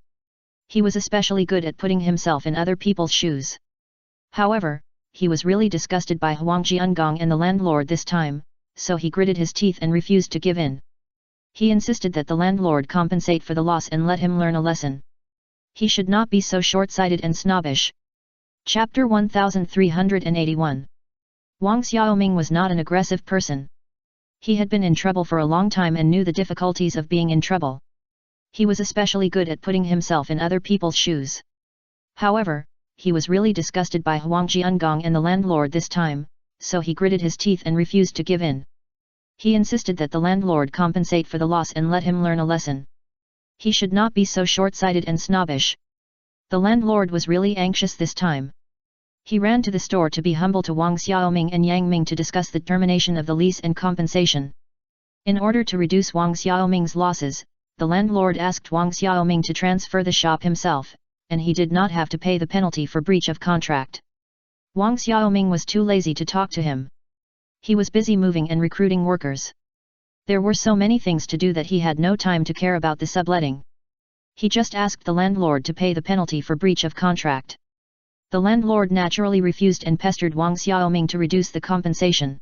He was especially good at putting himself in other people's shoes. However, he was really disgusted by Huang Jiangong and the landlord this time, so he gritted his teeth and refused to give in. He insisted that the landlord compensate for the loss and let him learn a lesson. He should not be so short-sighted and snobbish. Chapter 1381. Wang Xiaoming was not an aggressive person. He had been in trouble for a long time and knew the difficulties of being in trouble. He was especially good at putting himself in other people's shoes. However, he was really disgusted by Huang Jiangong and the landlord this time, so he gritted his teeth and refused to give in. He insisted that the landlord compensate for the loss and let him learn a lesson. He should not be so short-sighted and snobbish. The landlord was really anxious this time. He ran to the store to be humble to Wang Xiaoming and Yang Ming to discuss the termination of the lease and compensation. In order to reduce Wang Xiaoming's losses, the landlord asked Wang Xiaoming to transfer the shop himself, and he did not have to pay the penalty for breach of contract. Wang Xiaoming was too lazy to talk to him. He was busy moving and recruiting workers. There were so many things to do that he had no time to care about the subletting. He just asked the landlord to pay the penalty for breach of contract. The landlord naturally refused and pestered Wang Xiaoming to reduce the compensation.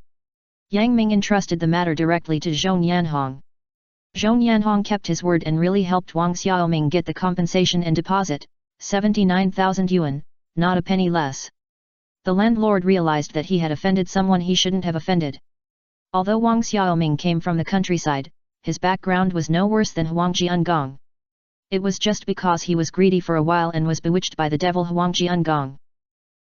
Yang Ming entrusted the matter directly to Zhong Yanhong. Zhong Yanhong kept his word and really helped Wang Xiaoming get the compensation and deposit, 79,000 yuan, not a penny less. The landlord realized that he had offended someone he shouldn't have offended. Although Wang Xiaoming came from the countryside, his background was no worse than Huang Jiangong. It was just because he was greedy for a while and was bewitched by the devil Huang Jiangong.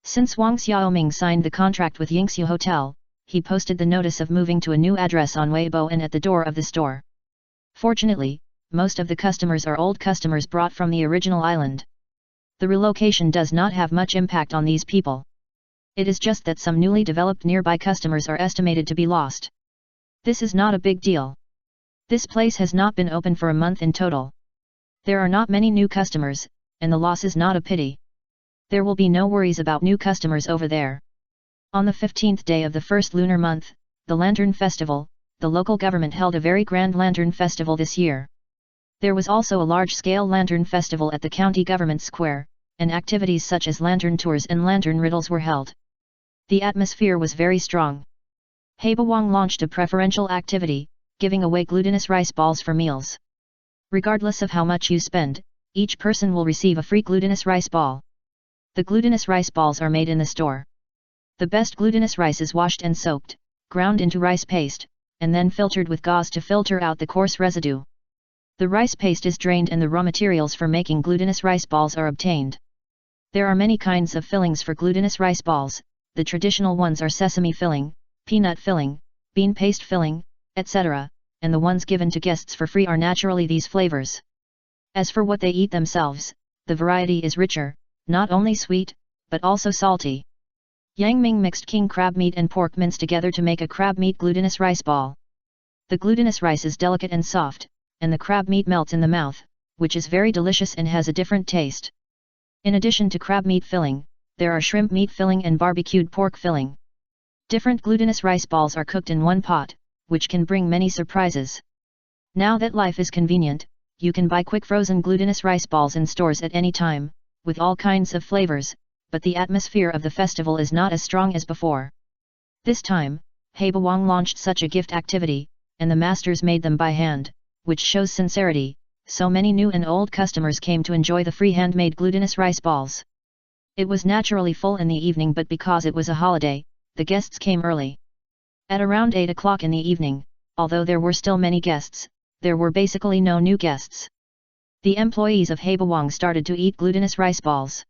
Since Wang Xiaoming signed the contract with Yingxiu Hotel, he posted the notice of moving to a new address on Weibo and at the door of the store. Fortunately, most of the customers are old customers brought from the original island. The relocation does not have much impact on these people. It is just that some newly developed nearby customers are estimated to be lost. This is not a big deal. This place has not been open for a month in total. There are not many new customers, and the loss is not a pity. There will be no worries about new customers over there. On the 15th day of the first lunar month, the Lantern Festival, the local government held a very grand Lantern Festival this year. There was also a large-scale Lantern Festival at the county government square, and activities such as lantern tours and lantern riddles were held. The atmosphere was very strong. Haibawang launched a preferential activity, giving away glutinous rice balls for meals. Regardless of how much you spend, each person will receive a free glutinous rice ball. The glutinous rice balls are made in the store. The best glutinous rice is washed and soaked, ground into rice paste, and then filtered with gauze to filter out the coarse residue. The rice paste is drained and the raw materials for making glutinous rice balls are obtained. There are many kinds of fillings for glutinous rice balls. The traditional ones are sesame filling, peanut filling, bean paste filling, etc., and the ones given to guests for free are naturally these flavors. As for what they eat themselves, the variety is richer, not only sweet, but also salty. Yang Ming mixed king crab meat and pork mince together to make a crab meat glutinous rice ball. The glutinous rice is delicate and soft, and the crab meat melts in the mouth, which is very delicious and has a different taste. In addition to crab meat filling, there are shrimp meat filling and barbecued pork filling. Different glutinous rice balls are cooked in one pot, which can bring many surprises. Now that life is convenient, you can buy quick frozen glutinous rice balls in stores at any time, with all kinds of flavors, but the atmosphere of the festival is not as strong as before. This time, Haibawang launched such a gift activity, and the masters made them by hand, which shows sincerity, so many new and old customers came to enjoy the free handmade glutinous rice balls. It was naturally full in the evening, but because it was a holiday, the guests came early. At around 8 o'clock in the evening, although there were still many guests, there were basically no new guests. The employees of Haibawang started to eat glutinous rice balls.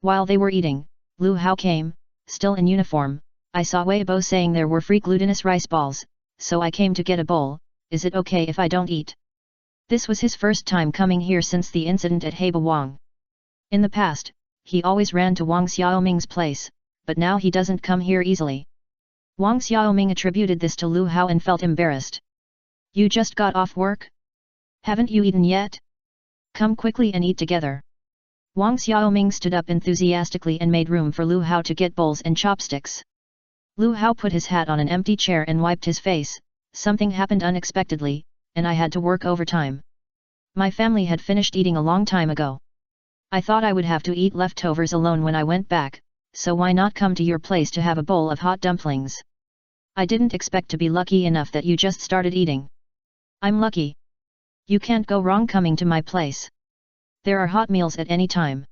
While they were eating, Lu Hao came, still in uniform. I saw Weibo saying there were free glutinous rice balls, so I came to get a bowl. Is it okay if I don't eat? This was his first time coming here since the incident at Haibawang. In the past, he always ran to Wang Xiaoming's place, but now he doesn't come here easily. Wang Xiaoming attributed this to Lu Hao and felt embarrassed. You just got off work? Haven't you eaten yet? Come quickly and eat together. Wang Xiaoming stood up enthusiastically and made room for Lu Hao to get bowls and chopsticks. Lu Hao put his hat on an empty chair and wiped his face. Something happened unexpectedly, and I had to work overtime. My family had finished eating a long time ago. I thought I would have to eat leftovers alone when I went back, so why not come to your place to have a bowl of hot dumplings? I didn't expect to be lucky enough that you just started eating. I'm lucky. You can't go wrong coming to my place. There are hot meals at any time.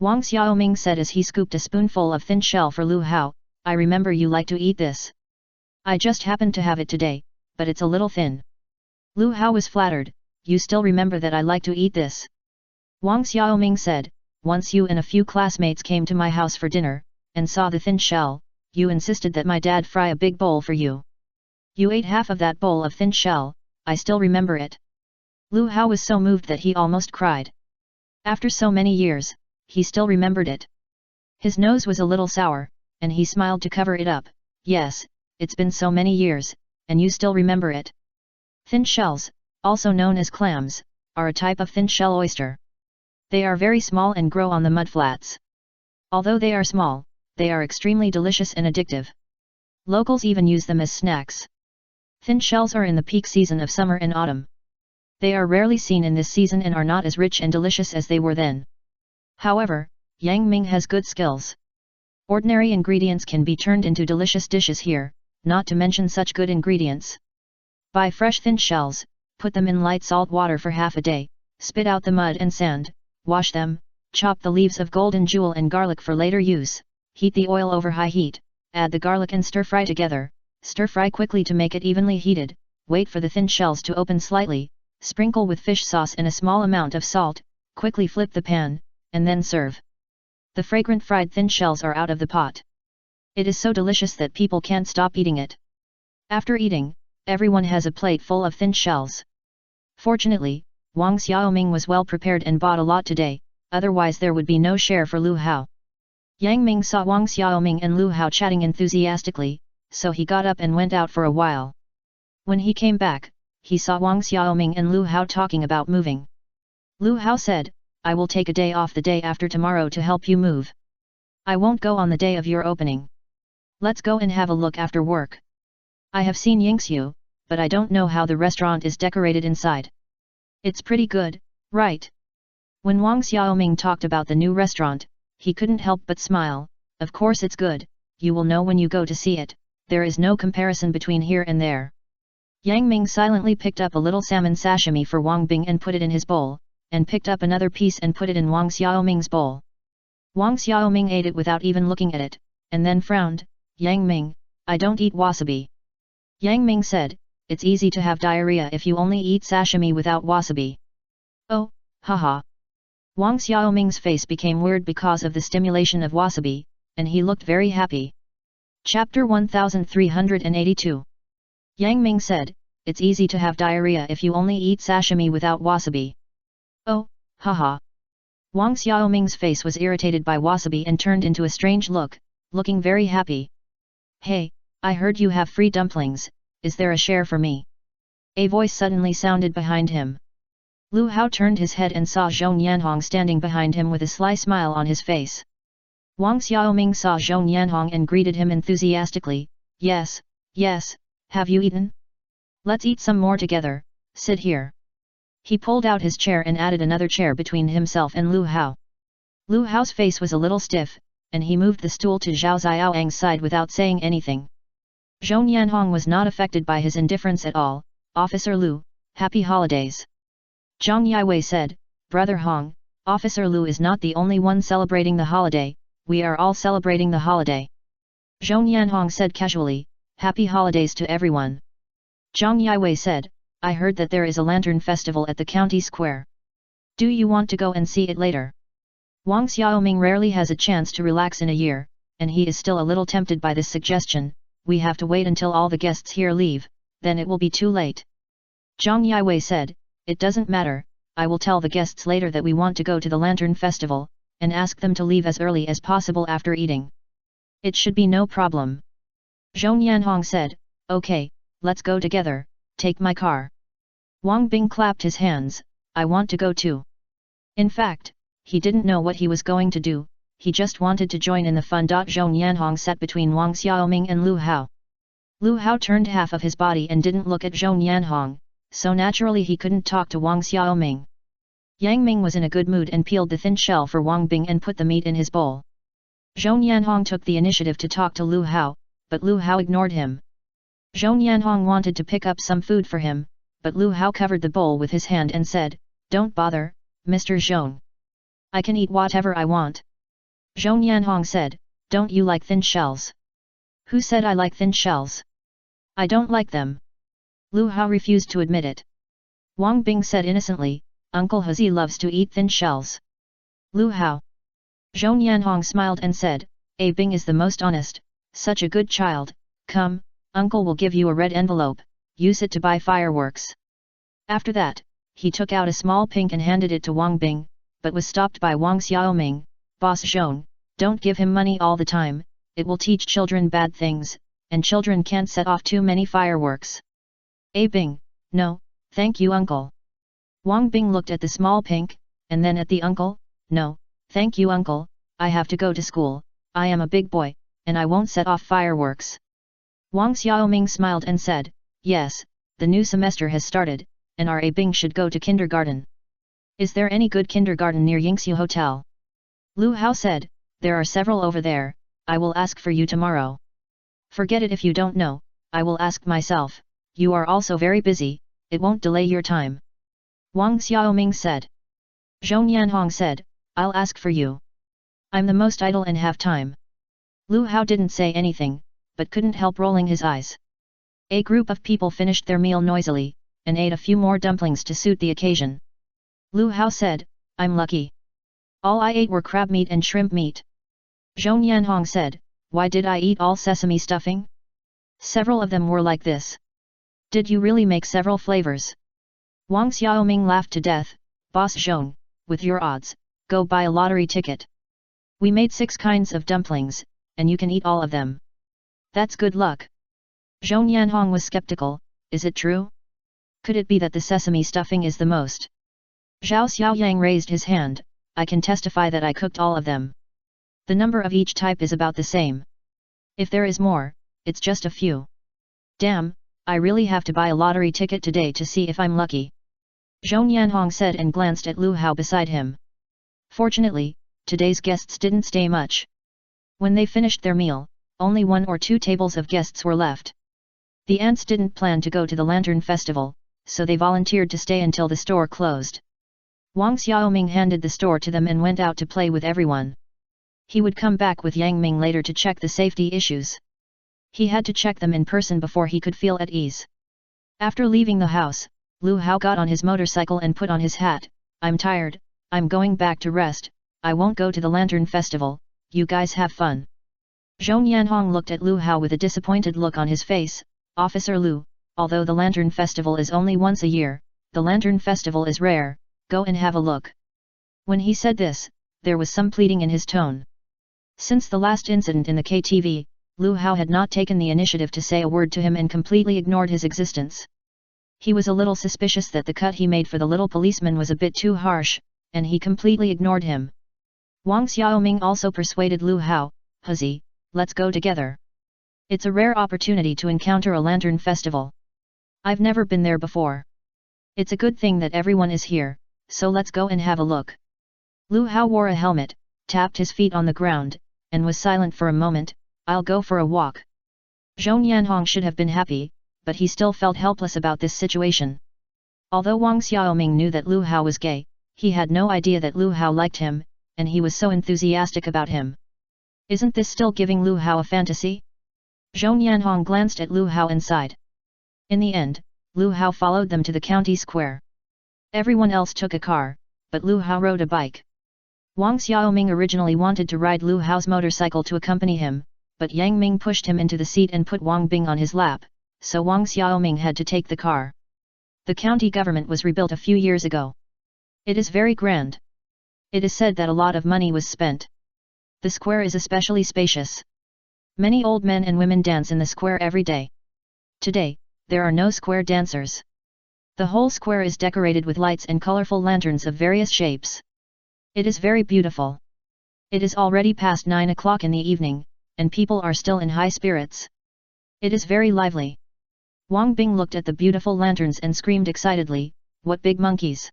Wang Xiaoming said as he scooped a spoonful of thin shell for Lu Hao. I remember you like to eat this. I just happened to have it today, but it's a little thin. Lu Hao was flattered. You still remember that I like to eat this? Wang Xiaoming said, once you and a few classmates came to my house for dinner, and saw the thin shell, you insisted that my dad fry a big bowl for you. You ate half of that bowl of thin shell. I still remember it. Lu Hao was so moved that he almost cried. After so many years, he still remembered it. His nose was a little sour, and he smiled to cover it up. Yes, it's been so many years, and you still remember it. Thin shells, also known as clams, are a type of thin shell oyster. They are very small and grow on the mudflats. Although they are small, they are extremely delicious and addictive. Locals even use them as snacks. Thin shells are in the peak season of summer and autumn. They are rarely seen in this season and are not as rich and delicious as they were then. However, Yang Ming has good skills. Ordinary ingredients can be turned into delicious dishes here, not to mention such good ingredients. Buy fresh thin shells, put them in light salt water for half a day, spit out the mud and sand, wash them, chop the leaves of golden jewel and garlic for later use, heat the oil over high heat, add the garlic and stir-fry together, stir-fry quickly to make it evenly heated, wait for the thin shells to open slightly, sprinkle with fish sauce and a small amount of salt, quickly flip the pan, and then serve. The fragrant fried thin shells are out of the pot. It is so delicious that people can't stop eating it. After eating, everyone has a plate full of thin shells. Fortunately, Wang Xiaoming was well prepared and bought a lot today, otherwise there would be no share for Lu Hao. Yang Ming saw Wang Xiaoming and Lu Hao chatting enthusiastically, so he got up and went out for a while. When he came back, he saw Wang Xiaoming and Lu Hao talking about moving. Lu Hao said, I will take a day off the day after tomorrow to help you move. I won't go on the day of your opening. Let's go and have a look after work. I have seen Yingxiu, but I don't know how the restaurant is decorated inside. It's pretty good, right? When Wang Xiaoming talked about the new restaurant, he couldn't help but smile. Of course it's good, you will know when you go to see it, there is no comparison between here and there. Yang Ming silently picked up a little salmon sashimi for Wang Bing and put it in his bowl, and picked up another piece and put it in Wang Xiaoming's bowl. Wang Xiaoming ate it without even looking at it, and then frowned. Yang Ming, I don't eat wasabi. Yang Ming said, it's easy to have diarrhea if you only eat sashimi without wasabi. Oh, haha. Wang Xiaoming's face became weird because of the stimulation of wasabi, and he looked very happy. Chapter 1382. Yang Ming said, it's easy to have diarrhea if you only eat sashimi without wasabi. Oh, haha. Wang Xiaoming's face was irritated by wasabi and turned into a strange look, looking very happy. Hey, I heard you have free dumplings, is there a share for me? A voice suddenly sounded behind him. Lu Hao turned his head and saw Zhong Yanhong standing behind him with a sly smile on his face. Wang Xiaoming saw Zhong Yanhong and greeted him enthusiastically, yes, yes, have you eaten? Let's eat some more together, sit here. He pulled out his chair and added another chair between himself and Lu Hao. Lu Hao's face was a little stiff, and he moved the stool to Zhao Xiaoang's side without saying anything. Zhong Yanhong was not affected by his indifference at all. Officer Lu, happy holidays. Zhang Yiwei said, Brother Hong, Officer Lu is not the only one celebrating the holiday, we are all celebrating the holiday. Zhong Yanhong said casually, happy holidays to everyone. Zhang Yiwei said, I heard that there is a lantern festival at the county square. Do you want to go and see it later? Wang Xiaoming rarely has a chance to relax in a year, and he is still a little tempted by this suggestion. We have to wait until all the guests here leave, then it will be too late. Zhang Yiwei said, it doesn't matter, I will tell the guests later that we want to go to the lantern festival, and ask them to leave as early as possible after eating. It should be no problem. Zhong Yanhong said, okay, let's go together, take my car. Wang Bing clapped his hands, I want to go too. In fact, he didn't know what he was going to do, he just wanted to join in the fun. Zhong Yanhong sat between Wang Xiaoming and Lu Hao. Lu Hao turned half of his body and didn't look at Zhong Yanhong, so naturally he couldn't talk to Wang Xiaoming. Yang Ming was in a good mood and peeled the thin shell for Wang Bing and put the meat in his bowl. Zhong Yanhong took the initiative to talk to Lu Hao, but Lu Hao ignored him. Zhong Yanhong wanted to pick up some food for him, but Lu Hao covered the bowl with his hand and said, don't bother, Mr. Zhong. I can eat whatever I want. Zhong Yanhong said, don't you like thin shells? Who said I like thin shells? I don't like them. Lu Hao refused to admit it. Wang Bing said innocently, Uncle Hazi loves to eat thin shells. Lu Hao. Zhong Yanhong smiled and said, A Bing is the most honest, such a good child, come, Uncle will give you a red envelope, use it to buy fireworks. After that, he took out a small pink and handed it to Wang Bing, but was stopped by Wang Xiaoming, Boss Zhong, don't give him money all the time, it will teach children bad things, and children can't set off too many fireworks. A Bing, no, thank you Uncle. Wang Bing looked at the small pink, and then at the uncle, no, thank you Uncle, I have to go to school, I am a big boy, and I won't set off fireworks. Wang Xiaoming smiled and said, yes, the new semester has started, and our A Bing should go to kindergarten. Is there any good kindergarten near Yingxiu Hotel? Lu Hao said, there are several over there, I will ask for you tomorrow. Forget it if you don't know, I will ask myself, you are also very busy, it won't delay your time. Wang Xiaoming said. Zhong Yanhong said, I'll ask for you. I'm the most idle and have time. Lu Hao didn't say anything, but couldn't help rolling his eyes. A group of people finished their meal noisily, and ate a few more dumplings to suit the occasion. Lu Hao said, I'm lucky. All I ate were crab meat and shrimp meat. Zhong Yanhong said, why did I eat all sesame stuffing? Several of them were like this. Did you really make several flavors? Wang Xiaoming laughed to death, Boss Zhong, with your odds, go buy a lottery ticket. We made 6 kinds of dumplings, and you can eat all of them. That's good luck. Zhong Yanhong was skeptical, is it true? Could it be that the sesame stuffing is the most? Zhao Xiaoyang raised his hand, I can testify that I cooked all of them. The number of each type is about the same. If there is more, it's just a few. Damn, I really have to buy a lottery ticket today to see if I'm lucky. Zhong Yanhong said and glanced at Lu Hao beside him. Fortunately, today's guests didn't stay much. When they finished their meal, only 1 or 2 tables of guests were left. The ants didn't plan to go to the Lantern Festival, so they volunteered to stay until the store closed. Wang Xiaoming handed the store to them and went out to play with everyone. He would come back with Yang Ming later to check the safety issues. He had to check them in person before he could feel at ease. After leaving the house, Lu Hao got on his motorcycle and put on his hat. I'm tired, I'm going back to rest, I won't go to the Lantern Festival, you guys have fun. Zhong Yanhong looked at Lu Hao with a disappointed look on his face. Officer Lu, although the Lantern Festival is only once a year, the Lantern Festival is rare, go and have a look. When he said this, there was some pleading in his tone. Since the last incident in the KTV, Lu Hao had not taken the initiative to say a word to him and completely ignored his existence. He was a little suspicious that the cut he made for the little policeman was a bit too harsh, and he completely ignored him. Wang Xiaoming also persuaded Lu Hao, Huzi, let's go together. It's a rare opportunity to encounter a lantern festival. I've never been there before. It's a good thing that everyone is here, so let's go and have a look. Lu Hao wore a helmet, tapped his feet on the ground, and was silent for a moment. I'll go for a walk. Zhong Yanhong should have been happy, but he still felt helpless about this situation. Although Wang Xiaoming knew that Lu Hao was gay, he had no idea that Lu Hao liked him, and he was so enthusiastic about him. Isn't this still giving Lu Hao a fantasy? Zhong Yanhong glanced at Lu Hao and sighed. In the end, Lu Hao followed them to the county square. Everyone else took a car, but Lu Hao rode a bike. Wang Xiaoming originally wanted to ride Lu Hao's motorcycle to accompany him, but Yang Ming pushed him into the seat and put Wang Bing on his lap, so Wang Xiaoming had to take the car. The county government was rebuilt a few years ago. It is very grand. It is said that a lot of money was spent. The square is especially spacious. Many old men and women dance in the square every day. Today, there are no square dancers. The whole square is decorated with lights and colorful lanterns of various shapes. It is very beautiful. It is already past 9 o'clock in the evening, and people are still in high spirits. It is very lively. Wang Bing looked at the beautiful lanterns and screamed excitedly, what big monkeys!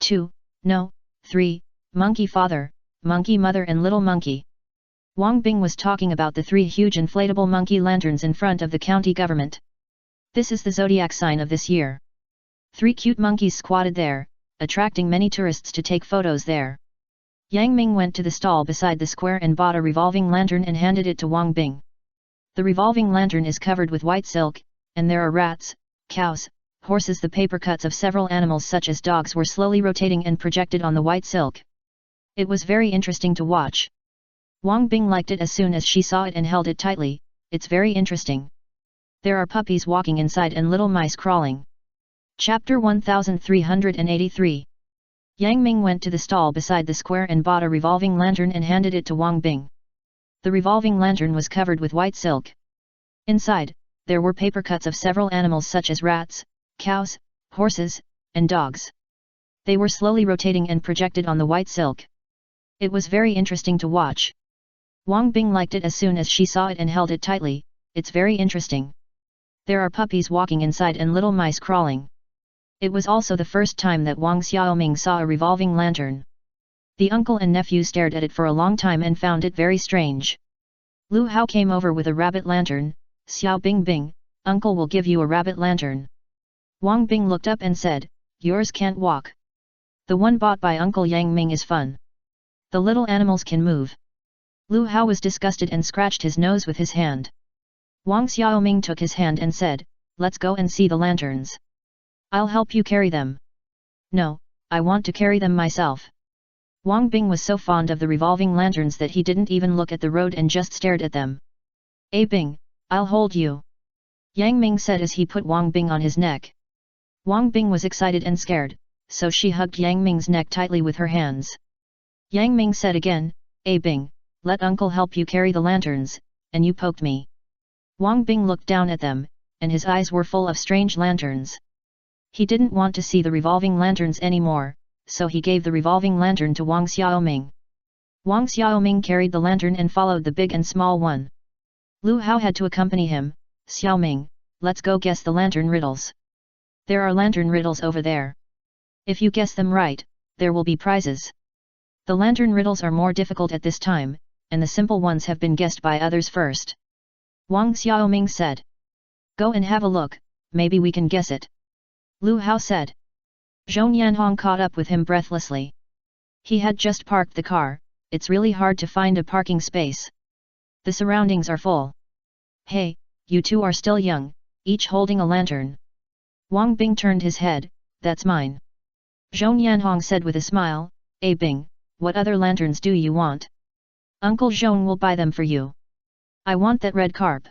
2, no, 3, monkey father, monkey mother and little monkey. Wang Bing was talking about the 3 huge inflatable monkey lanterns in front of the county government. This is the zodiac sign of this year. 3 cute monkeys squatted there, attracting many tourists to take photos there. Yang Ming went to the stall beside the square and bought a revolving lantern and handed it to Wang Bing. The revolving lantern is covered with white silk, and there are rats, cows, horses. The paper cuts of several animals such as dogs were slowly rotating and projected on the white silk. It was very interesting to watch. Wang Bing liked it as soon as she saw it and held it tightly. It's very interesting. There are puppies walking inside and little mice crawling. Chapter 1383. Yang Ming went to the stall beside the square and bought a revolving lantern and handed it to Wang Bing. The revolving lantern was covered with white silk. Inside, there were paper cuts of several animals such as rats, cows, horses, and dogs. They were slowly rotating and projected on the white silk. It was very interesting to watch. Wang Bing liked it as soon as she saw it and held it tightly. It's very interesting. There are puppies walking inside and little mice crawling. It was also the first time that Wang Xiaoming saw a revolving lantern. The uncle and nephew stared at it for a long time and found it very strange. Lu Hao came over with a rabbit lantern. Xiao Bing Bing, uncle will give you a rabbit lantern. Wang Bing looked up and said, yours can't walk. The one bought by Uncle Yang Ming is fun. The little animals can move. Lu Hao was disgusted and scratched his nose with his hand. Wang Xiaoming took his hand and said, let's go and see the lanterns. I'll help you carry them. No, I want to carry them myself. Wang Bing was so fond of the revolving lanterns that he didn't even look at the road and just stared at them. Bing, I'll hold you. Yang Ming said as he put Wang Bing on his neck. Wang Bing was excited and scared, so she hugged Yang Ming's neck tightly with her hands. Yang Ming said again, Bing, let uncle help you carry the lanterns, and you poked me. Wang Bing looked down at them, and his eyes were full of strange lanterns. He didn't want to see the revolving lanterns anymore, so he gave the revolving lantern to Wang Xiaoming. Wang Xiaoming carried the lantern and followed the big and small one. Lu Hao had to accompany him. Xiaoming, let's go guess the lantern riddles. There are lantern riddles over there. If you guess them right, there will be prizes. The lantern riddles are more difficult at this time, and the simple ones have been guessed by others first. Wang Xiaoming said. Go and have a look, maybe we can guess it. Lu Hao said. Zhong Yanhong caught up with him breathlessly. He had just parked the car. It's really hard to find a parking space. The surroundings are full. Hey, you two are still young, each holding a lantern. Wang Bing turned his head, that's mine. Zhong Yanhong said with a smile, Bing, what other lanterns do you want? Uncle Zhong will buy them for you. I want that red carp.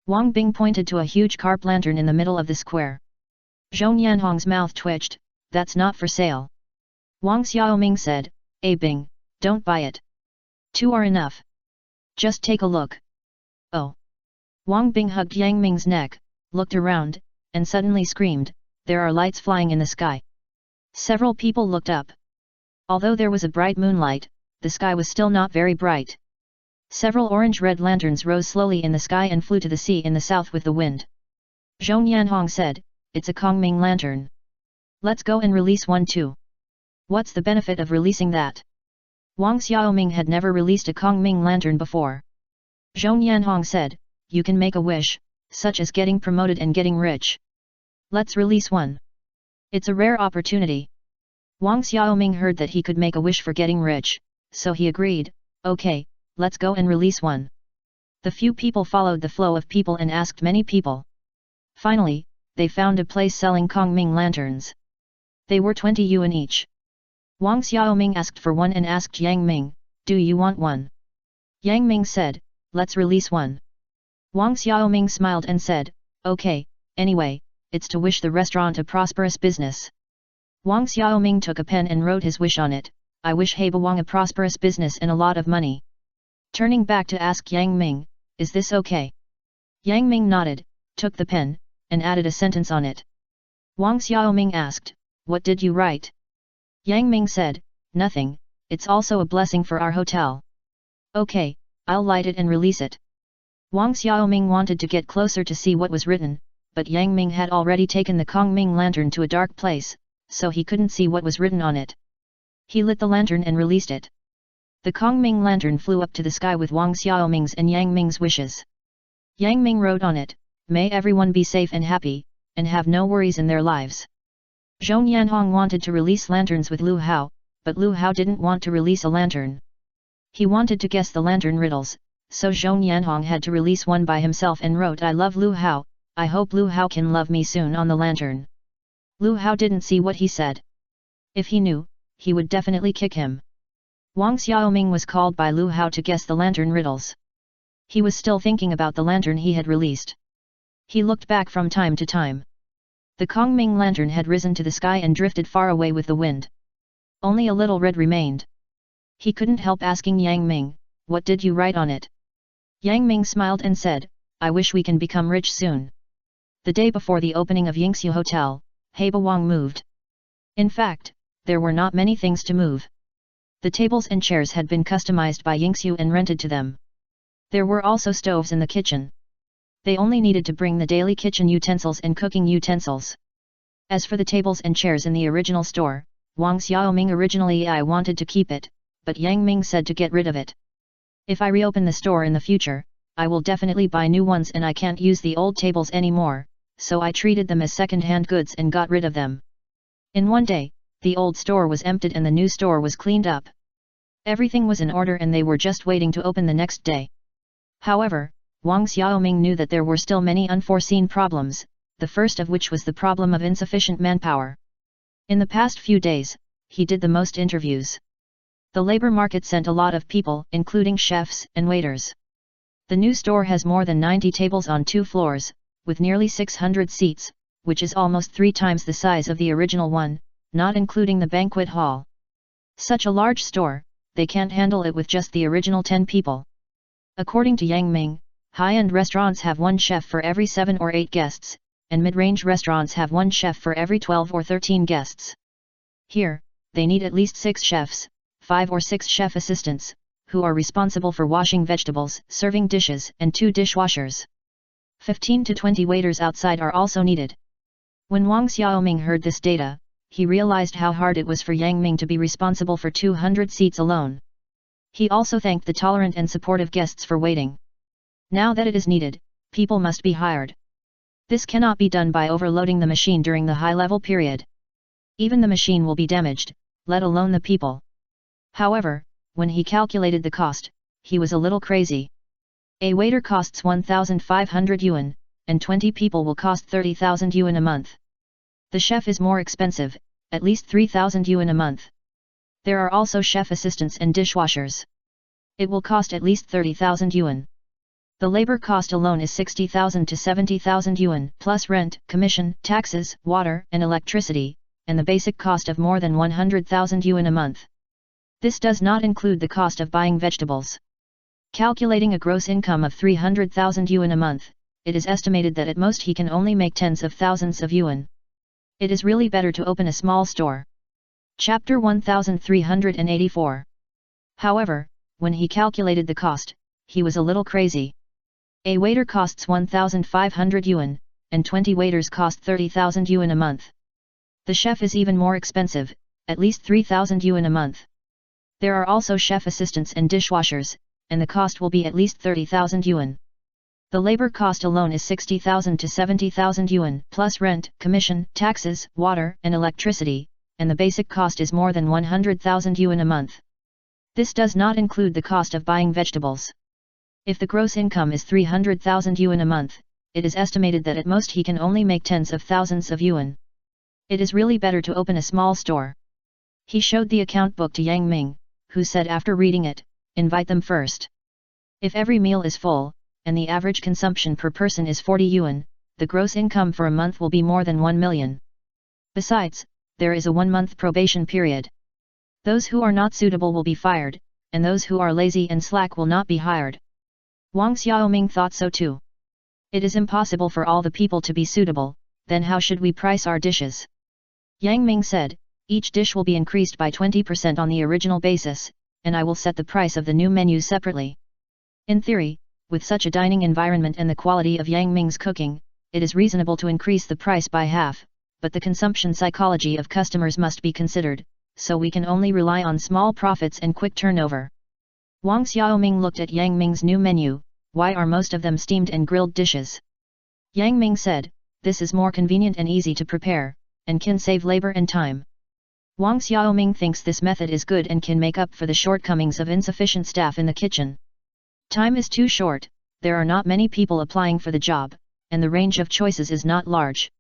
Wang Bing pointed to a huge carp lantern in the middle of the square. Zhong Yanhong's mouth twitched, that's not for sale. Wang Xiaoming said, Bing, don't buy it. Two are enough. Just take a look. Oh. Wang Bing hugged Yang Ming's neck, looked around, and suddenly screamed, there are lights flying in the sky. Several people looked up. Although there was a bright moonlight, the sky was still not very bright. Several orange-red lanterns rose slowly in the sky and flew to the sea in the south with the wind. Zhong Yanhong said, it's a Kongming lantern. Let's go and release one too. What's the benefit of releasing that? Wang Xiaoming had never released a Kongming lantern before. Zhong Yanhong said, you can make a wish, such as getting promoted and getting rich. Let's release one. It's a rare opportunity. Wang Xiaoming heard that he could make a wish for getting rich, so he agreed, okay, let's go and release one. The few people followed the flow of people and asked many people. Finally, they found a place selling Kongming lanterns. They were 20 yuan each. Wang Xiaoming asked for one and asked Yang Ming, do you want one? Yang Ming said, let's release one. Wang Xiaoming smiled and said, okay, anyway, it's to wish the restaurant a prosperous business. Wang Xiaoming took a pen and wrote his wish on it, I wish Heba Wang a prosperous business and a lot of money. Turning back to ask Yang Ming, is this okay? Yang Ming nodded, took the pen, and added a sentence on it. Wang Xiaoming asked, what did you write? Yang Ming said, nothing, it's also a blessing for our hotel. Okay, I'll light it and release it. Wang Xiaoming wanted to get closer to see what was written, but Yang Ming had already taken the Kongming lantern to a dark place, so he couldn't see what was written on it. He lit the lantern and released it. The Kongming lantern flew up to the sky with Wang Xiaoming's and Yang Ming's wishes. Yang Ming wrote on it, may everyone be safe and happy, and have no worries in their lives. Zhong Yanhong wanted to release lanterns with Lu Hao, but Lu Hao didn't want to release a lantern. He wanted to guess the lantern riddles, so Zhong Yanhong had to release one by himself and wrote I love Lu Hao, I hope Lu Hao can love me soon on the lantern. Lu Hao didn't see what he said. If he knew, he would definitely kick him. Wang Xiaoming was called by Lu Hao to guess the lantern riddles. He was still thinking about the lantern he had released. He looked back from time to time. The Kongming lantern had risen to the sky and drifted far away with the wind. Only a little red remained. He couldn't help asking Yang Ming, what did you write on it? Yang Ming smiled and said, I wish we can become rich soon. The day before the opening of Yingxiu Hotel, Heba Wang moved. In fact, there were not many things to move. The tables and chairs had been customized by Yingxiu and rented to them. There were also stoves in the kitchen. They only needed to bring the daily kitchen utensils and cooking utensils. As for the tables and chairs in the original store, Wang Xiaoming originally I wanted to keep it, but Yang Ming said to get rid of it. If I reopen the store in the future, I will definitely buy new ones and I can't use the old tables anymore, so I treated them as second-hand goods and got rid of them. In one day, the old store was emptied and the new store was cleaned up. Everything was in order and they were just waiting to open the next day. However, Wang Xiaoming knew that there were still many unforeseen problems, the first of which was the problem of insufficient manpower. In the past few days, he did the most interviews. The labor market sent a lot of people, including chefs and waiters. The new store has more than 90 tables on 2 floors, with nearly 600 seats, which is almost 3 times the size of the original one, not including the banquet hall. Such a large store, they can't handle it with just the original 10 people. According to Yang Ming, high-end restaurants have 1 chef for every 7 or 8 guests, and mid-range restaurants have 1 chef for every 12 or 13 guests. Here, they need at least 6 chefs, 5 or 6 chef assistants, who are responsible for washing vegetables, serving dishes, and 2 dishwashers. 15 to 20 waiters outside are also needed. When Wang Xiaoming heard this data, he realized how hard it was for Yang Ming to be responsible for 200 seats alone. He also thanked the tolerant and supportive guests for waiting. Now that it is needed, people must be hired. This cannot be done by overloading the machine during the high-level period. Even the machine will be damaged, let alone the people. However, when he calculated the cost, he was a little crazy. A waiter costs 1,500 yuan, and 20 people will cost 30,000 yuan a month. The chef is more expensive, at least 3,000 yuan a month. There are also chef assistants and dishwashers. It will cost at least 30,000 yuan. The labor cost alone is 60,000 to 70,000 yuan, plus rent, commission, taxes, water and electricity, and the basic cost of more than 100,000 yuan a month. This does not include the cost of buying vegetables. Calculating a gross income of 300,000 yuan a month, it is estimated that at most he can only make tens of thousands of yuan. It is really better to open a small store. Chapter 1384. However, when he calculated the cost, he was a little crazy. A waiter costs 1,500 yuan, and 20 waiters cost 30,000 yuan a month. The chef is even more expensive, at least 3,000 yuan a month. There are also chef assistants and dishwashers, and the cost will be at least 30,000 yuan. The labor cost alone is 60,000 to 70,000 yuan, plus rent, commission, taxes, water and electricity, and the basic cost is more than 100,000 yuan a month. This does not include the cost of buying vegetables. If the gross income is 300,000 yuan a month, it is estimated that at most he can only make tens of thousands of yuan. It is really better to open a small store. He showed the account book to Yang Ming, who said after reading it, invite them first. If every meal is full, and the average consumption per person is 40 yuan, the gross income for a month will be more than 1 million. Besides, there is a 1-month probation period. Those who are not suitable will be fired, and those who are lazy and slack will not be hired. Wang Xiaoming thought so too. It is impossible for all the people to be suitable, then how should we price our dishes? Yang Ming said, each dish will be increased by 20% on the original basis, and I will set the price of the new menu separately. In theory, with such a dining environment and the quality of Yang Ming's cooking, it is reasonable to increase the price by half, but the consumption psychology of customers must be considered, so we can only rely on small profits and quick turnover. Wang Xiaoming looked at Yang Ming's new menu. Why are most of them steamed and grilled dishes? Yang Ming said, this is more convenient and easy to prepare, and can save labor and time. Wang Xiaoming thinks this method is good and can make up for the shortcomings of insufficient staff in the kitchen. Time is too short, there are not many people applying for the job, and the range of choices is not large.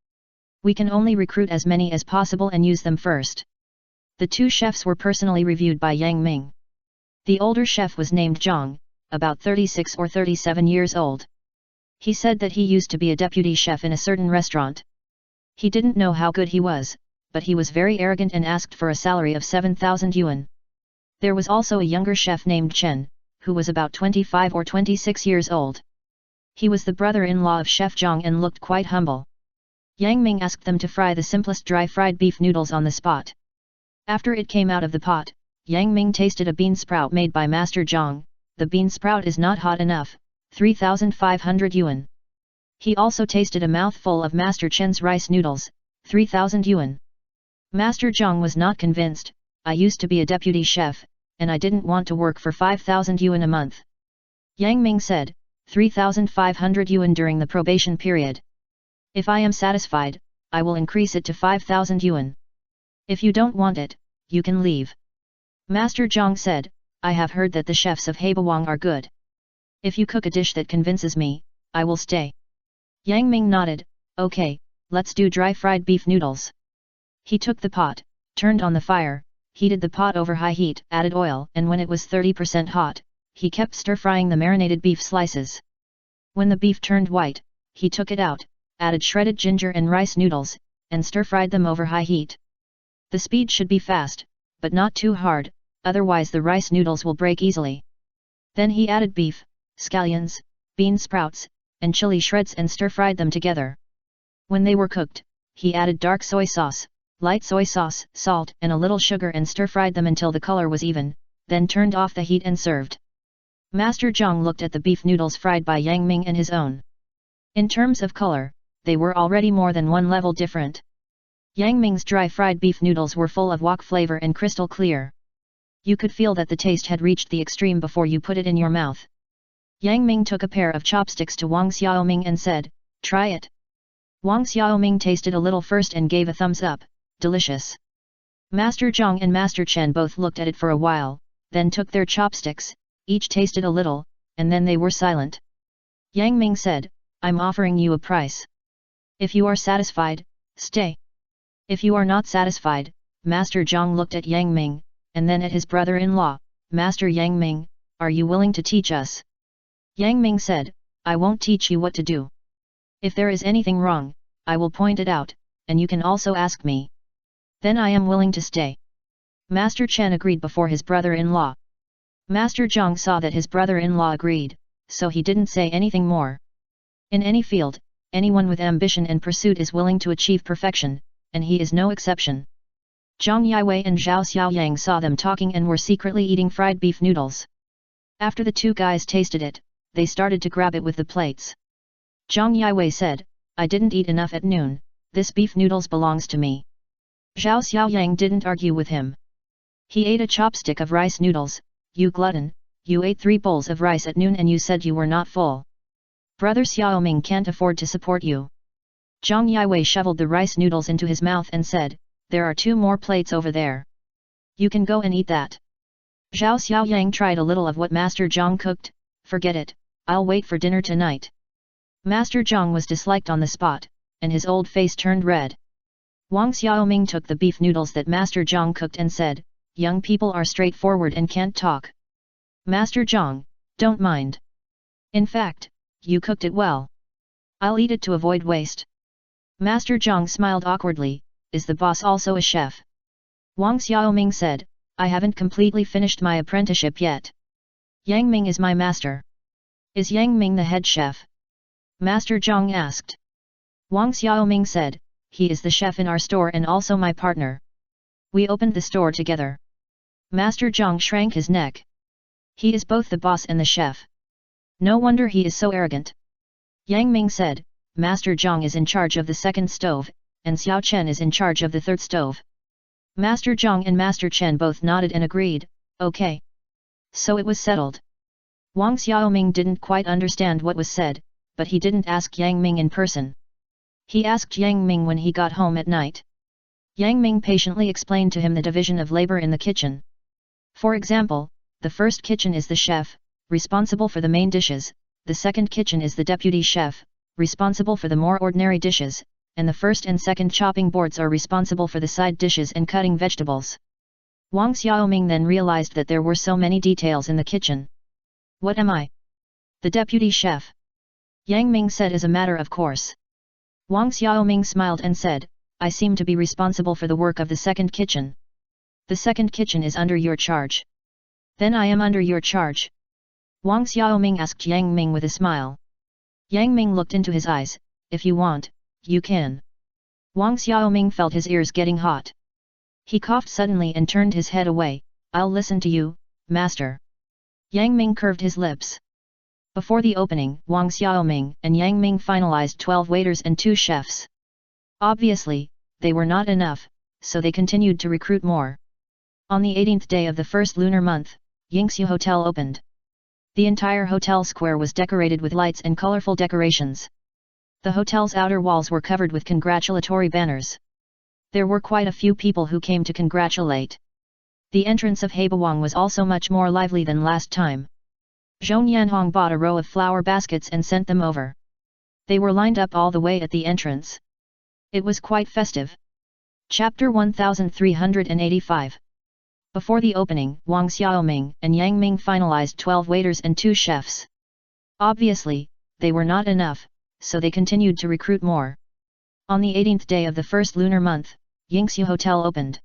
We can only recruit as many as possible and use them first. The 2 chefs were personally reviewed by Yang Ming. The older chef was named Zhang, about 36 or 37 years old. He said that he used to be a deputy chef in a certain restaurant. He didn't know how good he was, but he was very arrogant and asked for a salary of 7,000 yuan. There was also a younger chef named Chen, who was about 25 or 26 years old. He was the brother-in-law of Chef Zhang and looked quite humble. Yang Ming asked them to fry the simplest dry fried beef noodles on the spot. After it came out of the pot, Yang Ming tasted a bean sprout made by Master Zhang. The bean sprout is not hot enough, 3,500 yuan. He also tasted a mouthful of Master Chen's rice noodles, 3,000 yuan. Master Zhang was not convinced. I used to be a deputy chef, and I didn't want to work for 5,000 yuan a month. Yang Ming said, 3,500 yuan during the probation period. If I am satisfied, I will increase it to 5,000 yuan. If you don't want it, you can leave. Master Zhang said, I have heard that the chefs of Hebawang are good. If you cook a dish that convinces me, I will stay. Yang Ming nodded, okay, let's do dry fried beef noodles. He took the pot, turned on the fire, heated the pot over high heat, added oil, and when it was 30% hot, he kept stir-frying the marinated beef slices. When the beef turned white, he took it out, added shredded ginger and rice noodles, and stir-fried them over high heat. The speed should be fast, but not too hard, otherwise the rice noodles will break easily. Then he added beef, scallions, bean sprouts, and chili shreds and stir-fried them together. When they were cooked, he added dark soy sauce, light soy sauce, salt, and a little sugar and stir-fried them until the color was even, then turned off the heat and served. Master Zhang looked at the beef noodles fried by Yang Ming and his own. In terms of color, they were already more than one level different. Yang Ming's dry fried beef noodles were full of wok flavor and crystal clear. You could feel that the taste had reached the extreme before you put it in your mouth. Yang Ming took a pair of chopsticks to Wang Xiaoming and said, try it. Wang Xiaoming tasted a little first and gave a thumbs up, delicious. Master Zhang and Master Chen both looked at it for a while, then took their chopsticks, each tasted a little, and then they were silent. Yang Ming said, I'm offering you a price. If you are satisfied, stay. If you are not satisfied, Master Zhang looked at Yang Ming, and then at his brother-in-law, Master Yang Ming, are you willing to teach us? Yang Ming said, I won't teach you what to do. If there is anything wrong, I will point it out, and you can also ask me. Then I am willing to stay. Master Chen agreed before his brother-in-law. Master Zhang saw that his brother-in-law agreed, so he didn't say anything more. In any field, anyone with ambition and pursuit is willing to achieve perfection, and he is no exception. Zhang Yiwei and Zhao Xiaoyang saw them talking and were secretly eating fried beef noodles. After the two guys tasted it, they started to grab it with the plates. Zhang Yiwei said, I didn't eat enough at noon, this beef noodles belongs to me. Zhao Xiaoyang didn't argue with him. He ate a chopstick of rice noodles. You glutton, you ate 3 bowls of rice at noon and you said you were not full. Brother Xiaoming can't afford to support you. Zhang Yiwei shoveled the rice noodles into his mouth and said, there are 2 more plates over there. You can go and eat that. Zhao Xiaoyang tried a little of what Master Zhang cooked, forget it, I'll wait for dinner tonight. Master Zhang was disliked on the spot, and his old face turned red. Wang Xiaoming took the beef noodles that Master Zhang cooked and said, young people are straightforward and can't talk. Master Zhang, don't mind. In fact, you cooked it well. I'll eat it to avoid waste. Master Zhang smiled awkwardly, is the boss also a chef? Wang Xiaoming said, I haven't completely finished my apprenticeship yet. Yang Ming is my master. Is Yang Ming the head chef? Master Zhang asked. Wang Xiaoming said, he is the chef in our store and also my partner. We opened the store together. Master Zhang shrank his neck. He is both the boss and the chef. No wonder he is so arrogant. Yang Ming said, Master Zhang is in charge of the second stove, and Xiao Chen is in charge of the third stove. Master Zhang and Master Chen both nodded and agreed, okay. So it was settled. Wang Xiaoming didn't quite understand what was said, but he didn't ask Yang Ming in person. He asked Yang Ming when he got home at night. Yang Ming patiently explained to him the division of labor in the kitchen. For example, the first kitchen is the chef, responsible for the main dishes, the second kitchen is the deputy chef, responsible for the more ordinary dishes, and the first and second chopping boards are responsible for the side dishes and cutting vegetables. Wang Xiaoming then realized that there were so many details in the kitchen. What am I? The deputy chef. Yang Ming said as a matter of course. Wang Xiaoming smiled and said, I seem to be responsible for the work of the second kitchen. The second kitchen is under your charge. Then I am under your charge. Wang Xiaoming asked Yang Ming with a smile. Yang Ming looked into his eyes, if you want, you can. Wang Xiaoming felt his ears getting hot. He coughed suddenly and turned his head away, I'll listen to you, master. Yang Ming curved his lips. Before the opening, Wang Xiaoming and Yang Ming finalized 12 waiters and 2 chefs. Obviously, they were not enough, so they continued to recruit more. On the 18th day of the first lunar month, Yingxiu Hotel opened. The entire hotel square was decorated with lights and colorful decorations. The hotel's outer walls were covered with congratulatory banners. There were quite a few people who came to congratulate. The entrance of Heba Wang was also much more lively than last time. Zhong Yanhong bought a row of flower baskets and sent them over. They were lined up all the way at the entrance. It was quite festive. Chapter 1385. Before the opening, Wang Xiaoming and Yang Ming finalized 12 waiters and 2 chefs. Obviously, they were not enough, so they continued to recruit more. On the 18th day of the first lunar month, Yingxiu Hotel opened.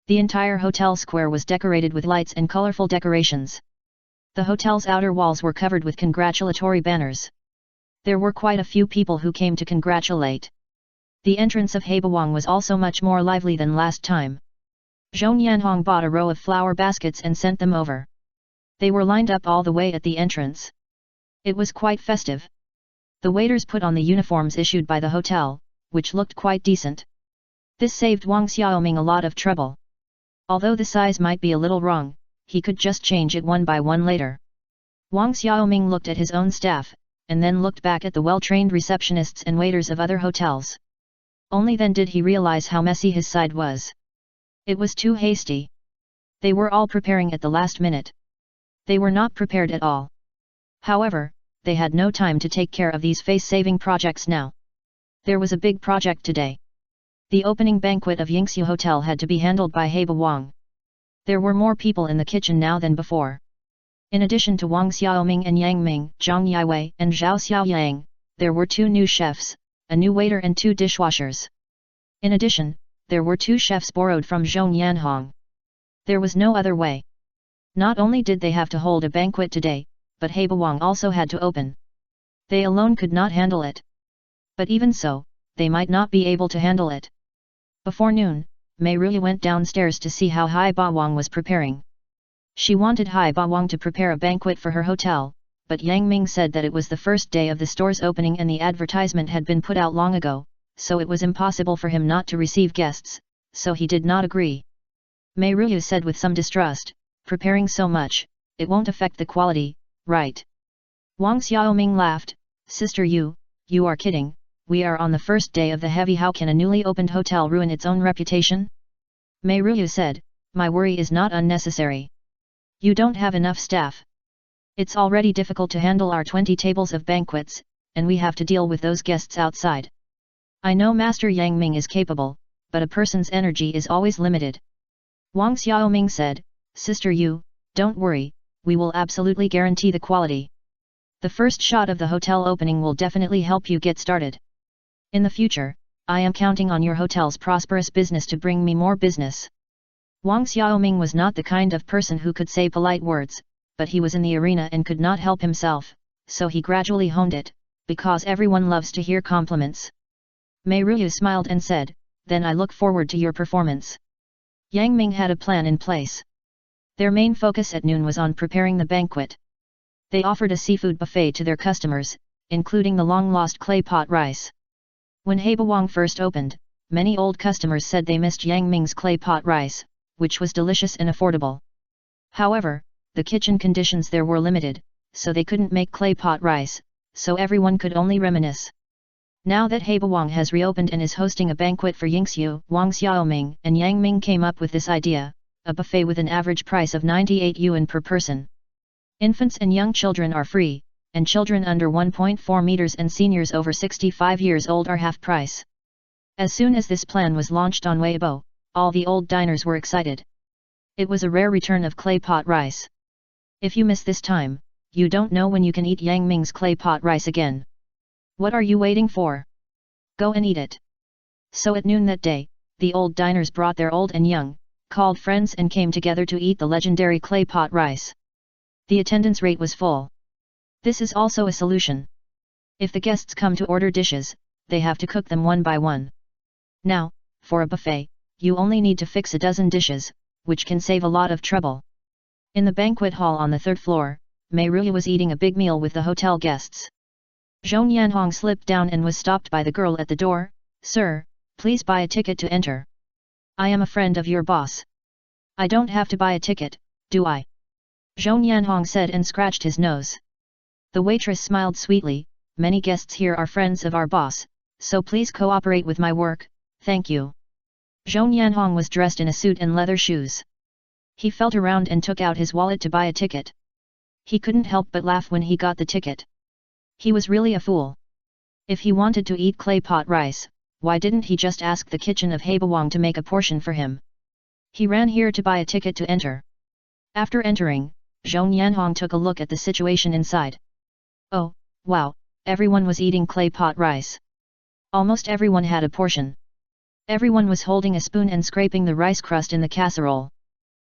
The entire hotel square was decorated with lights and colorful decorations. The hotel's outer walls were covered with congratulatory banners. There were quite a few people who came to congratulate. The entrance of Heba Wang was also much more lively than last time. Zhong Yanhong bought a row of flower baskets and sent them over. They were lined up all the way at the entrance. It was quite festive. The waiters put on the uniforms issued by the hotel, which looked quite decent. This saved Wang Xiaoming a lot of trouble. Although the size might be a little wrong, he could just change it one by one later. Wang Xiaoming looked at his own staff, and then looked back at the well-trained receptionists and waiters of other hotels. Only then did he realize how messy his side was. It was too hasty. They were all preparing at the last minute. They were not prepared at all. However, they had no time to take care of these face-saving projects now. There was a big project today. The opening banquet of Yingxiu Hotel had to be handled by Heba Wang. There were more people in the kitchen now than before. In addition to Wang Xiaoming and Yang Ming, Zhang Yiwei and Zhao Xiaoyang, there were 2 new chefs, a new waiter and 2 dishwashers. In addition, there were 2 chefs borrowed from Zhong Yanhong. There was no other way. Not only did they have to hold a banquet today, but Heba Wang also had to open. They alone could not handle it. But even so, they might not be able to handle it. Before noon, Mei Ruya went downstairs to see how Heba Wang was preparing. She wanted Heba Wang to prepare a banquet for her hotel, but Yang Ming said that it was the first day of the store's opening and the advertisement had been put out long ago, so it was impossible for him not to receive guests, so he did not agree. Mei Ruya said with some distrust, "Preparing so much, it won't affect the quality, right?" Wang Xiaoming laughed, "Sister you are kidding, we are on the first day of the heavy, how can a newly opened hotel ruin its own reputation?" Mei Ruya said, "My worry is not unnecessary. You don't have enough staff. It's already difficult to handle our 20 tables of banquets, and we have to deal with those guests outside. I know Master Yang Ming is capable, but a person's energy is always limited." Wang Xiaoming said, "Sister you, don't worry, we will absolutely guarantee the quality. The first shot of the hotel opening will definitely help you get started. In the future, I am counting on your hotel's prosperous business to bring me more business." Wang Xiaoming was not the kind of person who could say polite words, but he was in the arena and could not help himself, so he gradually honed it, because everyone loves to hear compliments. Mei Ruya smiled and said, "Then I look forward to your performance." Yang Ming had a plan in place. Their main focus at noon was on preparing the banquet. They offered a seafood buffet to their customers, including the long-lost clay pot rice. When Heba Wang first opened, many old customers said they missed Yang Ming's clay pot rice, which was delicious and affordable. However, the kitchen conditions there were limited, so they couldn't make clay pot rice, so everyone could only reminisce. Now that Heba Wang has reopened and is hosting a banquet for Yingxiu, Wang Xiaoming and Yang Ming came up with this idea, a buffet with an average price of 98 yuan per person. Infants and young children are free, and children under 1.4 meters and seniors over 65 years old are half price. As soon as this plan was launched on Weibo, all the old diners were excited. It was a rare return of clay pot rice. If you miss this time, you don't know when you can eat Yang Ming's clay pot rice again. What are you waiting for? Go and eat it. So at noon that day, the old diners brought their old and young, called friends and came together to eat the legendary clay pot rice. The attendance rate was full. This is also a solution. If the guests come to order dishes, they have to cook them one by one. Now, for a buffet, you only need to fix a dozen dishes, which can save a lot of trouble. In the banquet hall on the 3rd floor, Mei Ruya was eating a big meal with the hotel guests. Zhong Yanhong slipped down and was stopped by the girl at the door. "Sir, please buy a ticket to enter." I am a friend of your boss. I don't have to buy a ticket, do I? Zhou Yanhong said and scratched his nose. The waitress smiled sweetly, many guests here are friends of our boss, so please cooperate with my work, thank you. Zhou Yanhong was dressed in a suit and leather shoes. He felt around and took out his wallet to buy a ticket. He couldn't help but laugh when he got the ticket. He was really a fool. If he wanted to eat clay pot rice, why didn't he just ask the kitchen of Haibawang to make a portion for him? He ran here to buy a ticket to enter. After entering, Zhou Yanhong took a look at the situation inside. Oh, wow, everyone was eating clay pot rice. Almost everyone had a portion. Everyone was holding a spoon and scraping the rice crust in the casserole.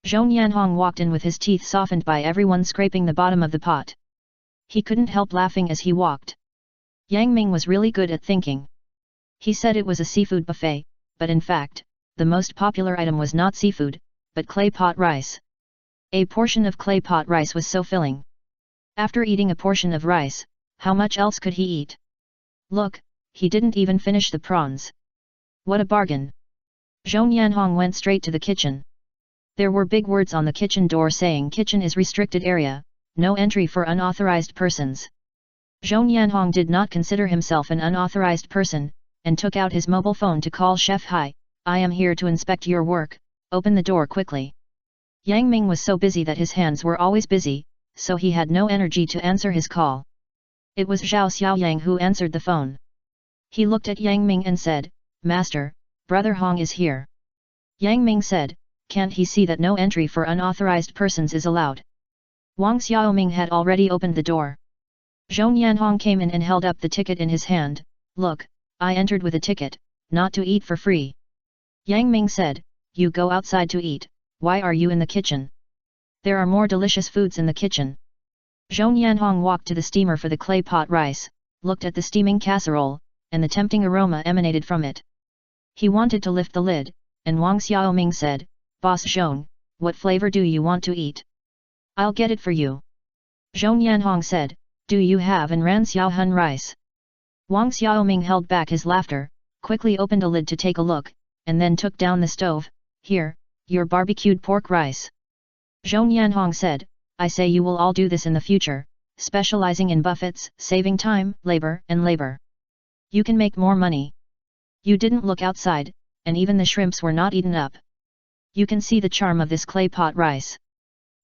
Zhou Yanhong walked in with his teeth softened by everyone scraping the bottom of the pot. He couldn't help laughing as he walked. Yang Ming was really good at thinking. He said it was a seafood buffet, but in fact, the most popular item was not seafood, but clay pot rice. A portion of clay pot rice was so filling. After eating a portion of rice, how much else could he eat? Look, he didn't even finish the prawns. What a bargain! Zhou Yanhong went straight to the kitchen. There were big words on the kitchen door saying kitchen is restricted area, no entry for unauthorized persons. Zhou Yanhong did not consider himself an unauthorized person, and took out his mobile phone to call Chef. Hi, I am here to inspect your work, open the door quickly. Yang Ming was so busy that his hands were always busy, so he had no energy to answer his call. It was Zhao Xiaoyang who answered the phone. He looked at Yang Ming and said, Master, Brother Hong is here. Yang Ming said, can't he see that no entry for unauthorized persons is allowed? Wang Xiaoming had already opened the door. Zhou Yanhong came in and held up the ticket in his hand. Look, I entered with a ticket, not to eat for free. Yang Ming said, you go outside to eat, why are you in the kitchen? There are more delicious foods in the kitchen. Zhou Yanhong walked to the steamer for the clay pot rice, looked at the steaming casserole, and the tempting aroma emanated from it. He wanted to lift the lid, and Wang Xiaoming said, Boss Zhou, what flavor do you want to eat? I'll get it for you. Zhou Yanhong said, do you have an ran xiaohun rice? Wang Xiaoming held back his laughter, quickly opened a lid to take a look, and then took down the stove. Here, your barbecued pork rice. Zhou Yanhong said, I say you will all do this in the future, specializing in buffets, saving time, labor, and labor. You can make more money. You didn't look outside, and even the shrimps were not eaten up. You can see the charm of this clay pot rice.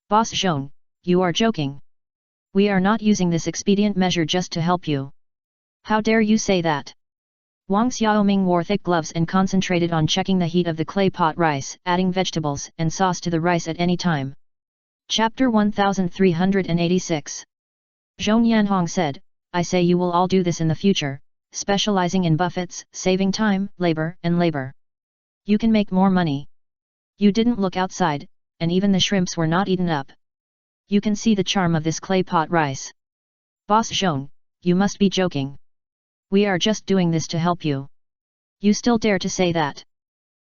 Boss Zhou, you are joking. We are not using this expedient measure just to help you. How dare you say that? Wang Xiaoming wore thick gloves and concentrated on checking the heat of the clay pot rice, adding vegetables and sauce to the rice at any time. Chapter 1386. Zhou Yanhong said, I say you will all do this in the future, specializing in buffets, saving time, labor, and labor. You can make more money. You didn't look outside, and even the shrimps were not eaten up. You can see the charm of this clay pot rice. Boss Zhou, you must be joking. We are just doing this to help you. You still dare to say that?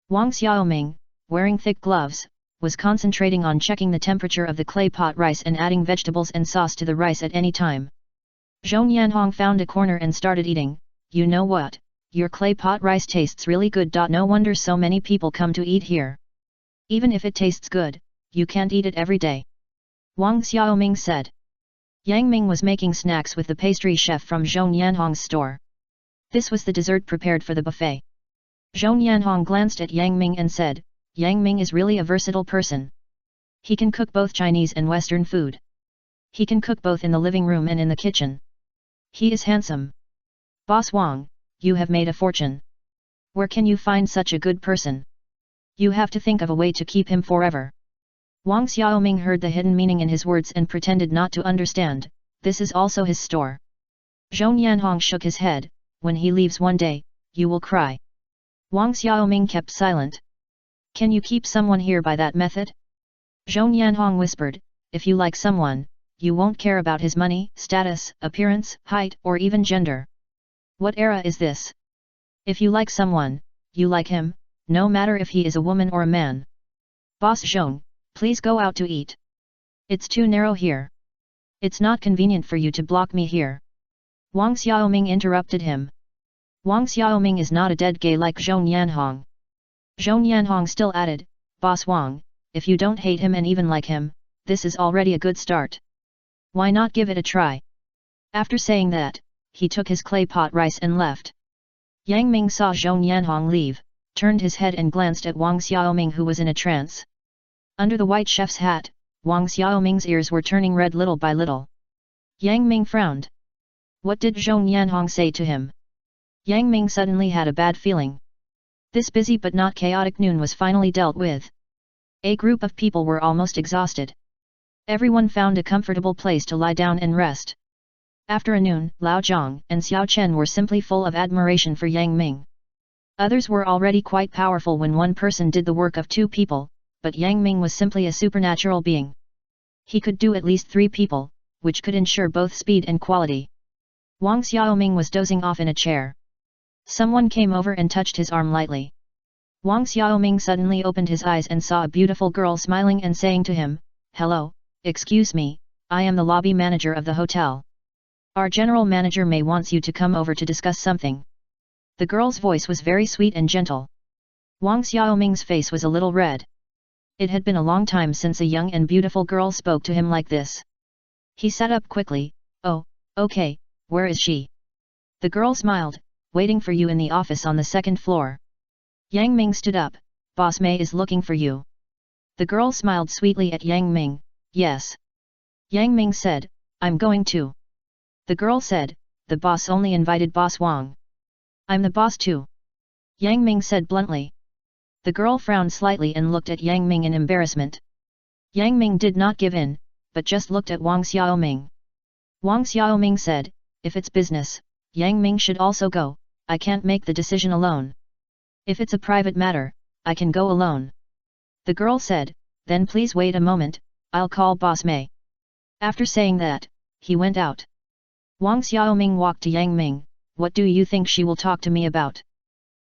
Wang Xiaoming, wearing thick gloves, was concentrating on checking the temperature of the clay pot rice and adding vegetables and sauce to the rice at any time. Zhou Yanhong found a corner and started eating. You know what? Your clay pot rice tastes really good. No wonder so many people come to eat here. Even if it tastes good, you can't eat it every day. Wang Xiaoming said. Yang Ming was making snacks with the pastry chef from Zhou Yanhong's store. This was the dessert prepared for the buffet. Zhou Yanhong glanced at Yang Ming and said, Yang Ming is really a versatile person. He can cook both Chinese and Western food. He can cook both in the living room and in the kitchen. He is handsome. Boss Wang, you have made a fortune. Where can you find such a good person? You have to think of a way to keep him forever. Wang Xiaoming heard the hidden meaning in his words and pretended not to understand. This is also his store. Zhou Yanhong shook his head. When he leaves one day, you will cry. Wang Xiaoming kept silent. Can you keep someone here by that method? Zhou Yanhong whispered, if you like someone, you won't care about his money, status, appearance, height, or even gender. What era is this? If you like someone, you like him, no matter if he is a woman or a man. Boss Zhou, please go out to eat. It's too narrow here. It's not convenient for you to block me here. Wang Xiaoming interrupted him. Wang Xiaoming is not a dead gay like Zhou Yanhong. Zhou Yanhong still added, Boss Wang, if you don't hate him and even like him, this is already a good start. Why not give it a try? After saying that, he took his clay pot rice and left. Yang Ming saw Zhou Yanhong leave, turned his head and glanced at Wang Xiaoming who was in a trance. Under the white chef's hat, Wang Xiaoming's ears were turning red little by little. Yang Ming frowned. What did Zhou Yanhong say to him? Yang Ming suddenly had a bad feeling. This busy but not chaotic noon was finally dealt with. A group of people were almost exhausted. Everyone found a comfortable place to lie down and rest. After a noon, Lao Zhang and Xiao Chen were simply full of admiration for Yang Ming. Others were already quite powerful when one person did the work of two people, but Yang Ming was simply a supernatural being. He could do at least 3 people, which could ensure both speed and quality. Wang Xiaoming was dozing off in a chair. Someone came over and touched his arm lightly. Wang Xiaoming suddenly opened his eyes and saw a beautiful girl smiling and saying to him, Hello, excuse me, I am the lobby manager of the hotel. Our general manager Mei wants you to come over to discuss something. The girl's voice was very sweet and gentle. Wang Xiaoming's face was a little red. It had been a long time since a young and beautiful girl spoke to him like this. He sat up quickly. Oh, okay, where is she? The girl smiled, waiting for you in the office on the 2nd floor. Yang Ming stood up. Boss Mei is looking for you. The girl smiled sweetly at Yang Ming. Yes. Yang Ming said, I'm going to. The girl said, the boss only invited Boss Wang. I'm the boss too. Yang Ming said bluntly. The girl frowned slightly and looked at Yang Ming in embarrassment. Yang Ming did not give in, but just looked at Wang Xiaoming. Wang Xiaoming said, if it's business, Yang Ming should also go, I can't make the decision alone. If it's a private matter, I can go alone. The girl said, then please wait a moment, I'll call Boss Mei. After saying that, he went out. Wang Xiaoming walked to Yang Ming. What do you think she will talk to me about?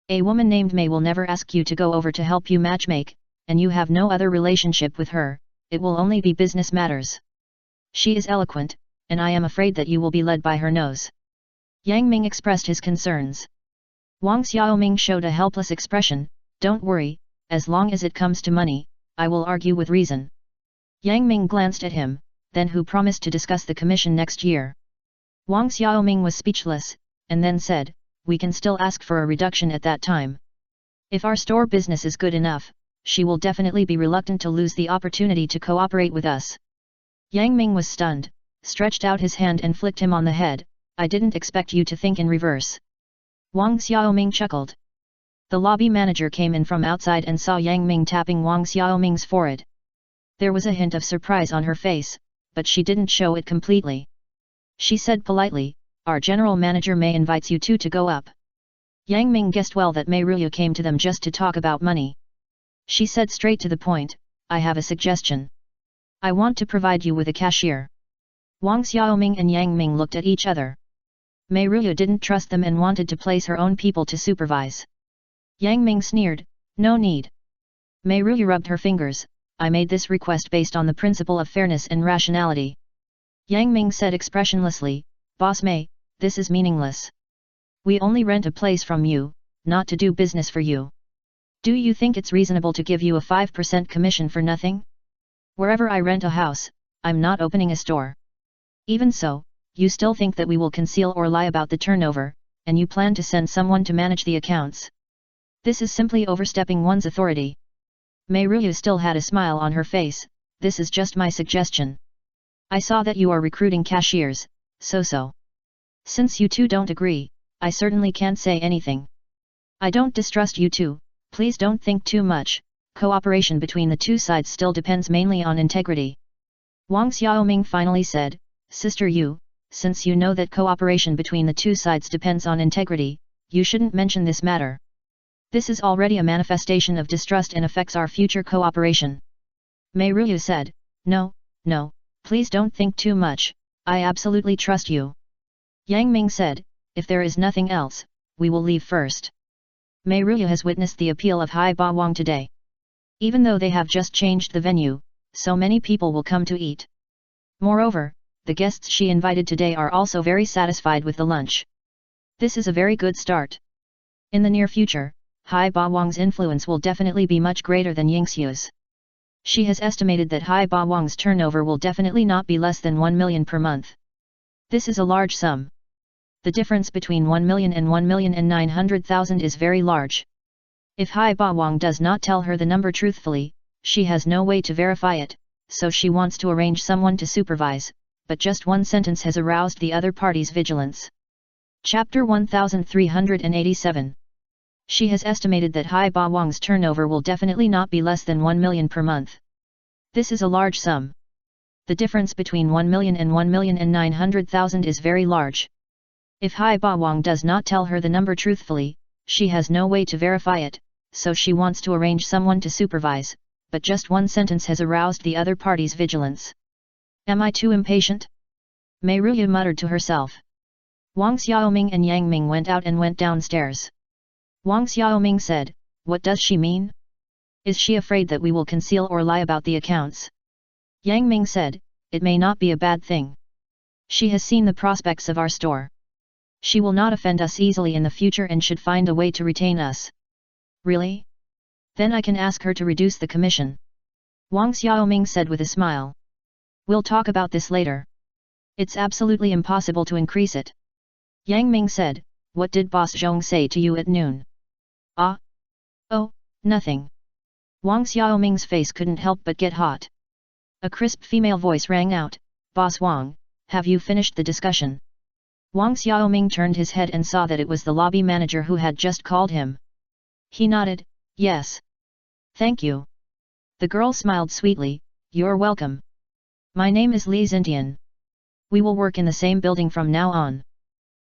A woman named Mei will never ask you to go over to help you matchmake, and you have no other relationship with her, it will only be business matters. She is eloquent, and I am afraid that you will be led by her nose. Yang Ming expressed his concerns. Wang Xiaoming showed a helpless expression, don't worry, as long as it comes to money, I will argue with reason. Yang Ming glanced at him, then who promised to discuss the commission next year. Wang Xiaoming was speechless, and then said, we can still ask for a reduction at that time. If our store business is good enough, she will definitely be reluctant to lose the opportunity to cooperate with us. Yang Ming was stunned, stretched out his hand and flicked him on the head, I didn't expect you to think in reverse. Wang Xiaoming chuckled. The lobby manager came in from outside and saw Yang Ming tapping Wang Xiaoming's forehead. There was a hint of surprise on her face, but she didn't show it completely. She said politely, our general manager Mei invites you two to go up. Yang Ming guessed well that Mei Ruya came to them just to talk about money. She said straight to the point, I have a suggestion. I want to provide you with a cashier. Wang Xiaoming and Yang Ming looked at each other. Mei Ruya didn't trust them and wanted to place her own people to supervise. Yang Ming sneered, no need. Mei Ruya rubbed her fingers, I made this request based on the principle of fairness and rationality. Yang Ming said expressionlessly, Boss Mei, this is meaningless. We only rent a place from you, not to do business for you. Do you think it's reasonable to give you a 5% commission for nothing? Wherever I rent a house, I'm not opening a store. Even so, you still think that we will conceal or lie about the turnover, and you plan to send someone to manage the accounts. This is simply overstepping one's authority. Mei Ruya still had a smile on her face, this is just my suggestion. I saw that you are recruiting cashiers, so. Since you two don't agree, I certainly can't say anything. I don't distrust you two, please don't think too much, cooperation between the two sides still depends mainly on integrity. Wang Xiaoming finally said, Sister Yu, since you know that cooperation between the two sides depends on integrity, you shouldn't mention this matter. This is already a manifestation of distrust and affects our future cooperation. Mei Ruya said, No, please don't think too much, I absolutely trust you. Yang Ming said, if there is nothing else, we will leave first. Mei Ruya has witnessed the appeal of Hai Ba Wang today. Even though they have just changed the venue, so many people will come to eat. Moreover, the guests she invited today are also very satisfied with the lunch. This is a very good start. In the near future, Hai Ba Wang's influence will definitely be much greater than Yingxiu's. She has estimated that Hai Ba Wang's turnover will definitely not be less than 1 million per month. This is a large sum. The difference between 1 million and 1,900,000 is very large. If Hai Ba Wang does not tell her the number truthfully, she has no way to verify it, so she wants to arrange someone to supervise, but just one sentence has aroused the other party's vigilance. Chapter 1387. She has estimated that Hai Ba Wang's turnover will definitely not be less than 1 million per month. This is a large sum. The difference between 1 million and 1,900,000 is very large. If Hai Ba Wang does not tell her the number truthfully, she has no way to verify it, so she wants to arrange someone to supervise, but just one sentence has aroused the other party's vigilance. Am I too impatient? Mei Ruya muttered to herself. Wang Xiaoming and Yang Ming went out and went downstairs. Wang Xiaoming said, "What does she mean? Is she afraid that we will conceal or lie about the accounts?" Yang Ming said, "It may not be a bad thing. She has seen the prospects of our store. She will not offend us easily in the future and should find a way to retain us." Really? Then I can ask her to reduce the commission. Wang Xiaoming said with a smile. We'll talk about this later. It's absolutely impossible to increase it. Yang Ming said, "What did Boss Zhong say to you at noon?" Ah? Oh, nothing. Wang Xiaoming's face couldn't help but get hot. A crisp female voice rang out, "Boss Wang, have you finished the discussion?" Wang Xiaoming turned his head and saw that it was the lobby manager who had just called him. He nodded, "Yes. Thank you." The girl smiled sweetly, "You're welcome. My name is Li Xintian. We will work in the same building from now on.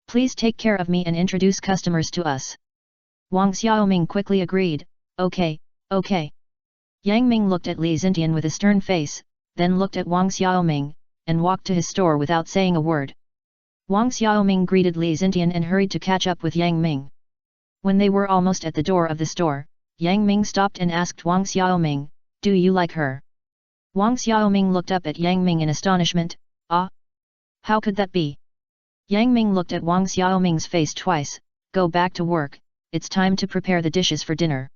Please take care of me and introduce customers to us." Wang Xiaoming quickly agreed, "Okay, okay." Yang Ming looked at Li Xintian with a stern face, then looked at Wang Xiaoming, and walked to his store without saying a word. Wang Xiaoming greeted Li Xintian and hurried to catch up with Yang Ming. When they were almost at the door of the store, Yang Ming stopped and asked Wang Xiaoming, "Do you like her?" Wang Xiaoming looked up at Yang Ming in astonishment, "Ah? How could that be?" Yang Ming looked at Wang Xiaoming's face twice, "Go back to work, it's time to prepare the dishes for dinner."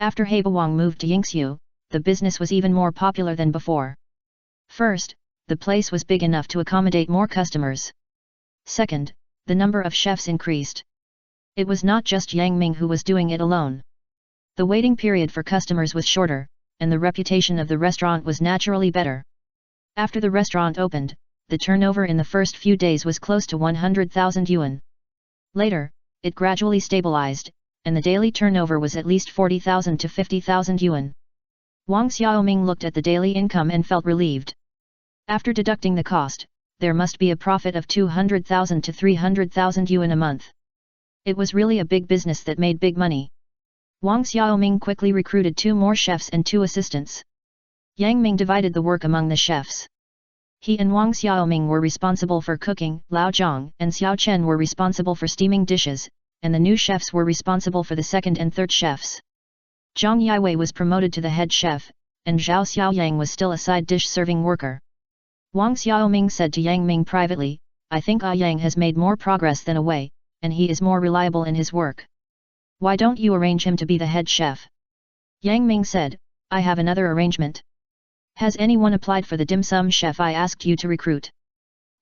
After Heba Wang moved to Yingxiu, the business was even more popular than before. First, the place was big enough to accommodate more customers. Second, the number of chefs increased. It was not just Yang Ming who was doing it alone. The waiting period for customers was shorter, and the reputation of the restaurant was naturally better. After the restaurant opened, the turnover in the first few days was close to 100,000 yuan. Later, it gradually stabilized, and the daily turnover was at least 40,000 to 50,000 yuan. Wang Xiaoming looked at the daily income and felt relieved. After deducting the cost, there must be a profit of 200,000 to 300,000 yuan a month. It was really a big business that made big money. Wang Xiaoming quickly recruited 2 more chefs and 2 assistants. Yang Ming divided the work among the chefs. He and Wang Xiaoming were responsible for cooking, Lao Zhang and Xiao Chen were responsible for steaming dishes, and the new chefs were responsible for the second and third chefs. Zhang Yiwei was promoted to the head chef, and Zhao Xiaoyang was still a side dish serving worker. Wang Xiaoming said to Yang Ming privately, "I think Yang has made more progress than Wei, and he is more reliable in his work. Why don't you arrange him to be the head chef?" Yang Ming said, "I have another arrangement. Has anyone applied for the dim sum chef I asked you to recruit?"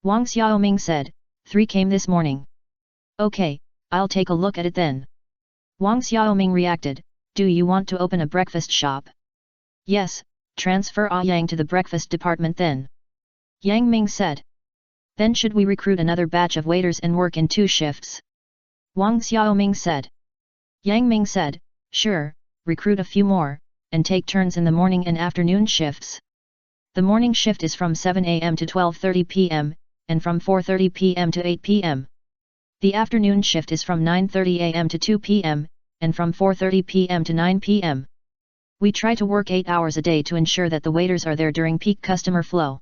Wang Xiaoming said, "3 came this morning." "Okay, I'll take a look at it then." Wang Xiaoming reacted, "Do you want to open a breakfast shop?" "Yes, transfer Yang to the breakfast department then." Yang Ming said. "Then should we recruit another batch of waiters and work in 2 shifts?" Wang Xiaoming said. Yang Ming said, "Sure, recruit a few more, and take turns in the morning and afternoon shifts. The morning shift is from 7 am to 12:30 pm, and from 4:30 pm to 8 pm. The afternoon shift is from 9:30 am to 2 pm, and from 4:30 pm to 9 pm. We try to work 8 hours a day to ensure that the waiters are there during peak customer flow.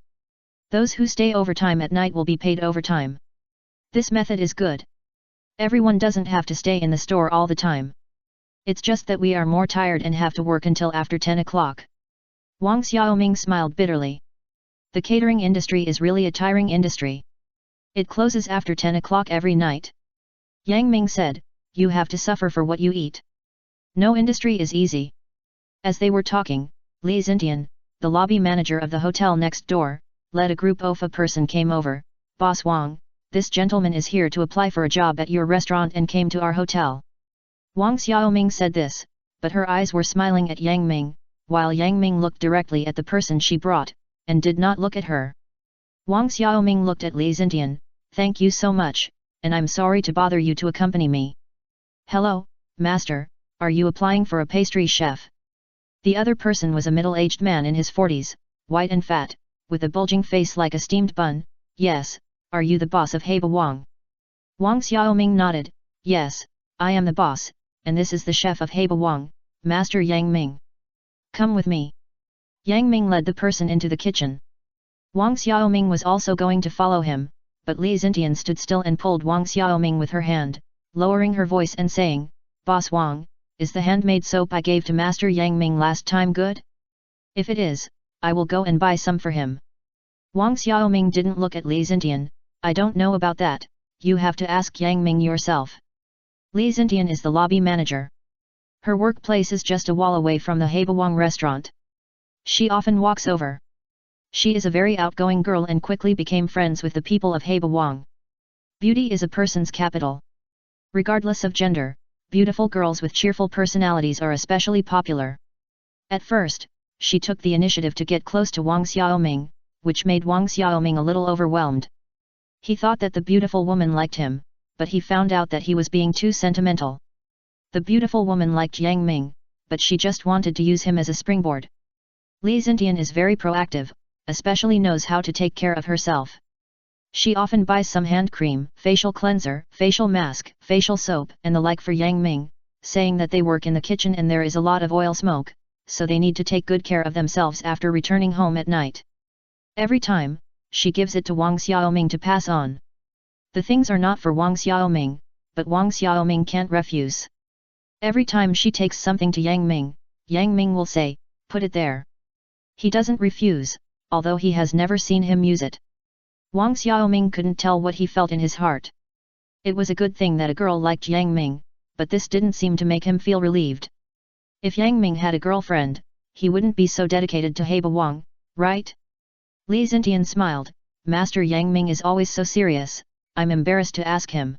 Those who stay overtime at night will be paid overtime. This method is good. Everyone doesn't have to stay in the store all the time. It's just that we are more tired and have to work until after 10 o'clock. Wang Xiaoming smiled bitterly. The catering industry is really a tiring industry. It closes after 10 o'clock every night. Yang Ming said, "You have to suffer for what you eat." No industry is easy. As they were talking, Li Xintian, the lobby manager of the hotel next door, led a group of a person came over. Boss Wang, this gentleman is here to apply for a job at your restaurant and came to our hotel. Wang Xiaoming said this, but her eyes were smiling at Yang Ming, while Yang Ming looked directly at the person she brought, and did not look at her. Wang Xiaoming looked at Li Xintian. Thank you so much, and I'm sorry to bother you to accompany me. Hello, master, are you applying for a pastry chef? The other person was a middle-aged man in his 40s, white and fat, with a bulging face like a steamed bun. Yes, are you the boss of Heba Wang? Wang Xiaoming nodded. Yes, I am the boss, and this is the chef of Heba Wang, Master Yang Ming. Come with me. Yang Ming led the person into the kitchen. Wang Xiaoming was also going to follow him, but Li Xintian stood still and pulled Wang Xiaoming with her hand, lowering her voice and saying, Boss Wang, is the handmade soap I gave to Master Yang Ming last time good? If it is, I will go and buy some for him. Wang Xiaoming didn't look at Li Xintian. I don't know about that, you have to ask Yang Ming yourself. Li Xintian is the lobby manager. Her workplace is just a wall away from the Heba Wang restaurant. She often walks over. She is a very outgoing girl and quickly became friends with the people of Heba Wang. Beauty is a person's capital. Regardless of gender, beautiful girls with cheerful personalities are especially popular. At first, she took the initiative to get close to Wang Xiaoming, which made Wang Xiaoming a little overwhelmed. He thought that the beautiful woman liked him, but he found out that he was being too sentimental. The beautiful woman liked Yang Ming, but she just wanted to use him as a springboard. Li Xintian is very proactive, especially knows how to take care of herself. She often buys some hand cream, facial cleanser, facial mask, facial soap and the like for Yang Ming, saying that they work in the kitchen and there is a lot of oil smoke, so they need to take good care of themselves after returning home at night. Every time, she gives it to Wang Xiaoming to pass on. The things are not for Wang Xiaoming, but Wang Xiaoming can't refuse. Every time she takes something to Yang Ming will say, put it there. He doesn't refuse, although he has never seen him use it. Wang Xiaoming couldn't tell what he felt in his heart. It was a good thing that a girl liked Yang Ming, but this didn't seem to make him feel relieved. If Yang Ming had a girlfriend, he wouldn't be so dedicated to Heba Wang, right? Li Xintian smiled. Master Yang Ming is always so serious, I'm embarrassed to ask him.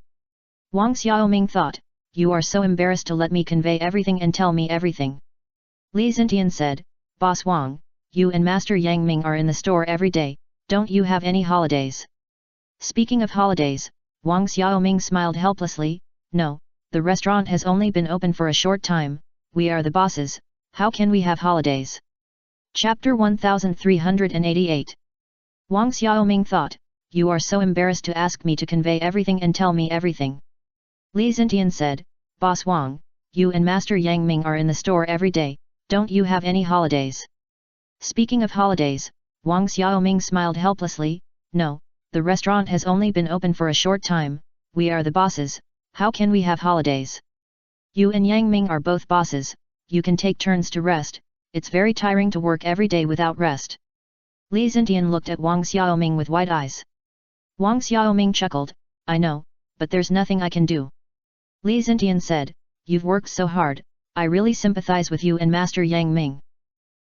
Wang Xiaoming thought, you are so embarrassed to let me convey everything and tell me everything. Li Xintian said, Boss Wang, you and Master Yang Ming are in the store every day, don't you have any holidays? Speaking of holidays, Wang Xiaoming smiled helplessly. No, the restaurant has only been open for a short time, we are the bosses, how can we have holidays? Chapter 1388. Wang Xiaoming thought, you are so embarrassed to ask me to convey everything and tell me everything. Li Xintian said, Boss Wang, you and Master Yang Ming are in the store every day, don't you have any holidays? Speaking of holidays, Wang Xiaoming smiled helplessly. No, the restaurant has only been open for a short time, we are the bosses, how can we have holidays? You and Yang Ming are both bosses, you can take turns to rest, it's very tiring to work every day without rest. Li Xintian looked at Wang Xiaoming with wide eyes. Wang Xiaoming chuckled, I know, but there's nothing I can do. Li Xintian said, you've worked so hard, I really sympathize with you and Master Yang Ming.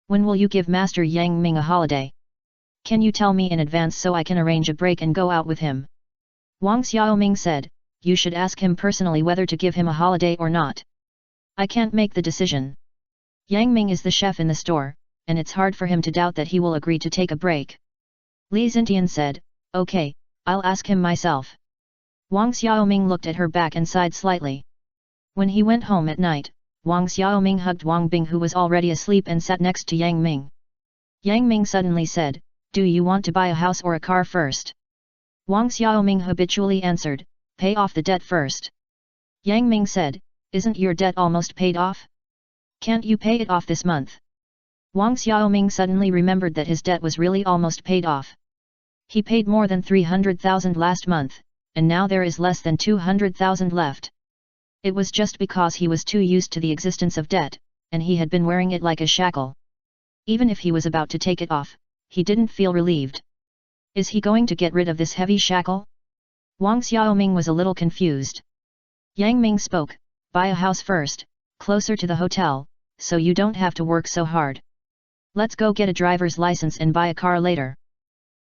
When will you give Master Yang Ming a holiday? Can you tell me in advance so I can arrange a break and go out with him? Wang Xiaoming said, you should ask him personally whether to give him a holiday or not. I can't make the decision. Yang Ming is the chef in the store, and it's hard for him to doubt that he will agree to take a break. Li Xintian said, okay, I'll ask him myself. Wang Xiaoming looked at her back and sighed slightly. When he went home at night, Wang Xiaoming hugged Wang Bing who was already asleep and sat next to Yang Ming. Yang Ming suddenly said, do you want to buy a house or a car first? Wang Xiaoming habitually answered, pay off the debt first. Yang Ming said, isn't your debt almost paid off? Can't you pay it off this month? Wang Xiaoming suddenly remembered that his debt was really almost paid off. He paid more than 300,000 last month, and now there is less than 200,000 left. It was just because he was too used to the existence of debt, and he had been wearing it like a shackle. Even if he was about to take it off, he didn't feel relieved. Is he going to get rid of this heavy shackle? Wang Xiaoming was a little confused. Yang Ming spoke, buy a house first, closer to the hotel, so you don't have to work so hard. Let's go get a driver's license and buy a car later.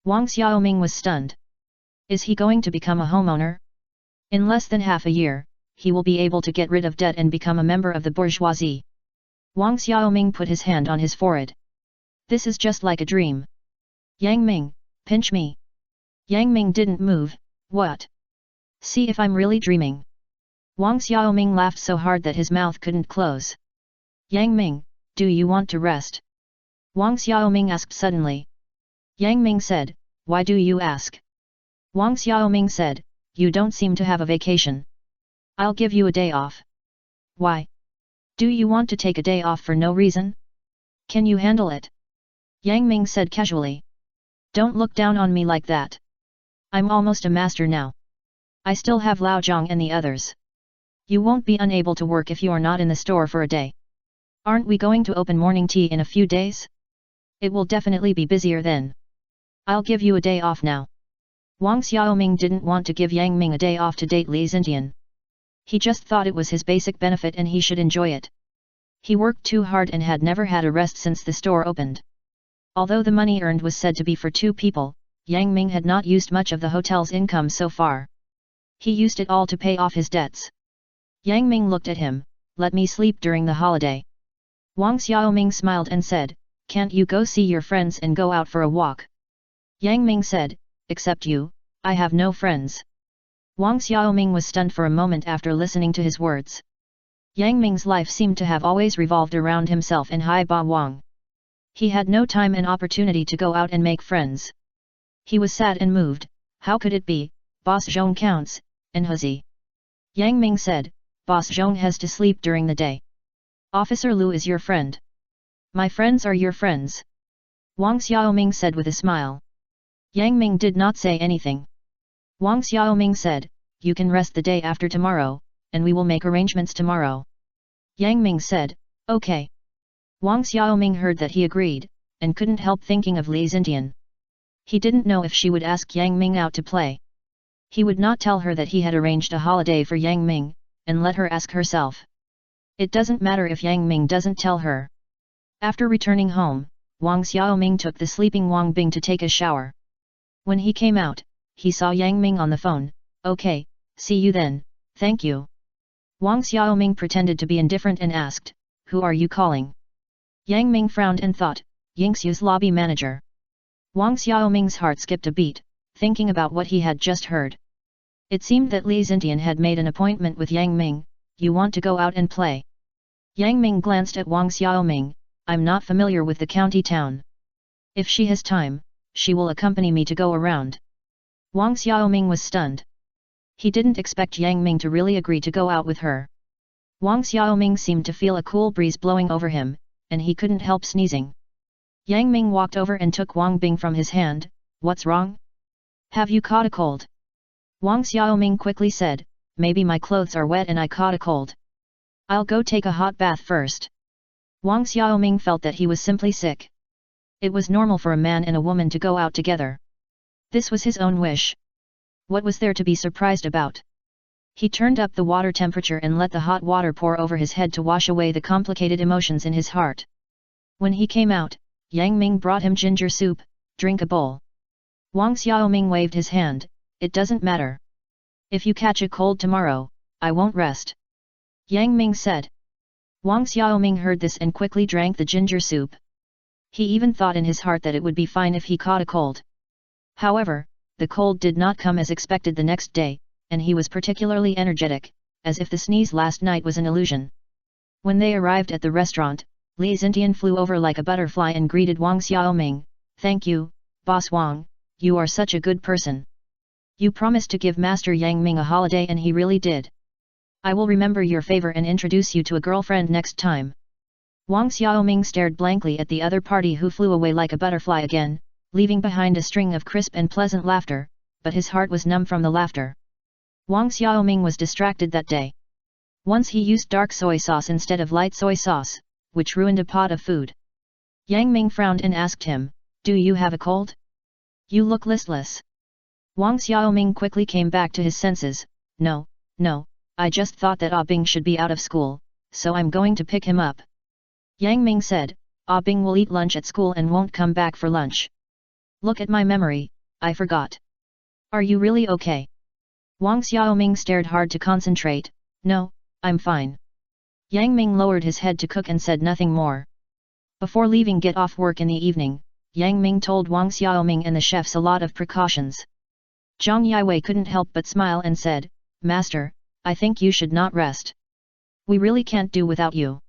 Wang Xiaoming was stunned. Is he going to become a homeowner? In less than half a year, he will be able to get rid of debt and become a member of the bourgeoisie. Wang Xiaoming put his hand on his forehead. This is just like a dream. Yang Ming, pinch me. Yang Ming didn't move. What? See if I'm really dreaming. Wang Xiaoming laughed so hard that his mouth couldn't close. Yang Ming, do you want to rest? Wang Xiaoming asked suddenly. Yang Ming said, why do you ask? Wang Xiaoming said, you don't seem to have a vacation. I'll give you a day off. Why? Do you want to take a day off for no reason? Can you handle it? Yang Ming said casually. Don't look down on me like that. I'm almost a master now. I still have Lao Zhang and the others. You won't be unable to work if you are not in the store for a day. Aren't we going to open morning tea in a few days? It will definitely be busier then. I'll give you a day off now. Wang Xiaoming didn't want to give Yang Ming a day off to date Li Xintian. He just thought it was his basic benefit and he should enjoy it. He worked too hard and had never had a rest since the store opened. Although the money earned was said to be for 2 people, Yang Ming had not used much of the hotel's income so far. He used it all to pay off his debts. Yang Ming looked at him, let me sleep during the holiday. Wang Xiaoming smiled and said, can't you go see your friends and go out for a walk? Yang Ming said, except you, I have no friends. Wang Xiaoming was stunned for a moment after listening to his words. Yang Ming's life seemed to have always revolved around himself and Hai Ba Wang. He had no time and opportunity to go out and make friends. He was sad and moved. How could it be? Boss Zhong counts, and Huzi. Yang Ming said, Boss Zhong has to sleep during the day. Officer Lu is your friend. My friends are your friends. Wang Xiaoming said with a smile. Yang Ming did not say anything. Wang Xiaoming said, you can rest the day after tomorrow, and we will make arrangements tomorrow. Yang Ming said, okay. Wang Xiaoming heard that he agreed, and couldn't help thinking of Li Xintian. He didn't know if she would ask Yang Ming out to play. He would not tell her that he had arranged a holiday for Yang Ming, and let her ask herself. It doesn't matter if Yang Ming doesn't tell her. After returning home, Wang Xiaoming took the sleeping Wang Bing to take a shower. When he came out, he saw Yang Ming on the phone. Okay, see you then, thank you. Wang Xiaoming pretended to be indifferent and asked, who are you calling? Yang Ming frowned and thought, Yingxiu's lobby manager. Wang Xiaoming's heart skipped a beat, thinking about what he had just heard. It seemed that Li Xintian had made an appointment with Yang Ming. You want to go out and play? Yang Ming glanced at Wang Xiaoming. I'm not familiar with the county town. If she has time, she will accompany me to go around. Wang Xiaoming was stunned. He didn't expect Yang Ming to really agree to go out with her. Wang Xiaoming seemed to feel a cool breeze blowing over him, and he couldn't help sneezing. Yang Ming walked over and took Wang Bing from his hand. What's wrong? Have you caught a cold? Wang Xiaoming quickly said, maybe my clothes are wet and I caught a cold. I'll go take a hot bath first. Wang Xiaoming felt that he was simply sick. It was normal for a man and a woman to go out together. This was his own wish. What was there to be surprised about? He turned up the water temperature and let the hot water pour over his head to wash away the complicated emotions in his heart. When he came out, Yang Ming brought him ginger soup. Drink a bowl. Wang Xiaoming waved his hand. It doesn't matter. If you catch a cold tomorrow, I won't rest. Yang Ming said. Wang Xiaoming heard this and quickly drank the ginger soup. He even thought in his heart that it would be fine if he caught a cold. However, the cold did not come as expected the next day, and he was particularly energetic, as if the sneeze last night was an illusion. When they arrived at the restaurant, Li Xintian flew over like a butterfly and greeted Wang Xiaoming. Thank you, Boss Wang, you are such a good person. You promised to give Master Yang Ming a holiday and he really did. I will remember your favor and introduce you to a girlfriend next time. Wang Xiaoming stared blankly at the other party who flew away like a butterfly again, leaving behind a string of crisp and pleasant laughter, but his heart was numb from the laughter. Wang Xiaoming was distracted that day. Once he used dark soy sauce instead of light soy sauce, which ruined a pot of food. Yang Ming frowned and asked him, do you have a cold? You look listless. Wang Xiaoming quickly came back to his senses. No, I just thought that Ah Bing should be out of school, so I'm going to pick him up. Yang Ming said, Ah Bing will eat lunch at school and won't come back for lunch. Look at my memory, I forgot. Are you really okay? Wang Xiaoming stared hard to concentrate. No, I'm fine. Yang Ming lowered his head to cook and said nothing more. Before leaving get off work in the evening, Yang Ming told Wang Xiaoming and the chefs a lot of precautions. Zhang Yiwei couldn't help but smile and said, Master, I think you should not rest. We really can't do without you.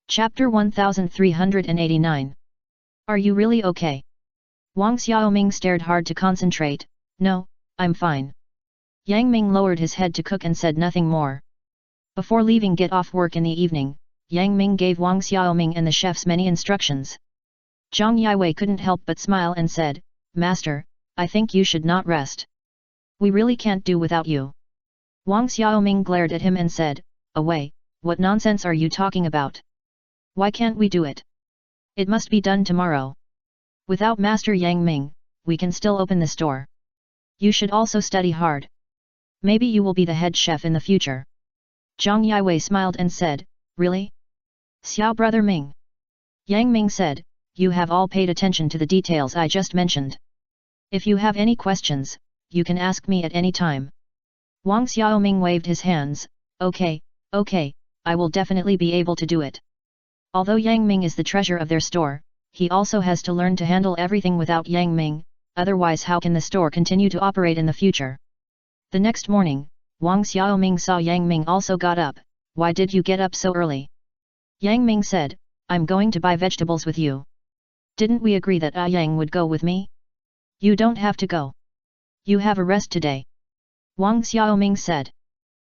Chapter 1389. Are you really okay? Wang Xiaoming stared hard to concentrate. No, I'm fine. Yang Ming lowered his head to cook and said nothing more. Before leaving get off work in the evening, Yang Ming gave Wang Xiaoming and the chefs many instructions. Zhang Yiwei couldn't help but smile and said, Master, I think you should not rest. We really can't do without you. Wang Xiaoming glared at him and said, Away, what nonsense are you talking about? Why can't we do it? It must be done tomorrow. Without Master Yang Ming, we can still open the store. You should also study hard. Maybe you will be the head chef in the future. Zhang Yiwei smiled and said, Really? Xiao brother Ming. Yang Ming said, You have all paid attention to the details I just mentioned. If you have any questions, you can ask me at any time. Wang Xiaoming waved his hands, Okay, I will definitely be able to do it. Although Yang Ming is the treasure of their store, he also has to learn to handle everything without Yang Ming, otherwise how can the store continue to operate in the future? The next morning, Wang Xiaoming saw Yang Ming also got up. Why did you get up so early? Yang Ming said, I'm going to buy vegetables with you. Didn't we agree that Yang would go with me? You don't have to go. You have a rest today. Wang Xiaoming said.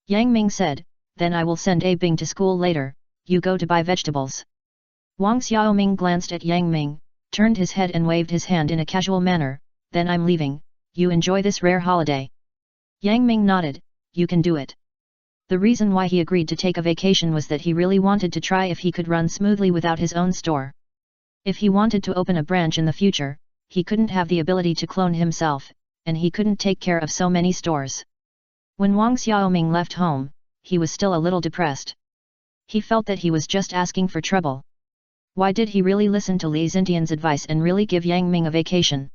Yang Ming said, Then I will send A Bing to school later, you go to buy vegetables. Wang Xiaoming glanced at Yang Ming, turned his head and waved his hand in a casual manner, Then I'm leaving, you enjoy this rare holiday. Yang Ming nodded, You can do it. The reason why he agreed to take a vacation was that he really wanted to try if he could run smoothly without his own store. If he wanted to open a branch in the future, he couldn't have the ability to clone himself, and he couldn't take care of so many stores. When Wang Xiaoming left home, he was still a little depressed. He felt that he was just asking for trouble. Why did he really listen to Li Xintian's advice and really give Yang Ming a vacation?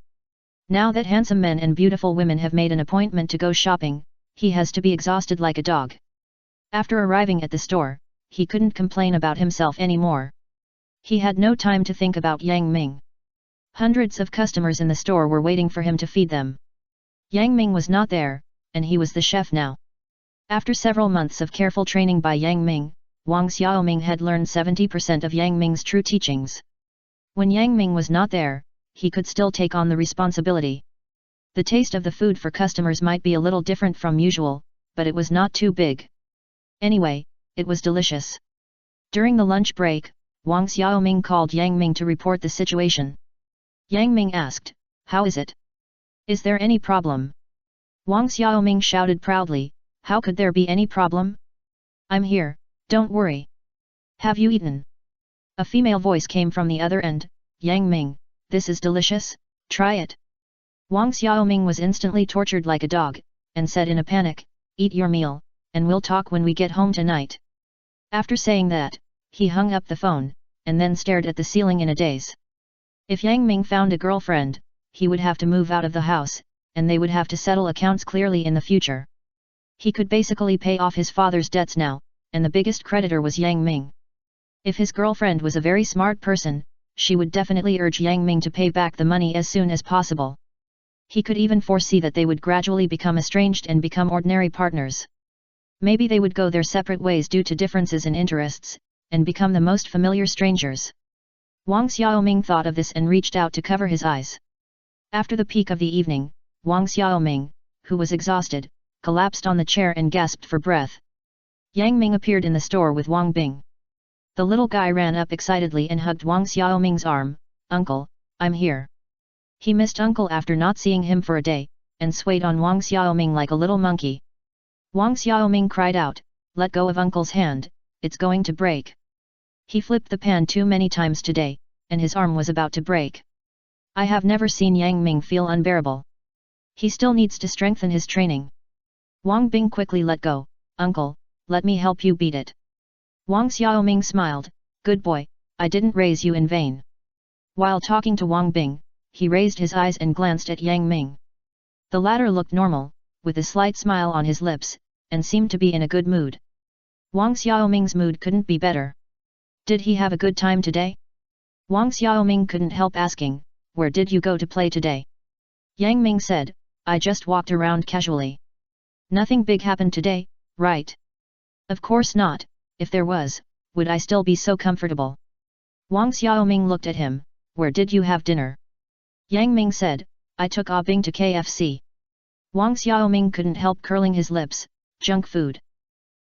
Now that handsome men and beautiful women have made an appointment to go shopping, he has to be exhausted like a dog. After arriving at the store, he couldn't complain about himself anymore. He had no time to think about Yang Ming. Hundreds of customers in the store were waiting for him to feed them. Yang Ming was not there, and he was the chef now. After several months of careful training by Yang Ming, Wang Xiaoming had learned 70% of Yang Ming's true teachings. When Yang Ming was not there, he could still take on the responsibility. The taste of the food for customers might be a little different from usual, but it was not too big. Anyway, it was delicious. During the lunch break, Wang Xiaoming called Yang Ming to report the situation. Yang Ming asked, How is it? Is there any problem? Wang Xiaoming shouted proudly, How could there be any problem? I'm here, don't worry. Have you eaten? A female voice came from the other end, Yang Ming, this is delicious, try it. Wang Xiaoming was instantly tortured like a dog, and said in a panic, Eat your meal, and we'll talk when we get home tonight. After saying that, he hung up the phone, and then stared at the ceiling in a daze. If Yang Ming found a girlfriend, he would have to move out of the house, and they would have to settle accounts clearly in the future. He could basically pay off his father's debts now, and the biggest creditor was Yang Ming. If his girlfriend was a very smart person, she would definitely urge Yang Ming to pay back the money as soon as possible. He could even foresee that they would gradually become estranged and become ordinary partners. Maybe they would go their separate ways due to differences in interests, and become the most familiar strangers. Wang Xiaoming thought of this and reached out to cover his eyes. After the peak of the evening, Wang Xiaoming, who was exhausted, collapsed on the chair and gasped for breath. Yang Ming appeared in the store with Wang Bing. The little guy ran up excitedly and hugged Wang Xiaoming's arm, Uncle, I'm here. He missed Uncle after not seeing him for a day, and swayed on Wang Xiaoming like a little monkey. Wang Xiaoming cried out, Let go of Uncle's hand, it's going to break. He flipped the pan too many times today, and his arm was about to break. I have never seen Yang Ming feel unbearable. He still needs to strengthen his training. Wang Bing quickly let go, Uncle, let me help you beat it. Wang Xiaoming smiled, good boy, I didn't raise you in vain. While talking to Wang Bing, he raised his eyes and glanced at Yang Ming. The latter looked normal, with a slight smile on his lips, and seemed to be in a good mood. Wang Xiaoming's mood couldn't be better. Did he have a good time today? Wang Xiaoming couldn't help asking, where did you go to play today? Yang Ming said, I just walked around casually. Nothing big happened today, right? Of course not, if there was, would I still be so comfortable? Wang Xiaoming looked at him, where did you have dinner? Yang Ming said, I took Ah Bing to KFC. Wang Xiaoming couldn't help curling his lips, junk food.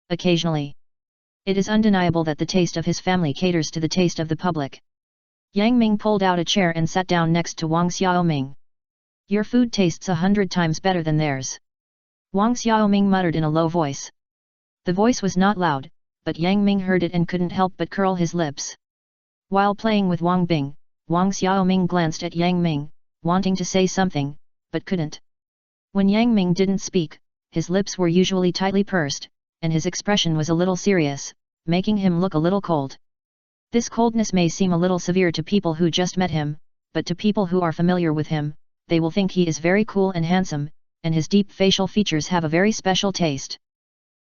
Occasionally. It is undeniable that the taste of his family caters to the taste of the public. Yang Ming pulled out a chair and sat down next to Wang Xiaoming. Your food tastes 100 times better than theirs. Wang Xiaoming muttered in a low voice. The voice was not loud, but Yang Ming heard it and couldn't help but curl his lips. While playing with Wang Bing, Wang Xiaoming glanced at Yang Ming, wanting to say something, but couldn't. When Yang Ming didn't speak, his lips were usually tightly pursed, and his expression was a little serious, making him look a little cold. This coldness may seem a little severe to people who just met him, but to people who are familiar with him, they will think he is very cool and handsome, and his deep facial features have a very special taste.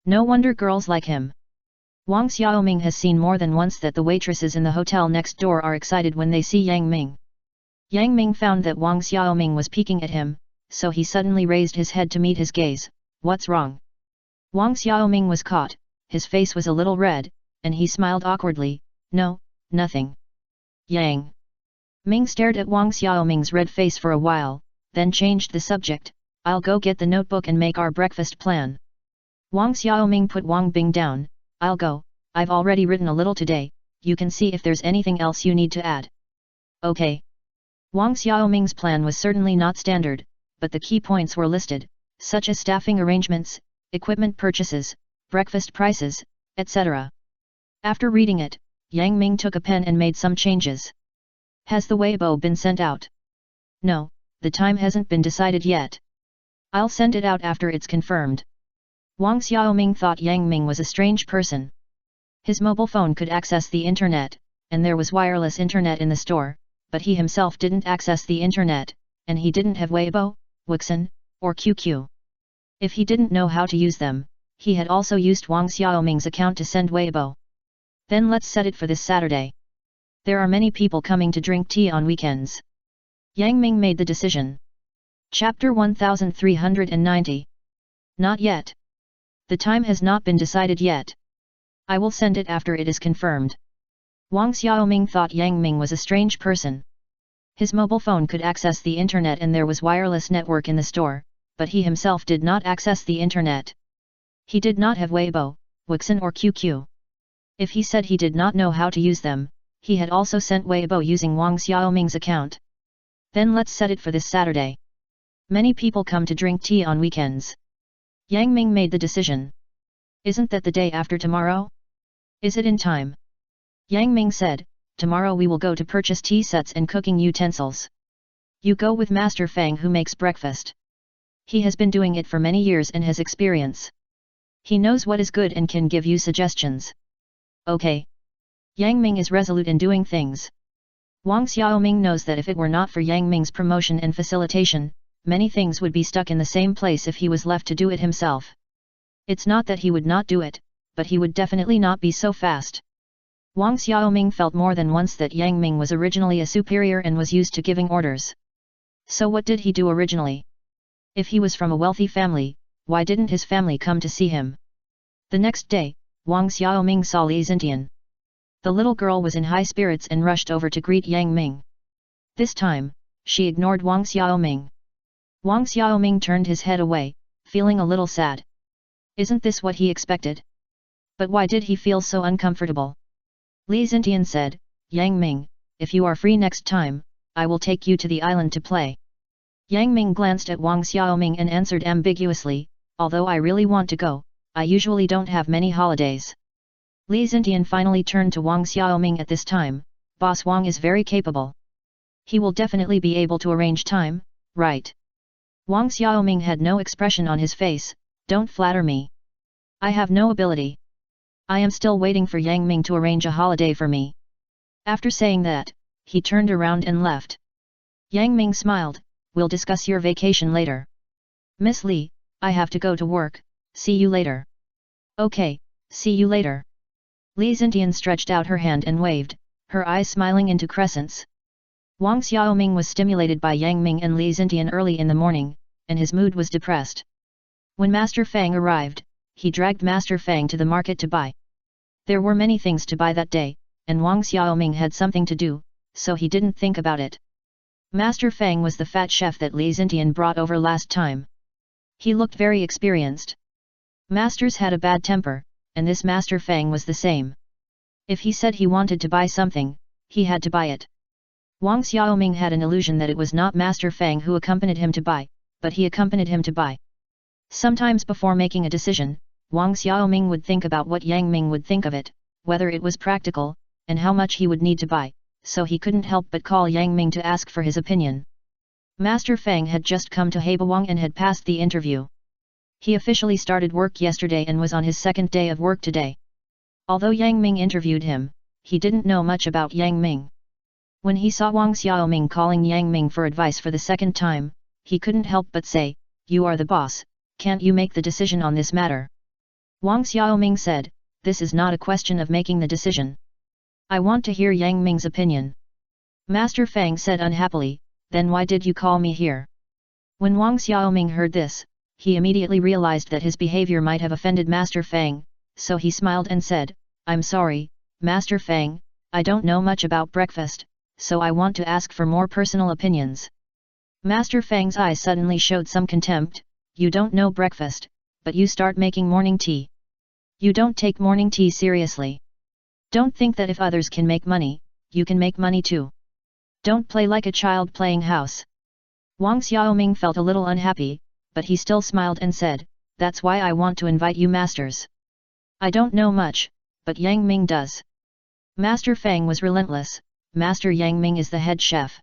No wonder girls like him. Wang Xiaoming has seen more than once that the waitresses in the hotel next door are excited when they see Yang Ming. Yang Ming found that Wang Xiaoming was peeking at him, so he suddenly raised his head to meet his gaze. What's wrong? Wang Xiaoming was caught, his face was a little red, and he smiled awkwardly, no, nothing. Yang Ming stared at Wang Xiaoming's red face for a while, then changed the subject, I'll go get the notebook and make our breakfast plan. Wang Xiaoming put Wang Bing down, I'll go, I've already written a little today, you can see if there's anything else you need to add. Okay. Wang Xiaoming's plan was certainly not standard, but the key points were listed, such as staffing arrangements, equipment purchases, breakfast prices, etc. After reading it, Yang Ming took a pen and made some changes. Has the Weibo been sent out? No, the time hasn't been decided yet. I'll send it out after it's confirmed. Wang Xiaoming thought Yang Ming was a strange person. His mobile phone could access the internet, and there was wireless internet in the store, but he himself didn't access the internet, and he didn't have Weibo, Weixin, or QQ. If he didn't know how to use them, he had also used Wang Xiaoming's account to send Weibo. Then let's set it for this Saturday. There are many people coming to drink tea on weekends. Yang Ming made the decision. Chapter 1390. Not yet. The time has not been decided yet. I will send it after it is confirmed. Wang Xiaoming thought Yang Ming was a strange person. His mobile phone could access the internet and there was wireless network in the store, but he himself did not access the internet. He did not have Weibo, Weixin or QQ. If he said he did not know how to use them, he had also sent Weibo using Wang Xiaoming's account. Then let's set it for this Saturday. Many people come to drink tea on weekends. Yang Ming made the decision. Isn't that the day after tomorrow? Is it in time? Yang Ming said, tomorrow we will go to purchase tea sets and cooking utensils. You go with Master Fang who makes breakfast. He has been doing it for many years and has experience. He knows what is good and can give you suggestions. Okay. Yang Ming is resolute in doing things. Wang Xiaoming knows that if it were not for Yang Ming's promotion and facilitation, many things would be stuck in the same place if he was left to do it himself. It's not that he would not do it, but he would definitely not be so fast. Wang Xiaoming felt more than once that Yang Ming was originally a superior and was used to giving orders. So what did he do originally? If he was from a wealthy family, why didn't his family come to see him? The next day, Wang Xiaoming saw Li Xintian. The little girl was in high spirits and rushed over to greet Yang Ming. This time, she ignored Wang Xiaoming. Wang Xiaoming turned his head away, feeling a little sad. Isn't this what he expected? But why did he feel so uncomfortable? Li Xintian said, Yang Ming, if you are free next time, I will take you to the island to play. Yang Ming glanced at Wang Xiaoming and answered ambiguously, although I really want to go, I usually don't have many holidays. Li Xintian finally turned to Wang Xiaoming at this time, Boss Wang is very capable. He will definitely be able to arrange time, right? Wang Xiaoming had no expression on his face, don't flatter me. I have no ability. I am still waiting for Yang Ming to arrange a holiday for me. After saying that, he turned around and left. Yang Ming smiled, we'll discuss your vacation later. Miss Li, I have to go to work, see you later. Okay, see you later. Li Xintian stretched out her hand and waved, her eyes smiling into crescents. Wang Xiaoming was stimulated by Yang Ming and Li Xintian early in the morning, and his mood was depressed. When Master Fang arrived, he dragged Master Fang to the market to buy. There were many things to buy that day, and Wang Xiaoming had something to do, so he didn't think about it. Master Fang was the fat chef that Li Xintian brought over last time. He looked very experienced. Masters had a bad temper, and this Master Fang was the same. If he said he wanted to buy something, he had to buy it. Wang Xiaoming had an illusion that it was not Master Fang who accompanied him to buy, but he accompanied him to buy. Sometimes before making a decision, Wang Xiaoming would think about what Yang Ming would think of it, whether it was practical, and how much he would need to buy, so he couldn't help but call Yang Ming to ask for his opinion. Master Fang had just come to Heibawang and had passed the interview. He officially started work yesterday and was on his second day of work today. Although Yang Ming interviewed him, he didn't know much about Yang Ming. When he saw Wang Xiaoming calling Yang Ming for advice for the second time, he couldn't help but say, "You are the boss, can't you make the decision on this matter?" Wang Xiaoming said, "This is not a question of making the decision. I want to hear Yang Ming's opinion." Master Fang said unhappily, "Then why did you call me here?" When Wang Xiaoming heard this, he immediately realized that his behavior might have offended Master Fang, so he smiled and said, "I'm sorry, Master Fang, I don't know much about breakfast, so I want to ask for more personal opinions." Master Fang's eyes suddenly showed some contempt, "You don't know breakfast, but you start making morning tea. You don't take morning tea seriously. Don't think that if others can make money, you can make money too. Don't play like a child playing house." Wang Xiaoming felt a little unhappy, but he still smiled and said, "That's why I want to invite you masters. I don't know much, but Yang Ming does." Master Fang was relentless, "Master Yang Ming is the head chef.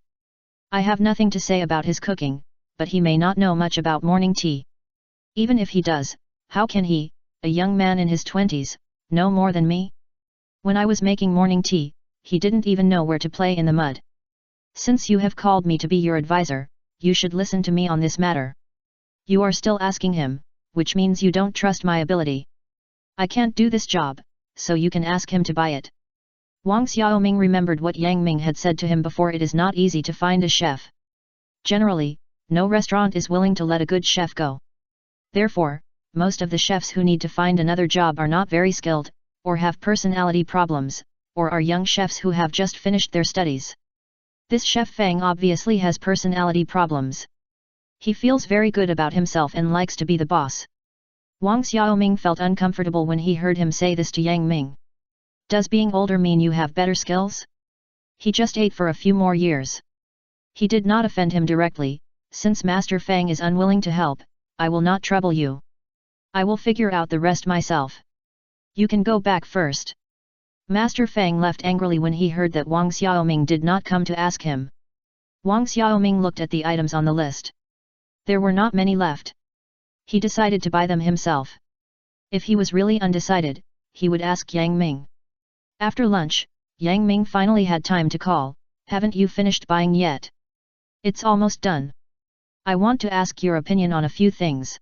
I have nothing to say about his cooking, but he may not know much about morning tea. Even if he does, how can he, a young man in his 20s, know more than me? When I was making morning tea, he didn't even know where to play in the mud. Since you have called me to be your advisor, you should listen to me on this matter. You are still asking him, which means you don't trust my ability. I can't do this job, so you can ask him to buy it." Wang Xiaoming remembered what Yang Ming had said to him before. It is not easy to find a chef. Generally, no restaurant is willing to let a good chef go. Therefore, most of the chefs who need to find another job are not very skilled, or have personality problems, or are young chefs who have just finished their studies. This chef Fang obviously has personality problems. He feels very good about himself and likes to be the boss. Wang Xiaoming felt uncomfortable when he heard him say this to Yang Ming. Does being older mean you have better skills? He just ate for a few more years. He did not offend him directly, "Since Master Fang is unwilling to help, I will not trouble you. I will figure out the rest myself. You can go back first." Master Fang left angrily when he heard that Wang Xiaoming did not come to ask him. Wang Xiaoming looked at the items on the list. There were not many left. He decided to buy them himself. If he was really undecided, he would ask Yang Ming. After lunch, Yang Ming finally had time to call, "Haven't you finished buying yet? It's almost done. I want to ask your opinion on a few things."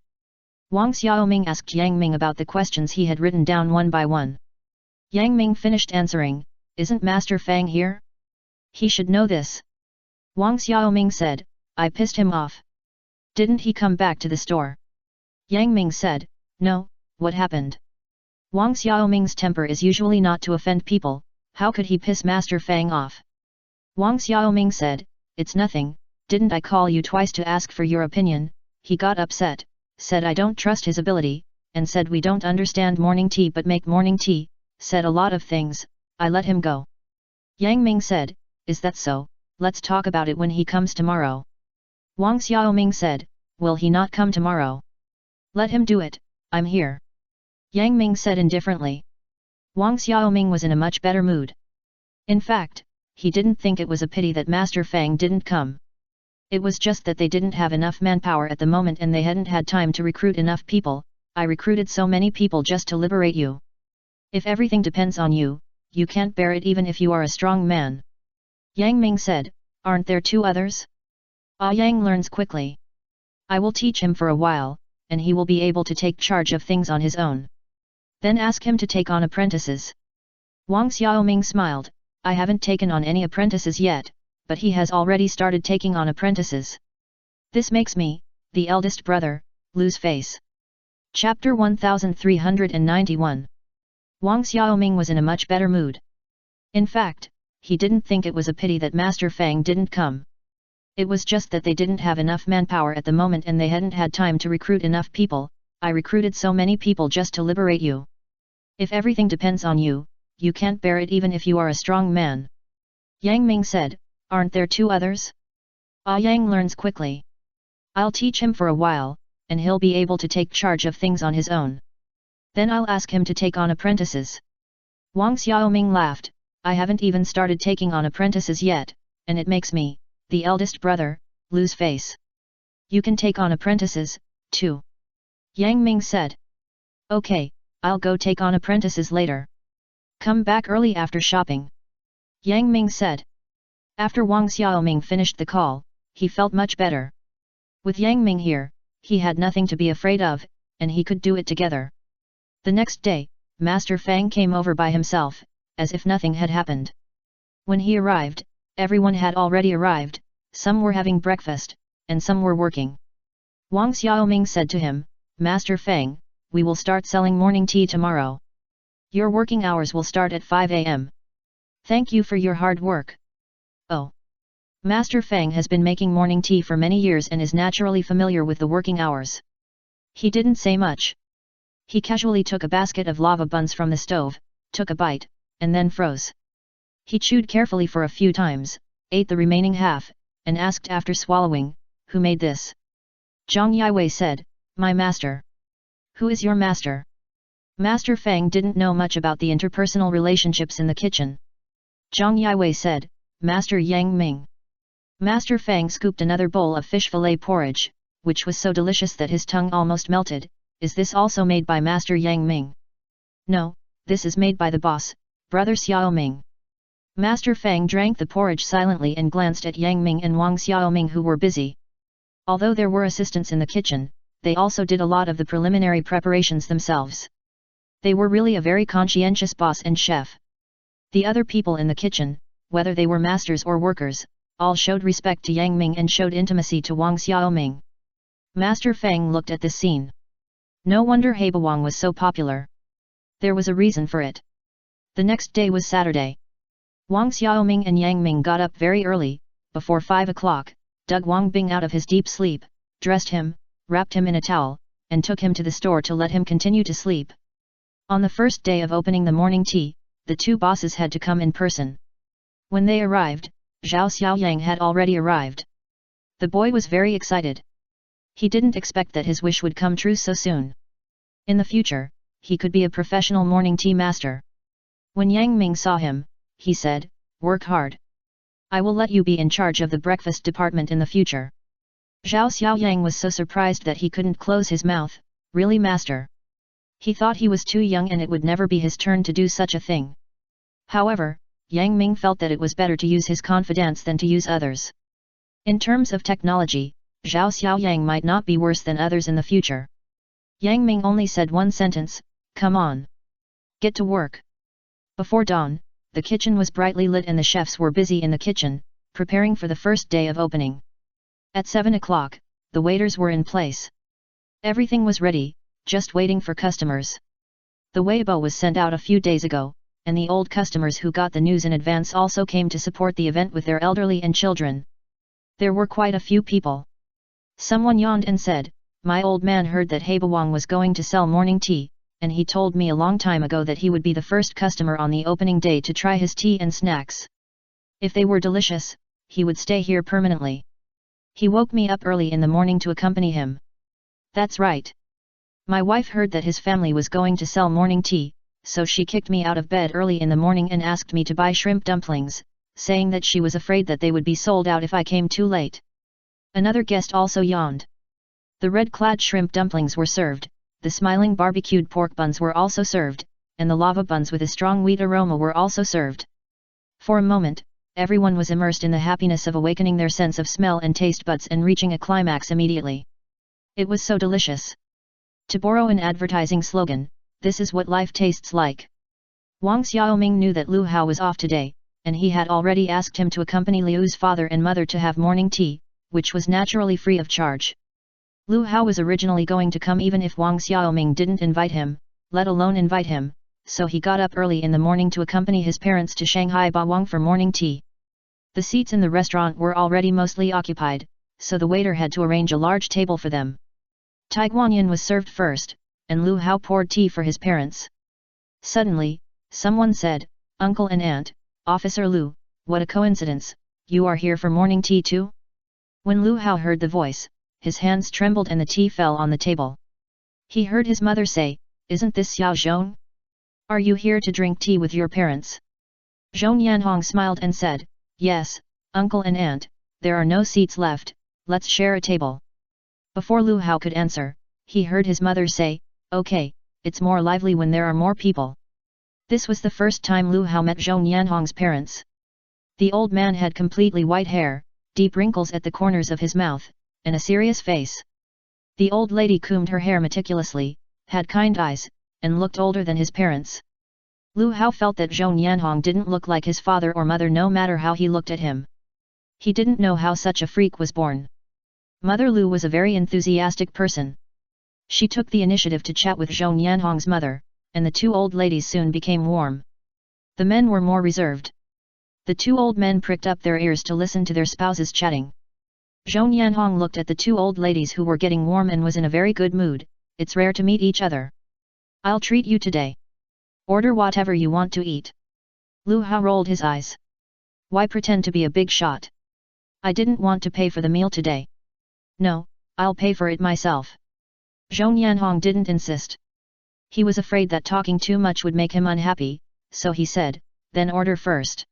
Wang Xiaoming asked Yang Ming about the questions he had written down one by one. Yang Ming finished answering, "Isn't Master Fang here? He should know this." Wang Xiaoming said, "I pissed him off. Didn't he come back to the store?" Yang Ming said, "No, what happened?" Wang Xiaoming's temper is usually not to offend people, how could he piss Master Fang off? Wang Xiaoming said, "It's nothing, didn't I call you twice to ask for your opinion?" He got upset, said I don't trust his ability, and said we don't understand morning tea but make morning tea, said a lot of things. I let him go. Yang Ming said, "Is that so? Let's talk about it when he comes tomorrow." Wang Xiaoming said, "Will he not come tomorrow?" "Let him do it, I'm here." Yang Ming said indifferently. Wang Xiaoming was in a much better mood. In fact, he didn't think it was a pity that Master Fang didn't come. It was just that they didn't have enough manpower at the moment and they hadn't had time to recruit enough people. "I recruited so many people just to liberate you. If everything depends on you, you can't bear it even if you are a strong man. Yang Ming said, aren't there two others? Yang learns quickly. I will teach him for a while, and he will be able to take charge of things on his own. Then ask him to take on apprentices. Wang Xiaoming smiled, I haven't taken on any apprentices yet, but he has already started taking on apprentices. This makes me, the eldest brother, lose face. Chapter 1391. Wang Xiaoming was in a much better mood. In fact, he didn't think it was a pity that Master Fang didn't come. It was just that they didn't have enough manpower at the moment and they hadn't had time to recruit enough people. I recruited so many people just to liberate you. If everything depends on you, you can't bear it even if you are a strong man. Yang Ming said, aren't there two others? Yang learns quickly. I'll teach him for a while, and he'll be able to take charge of things on his own. Then I'll ask him to take on apprentices. Wang Xiaoming laughed, I haven't even started taking on apprentices yet, and it makes me, the eldest brother, lose face. You can take on apprentices, too. Yang Ming said. Okay, I'll go take on apprentices later. Come back early after shopping. Yang Ming said. After Wang Xiaoming finished the call, he felt much better. With Yang Ming here, he had nothing to be afraid of, and he could do it together. The next day, Master Fang came over by himself, as if nothing had happened. When he arrived, everyone had already arrived, some were having breakfast, and some were working. Wang Xiaoming said to him, Master Fang, we will start selling morning tea tomorrow. Your working hours will start at 5 am. Thank you for your hard work. Oh. Master Fang has been making morning tea for many years and is naturally familiar with the working hours. He didn't say much. He casually took a basket of lava buns from the stove, took a bite, and then froze. He chewed carefully for a few times, ate the remaining half, and asked after swallowing, who made this? Zhang Yiwei said, my master. Who is your master? Master Fang didn't know much about the interpersonal relationships in the kitchen. Zhang Yiwei said, Master Yang Ming. Master Fang scooped another bowl of fish fillet porridge, which was so delicious that his tongue almost melted. Is this also made by Master Yang Ming? No, this is made by the boss, Brother Xiaoming. Master Fang drank the porridge silently and glanced at Yang Ming and Wang Xiaoming who were busy. Although there were assistants in the kitchen, they also did a lot of the preliminary preparations themselves. They were really a very conscientious boss and chef. The other people in the kitchen, whether they were masters or workers, all showed respect to Yang Ming and showed intimacy to Wang Xiaoming. Master Fang looked at this scene. No wonder Hebawang was so popular. There was a reason for it. The next day was Saturday. Wang Xiaoming and Yang Ming got up very early, before 5 o'clock, dug Wang Bing out of his deep sleep, dressed him, wrapped him in a towel, and took him to the store to let him continue to sleep. On the first day of opening the morning tea, the two bosses had to come in person. When they arrived, Zhao Xiaoyang had already arrived. The boy was very excited. He didn't expect that his wish would come true so soon. In the future, he could be a professional morning tea master. When Yang Ming saw him, he said, work hard. I will let you be in charge of the breakfast department in the future. Zhao Xiaoyang was so surprised that he couldn't close his mouth. Really, master? He thought he was too young and it would never be his turn to do such a thing. However, Yang Ming felt that it was better to use his confidence than to use others. In terms of technology, Zhao Xiaoyang might not be worse than others in the future. Yang Ming only said one sentence, come on. Get to work. Before dawn, the kitchen was brightly lit and the chefs were busy in the kitchen, preparing for the first day of opening. At 7 o'clock, the waiters were in place. Everything was ready, just waiting for customers. The Weibo was sent out a few days ago, and the old customers who got the news in advance also came to support the event with their elderly and children. There were quite a few people. Someone yawned and said, my old man heard that Hebawang was going to sell morning tea, and he told me a long time ago that he would be the first customer on the opening day to try his tea and snacks. If they were delicious, he would stay here permanently. He woke me up early in the morning to accompany him. That's right. My wife heard that his family was going to sell morning tea, so she kicked me out of bed early in the morning and asked me to buy shrimp dumplings, saying that she was afraid that they would be sold out if I came too late. Another guest also yawned. The red-clad shrimp dumplings were served, the smiling barbecued pork buns were also served, and the lava buns with a strong wheat aroma were also served. For a moment, everyone was immersed in the happiness of awakening their sense of smell and taste buds and reaching a climax immediately. It was so delicious. To borrow an advertising slogan, this is what life tastes like. Wang Xiaoming knew that Lu Hao was off today, and he had already asked him to accompany Liu's father and mother to have morning tea, which was naturally free of charge. Lu Hao was originally going to come even if Wang Xiaoming didn't invite him, let alone invite him, so he got up early in the morning to accompany his parents to Shanghai Bawang for morning tea. The seats in the restaurant were already mostly occupied, so the waiter had to arrange a large table for them. Taiguanyan was served first, and Lu Hao poured tea for his parents. Suddenly, someone said, "Uncle and Aunt, Officer Lu, what a coincidence, you are here for morning tea too?" When Lu Hao heard the voice, his hands trembled and the tea fell on the table. He heard his mother say, "Isn't this Xiao Zhong? Are you here to drink tea with your parents?" Zhong Yanhong smiled and said, "Yes, Uncle and Aunt, there are no seats left, let's share a table." Before Lu Hao could answer, he heard his mother say, "Okay, it's more lively when there are more people." This was the first time Lu Hao met Zhong Yanhong's parents. The old man had completely white hair, deep wrinkles at the corners of his mouth, and a serious face. The old lady combed her hair meticulously, had kind eyes, and looked older than his parents. Lu Hao felt that Zhong Yanhong didn't look like his father or mother no matter how he looked at him. He didn't know how such a freak was born. Mother Lu was a very enthusiastic person. She took the initiative to chat with Zhong Yanhong's mother, and the two old ladies soon became warm. The men were more reserved. The two old men pricked up their ears to listen to their spouses chatting. Zhong Yanhong looked at the two old ladies who were getting warm and was in a very good mood. "It's rare to meet each other. I'll treat you today. Order whatever you want to eat." Lu Hao rolled his eyes. "Why pretend to be a big shot? I didn't want to pay for the meal today." "No, I'll pay for it myself." Zhong Yanhong didn't insist. He was afraid that talking too much would make him unhappy, so he said, "Then order first."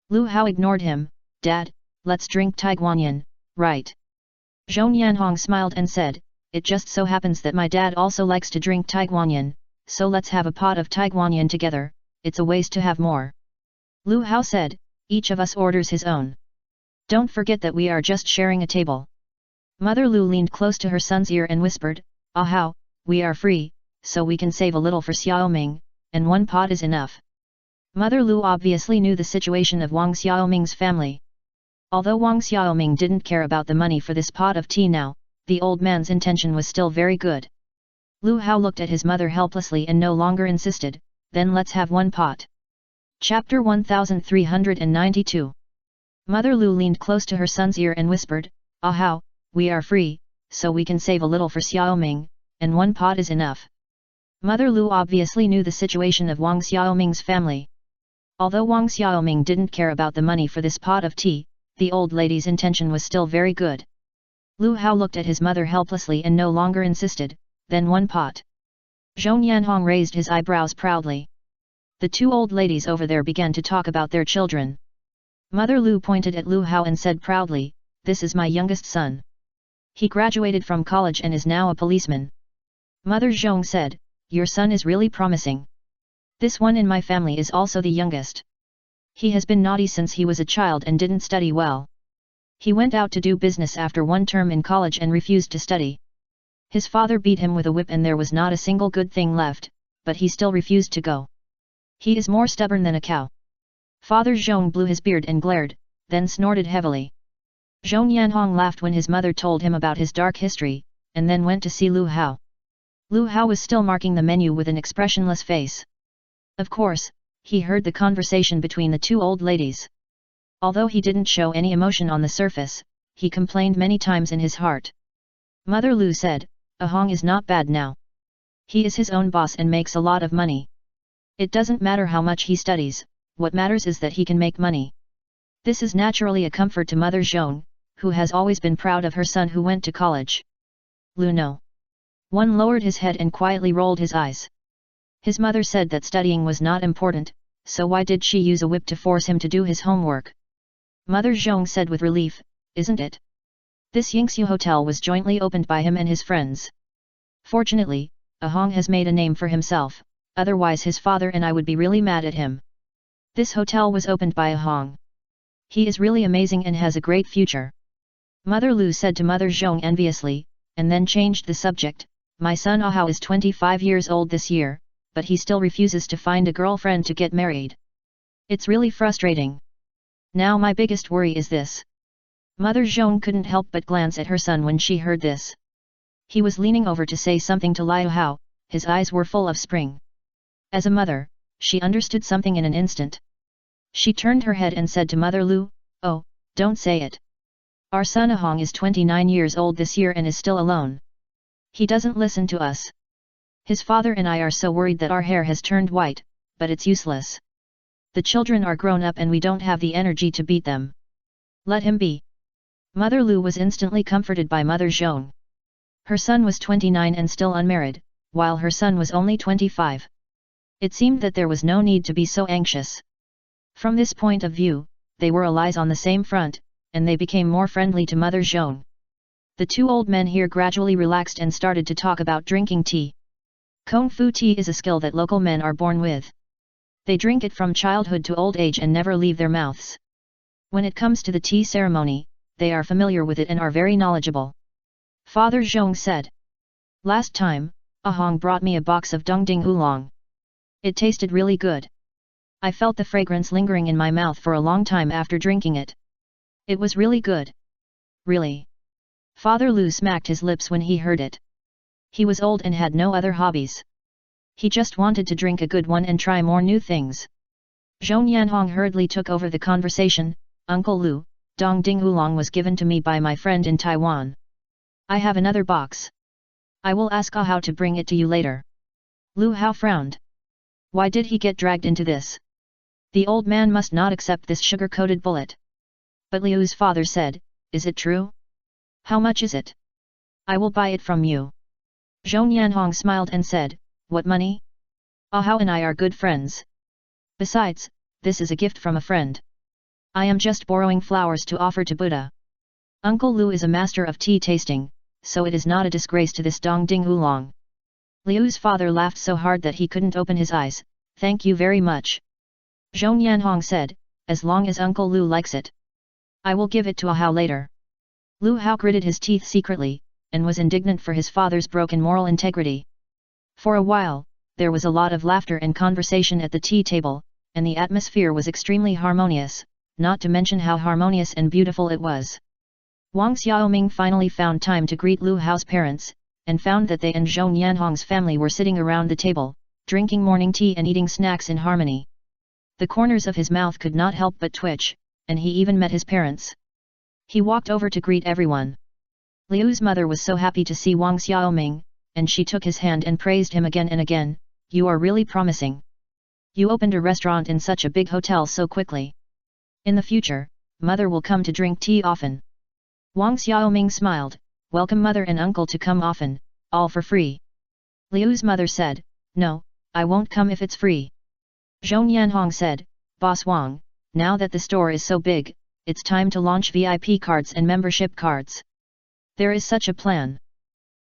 Lu Hao ignored him. "Dad, let's drink Taiguanyan, right?" Zhong Yanhong smiled and said, "It just so happens that my dad also likes to drink Taiguanyan, so let's have a pot of Taiguanyan together, it's a waste to have more." Lu Hao said, "Each of us orders his own. Don't forget that we are just sharing a table." Mother Lu leaned close to her son's ear and whispered, "Ah Hao, we are free, so we can save a little for Xiaoming, and one pot is enough." Mother Lu obviously knew the situation of Wang Xiaoming's family. Although Wang Xiaoming didn't care about the money for this pot of tea now, the old man's intention was still very good. Lu Hao looked at his mother helplessly and no longer insisted, "Then let's have one pot." Chapter 1392. Mother Lu leaned close to her son's ear and whispered, "Ah Hao, we are free, so we can save a little for Xiaoming, and one pot is enough." Mother Lu obviously knew the situation of Wang Xiaoming's family. Although Wang Xiaoming didn't care about the money for this pot of tea, the old lady's intention was still very good. Lu Hao looked at his mother helplessly and no longer insisted, "Then one pot." Zhong Yanhong raised his eyebrows proudly. The two old ladies over there began to talk about their children. Mother Lu pointed at Lu Hao and said proudly, "This is my youngest son. He graduated from college and is now a policeman." Mother Zhong said, "Your son is really promising. This one in my family is also the youngest. He has been naughty since he was a child and didn't study well. He went out to do business after one term in college and refused to study. His father beat him with a whip and there was not a single good thing left, but he still refused to go. He is more stubborn than a cow." Father Zhong blew his beard and glared, then snorted heavily. Zhong Yanhong laughed when his mother told him about his dark history, and then went to see Lu Hao. Lu Hao was still marking the menu with an expressionless face. Of course, he heard the conversation between the two old ladies. Although he didn't show any emotion on the surface, he complained many times in his heart. Mother Lu said, "Ahong is not bad now. He is his own boss and makes a lot of money. It doesn't matter how much he studies, what matters is that he can make money." This is naturally a comfort to Mother Zhong, who has always been proud of her son who went to college. Lu no. One lowered his head and quietly rolled his eyes. His mother said that studying was not important, so why did she use a whip to force him to do his homework? Mother Zhong said with relief, "Isn't it? This Yingxiu hotel was jointly opened by him and his friends. Fortunately, Ahong has made a name for himself, otherwise his father and I would be really mad at him. This hotel was opened by Ahong. He is really amazing and has a great future. Mother Lu said to Mother Zhong enviously, and then changed the subject. My son Ahao is 25 years old this year, but he still refuses to find a girlfriend to get married. It's really frustrating. Now my biggest worry is this. Mother Zhong couldn't help but glance at her son when she heard this. He was leaning over to say something to Liu Hao, his eyes were full of spring. As a mother, she understood something in an instant. She turned her head and said to Mother Lu, "Oh, don't say it. Our son Ahong is 29 years old this year and is still alone. He doesn't listen to us. His father and I are so worried that our hair has turned white, but it's useless. The children are grown up and we don't have the energy to beat them. Let him be." Mother Lu was instantly comforted by Mother Zhong. Her son was 29 and still unmarried, while her son was only 25. It seemed that there was no need to be so anxious. From this point of view, they were allies on the same front, and they became more friendly to Mother Zhong. The two old men here gradually relaxed and started to talk about drinking tea. Kung Fu tea is a skill that local men are born with. They drink it from childhood to old age and never leave their mouths. When it comes to the tea ceremony, they are familiar with it and are very knowledgeable. Father Zhong said. Last time, Ahong brought me a box of Dongding Oolong. It tasted really good. I felt the fragrance lingering in my mouth for a long time after drinking it. It was really good. Really? Father Lu smacked his lips when he heard it. He was old and had no other hobbies. He just wanted to drink a good one and try more new things. Zhong Yanhong hurriedly took over the conversation. Uncle Lu, Dongding Oolong was given to me by my friend in Taiwan. I have another box. I will ask Ahao to bring it to you later. Lu Hao frowned. Why did he get dragged into this? The old man must not accept this sugar-coated bullet. But Liu's father said, "Is it true? How much is it? I will buy it from you." Zhong Yanhong smiled and said, "What money? Ahao and I are good friends. Besides, this is a gift from a friend. I am just borrowing flowers to offer to Buddha. Uncle Lu is a master of tea tasting, so it is not a disgrace to this Dongding Oolong." Liu's father laughed so hard that he couldn't open his eyes. "Thank you very much." Zhong Yanhong said, "As long as Uncle Lu likes it. I will give it to Ahao later." Lu Hao gritted his teeth secretly, and was indignant for his father's broken moral integrity. For a while, there was a lot of laughter and conversation at the tea table, and the atmosphere was extremely harmonious, not to mention how harmonious and beautiful it was. Wang Xiaoming finally found time to greet Lu Hao's parents, and found that they and Zhong Yanhong's family were sitting around the table, drinking morning tea and eating snacks in harmony. The corners of his mouth could not help but twitch, and he even met his parents. He walked over to greet everyone. Liu's mother was so happy to see Wang Xiaoming, and she took his hand and praised him again and again. "You are really promising. You opened a restaurant in such a big hotel so quickly. In the future, mother will come to drink tea often." Wang Xiaoming smiled, "Welcome mother and uncle to come often, all for free." Liu's mother said, "No, I won't come if it's free." Zhong Yanhong said, "Boss Wang, now that the store is so big, it's time to launch VIP cards and membership cards. There is such a plan.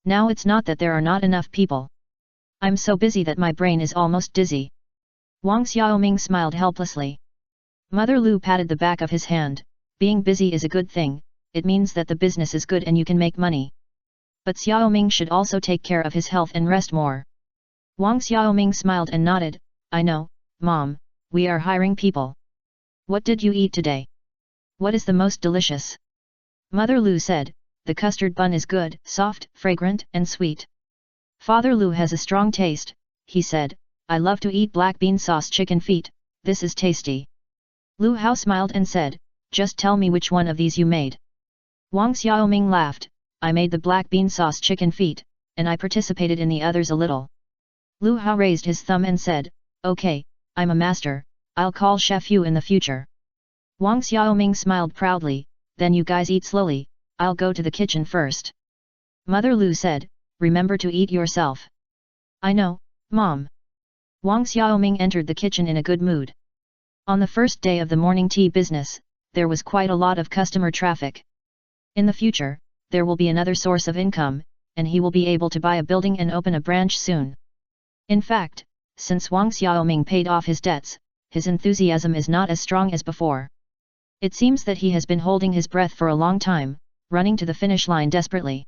Now it's not that there are not enough people. I'm so busy that my brain is almost dizzy." Wang Xiaoming smiled helplessly. Mother Lu patted the back of his hand. "Being busy is a good thing, it means that the business is good and you can make money. But Xiaoming should also take care of his health and rest more." Wang Xiaoming smiled and nodded, "I know, Mom, we are hiring people. What did you eat today? What is the most delicious?" Mother Lu said, "The custard bun is good, soft, fragrant, and sweet." Father Lu has a strong taste, he said, "I love to eat black bean sauce chicken feet, this is tasty." Lu Hao smiled and said, "Just tell me which one of these you made." Wang Xiaoming laughed, "I made the black bean sauce chicken feet, and I participated in the others a little." Lu Hao raised his thumb and said, "Okay, I'm a master, I'll call Chef Yu in the future." Wang Xiaoming smiled proudly, "Then you guys eat slowly, I'll go to the kitchen first." Mother Lu said, "Remember to eat yourself." "I know, Mom." Wang Xiaoming entered the kitchen in a good mood. On the first day of the morning tea business, there was quite a lot of customer traffic. In the future, there will be another source of income, and he will be able to buy a building and open a branch soon. In fact, since Wang Xiaoming paid off his debts, his enthusiasm is not as strong as before. It seems that he has been holding his breath for a long time, running to the finish line desperately.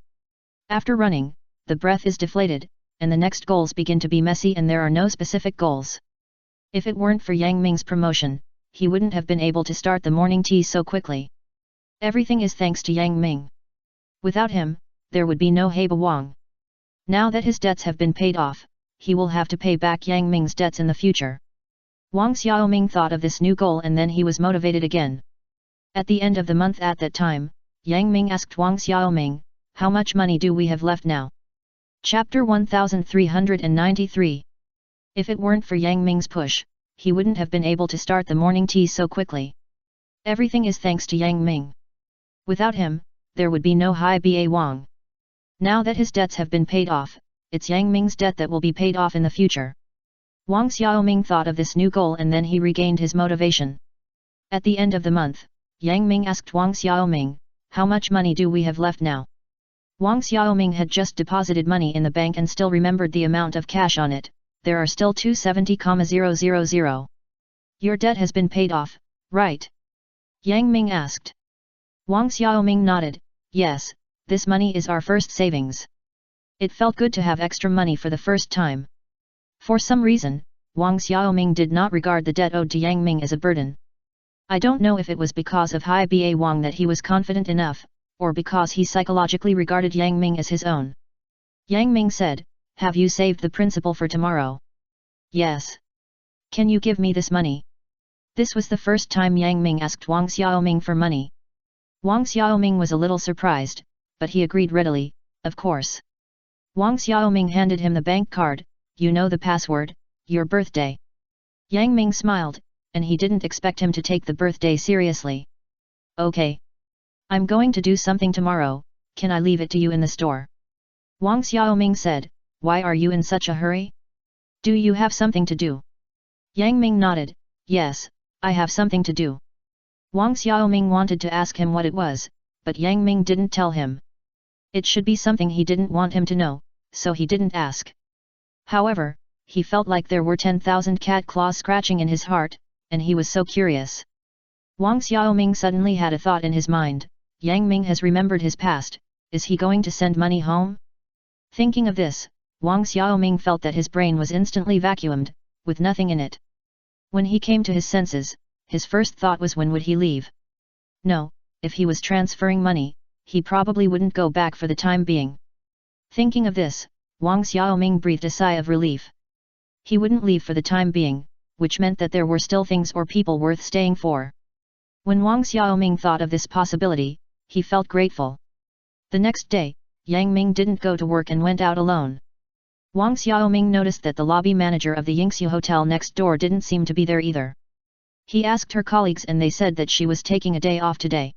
After running, the breath is deflated, and the next goals begin to be messy and there are no specific goals. If it weren't for Yang Ming's promotion, he wouldn't have been able to start the morning tea so quickly. Everything is thanks to Yang Ming. Without him, there would be no Heba Wang. Now that his debts have been paid off, he will have to pay back Yang Ming's debts in the future. Wang Xiaoming thought of this new goal and then he was motivated again. At the end of the month at that time, Yang Ming asked Wang Xiaoming, "How much money do we have left now?" Chapter 1393. If it weren't for Yang Ming's push, he wouldn't have been able to start the morning tea so quickly. Everything is thanks to Yang Ming. Without him, there would be no Heba Wang. Now that his debts have been paid off, it's Yang Ming's debt that will be paid off in the future. Wang Xiaoming thought of this new goal and then he regained his motivation. At the end of the month, Yang Ming asked Wang Xiaoming, "How much money do we have left now?" Wang Xiaoming had just deposited money in the bank and still remembered the amount of cash on it. There are still 270,000. Your debt has been paid off, right? Yang Ming asked. Wang Xiaoming nodded, "Yes, this money is our first savings." It felt good to have extra money for the first time. For some reason, Wang Xiaoming did not regard the debt owed to Yang Ming as a burden. I don't know if it was because of Heba Wang that he was confident enough, or because he psychologically regarded Yang Ming as his own. Yang Ming said, "Have you saved the principal for tomorrow?" "Yes." "Can you give me this money?" This was the first time Yang Ming asked Wang Xiaoming for money. Wang Xiaoming was a little surprised, but he agreed readily, "Of course." Wang Xiaoming handed him the bank card. "You know the password, your birthday." Yang Ming smiled, and he didn't expect him to take the birthday seriously. "Okay. I'm going to do something tomorrow, can I leave it to you in the store?" Wang Xiaoming said, "Why are you in such a hurry? Do you have something to do?" Yang Ming nodded, "Yes, I have something to do." Wang Xiaoming wanted to ask him what it was, but Yang Ming didn't tell him. It should be something he didn't want him to know, so he didn't ask. However, he felt like there were 10,000 cat claws scratching in his heart, and he was so curious. Wang Xiaoming suddenly had a thought in his mind, Yang Ming has remembered his past, is he going to send money home? Thinking of this, Wang Xiaoming felt that his brain was instantly vacuumed, with nothing in it. When he came to his senses, his first thought was when would he leave? No, if he was transferring money, he probably wouldn't go back for the time being. Thinking of this, Wang Xiaoming breathed a sigh of relief. He wouldn't leave for the time being, which meant that there were still things or people worth staying for. When Wang Xiaoming thought of this possibility, he felt grateful. The next day, Yang Ming didn't go to work and went out alone. Wang Xiaoming noticed that the lobby manager of the Yingxiu Hotel next door didn't seem to be there either. He asked her colleagues and they said that she was taking a day off today.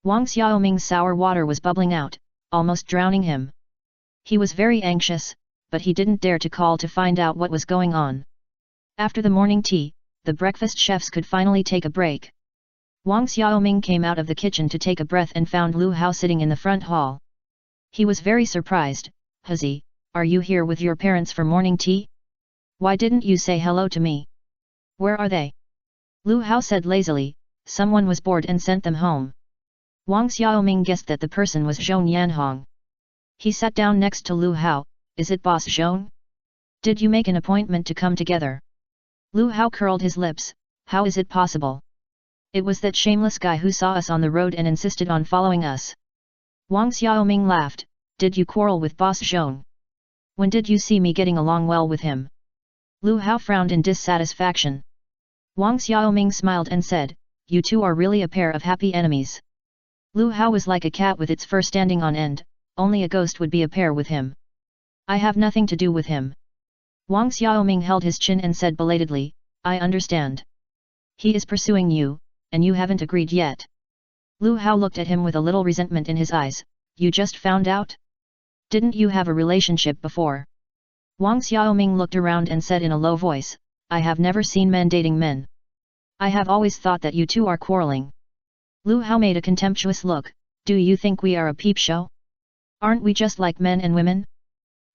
Wang Xiaoming's sour water was bubbling out, almost drowning him. He was very anxious, but he didn't dare to call to find out what was going on. After the morning tea, the breakfast chefs could finally take a break. Wang Xiaoming came out of the kitchen to take a breath and found Lu Hao sitting in the front hall. He was very surprised. "Huzi, are you here with your parents for morning tea? Why didn't you say hello to me? Where are they?" Lu Hao said lazily, "Someone was bored and sent them home." Wang Xiaoming guessed that the person was Zhong Yanhong. He sat down next to Lu Hao. "Is it Boss Zhong? Did you make an appointment to come together?" Lu Hao curled his lips. "How is it possible? It was that shameless guy who saw us on the road and insisted on following us." Wang Xiaoming laughed. "Did you quarrel with Boss Zhong? When did you see me getting along well with him?" Lu Hao frowned in dissatisfaction. Wang Xiaoming smiled and said, "You two are really a pair of happy enemies." Lu Hao was like a cat with its fur standing on end, only a ghost would be a pair with him. "I have nothing to do with him." Wang Xiaoming held his chin and said belatedly, "I understand. He is pursuing you, and you haven't agreed yet." Lu Hao looked at him with a little resentment in his eyes. "You just found out? Didn't you have a relationship before?" Wang Xiaoming looked around and said in a low voice, "I have never seen men dating men. I have always thought that you two are quarreling." Lu Hao made a contemptuous look. "Do you think we are a peep show? Aren't we just like men and women?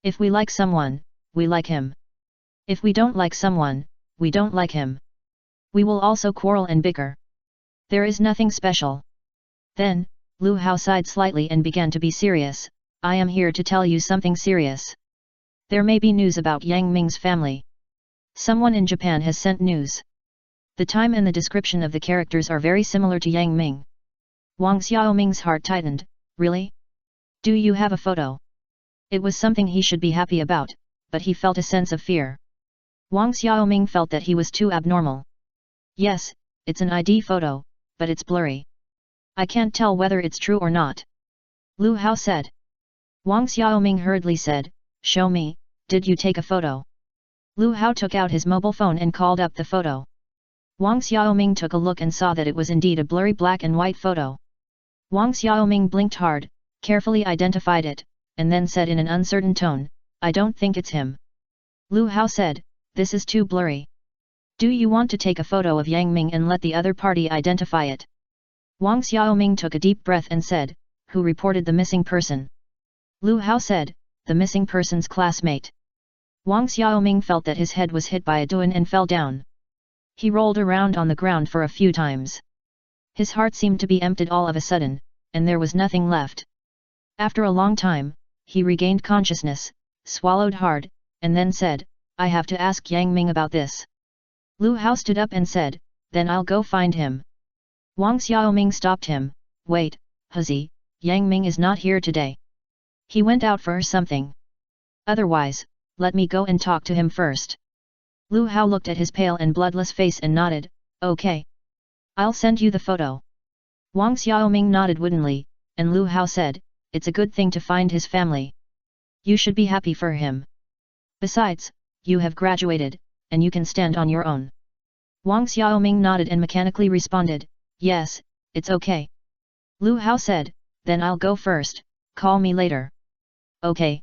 If we like someone, we like him. If we don't like someone, we don't like him. We will also quarrel and bicker. There is nothing special. Then, Lu Hao sighed slightly and began to be serious. I am here to tell you something serious. There may be news about Yang Ming's family. Someone in Japan has sent news. The time and the description of the characters are very similar to Yang Ming. Wang Xiaoming's heart tightened. Really? Do you have a photo? It was something he should be happy about, but he felt a sense of fear. Wang Xiaoming felt that he was too abnormal. Yes, it's an ID photo, but it's blurry. I can't tell whether it's true or not. Lu Hao said. Wang Xiaoming hurriedly said, show me, did you take a photo? Lu Hao took out his mobile phone and called up the photo. Wang Xiaoming took a look and saw that it was indeed a blurry black and white photo. Wang Xiaoming blinked hard, carefully identified it, and then said in an uncertain tone, I don't think it's him. Lu Hao said, this is too blurry. Do you want to take a photo of Yang Ming and let the other party identify it? Wang Xiaoming took a deep breath and said, who reported the missing person? Lu Hao said, the missing person's classmate. Wang Xiaoming felt that his head was hit by a duan and fell down. He rolled around on the ground for a few times. His heart seemed to be emptied all of a sudden, and there was nothing left. After a long time, he regained consciousness, swallowed hard, and then said, I have to ask Yang Ming about this. Lu Hao stood up and said, then I'll go find him. Wang Xiaoming stopped him, wait, Huzi, Yang Ming is not here today. He went out for something. Otherwise, let me go and talk to him first. Lu Hao looked at his pale and bloodless face and nodded, okay. I'll send you the photo. Wang Xiaoming nodded woodenly, and Lu Hao said, it's a good thing to find his family. You should be happy for him. Besides, you have graduated, and you can stand on your own. Wang Xiaoming nodded and mechanically responded, yes, it's okay. Lu Hao said, then I'll go first, call me later. Okay.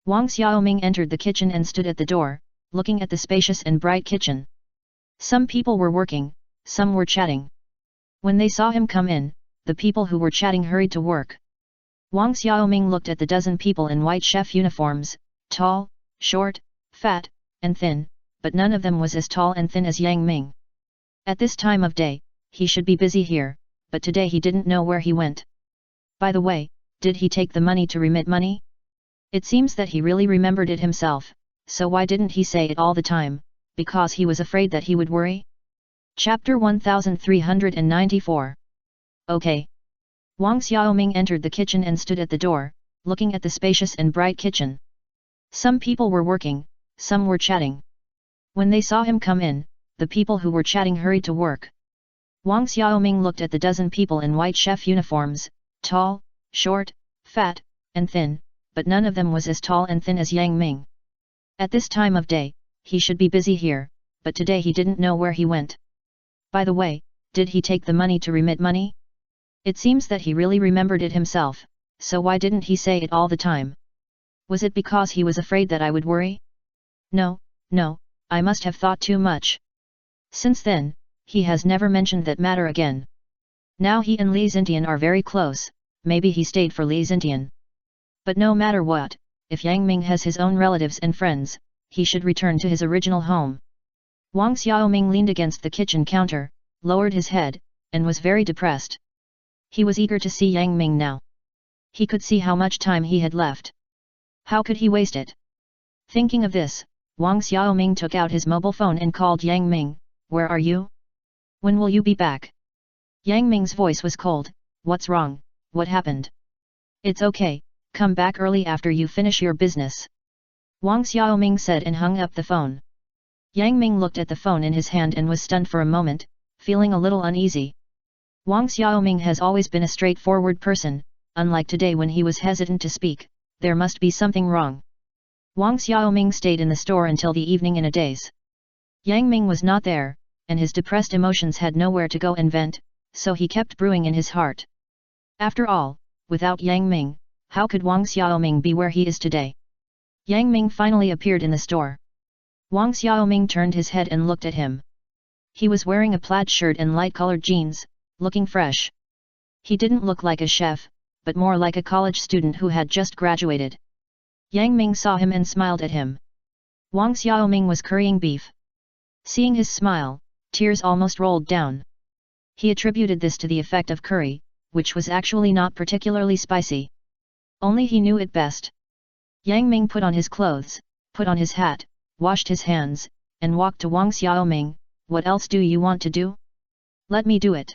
Wang Xiaoming entered the kitchen and stood at the door, looking at the spacious and bright kitchen. Some people were working, some were chatting. When they saw him come in, the people who were chatting hurried to work. Wang Xiaoming looked at the dozen people in white chef uniforms, tall, short, fat, and thin, but none of them was as tall and thin as Yang Ming. At this time of day, he should be busy here, but today he didn't know where he went. By the way, did he take the money to remit money? It seems that he really remembered it himself, so why didn't he say it all the time, because he was afraid that he would worry? Chapter 1394. Okay. Wang Xiaoming entered the kitchen and stood at the door, looking at the spacious and bright kitchen. Some people were working, some were chatting. When they saw him come in, the people who were chatting hurried to work. Wang Xiaoming looked at the dozen people in white chef uniforms, tall, short, fat, and thin, but none of them was as tall and thin as Yang Ming. At this time of day, he should be busy here, but today he didn't know where he went. By the way, did he take the money to remit money? It seems that he really remembered it himself, so why didn't he say it all the time? Was it because he was afraid that I would worry? No, I must have thought too much. Since then, he has never mentioned that matter again. Now he and Li Xintian are very close, maybe he stayed for Li Xintian. But no matter what, if Yang Ming has his own relatives and friends, he should return to his original home. Wang Xiaoming leaned against the kitchen counter, lowered his head, and was very depressed. He was eager to see Yang Ming now. He could see how much time he had left. How could he waste it? Thinking of this, Wang Xiaoming took out his mobile phone and called Yang Ming, where are you? When will you be back? Yang Ming's voice was cold, what's wrong, what happened? It's okay, come back early after you finish your business. Wang Xiaoming said and hung up the phone. Yang Ming looked at the phone in his hand and was stunned for a moment, feeling a little uneasy. Wang Xiaoming has always been a straightforward person, unlike today when he was hesitant to speak, there must be something wrong. Wang Xiaoming stayed in the store until the evening in a daze. Yang Ming was not there, and his depressed emotions had nowhere to go and vent, so he kept brewing in his heart. After all, without Yang Ming, how could Wang Xiaoming be where he is today? Yang Ming finally appeared in the store. Wang Xiaoming turned his head and looked at him. He was wearing a plaid shirt and light-colored jeans, looking fresh. He didn't look like a chef, but more like a college student who had just graduated. Yang Ming saw him and smiled at him. Wang Xiaoming was currying beef. Seeing his smile, tears almost rolled down. He attributed this to the effect of curry, which was actually not particularly spicy. Only he knew it best. Yang Ming put on his clothes, put on his hat, washed his hands, and walked to Wang Xiaoming. What else do you want to do? Let me do it.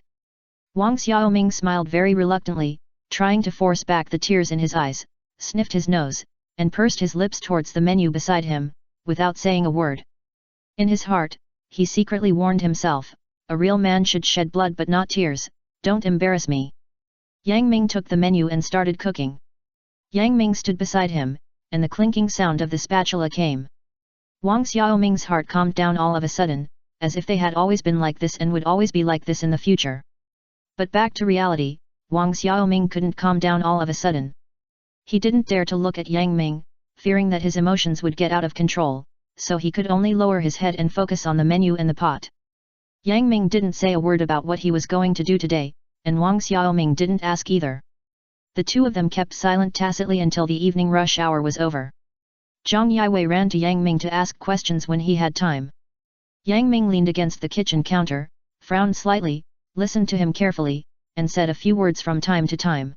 Wang Xiaoming smiled very reluctantly, trying to force back the tears in his eyes, sniffed his nose, and pursed his lips towards the menu beside him, without saying a word. In his heart, he secretly warned himself, a real man should shed blood but not tears, don't embarrass me. Yang Ming took the menu and started cooking. Yang Ming stood beside him, and the clinking sound of the spatula came. Wang Xiaoming's heart calmed down all of a sudden, as if they had always been like this and would always be like this in the future. But back to reality, Wang Xiaoming couldn't calm down all of a sudden. He didn't dare to look at Yang Ming, fearing that his emotions would get out of control, so he could only lower his head and focus on the menu and the pot. Yang Ming didn't say a word about what he was going to do today, and Wang Xiaoming didn't ask either. The two of them kept silent tacitly until the evening rush hour was over. Zhang Yiwei ran to Yang Ming to ask questions when he had time. Yang Ming leaned against the kitchen counter, frowned slightly, listened to him carefully, and said a few words from time to time.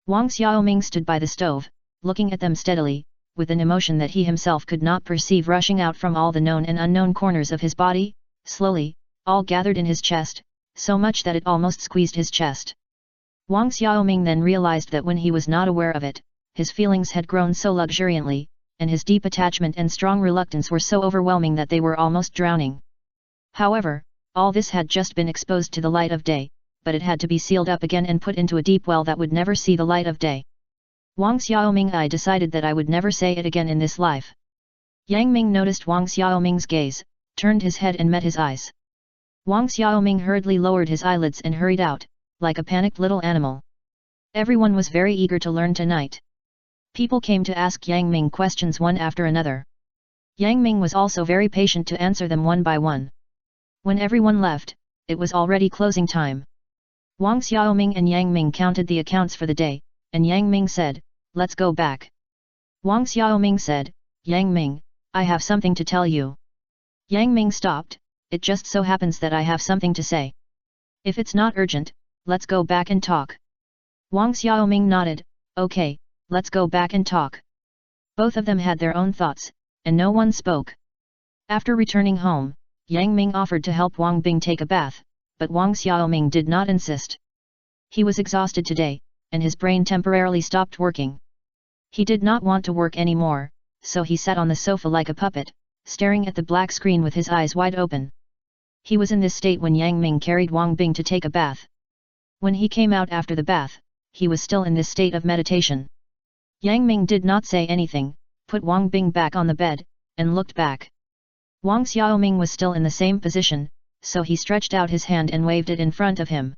Wang Xiaoming stood by the stove, looking at them steadily, with an emotion that he himself could not perceive rushing out from all the known and unknown corners of his body, slowly, all gathered in his chest, so much that it almost squeezed his chest. Wang Xiaoming then realized that when he was not aware of it, his feelings had grown so luxuriantly, and his deep attachment and strong reluctance were so overwhelming that they were almost drowning. However, all this had just been exposed to the light of day, but it had to be sealed up again and put into a deep well that would never see the light of day. Wang Xiaoming, I decided that I would never say it again in this life. Yang Ming noticed Wang Xiaoming's gaze, turned his head and met his eyes. Wang Xiaoming hurriedly lowered his eyelids and hurried out, like a panicked little animal. Everyone was very eager to learn tonight. People came to ask Yang Ming questions one after another. Yang Ming was also very patient to answer them one by one. When everyone left, it was already closing time. Wang Xiaoming and Yang Ming counted the accounts for the day, and Yang Ming said, "Let's go back." Wang Xiaoming said, "Yang Ming, I have something to tell you." Yang Ming stopped, "It just so happens that I have something to say. If it's not urgent, let's go back and talk." Wang Xiaoming nodded, "Okay, let's go back and talk." Both of them had their own thoughts, and no one spoke. After returning home, Yang Ming offered to help Wang Bing take a bath, but Wang Xiaoming did not insist. He was exhausted today, and his brain temporarily stopped working. He did not want to work anymore, so he sat on the sofa like a puppet, staring at the black screen with his eyes wide open. He was in this state when Yang Ming carried Wang Bing to take a bath. When he came out after the bath, he was still in this state of meditation. Yang Ming did not say anything, put Wang Bing back on the bed, and looked back. Wang Xiaoming was still in the same position, so he stretched out his hand and waved it in front of him.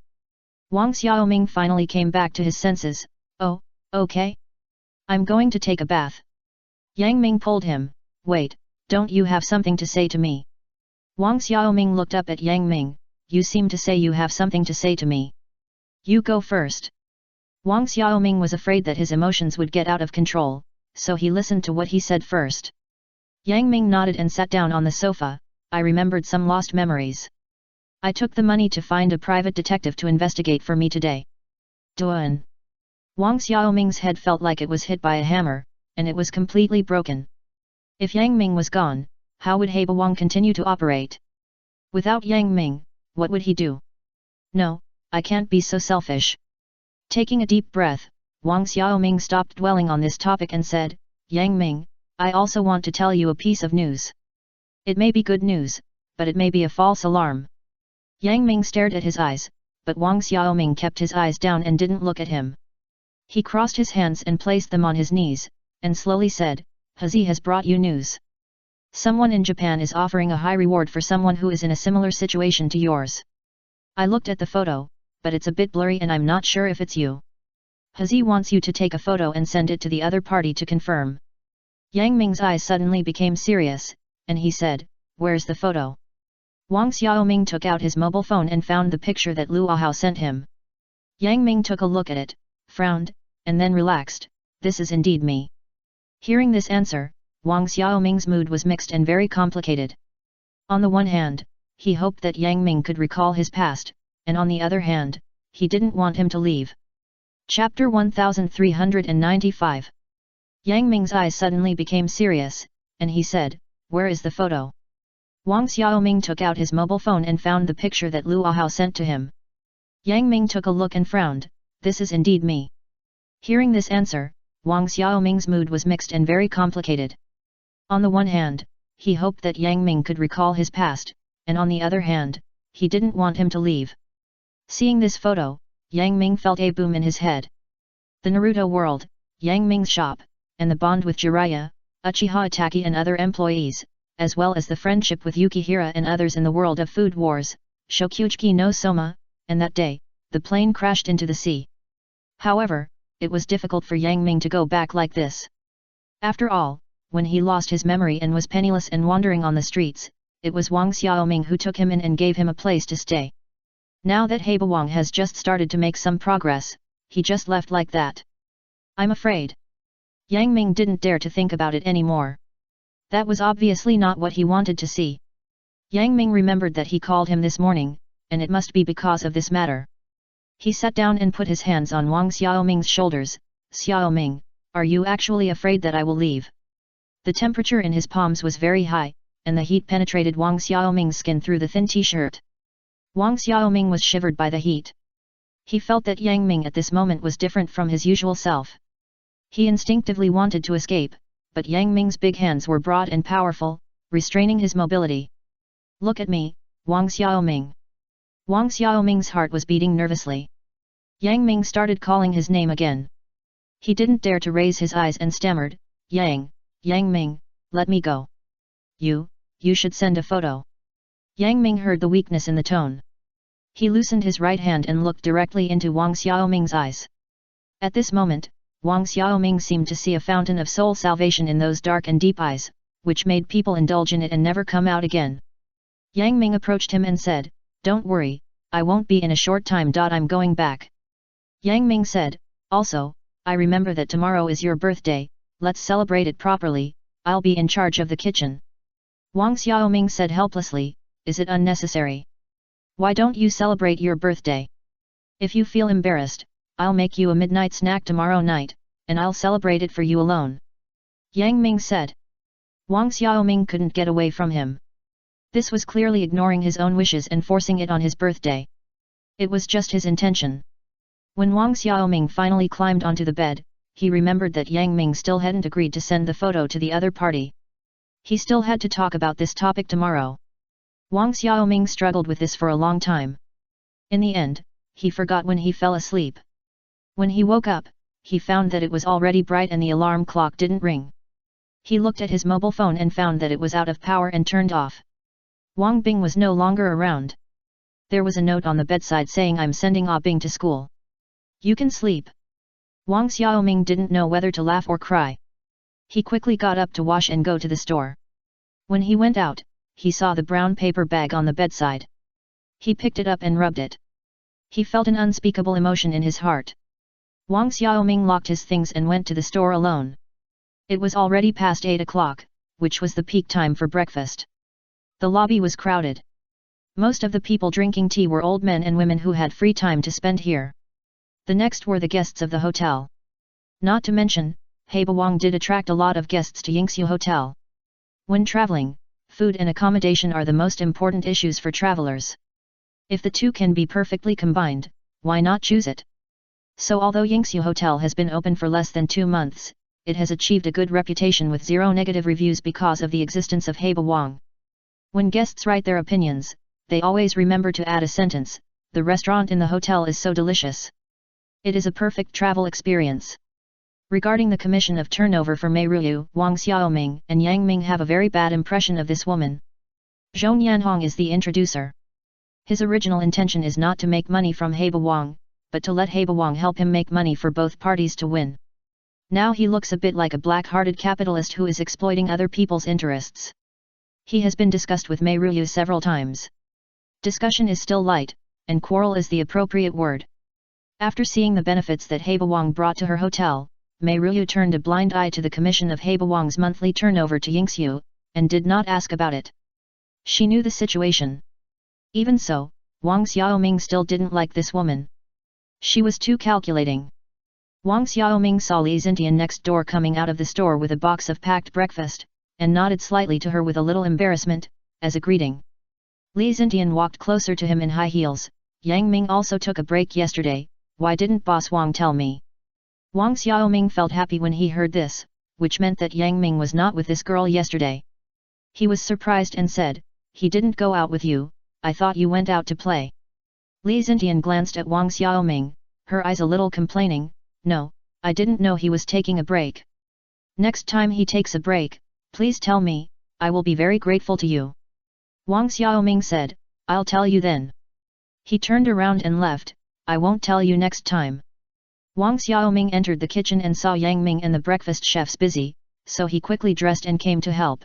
Wang Xiaoming finally came back to his senses. "Oh, okay. I'm going to take a bath." Yang Ming pulled him. "Wait, don't you have something to say to me?" Wang Xiaoming looked up at Yang Ming. "You seem to say you have something to say to me. You go first." Wang Xiaoming was afraid that his emotions would get out of control, so he listened to what he said first. Yang Ming nodded and sat down on the sofa. "I remembered some lost memories. I took the money to find a private detective to investigate for me today." Duan. Wang Xiaoming's head felt like it was hit by a hammer, and it was completely broken. If Yang Ming was gone, how would Heba Wang continue to operate? Without Yang Ming, what would he do? "No, I can't be so selfish." Taking a deep breath, Wang Xiaoming stopped dwelling on this topic and said, "Yang Ming, I also want to tell you a piece of news. It may be good news, but it may be a false alarm." Yang Ming stared at his eyes, but Wang Xiaoming kept his eyes down and didn't look at him. He crossed his hands and placed them on his knees, and slowly said, "Hazi has brought you news. Someone in Japan is offering a high reward for someone who is in a similar situation to yours. I looked at the photo, but it's a bit blurry and I'm not sure if it's you. Hazi wants you to take a photo and send it to the other party to confirm." Yang Ming's eyes suddenly became serious, and he said, "Where's the photo?" Wang Xiaoming took out his mobile phone and found the picture that Lu Ahao sent him. Yang Ming took a look at it, frowned, and then relaxed. "This is indeed me." Hearing this answer, Wang Xiaoming's mood was mixed and very complicated. On the one hand, he hoped that Yang Ming could recall his past, and on the other hand, he didn't want him to leave. Chapter 1395. Yang Ming's eyes suddenly became serious, and he said, "Where is the photo?" Wang Xiaoming took out his mobile phone and found the picture that Luo Hao sent to him. Yang Ming took a look and frowned, "This is indeed me." Hearing this answer, Wang Xiaoming's mood was mixed and very complicated. On the one hand, he hoped that Yang Ming could recall his past, and on the other hand, he didn't want him to leave. Seeing this photo, Yang Ming felt a boom in his head. The Naruto world, Yang Ming's shop, and the bond with Jiraiya, Uchiha Itachi and other employees, as well as the friendship with Yukihira and others in the world of food wars, Shokuchiki no Soma, and that day, the plane crashed into the sea. However, it was difficult for Yang Ming to go back like this. After all, when he lost his memory and was penniless and wandering on the streets, it was Wang Xiaoming who took him in and gave him a place to stay. Now that Heba Wang has just started to make some progress, he just left like that. I'm afraid. Yang Ming didn't dare to think about it anymore. That was obviously not what he wanted to see. Yang Ming remembered that he called him this morning, and it must be because of this matter. He sat down and put his hands on Wang Xiaoming's shoulders. "Xiaoming, are you actually afraid that I will leave?" The temperature in his palms was very high, and the heat penetrated Wang Xiaoming's skin through the thin t-shirt. Wang Xiaoming was shivered by the heat. He felt that Yang Ming at this moment was different from his usual self. He instinctively wanted to escape, but Yang Ming's big hands were broad and powerful, restraining his mobility. "Look at me, Wang Xiaoming." Wang Xiaoming's heart was beating nervously. Yang Ming started calling his name again. He didn't dare to raise his eyes and stammered, Yang Ming, let me go. You should send a photo." Yang Ming heard the weakness in the tone. He loosened his right hand and looked directly into Wang Xiaoming's eyes. At this moment, Wang Xiaoming seemed to see a fountain of soul salvation in those dark and deep eyes, which made people indulge in it and never come out again. Yang Ming approached him and said, "Don't worry, I won't be in a short time. I'm going back." Yang Ming said, "Also, I remember that tomorrow is your birthday, let's celebrate it properly, I'll be in charge of the kitchen." Wang Xiaoming said helplessly, "Is it unnecessary? Why don't you celebrate your birthday? If you feel embarrassed, I'll make you a midnight snack tomorrow night, and I'll celebrate it for you alone." Yang Ming said. Wang Xiaoming couldn't get away from him. This was clearly ignoring his own wishes and forcing it on his birthday. It was just his intention. When Wang Xiaoming finally climbed onto the bed, he remembered that Yang Ming still hadn't agreed to send the photo to the other party. He still had to talk about this topic tomorrow. Wang Xiaoming struggled with this for a long time. In the end, he forgot when he fell asleep. When he woke up, he found that it was already bright and the alarm clock didn't ring. He looked at his mobile phone and found that it was out of power and turned off. Wang Bing was no longer around. There was a note on the bedside saying, "I'm sending Ah Bing to school. You can sleep." Wang Xiaoming didn't know whether to laugh or cry. He quickly got up to wash and go to the store. When he went out, he saw the brown paper bag on the bedside. He picked it up and rubbed it. He felt an unspeakable emotion in his heart. Wang Xiaoming locked his things and went to the store alone. It was already past 8 o'clock, which was the peak time for breakfast. The lobby was crowded. Most of the people drinking tea were old men and women who had free time to spend here. The next were the guests of the hotel. Not to mention, Heba Wang did attract a lot of guests to Yingxiu Hotel. When traveling, food and accommodation are the most important issues for travelers. If the two can be perfectly combined, why not choose it? So although Yingxiu Hotel has been open for less than 2 months, it has achieved a good reputation with 0 negative reviews because of the existence of Heba Wang. When guests write their opinions, they always remember to add a sentence, "The restaurant in the hotel is so delicious." It is a perfect travel experience. Regarding the commission of turnover for Mei Ruyu, Wang Xiaoming and Yang Ming have a very bad impression of this woman. Zhong Yanhong is the introducer. His original intention is not to make money from Heba Wang, but to let Heba Wang help him make money for both parties to win. Now he looks a bit like a black-hearted capitalist who is exploiting other people's interests. He has been discussed with Mei Ruyu several times. Discussion is still light, and quarrel is the appropriate word. After seeing the benefits that Heba Wang brought to her hotel, Mei Ruyu turned a blind eye to the commission of Heba Wang's monthly turnover to Yingxiu, and did not ask about it. She knew the situation. Even so, Wang Xiaoming still didn't like this woman. She was too calculating. Wang Xiaoming saw Li Xintian next door coming out of the store with a box of packed breakfast, and nodded slightly to her with a little embarrassment, as a greeting. Li Xintian walked closer to him in high heels. Yang Ming also took a break yesterday, why didn't Boss Wang tell me? Wang Xiaoming felt happy when he heard this, which meant that Yang Ming was not with this girl yesterday. He was surprised and said, he didn't go out with you, I thought you went out to play. Li Xintian glanced at Wang Xiaoming, her eyes a little complaining, no, I didn't know he was taking a break. Next time he takes a break, please tell me, I will be very grateful to you. Wang Xiaoming said, I'll tell you then. He turned around and left, I won't tell you next time. Wang Xiaoming entered the kitchen and saw Yang Ming and the breakfast chefs busy, so he quickly dressed and came to help.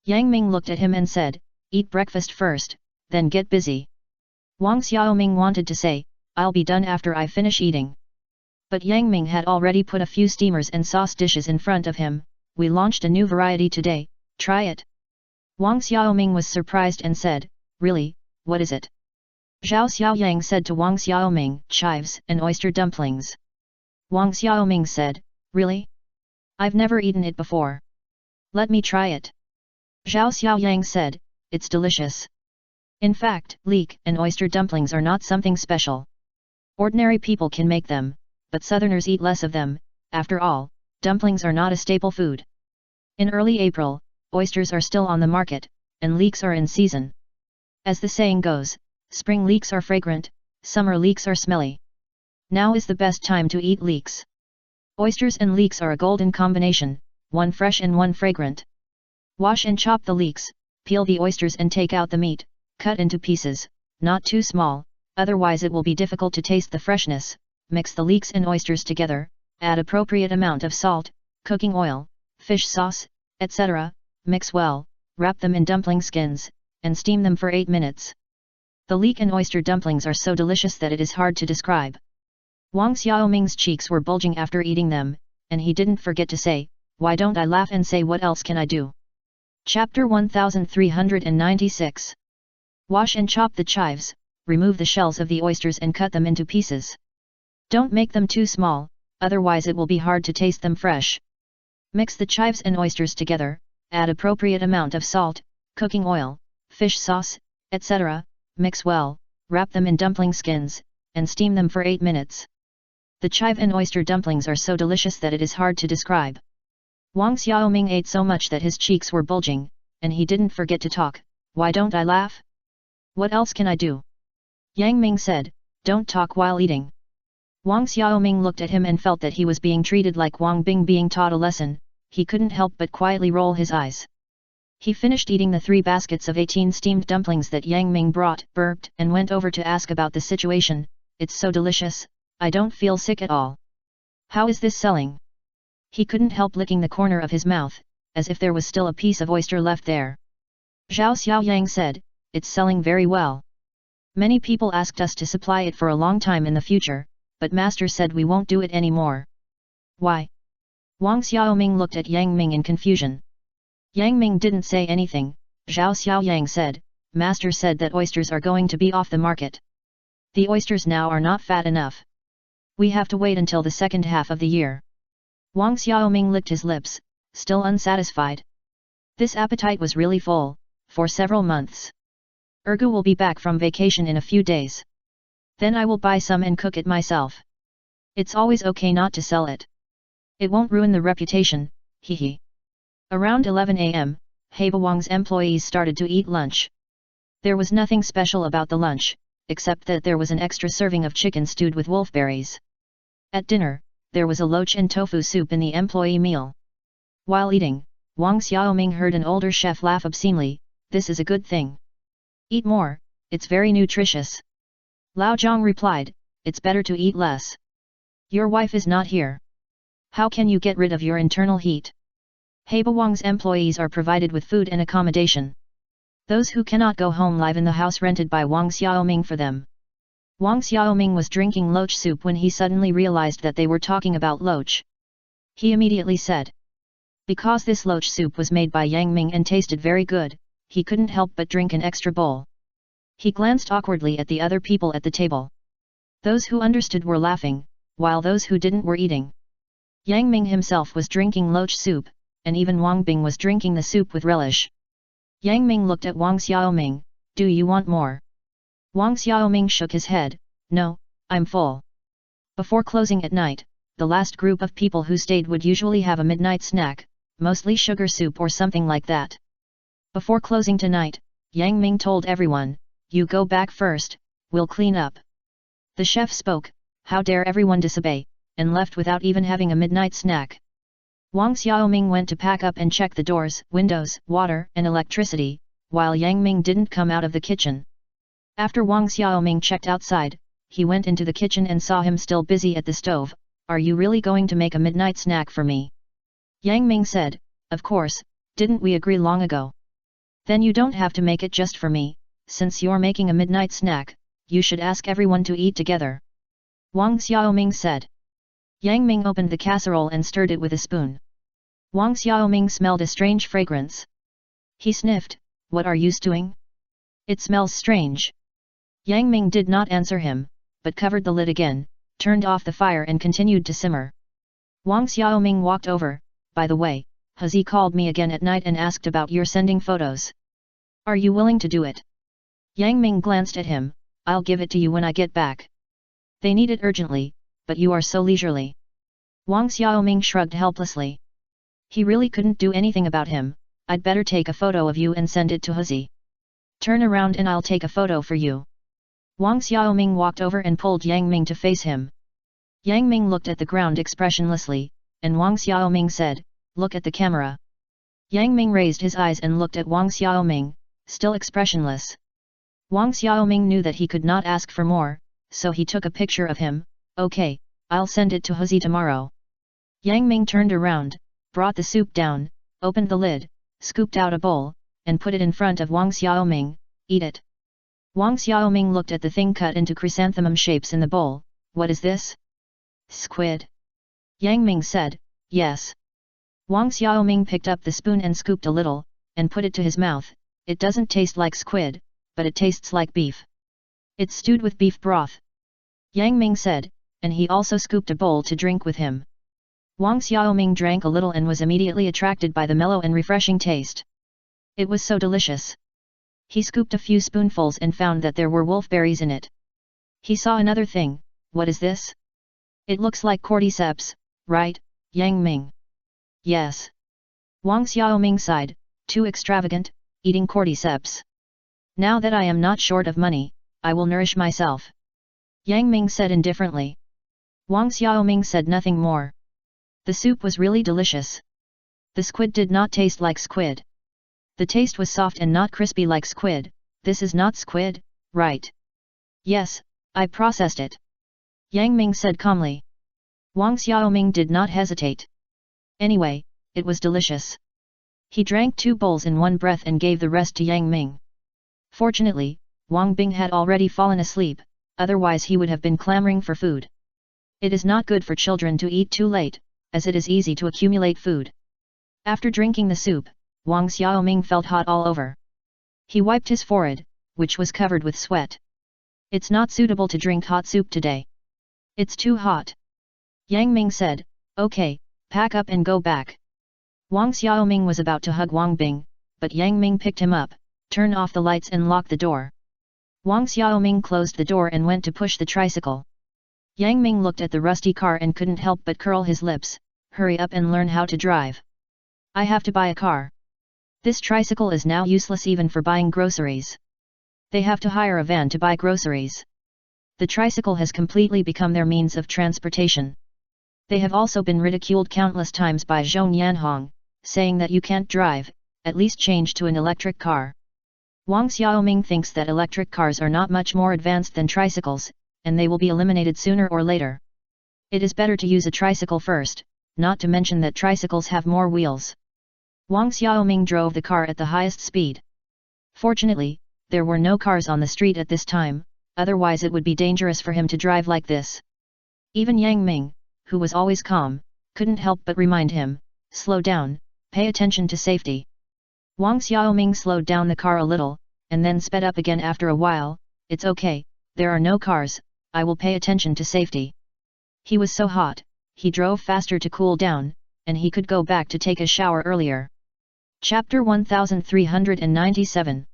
Yang Ming looked at him and said, eat breakfast first, then get busy. Wang Xiaoming wanted to say, I'll be done after I finish eating. But Yang Ming had already put a few steamers and sauce dishes in front of him. We launched a new variety today, try it. Wang Xiaoming was surprised and said, really, what is it? Zhao Xiaoyang said to Wang Xiaoming, chives and oyster dumplings. Wang Xiaoming said, really? I've never eaten it before. Let me try it. Zhao Xiaoyang said, it's delicious. In fact, leek and oyster dumplings are not something special. Ordinary people can make them, but southerners eat less of them. After all, dumplings are not a staple food. In early April, oysters are still on the market, and leeks are in season. As the saying goes, spring leeks are fragrant, summer leeks are smelly. Now is the best time to eat leeks. Oysters and leeks are a golden combination, one fresh and one fragrant. Wash and chop the leeks, peel the oysters and take out the meat, cut into pieces, not too small, otherwise it will be difficult to taste the freshness. Mix the leeks and oysters together, add appropriate amount of salt, cooking oil, fish sauce, etc., mix well, wrap them in dumpling skins, and steam them for 8 minutes. The leek and oyster dumplings are so delicious that it is hard to describe. Wang Xiaoming's cheeks were bulging after eating them, and he didn't forget to say, why don't I laugh and say what else can I do? Chapter 1396. Wash and chop the chives, remove the shells of the oysters and cut them into pieces. Don't make them too small, otherwise it will be hard to taste them fresh. Mix the chives and oysters together, add appropriate amount of salt, cooking oil, fish sauce, etc., mix well, wrap them in dumpling skins, and steam them for 8 minutes. The chive and oyster dumplings are so delicious that it is hard to describe. Wang Xiaoming ate so much that his cheeks were bulging, and he didn't forget to talk, why don't I laugh? What else can I do? Yang Ming said, don't talk while eating. Wang Xiaoming looked at him and felt that he was being treated like Wang Bing being taught a lesson. He couldn't help but quietly roll his eyes. He finished eating the 3 baskets of 18 steamed dumplings that Yang Ming brought, burped, and went over to ask about the situation. It's so delicious, I don't feel sick at all. How is this selling? He couldn't help licking the corner of his mouth, as if there was still a piece of oyster left there. Zhao Xiaoyang said, it's selling very well. Many people asked us to supply it for a long time in the future, but master said we won't do it anymore. Why? Wang Xiaoming looked at Yang Ming in confusion. Yang Ming didn't say anything. Zhao Xiaoyang said, master said that oysters are going to be off the market. The oysters now are not fat enough. We have to wait until the second half of the year. Wang Xiaoming licked his lips, still unsatisfied. This appetite was really full, for several months. Ergu will be back from vacation in a few days. Then I will buy some and cook it myself. It's always okay not to sell it. It won't ruin the reputation, hehe. Around 11 a.m., Heba Wang's employees started to eat lunch. There was nothing special about the lunch, except that there was an extra serving of chicken stewed with wolfberries. At dinner, there was a loach and tofu soup in the employee meal. While eating, Wang Xiaoming heard an older chef laugh obscenely, this is a good thing. Eat more, it's very nutritious. Lao Zhang replied, it's better to eat less. Your wife is not here. How can you get rid of your internal heat? Heba Wang's employees are provided with food and accommodation. Those who cannot go home live in the house rented by Wang Xiaoming for them. Wang Xiaoming was drinking loach soup when he suddenly realized that they were talking about loach. he immediately said. Because this loach soup was made by Yang Ming and tasted very good, he couldn't help but drink an extra bowl. He glanced awkwardly at the other people at the table. Those who understood were laughing, while those who didn't were eating. Yang Ming himself was drinking loach soup, and even Wang Bing was drinking the soup with relish. Yang Ming looked at Wang Xiaoming, "Do you want more?" Wang Xiaoming shook his head, "No, I'm full." Before closing at night, the last group of people who stayed would usually have a midnight snack, mostly sugar soup or something like that. Before closing tonight, Yang Ming told everyone, "You go back first, we'll clean up." The chef spoke, "How dare everyone disobey," and left without even having a midnight snack. Wang Xiaoming went to pack up and check the doors, windows, water and electricity, while Yang Ming didn't come out of the kitchen. After Wang Xiaoming checked outside, he went into the kitchen and saw him still busy at the stove. "Are you really going to make a midnight snack for me?" Yang Ming said, "Of course, didn't we agree long ago? Then you don't have to make it just for me, since you're making a midnight snack, you should ask everyone to eat together." Wang Xiaoming said. Yang Ming opened the casserole and stirred it with a spoon. Wang Xiaoming smelled a strange fragrance. He sniffed, "What are you stewing? It smells strange." Yang Ming did not answer him, but covered the lid again, turned off the fire and continued to simmer. Wang Xiaoming walked over, "By the way, He called me again at night and asked about your sending photos. Are you willing to do it?" Yang Ming glanced at him, "I'll give it to you when I get back. They need it urgently, but you are so leisurely." Wang Xiaoming shrugged helplessly. He really couldn't do anything about him. "I'd better take a photo of you and send it to He. Turn around and I'll take a photo for you." Wang Xiaoming walked over and pulled Yang Ming to face him. Yang Ming looked at the ground expressionlessly, and Wang Xiaoming said, "Look at the camera." Yang Ming raised his eyes and looked at Wang Xiaoming, still expressionless. Wang Xiaoming knew that he could not ask for more, so he took a picture of him. "Okay, I'll send it to He tomorrow." Yang Ming turned around, brought the soup down, opened the lid, scooped out a bowl, and put it in front of Wang Xiaoming. "Eat it." Wang Xiaoming looked at the thing cut into chrysanthemum shapes in the bowl. "What is this?" "Squid." Yang Ming said, "Yes." Wang Xiaoming picked up the spoon and scooped a little, and put it to his mouth. "It doesn't taste like squid, but it tastes like beef. It's stewed with beef broth." Yang Ming said, and he also scooped a bowl to drink with him. Wang Xiaoming drank a little and was immediately attracted by the mellow and refreshing taste. It was so delicious. He scooped a few spoonfuls and found that there were wolfberries in it. He saw another thing. "What is this?" "It looks like cordyceps, right, Yang Ming?" "Yes." Wang Xiaoming sighed, "Too extravagant, eating cordyceps. Now that I am not short of money, I will nourish myself." Yang Ming said indifferently. Wang Xiaoming said nothing more. The soup was really delicious. The squid did not taste like squid. The taste was soft and not crispy like squid. "This is not squid, right?" "Yes, I processed it," Yang Ming said calmly. Wang Xiaoming did not hesitate. Anyway, it was delicious. He drank 2 bowls in one breath and gave the rest to Yang Ming. Fortunately, Wang Bing had already fallen asleep, otherwise he would have been clamoring for food. It is not good for children to eat too late, as it is easy to accumulate food. After drinking the soup, Wang Xiaoming felt hot all over. He wiped his forehead, which was covered with sweat. "It's not suitable to drink hot soup today. It's too hot." Yang Ming said, "Okay, pack up and go back." Wang Xiaoming was about to hug Wang Bing, but Yang Ming picked him up, turned off the lights and locked the door. Wang Xiaoming closed the door and went to push the tricycle. Yang Ming looked at the rusty car and couldn't help but curl his lips. "Hurry up and learn how to drive. I have to buy a car. This tricycle is now useless even for buying groceries. They have to hire a van to buy groceries. The tricycle has completely become their means of transportation. They have also been ridiculed countless times by Zhong Yanhong, saying that you can't drive, at least change to an electric car." Wang Xiaoming thinks that electric cars are not much more advanced than tricycles, and they will be eliminated sooner or later. It is better to use a tricycle first, not to mention that tricycles have more wheels. Wang Xiaoming drove the car at the highest speed. Fortunately, there were no cars on the street at this time, otherwise it would be dangerous for him to drive like this. Even Yang Ming, who was always calm, couldn't help but remind him, slow down, pay attention to safety. Wang Xiaoming slowed down the car a little, and then sped up again after a while. It's okay, there are no cars, I will pay attention to safety. He was so hot, he drove faster to cool down, and he could go back to take a shower earlier. Chapter 1397.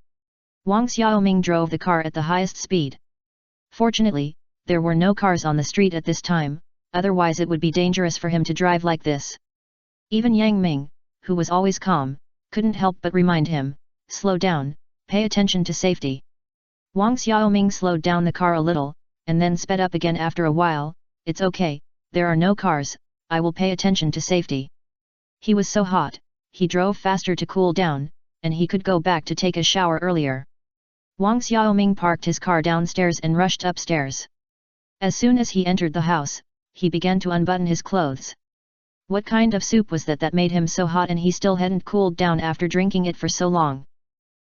Wang Xiaoming drove the car at the highest speed. Fortunately, there were no cars on the street at this time, otherwise it would be dangerous for him to drive like this. Even Yang Ming, who was always calm, couldn't help but remind him, slow down, pay attention to safety. Wang Xiaoming slowed down the car a little, and then sped up again after a while. It's okay, there are no cars, I will pay attention to safety. He was so hot, he drove faster to cool down, and he could go back to take a shower earlier. Wang Xiaoming parked his car downstairs and rushed upstairs. As soon as he entered the house, he began to unbutton his clothes. What kind of soup was that made him so hot and he still hadn't cooled down after drinking it for so long?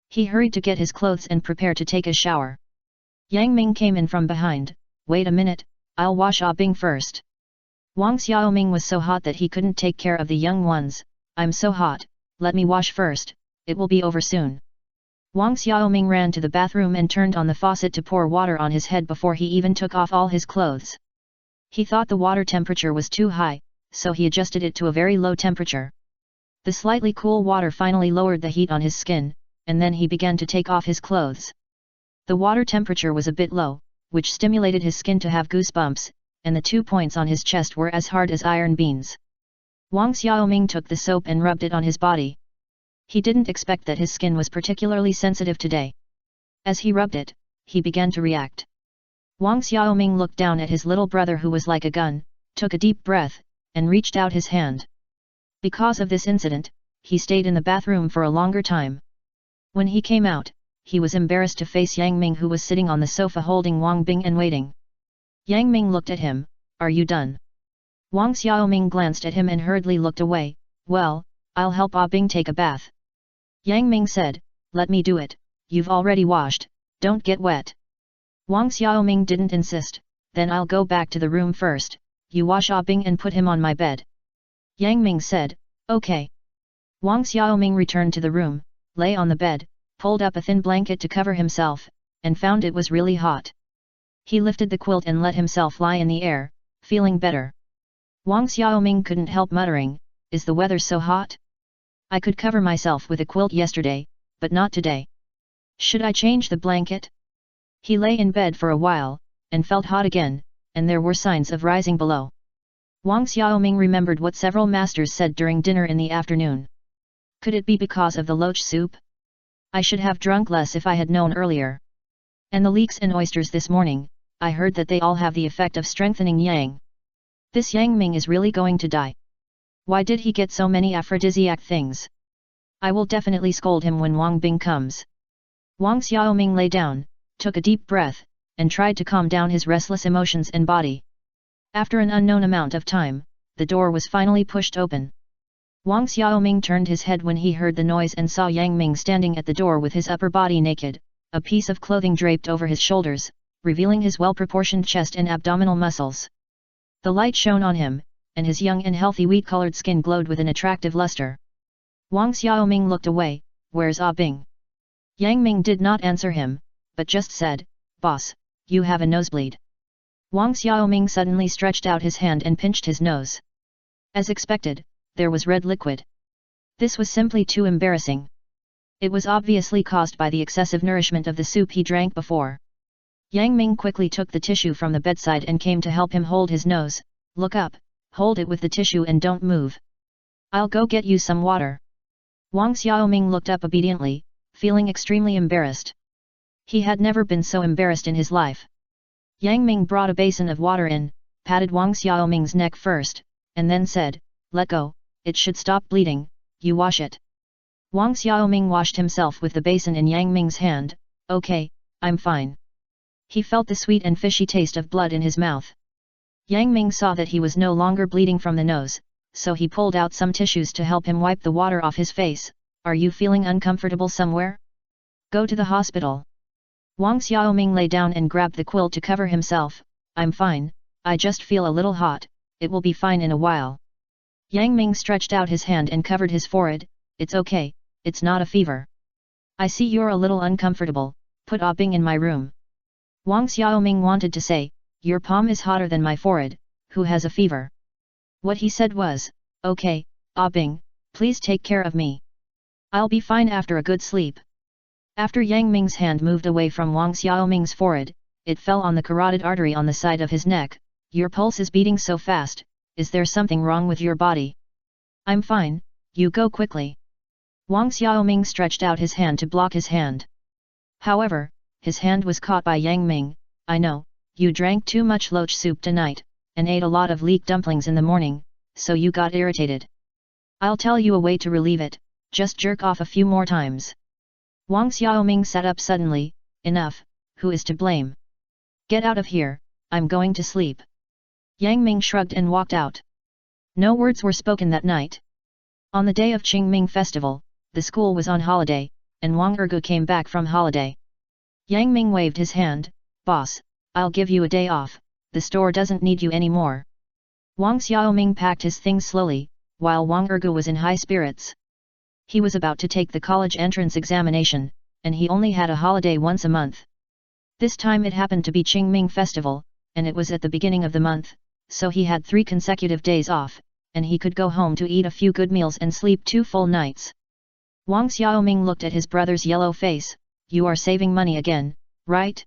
He hurried to get his clothes and prepare to take a shower. Yang Ming came in from behind. Wait a minute, I'll wash Bing first. Wang Xiaoming was so hot that he couldn't take care of the young ones. I'm so hot, let me wash first, it will be over soon. Wang Xiaoming ran to the bathroom and turned on the faucet to pour water on his head before he even took off all his clothes. He thought the water temperature was too high, so he adjusted it to a very low temperature. The slightly cool water finally lowered the heat on his skin, and then he began to take off his clothes. The water temperature was a bit low, which stimulated his skin to have goosebumps, and the 2 points on his chest were as hard as iron beams. Wang Xiaoming took the soap and rubbed it on his body. He didn't expect that his skin was particularly sensitive today. As he rubbed it, he began to react. Wang Xiaoming looked down at his little brother who was like a gun, took a deep breath, and reached out his hand. Because of this incident, he stayed in the bathroom for a longer time. When he came out, he was embarrassed to face Yang Ming who was sitting on the sofa holding Wang Bing and waiting. Yang Ming looked at him, are you done? Wang Xiaoming glanced at him and hurriedly looked away. Well, I'll help Bing take a bath. Yang Ming said, let me do it, you've already washed, don't get wet. Wang Xiaoming didn't insist, then I'll go back to the room first, you wash Bing and put him on my bed. Yang Ming said, okay. Wang Xiaoming returned to the room, lay on the bed, pulled up a thin blanket to cover himself, and found it was really hot. He lifted the quilt and let himself lie in the air, feeling better. Wang Xiaoming couldn't help muttering, is the weather so hot? I could cover myself with a quilt yesterday, but not today. Should I change the blanket? He lay in bed for a while, and felt hot again, and there were signs of rising below. Wang Xiaoming remembered what several masters said during dinner in the afternoon. Could it be because of the loach soup? I should have drunk less if I had known earlier. And the leeks and oysters this morning, I heard that they all have the effect of strengthening yang. This Yang Ming is really going to die. Why did he get so many aphrodisiac things? I will definitely scold him when Wang Bing comes. Wang Xiaoming lay down, took a deep breath, and tried to calm down his restless emotions and body. After an unknown amount of time, the door was finally pushed open. Wang Xiaoming turned his head when he heard the noise and saw Yang Ming standing at the door with his upper body naked, a piece of clothing draped over his shoulders, revealing his well-proportioned chest and abdominal muscles. The light shone on him, and his young and healthy wheat-colored skin glowed with an attractive luster. Wang Xiaoming looked away, where's Bing? Yang Ming did not answer him, but just said, boss, you have a nosebleed. Wang Xiaoming suddenly stretched out his hand and pinched his nose. As expected, there was red liquid. This was simply too embarrassing. It was obviously caused by the excessive nourishment of the soup he drank before. Yang Ming quickly took the tissue from the bedside and came to help him hold his nose. Look up, hold it with the tissue and don't move. I'll go get you some water. Wang Xiaoming looked up obediently, feeling extremely embarrassed. He had never been so embarrassed in his life. Yang Ming brought a basin of water in, patted Wang Xiaoming's neck first, and then said, let go, it should stop bleeding, you wash it. Wang Xiaoming washed himself with the basin in Yang Ming's hand. Okay, I'm fine. He felt the sweet and fishy taste of blood in his mouth. Yang Ming saw that he was no longer bleeding from the nose, so he pulled out some tissues to help him wipe the water off his face. Are you feeling uncomfortable somewhere? Go to the hospital. Wang Xiaoming lay down and grabbed the quilt to cover himself. I'm fine, I just feel a little hot, it will be fine in a while. Yang Ming stretched out his hand and covered his forehead. It's okay, it's not a fever. I see you're a little uncomfortable, put Ah Bing in my room. Wang Xiaoming wanted to say, your palm is hotter than my forehead, who has a fever? What he said was, okay, Ah Bing, please take care of me. I'll be fine after a good sleep. After Yang Ming's hand moved away from Wang Xiaoming's forehead, it fell on the carotid artery on the side of his neck. Your pulse is beating so fast, is there something wrong with your body? I'm fine, you go quickly. Wang Xiaoming stretched out his hand to block his hand. However, his hand was caught by Yang Ming. I know, you drank too much loach soup tonight, and ate a lot of leek dumplings in the morning, so you got irritated. I'll tell you a way to relieve it, just jerk off a few more times. Wang Xiaoming sat up suddenly. Enough, who is to blame? Get out of here, I'm going to sleep. Yang Ming shrugged and walked out. No words were spoken that night. On the day of Qingming festival, the school was on holiday, and Wang Ergu came back from holiday. Yang Ming waved his hand. Boss, I'll give you a day off, the store doesn't need you anymore. Wang Xiaoming packed his things slowly, while Wang Ergu was in high spirits. He was about to take the college entrance examination, and he only had a holiday once a month. This time it happened to be Qingming festival, and it was at the beginning of the month, so he had 3 consecutive days off, and he could go home to eat a few good meals and sleep 2 full nights. Wang Xiaoming looked at his brother's yellow face. You are saving money again, right?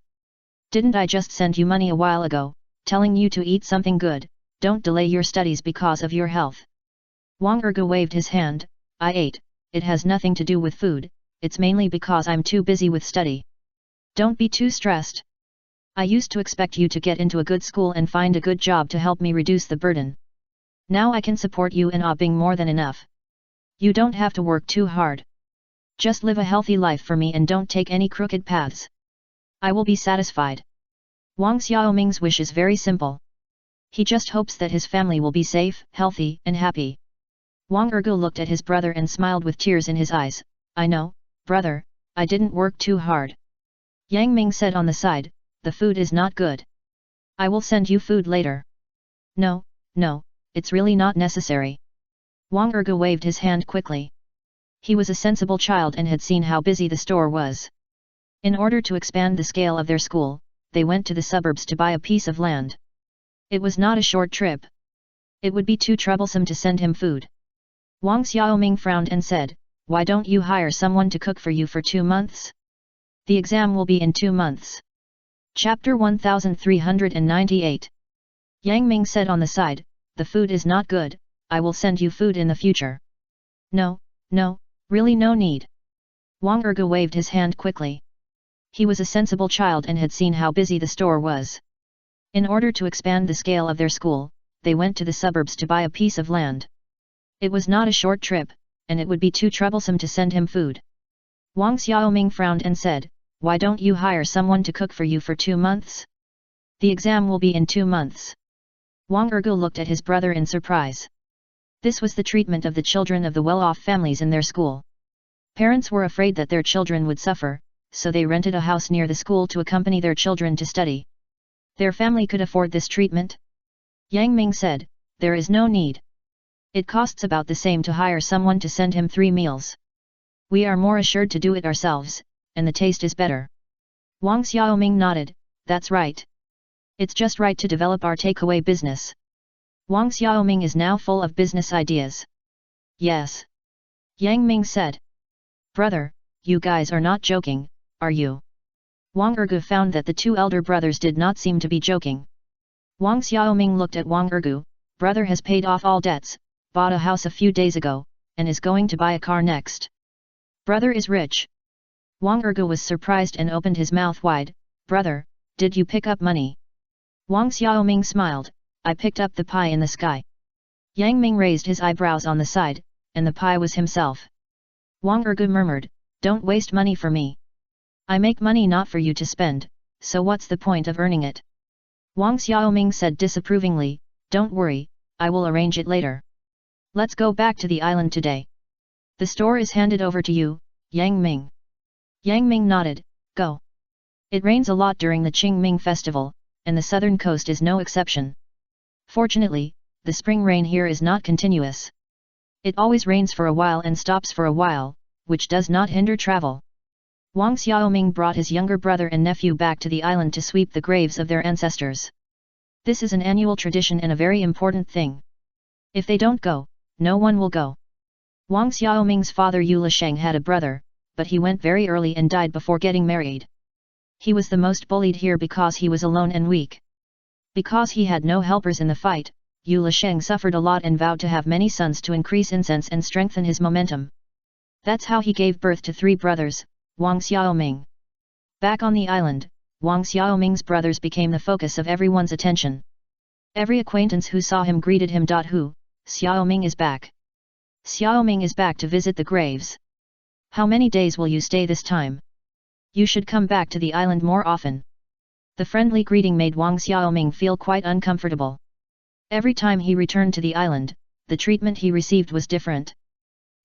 Didn't I just send you money a while ago, telling you to eat something good, don't delay your studies because of your health? Wang Ergu waved his hand. I ate, it has nothing to do with food, it's mainly because I'm too busy with study. Don't be too stressed. I used to expect you to get into a good school and find a good job to help me reduce the burden. Now I can support you and Ah Bing more than enough. You don't have to work too hard. Just live a healthy life for me and don't take any crooked paths. I will be satisfied. Wang Xiaoming's wish is very simple. He just hopes that his family will be safe, healthy, and happy. Wang Ergu looked at his brother and smiled with tears in his eyes. I know, brother, I didn't work too hard. Yang Ming said on the side, the food is not good. I will send you food later. No, it's really not necessary. Wang Ergu waved his hand quickly. He was a sensible child and had seen how busy the store was. In order to expand the scale of their school, they went to the suburbs to buy a piece of land. It was not a short trip. It would be too troublesome to send him food. Wang Xiaoming frowned and said, why don't you hire someone to cook for you for 2 months? The exam will be in 2 months. Chapter 1398. Yang Ming said on the side, the food is not good, I will send you food in the future. No, really no need. Wang Ergu waved his hand quickly. He was a sensible child and had seen how busy the store was. In order to expand the scale of their school, they went to the suburbs to buy a piece of land. It was not a short trip, and it would be too troublesome to send him food. Wang Xiaoming frowned and said, why don't you hire someone to cook for you for 2 months? The exam will be in 2 months. Wang Ergu looked at his brother in surprise. This was the treatment of the children of the well-off families in their school. Parents were afraid that their children would suffer, so they rented a house near the school to accompany their children to study. Their family could afford this treatment? Yang Ming said, there is no need. It costs about the same to hire someone to send him 3 meals. We are more assured to do it ourselves, and the taste is better. Wang Xiaoming nodded, that's right. It's just right to develop our takeaway business. Wang Xiaoming is now full of business ideas. Yes. Yang Ming said. Brother, you guys are not joking, are you? Wang Ergu found that the 2 elder brothers did not seem to be joking. Wang Xiaoming looked at Wang Ergu, brother has paid off all debts, bought a house a few days ago, and is going to buy a car next. Brother is rich. Wang Ergu was surprised and opened his mouth wide. Brother, did you pick up money? Wang Xiaoming smiled, I picked up the pie in the sky. Yang Ming raised his eyebrows on the side, and the pie was himself. Wang Ergu murmured, don't waste money for me. I make money not for you to spend, so what's the point of earning it? Wang Xiaoming said disapprovingly, don't worry, I will arrange it later. Let's go back to the island today. The store is handed over to you, Yang Ming. Yang Ming nodded, go. It rains a lot during the Qingming festival, and the southern coast is no exception. Fortunately, the spring rain here is not continuous. It always rains for a while and stops for a while, which does not hinder travel. Wang Xiaoming brought his younger brother and nephew back to the island to sweep the graves of their ancestors. This is an annual tradition and a very important thing. If they don't go, no one will go. Wang Xiaoming's father Yu Lisheng had a brother, but he went very early and died before getting married. He was the most bullied here because he was alone and weak. Because he had no helpers in the fight, Yu Lisheng suffered a lot and vowed to have many sons to increase incense and strengthen his momentum. That's how he gave birth to 3 brothers, Wang Xiaoming. Back on the island, Wang Xiaoming's brothers became the focus of everyone's attention. Every acquaintance who saw him greeted him. Hu, Xiaoming is back. Xiaoming is back to visit the graves. How many days will you stay this time? You should come back to the island more often. The friendly greeting made Wang Xiaoming feel quite uncomfortable. Every time he returned to the island, the treatment he received was different.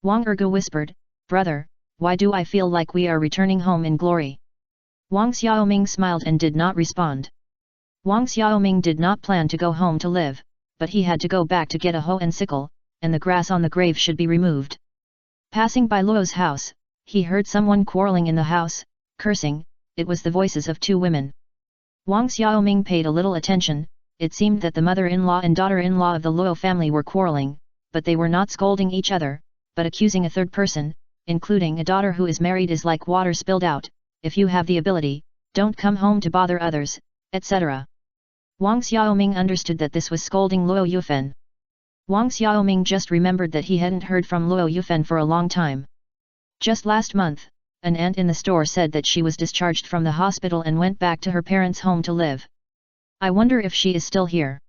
Wang Ergu whispered, "Brother, why do I feel like we are returning home in glory?" Wang Xiaoming smiled and did not respond. Wang Xiaoming did not plan to go home to live, but he had to go back to get a hoe and sickle, and the grass on the grave should be removed. Passing by Luo's house, he heard someone quarreling in the house, cursing. It was the voices of 2 women. Wang Xiaoming paid a little attention. It seemed that the mother-in-law and daughter-in-law of the Luo family were quarreling, but they were not scolding each other, but accusing a third person, including a daughter who is married is like water spilled out. If you have the ability, don't come home to bother others, etc. Wang Xiaoming understood that this was scolding Luo Yufen. Wang Xiaoming just remembered that he hadn't heard from Luo Yufen for a long time. Just last month, an aunt in the store said that she was discharged from the hospital and went back to her parents' home to live. I wonder if she is still here.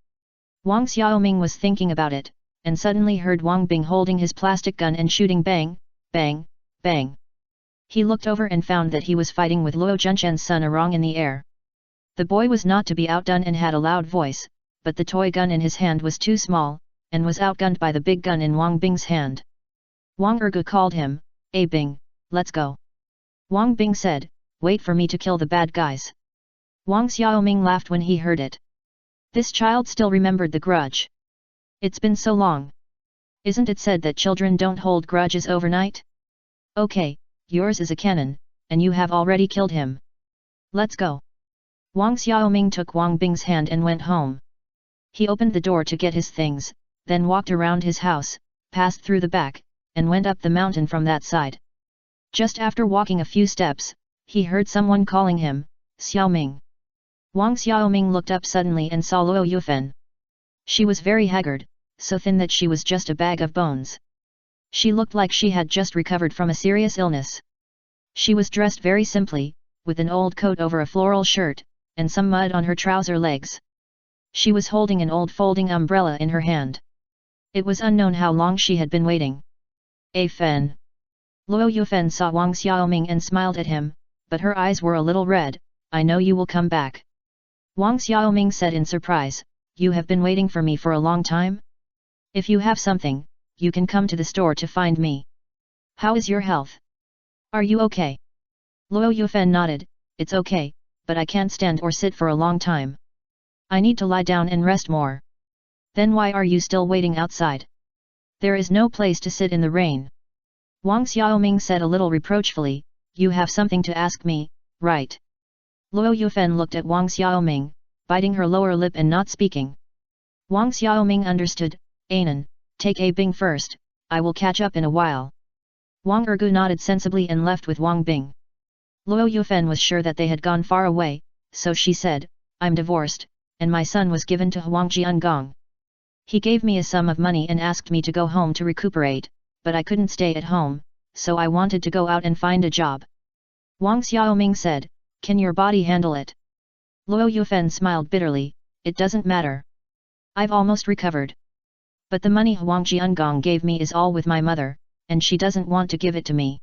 Wang Xiaoming was thinking about it, and suddenly heard Wang Bing holding his plastic gun and shooting bang, bang, bang. He looked over and found that he was fighting with Luo Junchen's son Arong in the air. The boy was not to be outdone and had a loud voice, but the toy gun in his hand was too small, and was outgunned by the big gun in Wang Bing's hand. Wang Ergu called him, "Hey Bing, let's go." Wang Bing said, "Wait for me to kill the bad guys." Wang Xiaoming laughed when he heard it. This child still remembered the grudge. It's been so long. Isn't it said that children don't hold grudges overnight? Okay, yours is a cannon, and you have already killed him. Let's go. Wang Xiaoming took Wang Bing's hand and went home. He opened the door to get his things, then walked around his house, passed through the back, and went up the mountain from that side. Just after walking a few steps, he heard someone calling him, "Xiaoming." Wang Xiaoming looked up suddenly and saw Luo Yufen. She was very haggard, so thin that she was just a bag of bones. She looked like she had just recovered from a serious illness. She was dressed very simply, with an old coat over a floral shirt, and some mud on her trouser legs. She was holding an old folding umbrella in her hand. It was unknown how long she had been waiting. "A Fen." Luo Yufen saw Wang Xiaoming and smiled at him, but her eyes were a little red. "I know you will come back." Wang Xiaoming said in surprise, "You have been waiting for me for a long time? If you have something, you can come to the store to find me. How is your health? Are you okay?" Luo Yufen nodded, "It's okay, but I can't stand or sit for a long time. I need to lie down and rest more." "Then why are you still waiting outside? There is no place to sit in the rain." Wang Xiaoming said a little reproachfully, "You have something to ask me, right?" Luo Yufen looked at Wang Xiaoming, biting her lower lip and not speaking. Wang Xiaoming understood. "Anan, take A Bing first, I will catch up in a while." Wang Ergu nodded sensibly and left with Wang Bing. Luo Yufen was sure that they had gone far away, so she said, "I'm divorced, and my son was given to Huang Jiangong. He gave me a sum of money and asked me to go home to recuperate, but I couldn't stay at home, so I wanted to go out and find a job." Wang Xiaoming said, "Can your body handle it?" Luo Yufen smiled bitterly, "It doesn't matter. I've almost recovered. But the money Huang Jiangong gave me is all with my mother, and she doesn't want to give it to me.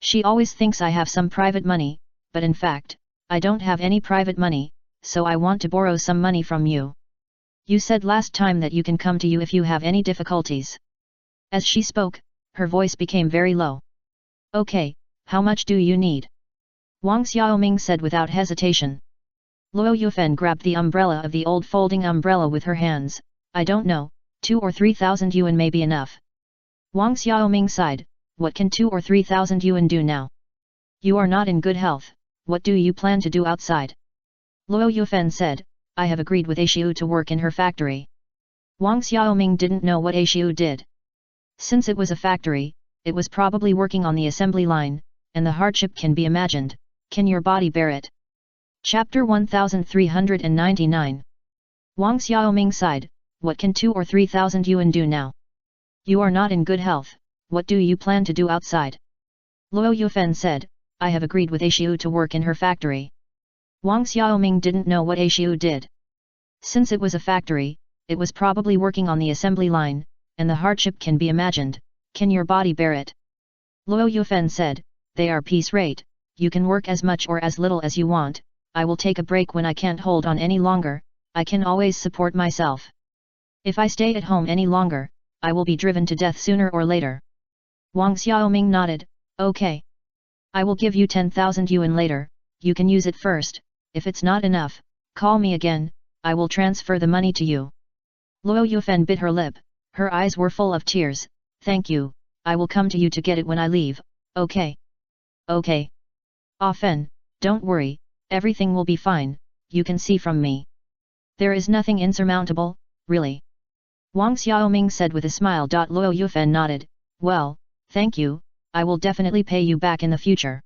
She always thinks I have some private money, but in fact, I don't have any private money, so I want to borrow some money from you. You said last time that you can come to you if you have any difficulties." As she spoke, her voice became very low. "Okay, how much do you need?" Wang Xiaoming said without hesitation. Luo Yufen grabbed the umbrella of the old folding umbrella with her hands. "I don't know, 2 or 3,000 yuan may be enough. Wang Xiaoming sighed, what can 2 or 3,000 yuan do now? You are not in good health, what do you plan to do outside? Luo Yufen said, I have agreed with Aishiu to work in her factory. Wang Xiaoming didn't know what Aishiu did. Since it was a factory, it was probably working on the assembly line, and the hardship can be imagined. Can your body bear it? Chapter 1399. Wang Xiaoming sighed, what can 2 or 3,000 yuan do now? You are not in good health, what do you plan to do outside? Luo Yufen said, I have agreed with Aishiu to work in her factory. Wang Xiaoming didn't know what Aishiu did. Since it was a factory, it was probably working on the assembly line, and the hardship can be imagined. Can your body bear it? Luo Yufen said, they are piece rate, you can work as much or as little as you want, I will take a break when I can't hold on any longer, I can always support myself. If I stay at home any longer, I will be driven to death sooner or later. Wang Xiaoming nodded, okay. I will give you 10,000 yuan later, you can use it first, if it's not enough, call me again, I will transfer the money to you. Luo Yufen bit her lip, her eyes were full of tears, thank you, I will come to you to get it when I leave, okay. Okay. Ah Fen, don't worry, everything will be fine, you can see from me. There is nothing insurmountable, really. Wang Xiaoming said with a smile. Luo Yufen nodded, well, thank you, I will definitely pay you back in the future.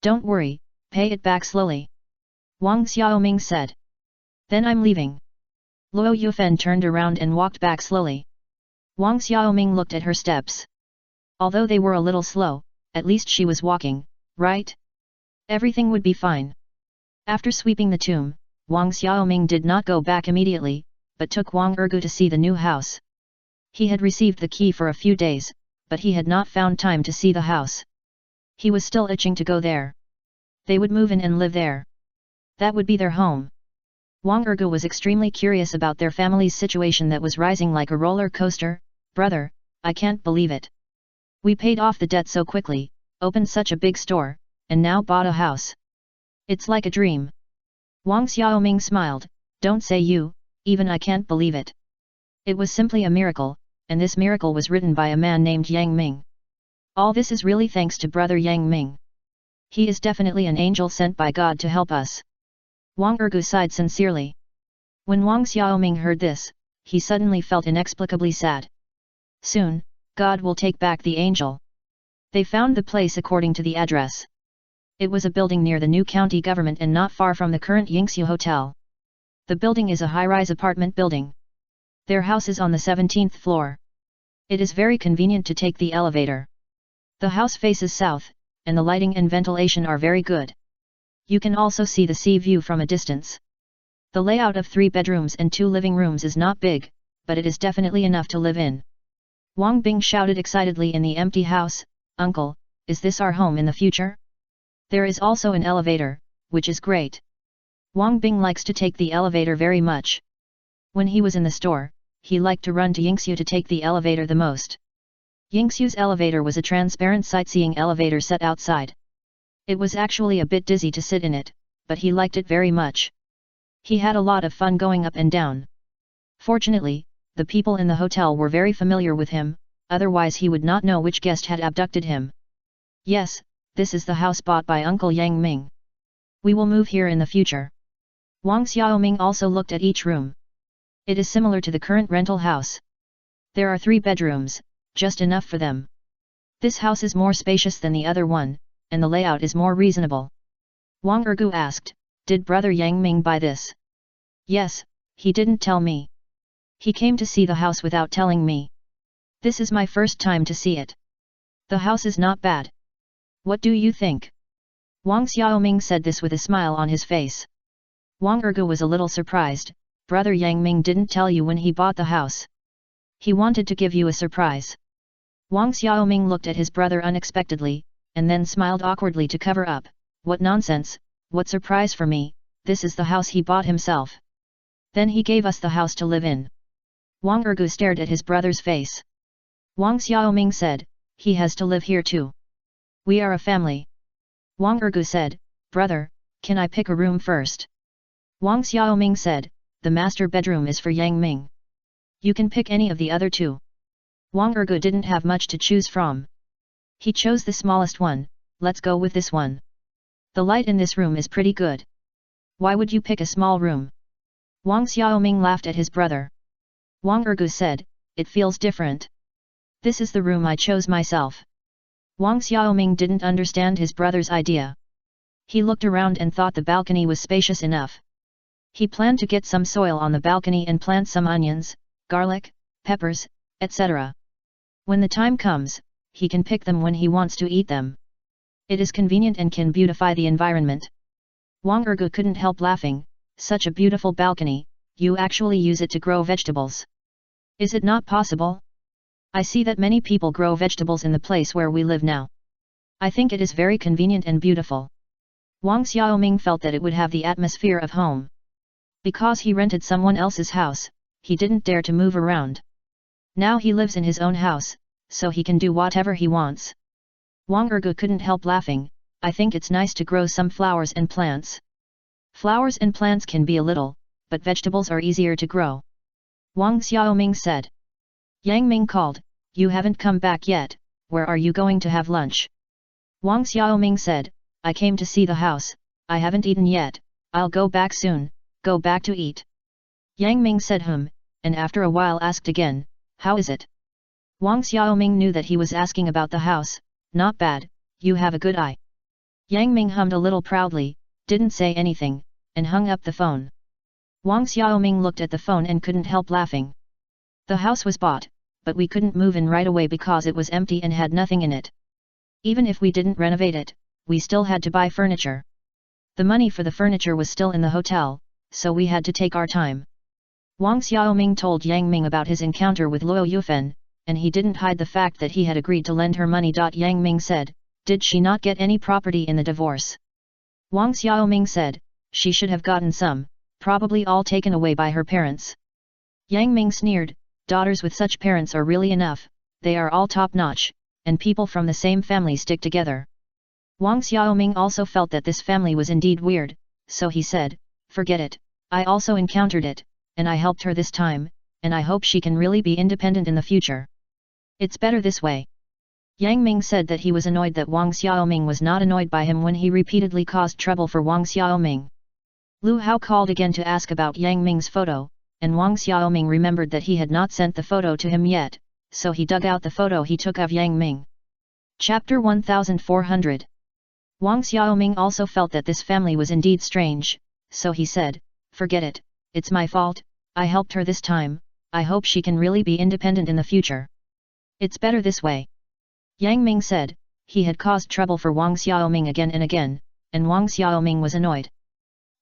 Don't worry, pay it back slowly. Wang Xiaoming said. Then I'm leaving. Luo Yufen turned around and walked back slowly. Wang Xiaoming looked at her steps. Although they were a little slow, at least she was walking, right? Everything would be fine. After sweeping the tomb, Wang Xiaoming did not go back immediately, but took Wang Ergu to see the new house. He had received the key for a few days, but he had not found time to see the house. He was still itching to go there. They would move in and live there. That would be their home. Wang Ergu was extremely curious about their family's situation that was rising like a roller coaster. Brother, I can't believe it. We paid off the debt so quickly, opened such a big store, and now bought a house. It's like a dream. Wang Xiaoming smiled, don't say you, even I can't believe it. It was simply a miracle, and this miracle was written by a man named Yang Ming. All this is really thanks to brother Yang Ming. He is definitely an angel sent by God to help us. Wang Ergu sighed sincerely. When Wang Xiaoming heard this, he suddenly felt inexplicably sad. Soon, God will take back the angel. They found the place according to the address. It was a building near the new county government and not far from the current Yingxiu Hotel. The building is a high-rise apartment building. Their house is on the 17th floor. It is very convenient to take the elevator. The house faces south, and the lighting and ventilation are very good. You can also see the sea view from a distance. The layout of 3 bedrooms and 2 living rooms is not big, but it is definitely enough to live in. Wang Bing shouted excitedly in the empty house, Uncle, is this our home in the future? There is also an elevator, which is great. Wang Bing likes to take the elevator very much. When he was in the store, he liked to run to Yingxiu to take the elevator the most. Yingxiu's elevator was a transparent sightseeing elevator set outside. It was actually a bit dizzy to sit in it, but he liked it very much. He had a lot of fun going up and down. Fortunately, the people in the hotel were very familiar with him, otherwise he would not know which guest had abducted him. Yes, this is the house bought by Uncle Yang Ming. We will move here in the future. Wang Xiaoming also looked at each room. It is similar to the current rental house. There are 3 bedrooms, just enough for them. This house is more spacious than the other one, and the layout is more reasonable. Wang Ergu asked, did brother Yang Ming buy this? Yes, he didn't tell me. He came to see the house without telling me. This is my first time to see it. The house is not bad. What do you think? Wang Xiaoming said this with a smile on his face. Wang Ergu was a little surprised, brother Yang Ming didn't tell you when he bought the house. He wanted to give you a surprise. Wang Xiaoming looked at his brother unexpectedly, and then smiled awkwardly to cover up. What nonsense, what surprise for me, this is the house he bought himself. Then he gave us the house to live in. Wang Ergu stared at his brother's face. Wang Xiaoming said, he has to live here too. We are a family. Wang Ergu said, brother, can I pick a room first? Wang Xiaoming said, the master bedroom is for Yang Ming. You can pick any of the other two. Wang Ergu didn't have much to choose from. He chose the smallest one. Let's go with this one. The light in this room is pretty good. Why would you pick a small room? Wang Xiaoming laughed at his brother. Wang Ergu said, it feels different. This is the room I chose myself. Wang Xiaoming didn't understand his brother's idea. He looked around and thought the balcony was spacious enough. He planned to get some soil on the balcony and plant some onions, garlic, peppers, etc. When the time comes, he can pick them when he wants to eat them. It is convenient and can beautify the environment. Wang Ergu couldn't help laughing. Such a beautiful balcony, you actually use it to grow vegetables. Is it not possible? I see that many people grow vegetables in the place where we live now. I think it is very convenient and beautiful. Wang Xiaoming felt that it would have the atmosphere of home. Because he rented someone else's house, he didn't dare to move around. Now he lives in his own house, so he can do whatever he wants. Wang Ergu couldn't help laughing. I think it's nice to grow some flowers and plants. Flowers and plants can be a little, but vegetables are easier to grow. Wang Xiaoming said. Yang Ming called, you haven't come back yet, where are you going to have lunch? Wang Xiaoming said, I came to see the house, I haven't eaten yet, I'll go back soon, go back to eat. Yang Ming said and after a while asked again, how is it? Wang Xiaoming knew that he was asking about the house. Not bad, you have a good eye. Yang Ming hummed a little proudly, didn't say anything, and hung up the phone. Wang Xiaoming looked at the phone and couldn't help laughing. The house was bought, but we couldn't move in right away because it was empty and had nothing in it. Even if we didn't renovate it, we still had to buy furniture. The money for the furniture was still in the hotel, so we had to take our time. Wang Xiaoming told Yang Ming about his encounter with Luo Yufen, and he didn't hide the fact that he had agreed to lend her money. Yang Ming said, did she not get any property in the divorce? Wang Xiaoming said, she should have gotten some, probably all taken away by her parents. Yang Ming sneered, daughters with such parents are really enough, they are all top-notch, and people from the same family stick together. Wang Xiaoming also felt that this family was indeed weird, so he said, forget it, I also encountered it, and I helped her this time, and I hope she can really be independent in the future. It's better this way. Yang Ming said that he was annoyed that Wang Xiaoming was not annoyed by him when he repeatedly caused trouble for Wang Xiaoming. Lu Hao called again to ask about Yang Ming's photo, and Wang Xiaoming remembered that he had not sent the photo to him yet, so he dug out the photo he took of Yang Ming. Chapter 1400. Wang Xiaoming also felt that this family was indeed strange, so he said, forget it, it's my fault, I helped her this time, I hope she can really be independent in the future. It's better this way. Yang Ming said, he had caused trouble for Wang Xiaoming again and again, and Wang Xiaoming was annoyed.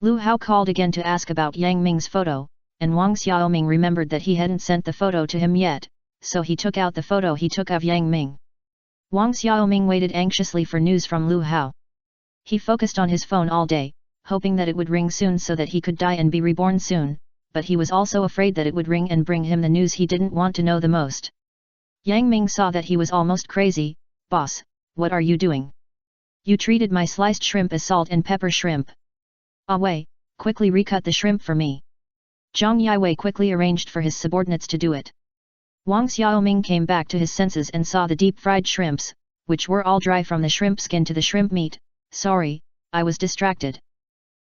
Lu Hao called again to ask about Yang Ming's photo, and Wang Xiaoming remembered that he hadn't sent the photo to him yet, so he took out the photo he took of Yang Ming. Wang Xiaoming waited anxiously for news from Lu Hao. He focused on his phone all day, hoping that it would ring soon so that he could die and be reborn soon, but he was also afraid that it would ring and bring him the news he didn't want to know the most. Yang Ming saw that he was almost crazy. Boss, what are you doing? You treated my sliced shrimp as salt and pepper shrimp. Ah Wei, quickly recut the shrimp for me. Zhang Yiwei quickly arranged for his subordinates to do it. Wang Xiaoming came back to his senses and saw the deep-fried shrimps, which were all dry from the shrimp skin to the shrimp meat. Sorry, I was distracted.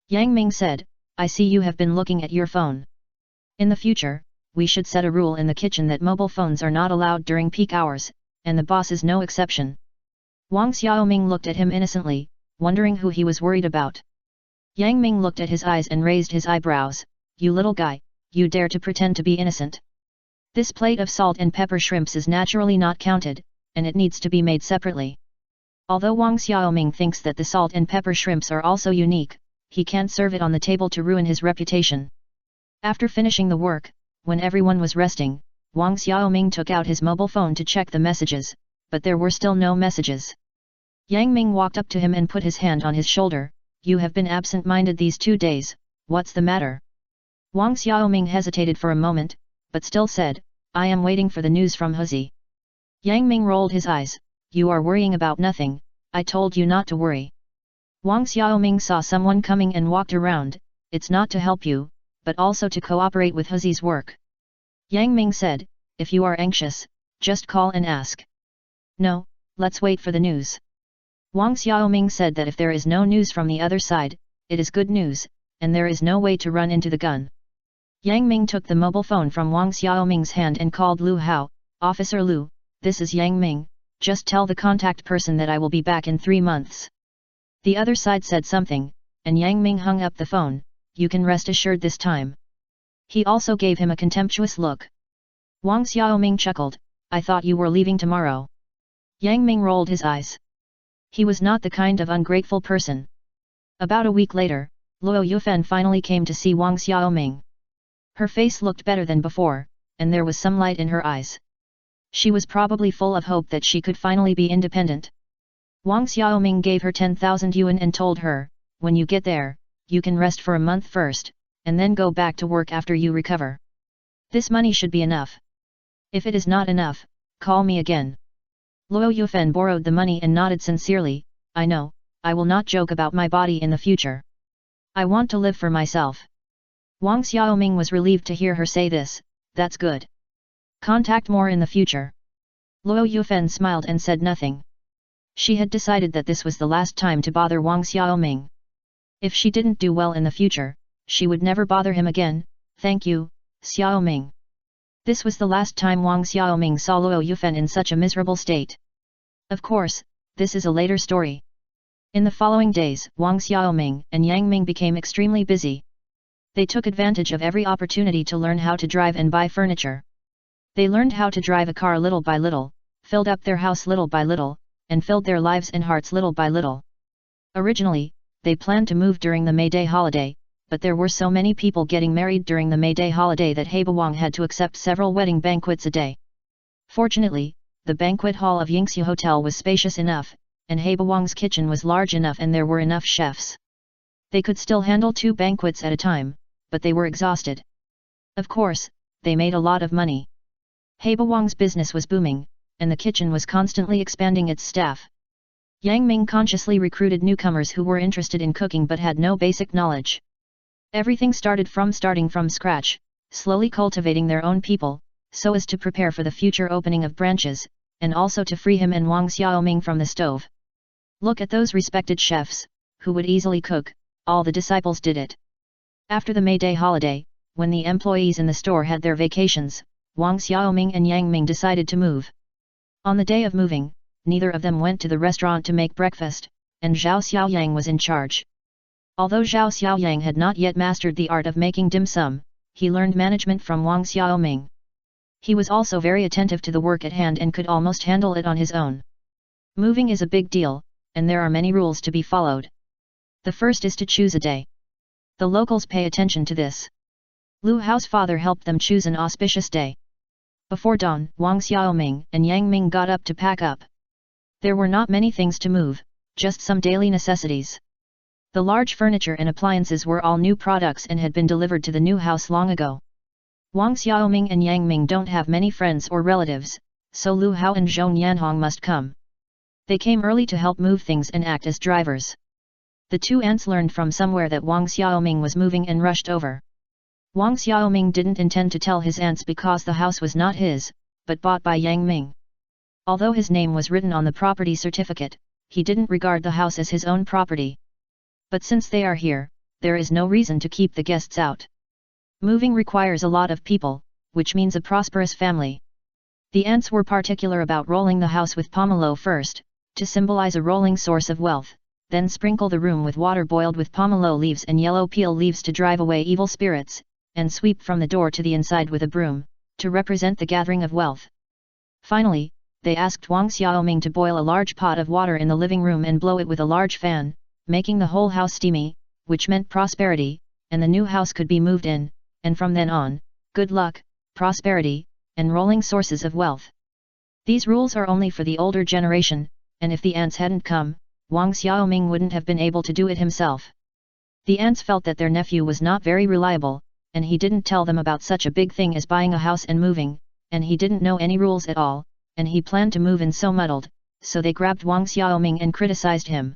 Yang Ming said, I see you have been looking at your phone. In the future, we should set a rule in the kitchen that mobile phones are not allowed during peak hours, and the boss is no exception. Wang Xiaoming looked at him innocently, wondering who he was worried about. Yang Ming looked at his eyes and raised his eyebrows, you little guy, you dare to pretend to be innocent. This plate of salt and pepper shrimps is naturally not counted, and it needs to be made separately. Although Wang Xiaoming thinks that the salt and pepper shrimps are also unique, he can't serve it on the table to ruin his reputation. After finishing the work, when everyone was resting, Wang Xiaoming took out his mobile phone to check the messages, but there were still no messages. Yang Ming walked up to him and put his hand on his shoulder, you have been absent-minded these 2 days, what's the matter? Wang Xiaoming hesitated for a moment, but still said, I am waiting for the news from Huzi. Yang Ming rolled his eyes, you are worrying about nothing, I told you not to worry. Wang Xiaoming saw someone coming and walked around, it's not to help you, but also to cooperate with Huzi's work. Yang Ming said, if you are anxious, just call and ask. No, let's wait for the news. Wang Xiaoming said that if there is no news from the other side, it is good news, and there is no way to run into the gun. Yang Ming took the mobile phone from Wang Xiaoming's hand and called Lu Hao. Officer Lu, this is Yang Ming, just tell the contact person that I will be back in 3 months. The other side said something, and Yang Ming hung up the phone. You can rest assured this time. He also gave him a contemptuous look. Wang Xiaoming chuckled, I thought you were leaving tomorrow. Yang Ming rolled his eyes. He was not the kind of ungrateful person. About a week later, Luo Yufan finally came to see Wang Xiaoming. Her face looked better than before, and there was some light in her eyes. She was probably full of hope that she could finally be independent. Wang Xiaoming gave her 10,000 yuan and told her, when you get there, you can rest for a month first, and then go back to work after you recover. This money should be enough. If it is not enough, call me again. Luo Yufan borrowed the money and nodded sincerely, I know, I will not joke about my body in the future. I want to live for myself. Wang Xiaoming was relieved to hear her say this, that's good. Contact more in the future. Luo Yufan smiled and said nothing. She had decided that this was the last time to bother Wang Xiaoming. If she didn't do well in the future, she would never bother him again. Thank you, Xiaoming. This was the last time Wang Xiaoming saw Luo Yufan in such a miserable state. Of course, this is a later story. In the following days, Wang Xiaoming and Yang Ming became extremely busy. They took advantage of every opportunity to learn how to drive and buy furniture. They learned how to drive a car little by little, filled up their house little by little, and filled their lives and hearts little by little. Originally, they planned to move during the May Day holiday, but there were so many people getting married during the May Day holiday that Wang had to accept several wedding banquets a day. Fortunately, the banquet hall of Yingxiu Hotel was spacious enough, and Wang's kitchen was large enough and there were enough chefs. They could still handle 2 banquets at a time, but they were exhausted. Of course, they made a lot of money. Wang's business was booming, and the kitchen was constantly expanding its staff. Yang Ming consciously recruited newcomers who were interested in cooking but had no basic knowledge. Everything starting from scratch, slowly cultivating their own people, so as to prepare for the future opening of branches, and also to free him and Wang Xiaoming from the stove. Look at those respected chefs, who would easily cook, all the disciples did it. After the May Day holiday, when the employees in the store had their vacations, Wang Xiaoming and Yang Ming decided to move. On the day of moving, neither of them went to the restaurant to make breakfast, and Zhao Xiaoyang was in charge. Although Zhao Xiaoyang had not yet mastered the art of making dim sum, he learned management from Wang Xiaoming. He was also very attentive to the work at hand and could almost handle it on his own. Moving is a big deal, and there are many rules to be followed. The first is to choose a day. The locals pay attention to this. Lu Hao's father helped them choose an auspicious day. Before dawn, Wang Xiaoming and Yang Ming got up to pack up. There were not many things to move, just some daily necessities. The large furniture and appliances were all new products and had been delivered to the new house long ago. Wang Xiaoming and Yang Ming don't have many friends or relatives, so Lu Hao and Zhong Yanhong must come. They came early to help move things and act as drivers. The 2 aunts learned from somewhere that Wang Xiaoming was moving and rushed over. Wang Xiaoming didn't intend to tell his aunts because the house was not his, but bought by Yang Ming. Although his name was written on the property certificate, he didn't regard the house as his own property. But since they are here, there is no reason to keep the guests out. Moving requires a lot of people, which means a prosperous family. The aunts were particular about rolling the house with pomelo first, to symbolize a rolling source of wealth, then sprinkle the room with water boiled with pomelo leaves and yellow peel leaves to drive away evil spirits, and sweep from the door to the inside with a broom, to represent the gathering of wealth. Finally, they asked Wang Xiaoming to boil a large pot of water in the living room and blow it with a large fan, making the whole house steamy, which meant prosperity, and the new house could be moved in, and from then on, good luck, prosperity, and rolling sources of wealth. These rules are only for the older generation, and if the aunts hadn't come, Wang Xiaoming wouldn't have been able to do it himself. The aunts felt that their nephew was not very reliable, and he didn't tell them about such a big thing as buying a house and moving, and he didn't know any rules at all, and he planned to move in so muddled, so they grabbed Wang Xiaoming and criticized him.